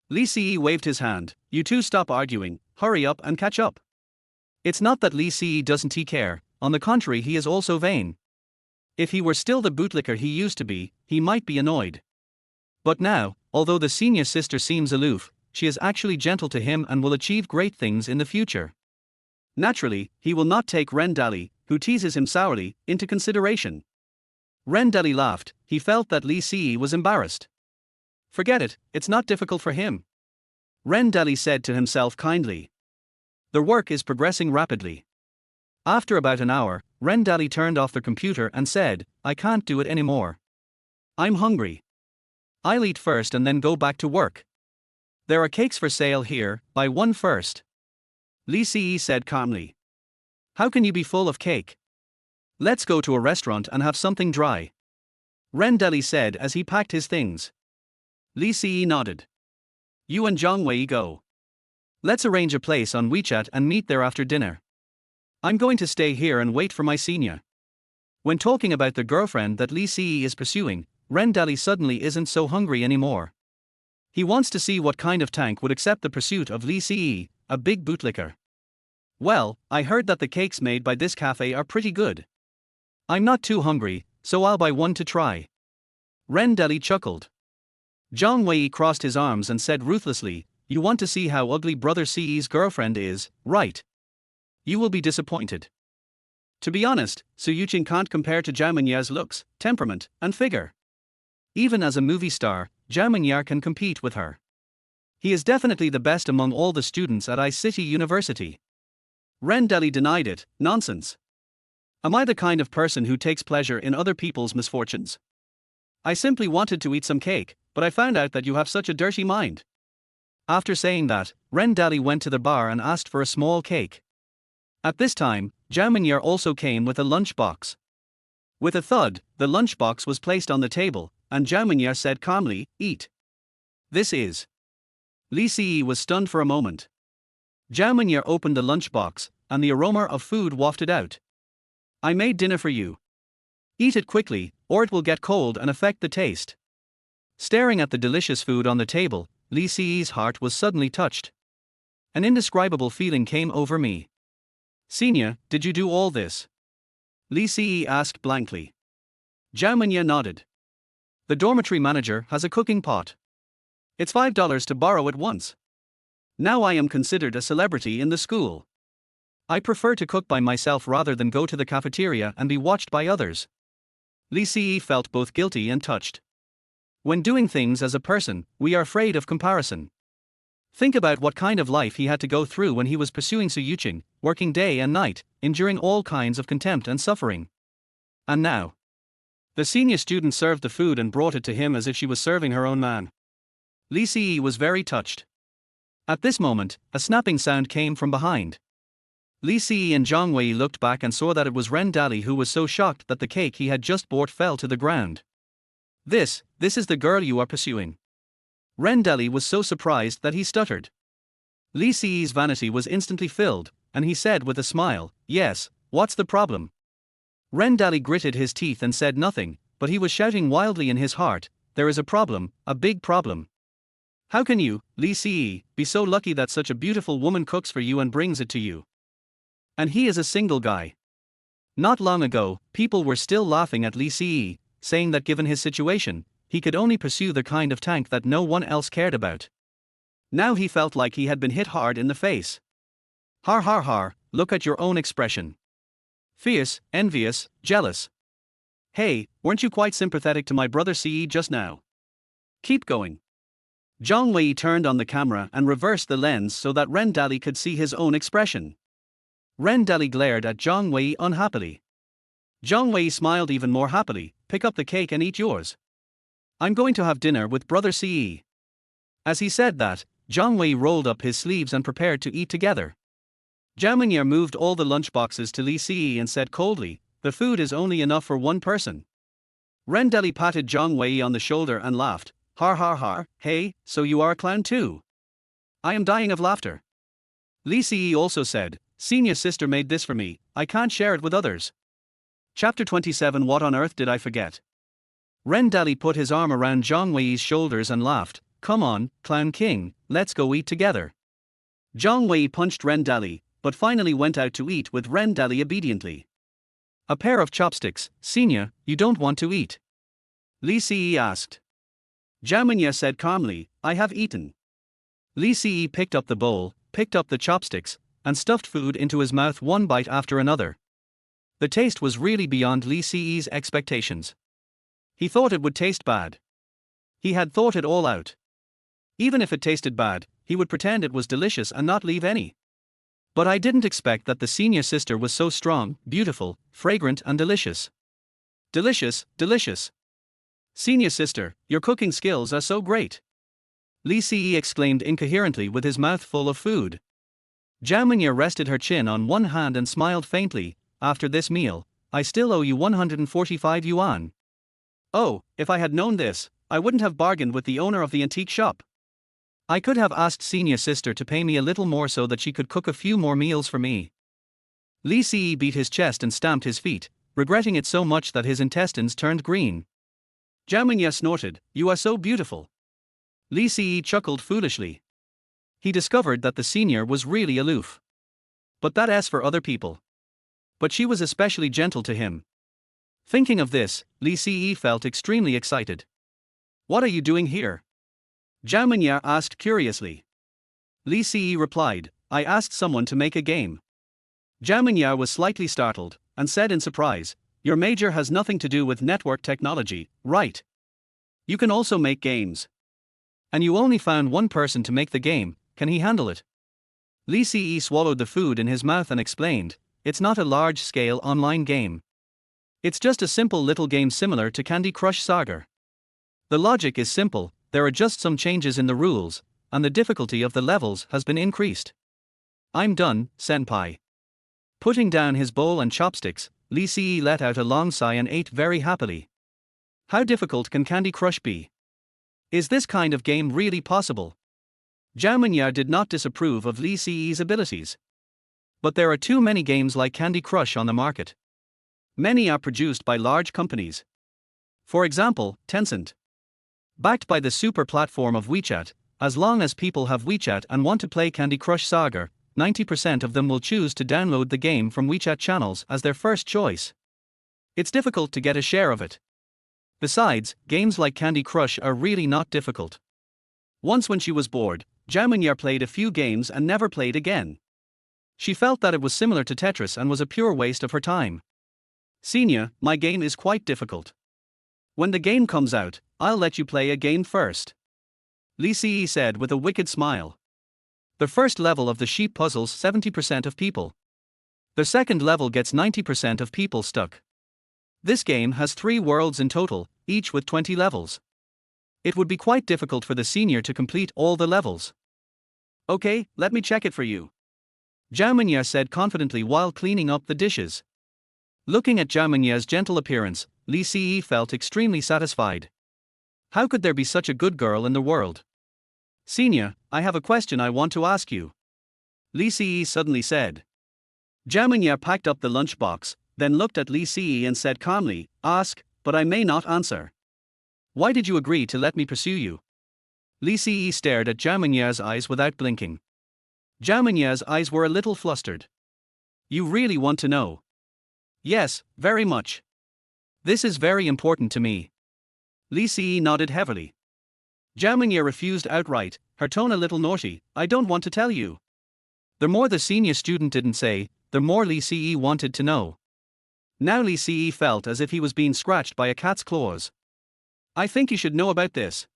Li Si waved his hand. "You two stop arguing, hurry up and catch up." It's not that Li Si doesn't care, on the contrary, he is also vain. If he were still the bootlicker he used to be, he might be annoyed. But now, although the senior sister seems aloof, she is actually gentle to him and will achieve great things in the future. Naturally, he will not take Ren Dali, who teases him sourly, into consideration. Ren Dali laughed. He felt that Li Si was embarrassed. Forget it, it's not difficult for him. Ren Dali said to himself kindly. The work is progressing rapidly. After about an hour, Ren Dali turned off the computer and said, "I can't do it anymore. I'm hungry. I'll eat first and then go back to work. There are cakes for sale here, buy one first." Li Si said calmly. "How can you be full of cake? Let's go to a restaurant and have something dry." Ren Dali said as he packed his things. Li Si nodded. "You and Zhang Wei go. Let's arrange a place on WeChat and meet there after dinner. I'm going to stay here and wait for my senior." When talking about the girlfriend that Li Si is pursuing, Ren Dali suddenly isn't so hungry anymore. He wants to see what kind of tank would accept the pursuit of Li Si, a big bootlicker. "Well, I heard that the cakes made by this cafe are pretty good. I'm not too hungry, so I'll buy one to try." Ren Dali chuckled. Zhang Wei crossed his arms and said ruthlessly, "You want to see how ugly Brother Ce's girlfriend is, right? You will be disappointed. To be honest, Su Yuqing can't compare to Zhao Menya's looks, temperament, and figure. Even as a movie star, Zhao Menya can compete with her. He is definitely the best among all the students at Ice City University." Ren Dali denied it. "Nonsense. Am I the kind of person who takes pleasure in other people's misfortunes? I simply wanted to eat some cake, but I found out that you have such a dirty mind. After saying that, Ren Dali went to the bar and asked for a small cake. At this time, Zhao Minyer also came with a lunch box. With a thud, the lunchbox was placed on the table, and Zhao Minyer said calmly, "Eat." This is. Li Si was stunned for a moment. Zhao Minyer opened the lunchbox, and the aroma of food wafted out. "I made dinner for you. Eat it quickly, or it will get cold and affect the taste." Staring at the delicious food on the table, Li Si's heart was suddenly touched. An indescribable feeling came over me. "Senior, did you do all this?" Li Si asked blankly. Zhao Minyer nodded. "The dormitory manager has a cooking pot. It's $5 to borrow it once. Now I am considered a celebrity in the school. I prefer to cook by myself rather than go to the cafeteria and be watched by others." Li Si felt both guilty and touched. When doing things as a person, we are afraid of comparison. Think about what kind of life he had to go through when he was pursuing Su Yuqing, working day and night, enduring all kinds of contempt and suffering. And now, the senior student served the food and brought it to him as if she was serving her own man. Li Si was very touched. At this moment, a snapping sound came from behind. Li Si and Zhang Wei looked back and saw that it was Ren Dali, who was so shocked that the cake he had just bought fell to the ground. This is the girl you are pursuing." Ren Dali was so surprised that he stuttered. Li Si's vanity was instantly filled, and he said with a smile, "Yes, what's the problem?" Ren Dali gritted his teeth and said nothing, but he was shouting wildly in his heart, "There is a problem, a big problem. How can you, Li Si, be so lucky that such a beautiful woman cooks for you and brings it to you? And he is a single guy." Not long ago, people were still laughing at Li Si, saying that given his situation, he could only pursue the kind of tank that no one else cared about. Now he felt like he had been hit hard in the face. Har har har, look at your own expression. Fierce, envious, jealous. Hey, weren't you quite sympathetic to my brother Ce just now? Keep going. Zhang Wei turned on the camera and reversed the lens so that Ren Dali could see his own expression. Ren Dali glared at Zhang Wei unhappily. Zhang Wei smiled even more happily. "Pick up the cake and eat yours. I'm going to have dinner with brother Ce." As he said that, Zhang Wei rolled up his sleeves and prepared to eat together. Zhao Minyer moved all the lunchboxes to Li Si and said coldly, "The food is only enough for one person." Ren Dali patted Zhang Wei on the shoulder and laughed. "Har har har, hey, so you are a clown too? I am dying of laughter." Li Si also said, "Senior sister made this for me, I can't share it with others." Chapter 27. What on earth did I forget? Ren Dali put his arm around Zhang Wei's shoulders and laughed. "Come on, Clown King, let's go eat together." Zhang Wei punched Ren Dali, but finally went out to eat with Ren Dali obediently. "A pair of chopsticks, Senior, you don't want to eat?" Li Si asked. Zhao Minyer said calmly, "I have eaten." Li Si picked up the bowl, picked up the chopsticks, and stuffed food into his mouth one bite after another. The taste was really beyond Li Si's expectations. He thought it would taste bad. He had thought it all out. Even if it tasted bad, he would pretend it was delicious and not leave any. But I didn't expect that the senior sister was so strong, beautiful, fragrant and delicious. Delicious, delicious. Senior sister, your cooking skills are so great. Li Si exclaimed incoherently with his mouth full of food. Zhao Minyer rested her chin on one hand and smiled faintly. "After this meal, I still owe you 145 yuan. Oh, if I had known this, I wouldn't have bargained with the owner of the antique shop. I could have asked senior sister to pay me a little more so that she could cook a few more meals for me." Li Si beat his chest and stamped his feet, regretting it so much that his intestines turned green. Zhao Minyer snorted, "You are so beautiful." Li Si chuckled foolishly. He discovered that the senior was really aloof. But that as for other people. But she was especially gentle to him. Thinking of this, Li Si felt extremely excited. "What are you doing here?" Zhao Minyer asked curiously. Li Si replied, "I asked someone to make a game." Zhao Minyer was slightly startled, and said in surprise, "Your major has nothing to do with network technology, right? You can also make games. And you only found one person to make the game, can he handle it?" Li Si swallowed the food in his mouth and explained, "It's not a large-scale online game. It's just a simple little game similar to Candy Crush Saga. The logic is simple, there are just some changes in the rules, and the difficulty of the levels has been increased. I'm done, senpai. Putting down his bowl and chopsticks, Lee Si let out a long sigh and ate very happily. How difficult can Candy Crush be? Is this kind of game really possible? Zhao Minyar did not disapprove of Lee Si's abilities. But there are too many games like Candy Crush on the market. Many are produced by large companies. For example, Tencent. Backed by the super platform of WeChat, as long as people have WeChat and want to play Candy Crush Saga, 90% of them will choose to download the game from WeChat channels as their first choice. It's difficult to get a share of it. Besides, games like Candy Crush are really not difficult. Once when she was bored, Zhao Minyar played a few games and never played again. She felt that it was similar to Tetris and was a pure waste of her time. Senior, my game is quite difficult. When the game comes out, I'll let you play a game first. Lee Si said with a wicked smile. The first level of the sheep puzzles 70% of people. The second level gets 90% of people stuck. This game has 3 worlds in total, each with 20 levels. It would be quite difficult for the senior to complete all the levels. Okay, let me check it for you. Zhao Minyar said confidently while cleaning up the dishes. Looking at Zhao Minyar's gentle appearance, Lee Si felt extremely satisfied. How could there be such a good girl in the world? Senior, I have a question I want to ask you. Lee Si suddenly said. Zhao Minyar packed up the lunchbox, then looked at Lee Si and said calmly, Ask, but I may not answer. Why did you agree to let me pursue you? Lee Si stared at Zhao Minyar's eyes without blinking. Zhao Minyar's eyes were a little flustered. You really want to know? Yes, very much. This is very important to me. Lee Si nodded heavily. Zhao Minyar refused outright, her tone a little naughty, I don't want to tell you. The more the senior student didn't say, the more Lee Si wanted to know. Now Lee Si felt as if he was being scratched by a cat's claws. I think you should know about this.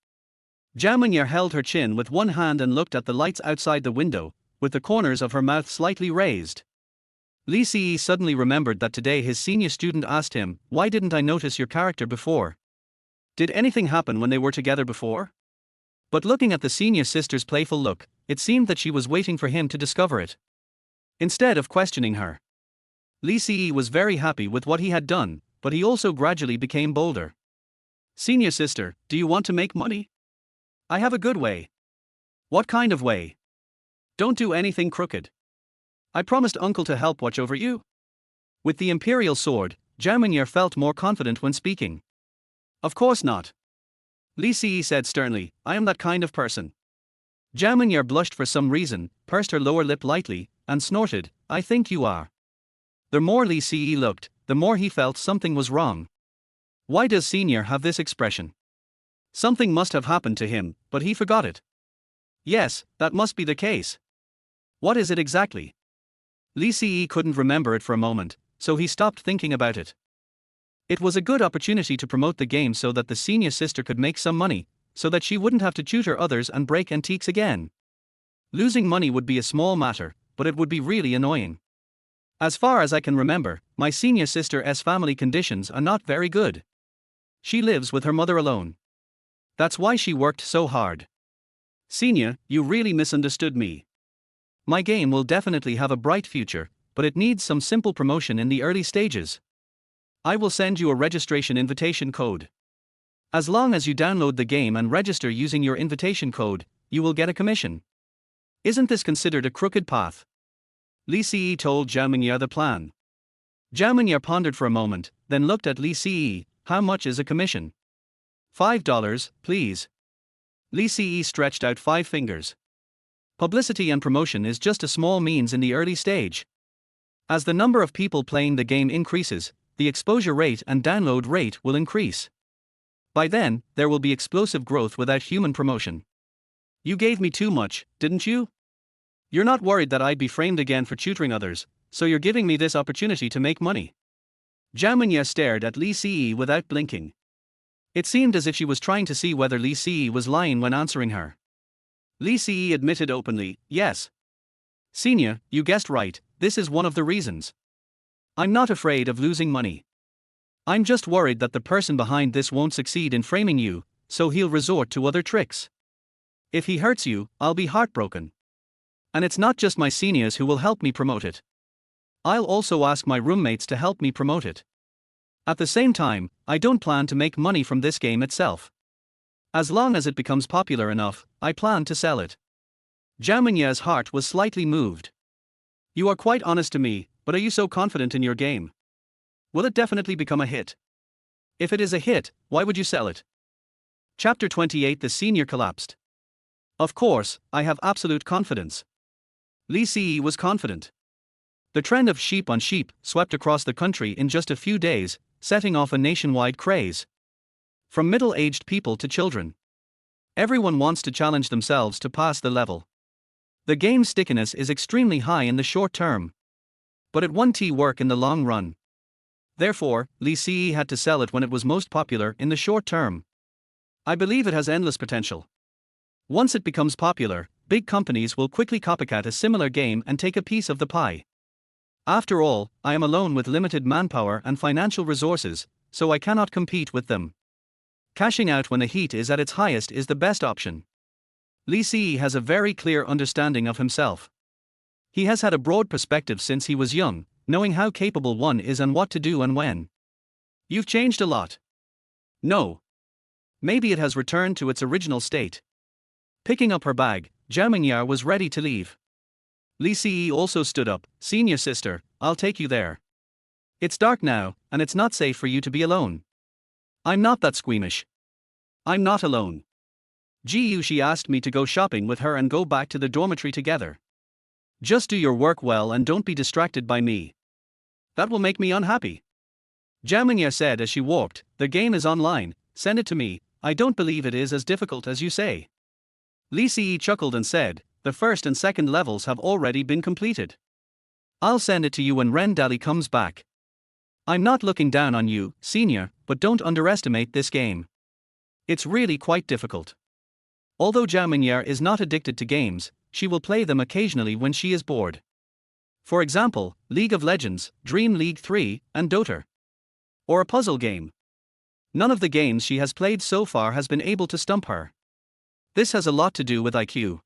Zhao Minyar held her chin with one hand and looked at the lights outside the window, with the corners of her mouth slightly raised. Lee Si suddenly remembered that today his senior student asked him, Why didn't I notice your character before? Did anything happen when they were together before? But looking at the senior sister's playful look, it seemed that she was waiting for him to discover it. Instead of questioning her. Lee Si was very happy with what he had done, but he also gradually became bolder. Senior sister, do you want to make money? I have a good way. What kind of way? Don't do anything crooked. I promised uncle to help watch over you. With the imperial sword, Zhao Minyar felt more confident when speaking. Of course not. Lee Si said sternly, I am that kind of person. Zhao Minyar blushed for some reason, pursed her lower lip lightly, and snorted, I think you are. The more Lee Si looked, the more he felt something was wrong. Why does senior have this expression? Something must have happened to him, but he forgot it. Yes, that must be the case. What is it exactly? Lee Si couldn't remember it for a moment, so he stopped thinking about it. It was a good opportunity to promote the game so that the senior sister could make some money, so that she wouldn't have to tutor others and break antiques again. Losing money would be a small matter, but it would be really annoying. As far as I can remember, my senior sister's family conditions are not very good. She lives with her mother alone. That's why she worked so hard. Senior, you really misunderstood me. My game will definitely have a bright future, but it needs some simple promotion in the early stages. I will send you a registration invitation code. As long as you download the game and register using your invitation code, you will get a commission. Isn't this considered a crooked path? Lee Si told Zhao Minyar the plan. Zhao Minyar pondered for a moment, then looked at Lee Si, how much is a commission? $5, please. Lee Si stretched out 5 fingers. Publicity and promotion is just a small means in the early stage. As the number of people playing the game increases, the exposure rate and download rate will increase. By then, there will be explosive growth without human promotion. You gave me too much, didn't you? You're not worried that I'd be framed again for tutoring others, so you're giving me this opportunity to make money. Zhao Minyar stared at Lee Si without blinking. It seemed as if she was trying to see whether Lee Si was lying when answering her. Lee Si admitted openly, yes. Senior, you guessed right, this is one of the reasons. I'm not afraid of losing money. I'm just worried that the person behind this won't succeed in framing you, so he'll resort to other tricks. If he hurts you, I'll be heartbroken. And it's not just my seniors who will help me promote it. I'll also ask my roommates to help me promote it. At the same time, I don't plan to make money from this game itself. As long as it becomes popular enough, I plan to sell it. Zhao Mingya's heart was slightly moved. You are quite honest to me, but are you so confident in your game? Will it definitely become a hit? If it is a hit, why would you sell it? Chapter 28. The senior collapsed. Of course, I have absolute confidence. Li Si was confident. The trend of sheep on sheep swept across the country in just a few days, setting off a nationwide craze. From middle-aged people to children, everyone wants to challenge themselves to pass the level. The game's stickiness is extremely high in the short term, but it won't work in the long run. Therefore, Li Si had to sell it when it was most popular in the short term. I believe it has endless potential. Once it becomes popular, big companies will quickly copycat a similar game and take a piece of the pie. After all, I am alone with limited manpower and financial resources, so I cannot compete with them. Cashing out when the heat is at its highest is the best option. Li Si has a very clear understanding of himself. He has had a broad perspective since he was young, knowing how capable one is and what to do and when. You've changed a lot. No. Maybe it has returned to its original state. Picking up her bag, Zhao Mingya was ready to leave. Li Si also stood up. Senior sister, I'll take you there. It's dark now, and it's not safe for you to be alone. I'm not that squeamish. I'm not alone. She asked me to go shopping with her and go back to the dormitory together. Just do your work well and don't be distracted by me. That will make me unhappy. Zhao Mingya said as she walked, the game is online, send it to me. I don't believe it is as difficult as you say. Li Si chuckled and said, the first and second levels have already been completed. I'll send it to you when Ren Dali comes back. I'm not looking down on you, senior, but don't underestimate this game. It's really quite difficult. Although Zhao Mingya is not addicted to games, she will play them occasionally when she is bored. For example, League of Legends, Dream League 3, and Dota. Or a puzzle game. None of the games she has played so far has been able to stump her. This has a lot to do with IQ.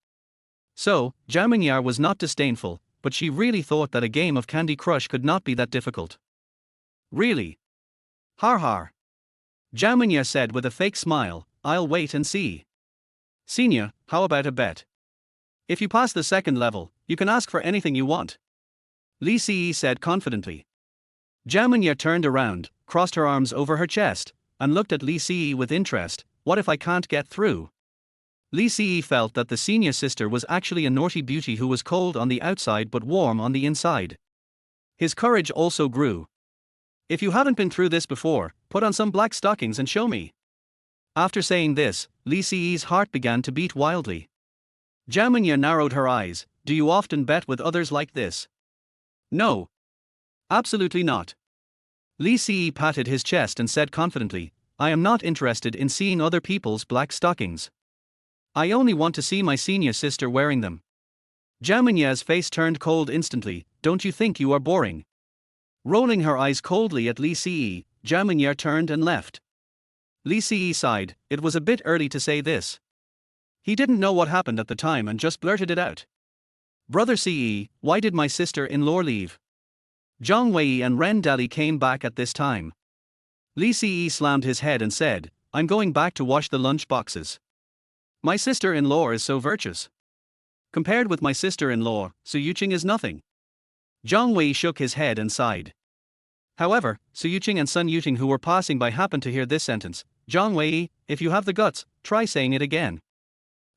So, Zhao Mingya was not disdainful, but she really thought that a game of Candy Crush could not be that difficult. Really? Har har. Zhao Mingya said with a fake smile, I'll wait and see. Senior, how about a bet? If you pass the second level, you can ask for anything you want. Li Si said confidently. Zhao Mingya turned around, crossed her arms over her chest, and looked at Li Si with interest. What if I can't get through? Li Si felt that the senior sister was actually a naughty beauty who was cold on the outside but warm on the inside. His courage also grew. If you haven't been through this before, put on some black stockings and show me. After saying this, Li Si's heart began to beat wildly. Zhao Mingya narrowed her eyes. Do you often bet with others like this? No. Absolutely not. Li Si patted his chest and said confidently, I am not interested in seeing other people's black stockings. I only want to see my senior sister wearing them. Zhao Mingya's face turned cold instantly. Don't you think you are boring? Rolling her eyes coldly at Li Si, Zhao Mingya turned and left. Li Si sighed. It was a bit early to say this. He didn't know what happened at the time and just blurted it out. Brother Ce, why did my sister-in-law leave? Zhang Wei and Ren Dali came back at this time. Li Si slammed his head and said, I'm going back to wash the lunch boxes. My sister-in-law is so virtuous. Compared with my sister-in-law, Su Yuqing is nothing. Zhang Wei shook his head and sighed. However, Su Yuqing and Sun Yuting who were passing by happened to hear this sentence. Zhang Wei, if you have the guts, try saying it again.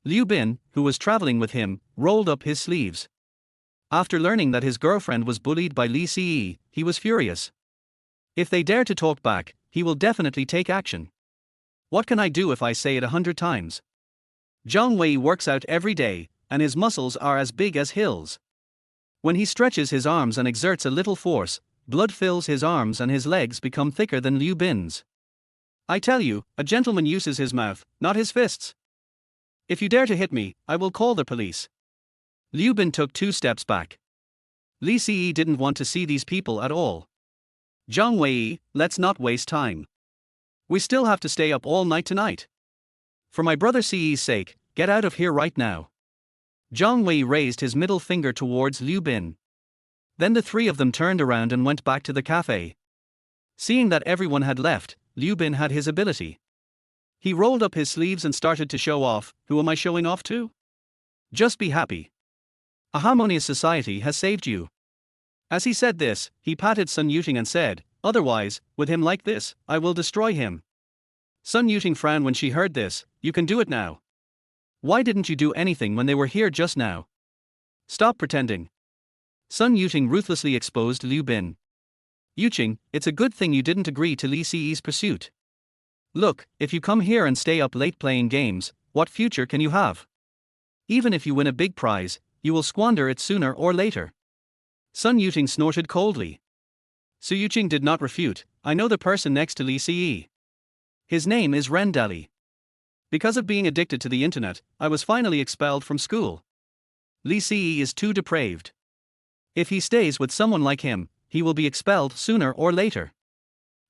Liu Bin, who was traveling with him, rolled up his sleeves. After learning that his girlfriend was bullied by Li Si, he was furious. If they dare to talk back, he will definitely take action. What can I do if I say it 100 times? Zhang Wei works out every day, and his muscles are as big as hills. When he stretches his arms and exerts a little force, blood fills his arms and his legs become thicker than Liu Bin's. I tell you, a gentleman uses his mouth, not his fists. If you dare to hit me, I will call the police. Liu Bin took 2 steps back. Li Si didn't want to see these people at all. Zhang Wei, let's not waste time. We still have to stay up all night tonight. For my brother Ce's sake, Get out of here right now. Zhang Wei raised his middle finger towards Liu Bin. Then the three of them turned around and went back to the cafe. Seeing that everyone had left, Liu Bin had his ability. He rolled up his sleeves and started to show off. Who am I showing off to? Just be happy. A harmonious society has saved you. As he said this, he patted Su Yuqing and said, otherwise, with him like this, I will destroy him. Su Yuqing frowned when she heard this. You can do it now. Why didn't you do anything when they were here just now? Stop pretending. Su Yuqing ruthlessly exposed Liu Bin. Yuqing, it's a good thing you didn't agree to Li Si's pursuit. Look, if you come here and stay up late playing games, what future can you have? Even if you win a big prize, you will squander it sooner or later. Su Yuqing snorted coldly. Su Yuqing did not refute. I know the person next to Li Si. His name is Ren Dali. Because of being addicted to the internet, I was finally expelled from school. Li Si is too depraved. If he stays with someone like him, he will be expelled sooner or later.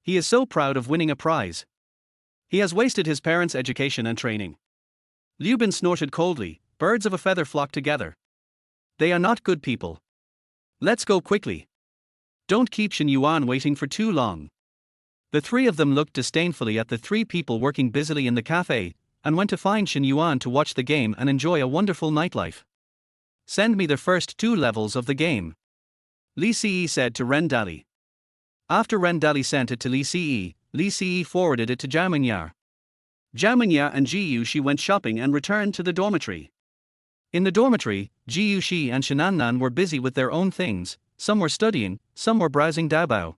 He is so proud of winning a prize. He has wasted his parents' education and training. Liu Bin snorted coldly. Birds of a feather flock together. They are not good people. Let's go quickly. Don't keep Shen Yuan waiting for too long. The three of them looked disdainfully at the three people working busily in the cafe, and went to find Shen Yuan to watch the game and enjoy a wonderful nightlife. Send me the first 2 levels of the game. Li Si said to Ren Dali. After Ren Dali sent it to Li Si forwarded it to Zhao Mingyar. Zhao Mingyar and Ji Yuxi went shopping and returned to the dormitory. In the dormitory, Ji Yuxi and Shenannan were busy with their own things. Some were studying, some were browsing Daobao.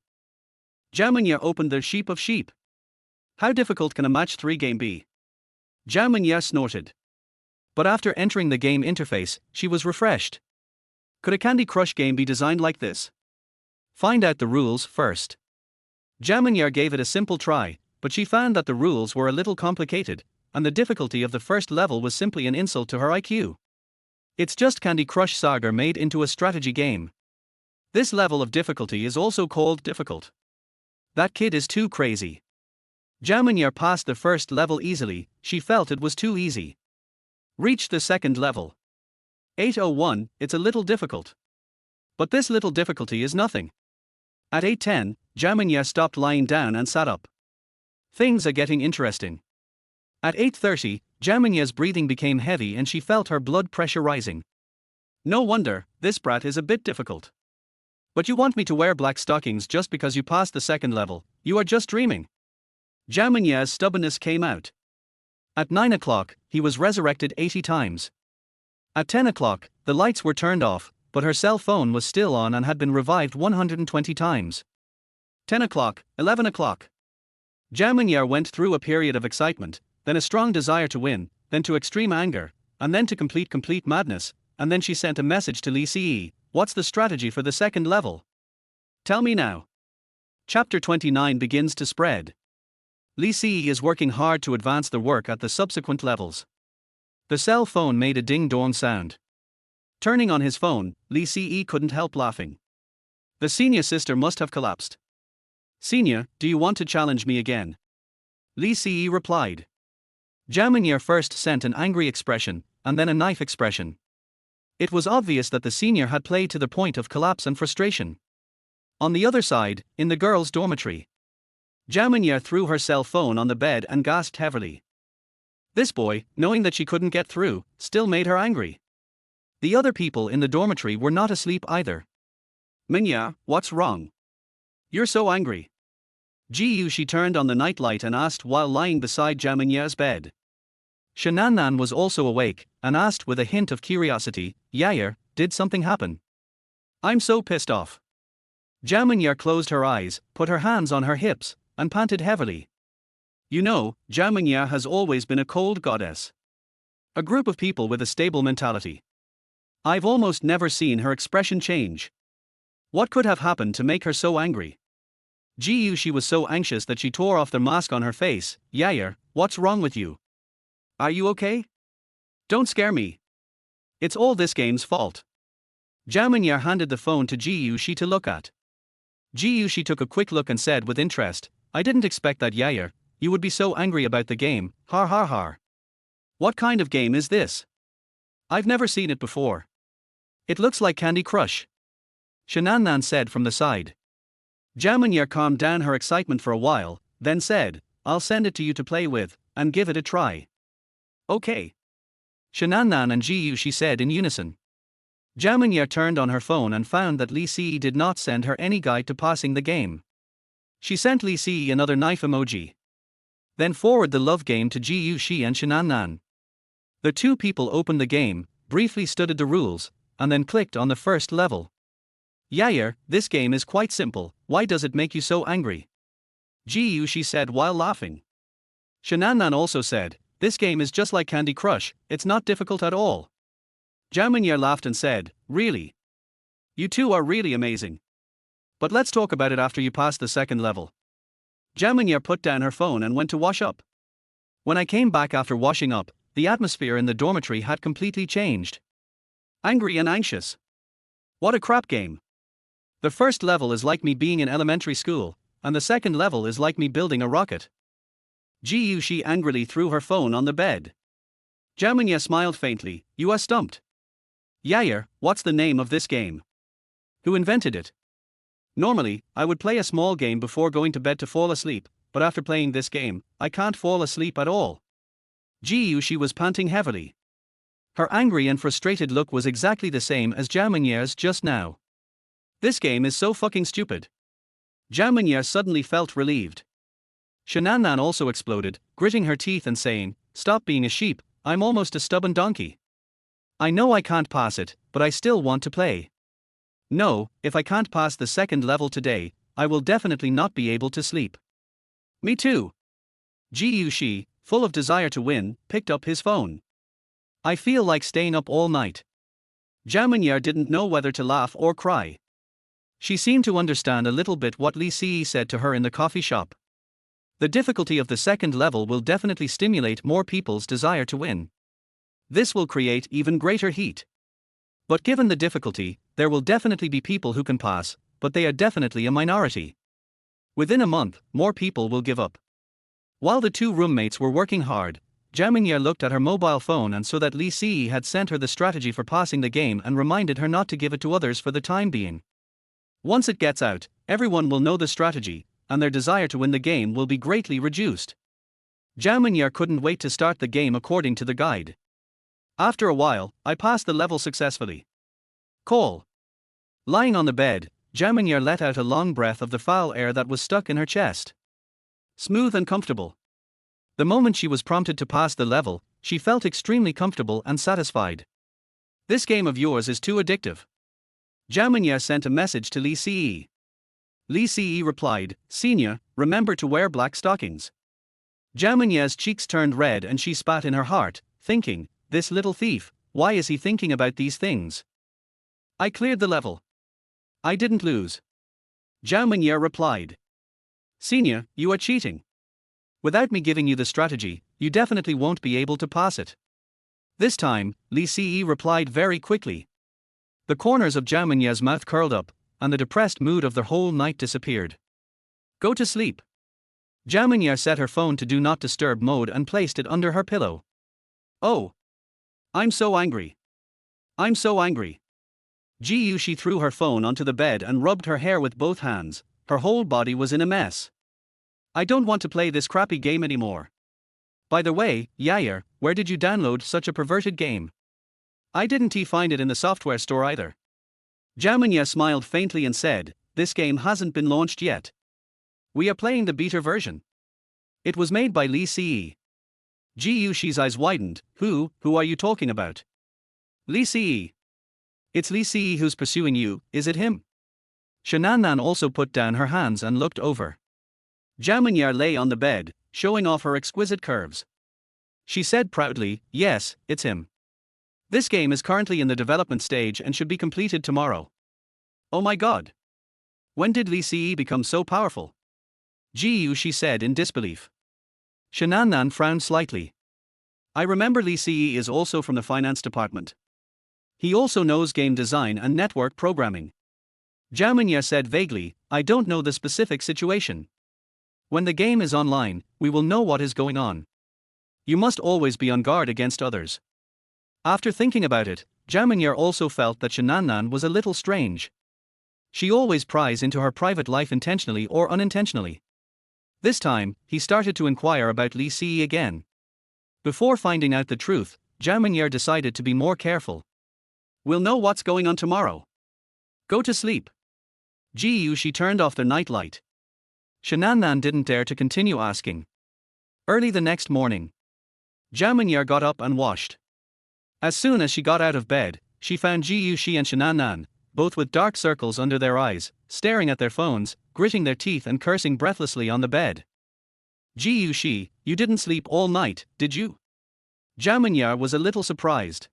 Zhao Mingyar opened their sheep of sheep. How difficult can a match 3 game be? Zhao Mingyar snorted. But after entering the game interface, she was refreshed. Could a Candy Crush game be designed like this? Find out the rules first. Zhao Mingyar gave it a simple try, but she found that the rules were a little complicated, and the difficulty of the first level was simply an insult to her IQ. It's just Candy Crush Saga made into a strategy game. This level of difficulty is also called difficult. That kid is too crazy. Zhao Mingyar passed the first level easily. She felt it was too easy. Reached the second level. 801, it's a little difficult. But this little difficulty is nothing. At 810, Zhao Mingyar stopped lying down and sat up. Things are getting interesting. At 8:30, Zhao Mingyar's breathing became heavy and she felt her blood pressure rising. No wonder, this brat is a bit difficult. But you want me to wear black stockings just because you passed the second level? You are just dreaming. Zhao Mingyar's stubbornness came out. At 9 o'clock, he was resurrected 80 times. At 10 o'clock, the lights were turned off, but her cell phone was still on and had been revived 120 times. 10 o'clock, 11 o'clock. Zhao Mingyar went through a period of excitement, then a strong desire to win, then to extreme anger, and then to complete madness, and then she sent a message to Li Si. What's the strategy for the second level? Tell me now. Chapter 29 begins to spread. Li Si is working hard to advance the work at the subsequent levels. The cell phone made a ding-dong sound. Turning on his phone, Li Si couldn't help laughing. The senior sister must have collapsed. Senior, do you want to challenge me again? Li Si replied. Zhao Mingyar first sent an angry expression, and then a knife expression. It was obvious that the senior had played to the point of collapse and frustration. On the other side, in the girls' dormitory, Zhao Mingyar threw her cell phone on the bed and gasped heavily. This boy, knowing that she couldn't get through, still made her angry. The other people in the dormitory were not asleep either. Mingyar, what's wrong? You're so angry. Ji Yuxi turned on the nightlight and asked while lying beside Zhao Mingyar's bed. Shenannan was also awake, and asked with a hint of curiosity, Yair, did something happen? I'm so pissed off. Zhao Mingyar closed her eyes, put her hands on her hips, and panted heavily. You know, Zhao Mingyar has always been a cold goddess. A group of people with a stable mentality. I've almost never seen her expression change. What could have happened to make her so angry? Ji Yuxi was so anxious that she tore off the mask on her face. Yair, what's wrong with you? Are you okay? Don't scare me. It's all this game's fault. Zhao Mingyar handed the phone to Ji Yuxi to look at. Ji Yuxi took a quick look and said with interest, I didn't expect that, Yair. You would be so angry about the game, har har har. What kind of game is this? I've never seen it before. It looks like Candy Crush. Shanannan said from the side. Jamanyar calmed down her excitement for a while, then said, I'll send it to you to play with, and give it a try. Okay. Shanannan and Ji-Yushi said in unison. Jamanyar turned on her phone and found that Lee Si did not send her any guide to passing the game. She sent Lee Si another knife emoji. Then forward the love game to Ji-Yushi and Shanannan. The two people opened the game, briefly studied the rules, and then clicked on the first level. Yair, this game is quite simple, why does it make you so angry? Ji-Yushi said while laughing. Shanannan also said, this game is just like Candy Crush, it's not difficult at all. Jamanyar laughed and said, really? You two are really amazing. But let's talk about it after you pass the second level. Jamanyar put down her phone and went to wash up. When I came back after washing up, the atmosphere in the dormitory had completely changed. Angry and anxious. What a crap game. The first level is like me being in elementary school, and the second level is like me building a rocket. Ji-Yushi angrily threw her phone on the bed. Jamanyar smiled faintly, you are stumped. Yair, what's the name of this game? Who invented it? Normally, I would play a small game before going to bed to fall asleep, but after playing this game, I can't fall asleep at all. Ji-Yushi was panting heavily. Her angry and frustrated look was exactly the same as Jamanyar's just now. This game is so fucking stupid. Jamanyar suddenly felt relieved. Shanannan also exploded, gritting her teeth and saying, stop being a sheep, I'm almost a stubborn donkey. I know I can't pass it, but I still want to play. No, if I can't pass the second level today, I will definitely not be able to sleep. Me too. Ji-Yushi, full of desire to win, picked up his phone. I feel like staying up all night. Jamanyar didn't know whether to laugh or cry. She seemed to understand a little bit what Lee Si said to her in the coffee shop. The difficulty of the second level will definitely stimulate more people's desire to win. This will create even greater heat. But given the difficulty, there will definitely be people who can pass, but they are definitely a minority. Within a month, more people will give up. While the two roommates were working hard, Jamanyar looked at her mobile phone and saw that Lee Si had sent her the strategy for passing the game and reminded her not to give it to others for the time being. Once it gets out, everyone will know the strategy, and their desire to win the game will be greatly reduced. Jamanyar couldn't wait to start the game according to the guide. After a while, I passed the level successfully. Call. Lying on the bed, Jamanyar let out a long breath of the foul air that was stuck in her chest. Smooth and comfortable. The moment she was prompted to pass the level, she felt extremely comfortable and satisfied. This game of yours is too addictive. Jamanyar sent a message to Lee Si. Lee Si replied, Senior, remember to wear black stockings. Jamanyar's cheeks turned red and she spat in her heart, thinking, this little thief, why is he thinking about these things? I cleared the level. I didn't lose. Jamanyar replied. Senior, you are cheating. Without me giving you the strategy, you definitely won't be able to pass it. This time, Lee Si replied very quickly. The corners of Jamanyar's mouth curled up, and the depressed mood of the whole night disappeared. Go to sleep. Jamanyar set her phone to do not disturb mode and placed it under her pillow. Oh. I'm so angry. I'm so angry. Ji-Yushi threw her phone onto the bed and rubbed her hair with both hands, her whole body was in a mess. I don't want to play this crappy game anymore. By the way, Yair, where did you download such a perverted game? I didn't find it in the software store either. Jamanyar smiled faintly and said, this game hasn't been launched yet. We are playing the beta version. It was made by Lee Si. Ji-Yushi's eyes widened, who are you talking about? Lee Si. It's Lee Si who's pursuing you, is it him? Shanannan also put down her hands and looked over. Jamanyar lay on the bed, showing off her exquisite curves. She said proudly, yes, it's him. This game is currently in the development stage and should be completed tomorrow. Oh my god. When did Lee Si become so powerful? Ji-Yushi said in disbelief. Shanannan frowned slightly. I remember Lee Si is also from the finance department. He also knows game design and network programming. Jamanyar said vaguely, I don't know the specific situation. When the game is online, we will know what is going on. You must always be on guard against others. After thinking about it, Zhao Mingye also felt that Shanannan was a little strange. She always pries into her private life intentionally or unintentionally. This time, he started to inquire about Li Si again. Before finding out the truth, Zhao Mingye decided to be more careful. We'll know what's going on tomorrow. Go to sleep. Ji Yushi turned off the nightlight. Shanannan didn't dare to continue asking. Early the next morning, Zhao Mingye got up and washed. As soon as she got out of bed, she found Ji Yushi and Shanannan, both with dark circles under their eyes, staring at their phones, gritting their teeth and cursing breathlessly on the bed. Ji Yushi, you didn't sleep all night, did you? Zhao Mingye was a little surprised.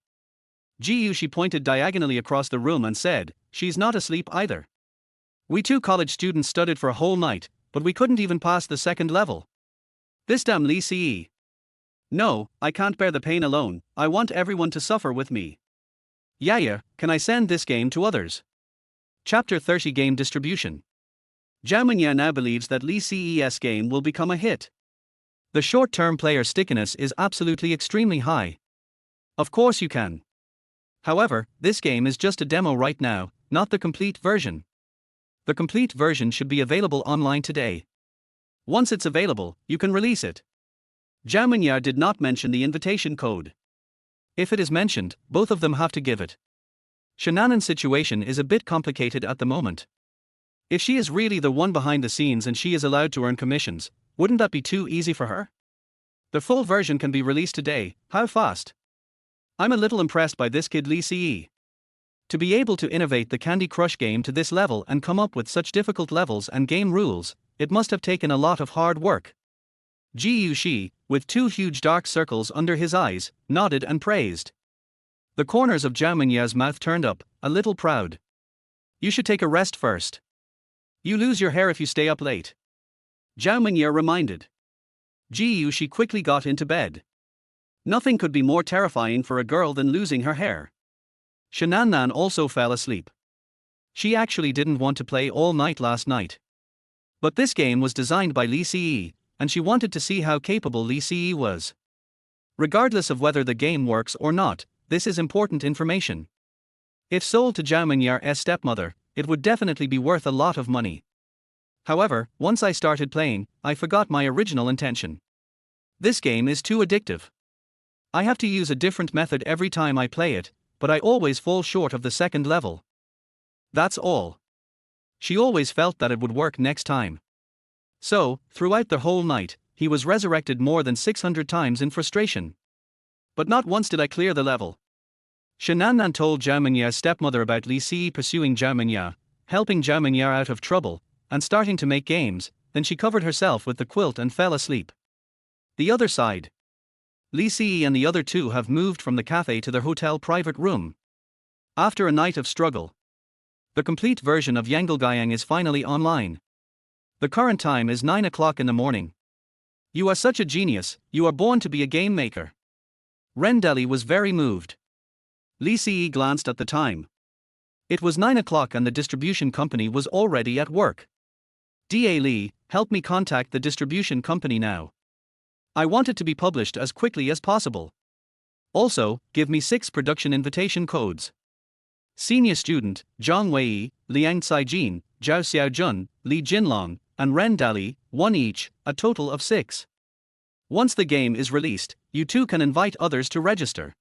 Ji Yushi pointed diagonally across the room and said, she's not asleep either. We two college students studied for a whole night, but we couldn't even pass the second level. This damn Li Si. No, I can't bear the pain alone, I want everyone to suffer with me. Yaya, can I send this game to others? Chapter 30 Game Distribution. Zhao Mingye now believes that Li Si's game will become a hit. The short-term player stickiness is absolutely extremely high. Of course you can. However, this game is just a demo right now, not the complete version. The complete version should be available online today. Once it's available, you can release it. Zhao Mingye did not mention the invitation code. If it is mentioned, both of them have to give it. Shanannan's situation is a bit complicated at the moment. If she is really the one behind the scenes and she is allowed to earn commissions, wouldn't that be too easy for her? The full version can be released today, how fast? I'm a little impressed by this kid Li Si. To be able to innovate the Candy Crush game to this level and come up with such difficult levels and game rules, it must have taken a lot of hard work. Ji Yushi, with two huge dark circles under his eyes, nodded and praised. The corners of Zhao Mingye's mouth turned up, a little proud. You should take a rest first. You lose your hair if you stay up late. Zhao Mingye reminded. Ji Yushi quickly got into bed. Nothing could be more terrifying for a girl than losing her hair. Shanannan also fell asleep. She actually didn't want to play all night last night. But this game was designed by Li Si, and she wanted to see how capable Li Si was. Regardless of whether the game works or not, this is important information. If sold to Zhao Mingye's stepmother, it would definitely be worth a lot of money. However, once I started playing, I forgot my original intention. This game is too addictive. I have to use a different method every time I play it, but I always fall short of the second level. That's all. She always felt that it would work next time. So, throughout the whole night, he was resurrected more than 600 times in frustration. But not once did I clear the level. Shanannan told Zhao Mingye's stepmother about Li Si pursuing Zhao Mingye, helping Zhao Mingye out of trouble, and starting to make games, then she covered herself with the quilt and fell asleep. The other side. Li Si and the other two have moved from the cafe to their hotel private room. After a night of struggle, the complete version of Yangelgayang is finally online. The current time is 9 o'clock in the morning. You are such a genius, you are born to be a game maker. Ren Deli was very moved. Li Si glanced at the time. It was 9 o'clock and the distribution company was already at work. Da Li, help me contact the distribution company now. I want it to be published as quickly as possible. Also, give me 6 production invitation codes. Senior student, Zhang Wei, Liang Caijin, Zhao Xiaojun, Li Jinlong, and Ren Dali, 1 each, a total of 6. Once the game is released, you too can invite others to register.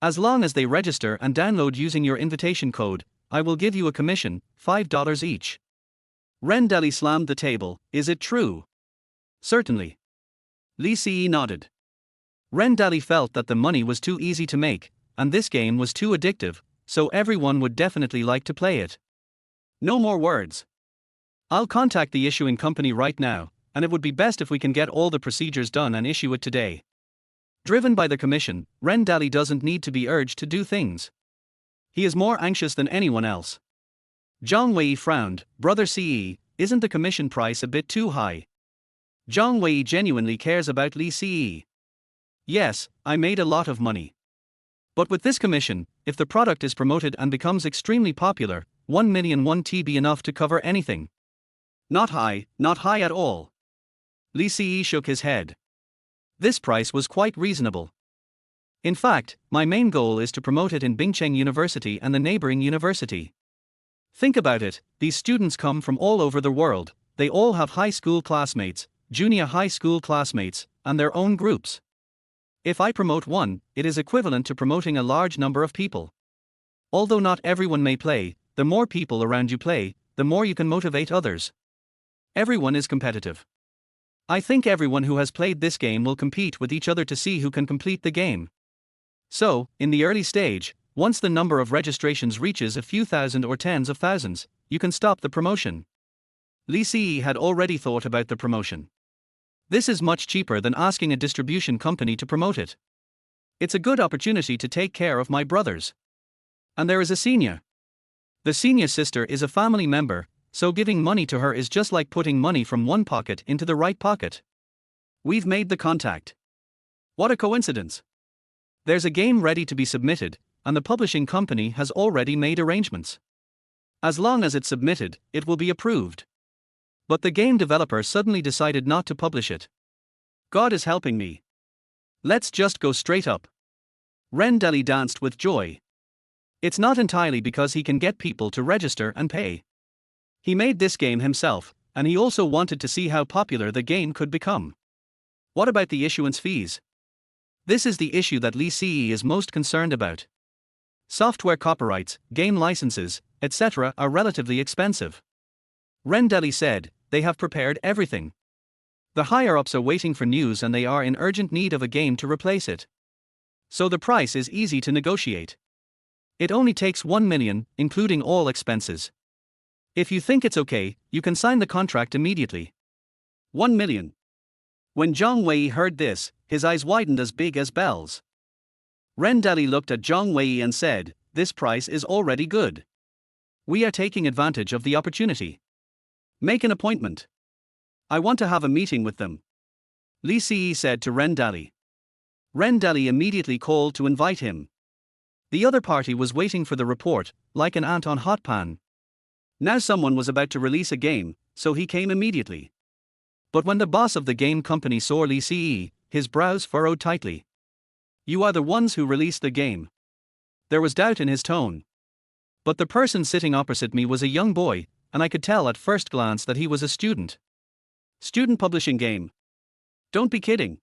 As long as they register and download using your invitation code, I will give you a commission, $5 each. Ren Dali slammed the table, is it true? Certainly. Li Si nodded. Ren Dali felt that the money was too easy to make, and this game was too addictive, so everyone would definitely like to play it. No more words. I'll contact the issuing company right now, and it would be best if we can get all the procedures done and issue it today. Driven by the commission, Ren Dali doesn't need to be urged to do things. He is more anxious than anyone else. Zhang Wei frowned, Brother Ce, isn't the commission price a bit too high? Zhang Wei genuinely cares about Li Ce. Yes, I made a lot of money. But with this commission, if the product is promoted and becomes extremely popular, 1 million won be enough to cover anything. Not high at all. Li Ce shook his head. This price was quite reasonable. In fact, my main goal is to promote it in Bingcheng University and the neighboring university. Think about it, these students come from all over the world, they all have high school classmates, junior high school classmates, and their own groups. If I promote one, it is equivalent to promoting a large number of people. Although not everyone may play, the more people around you play, the more you can motivate others. Everyone is competitive. I think everyone who has played this game will compete with each other to see who can complete the game. So, in the early stage, once the number of registrations reaches a few thousand or tens of thousands, you can stop the promotion. Li Si had already thought about the promotion. This is much cheaper than asking a distribution company to promote it. It's a good opportunity to take care of my brothers. And there is a senior. The senior sister is a family member, so giving money to her is just like putting money from one pocket into the right pocket. We've made the contact. What a coincidence. There's a game ready to be submitted, and the publishing company has already made arrangements. As long as it's submitted, it will be approved. But the game developer suddenly decided not to publish it. God is helping me. Let's just go straight up. Ren Deli danced with joy. It's not entirely because he can get people to register and pay. He made this game himself, and he also wanted to see how popular the game could become. What about the issuance fees? This is the issue that Li Si is most concerned about. Software copyrights, game licenses, etc. are relatively expensive. Ren Deli said, they have prepared everything. The higher-ups are waiting for news and they are in urgent need of a game to replace it. So the price is easy to negotiate. It only takes 1 million, including all expenses. If you think it's okay, you can sign the contract immediately. 1 million. When Zhang Wei heard this, his eyes widened as big as bells. Ren Deli looked at Zhang Wei and said, this price is already good. We are taking advantage of the opportunity. Make an appointment. I want to have a meeting with them. Li Si said to Ren Deli. Ren Deli immediately called to invite him. The other party was waiting for the report, like an ant on hot pan. Now someone was about to release a game, so he came immediately. But when the boss of the game company saw Li Si, his brows furrowed tightly. You are the ones who released the game. There was doubt in his tone. But the person sitting opposite me was a young boy, and I could tell at first glance that he was a student. Student publishing game. Don't be kidding.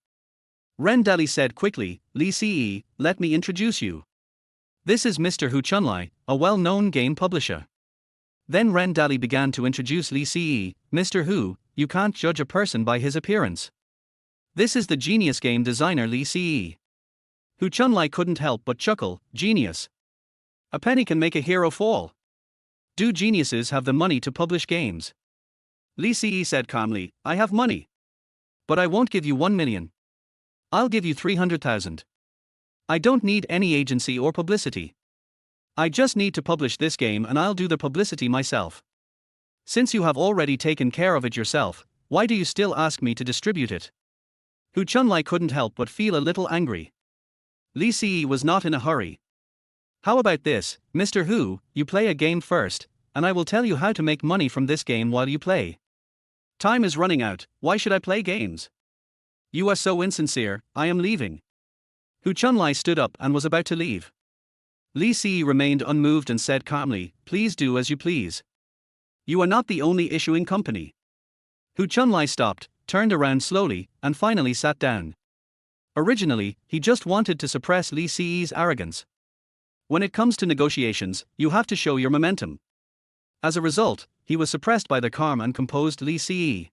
Ren Deli said quickly, Li Si, let me introduce you. This is Mr. Hu Chunlai, a well-known game publisher. Then Ren Deli began to introduce Li Si, Mr. Hu, you can't judge a person by his appearance. This is the genius game designer Li Si. Hu Chunlai couldn't help but chuckle, genius. A penny can make a hero fall. Do geniuses have the money to publish games? Li Si said calmly, I have money. But I won't give you 1 million. I'll give you 300,000. I don't need any agency or publicity. I just need to publish this game and I'll do the publicity myself. Since you have already taken care of it yourself, why do you still ask me to distribute it? Hu Chunlai couldn't help but feel a little angry. Li Si was not in a hurry. How about this, Mr. Hu, you play a game first, and I will tell you how to make money from this game while you play. Time is running out, why should I play games? You are so insincere, I am leaving. Hu Chunlai stood up and was about to leave. Li Si remained unmoved and said calmly, please do as you please. You are not the only issuing company. Hu Chunlai stopped, turned around slowly, and finally sat down. Originally, he just wanted to suppress Li Si's arrogance. When it comes to negotiations, you have to show your momentum. As a result, he was suppressed by the calm and composed Li Si.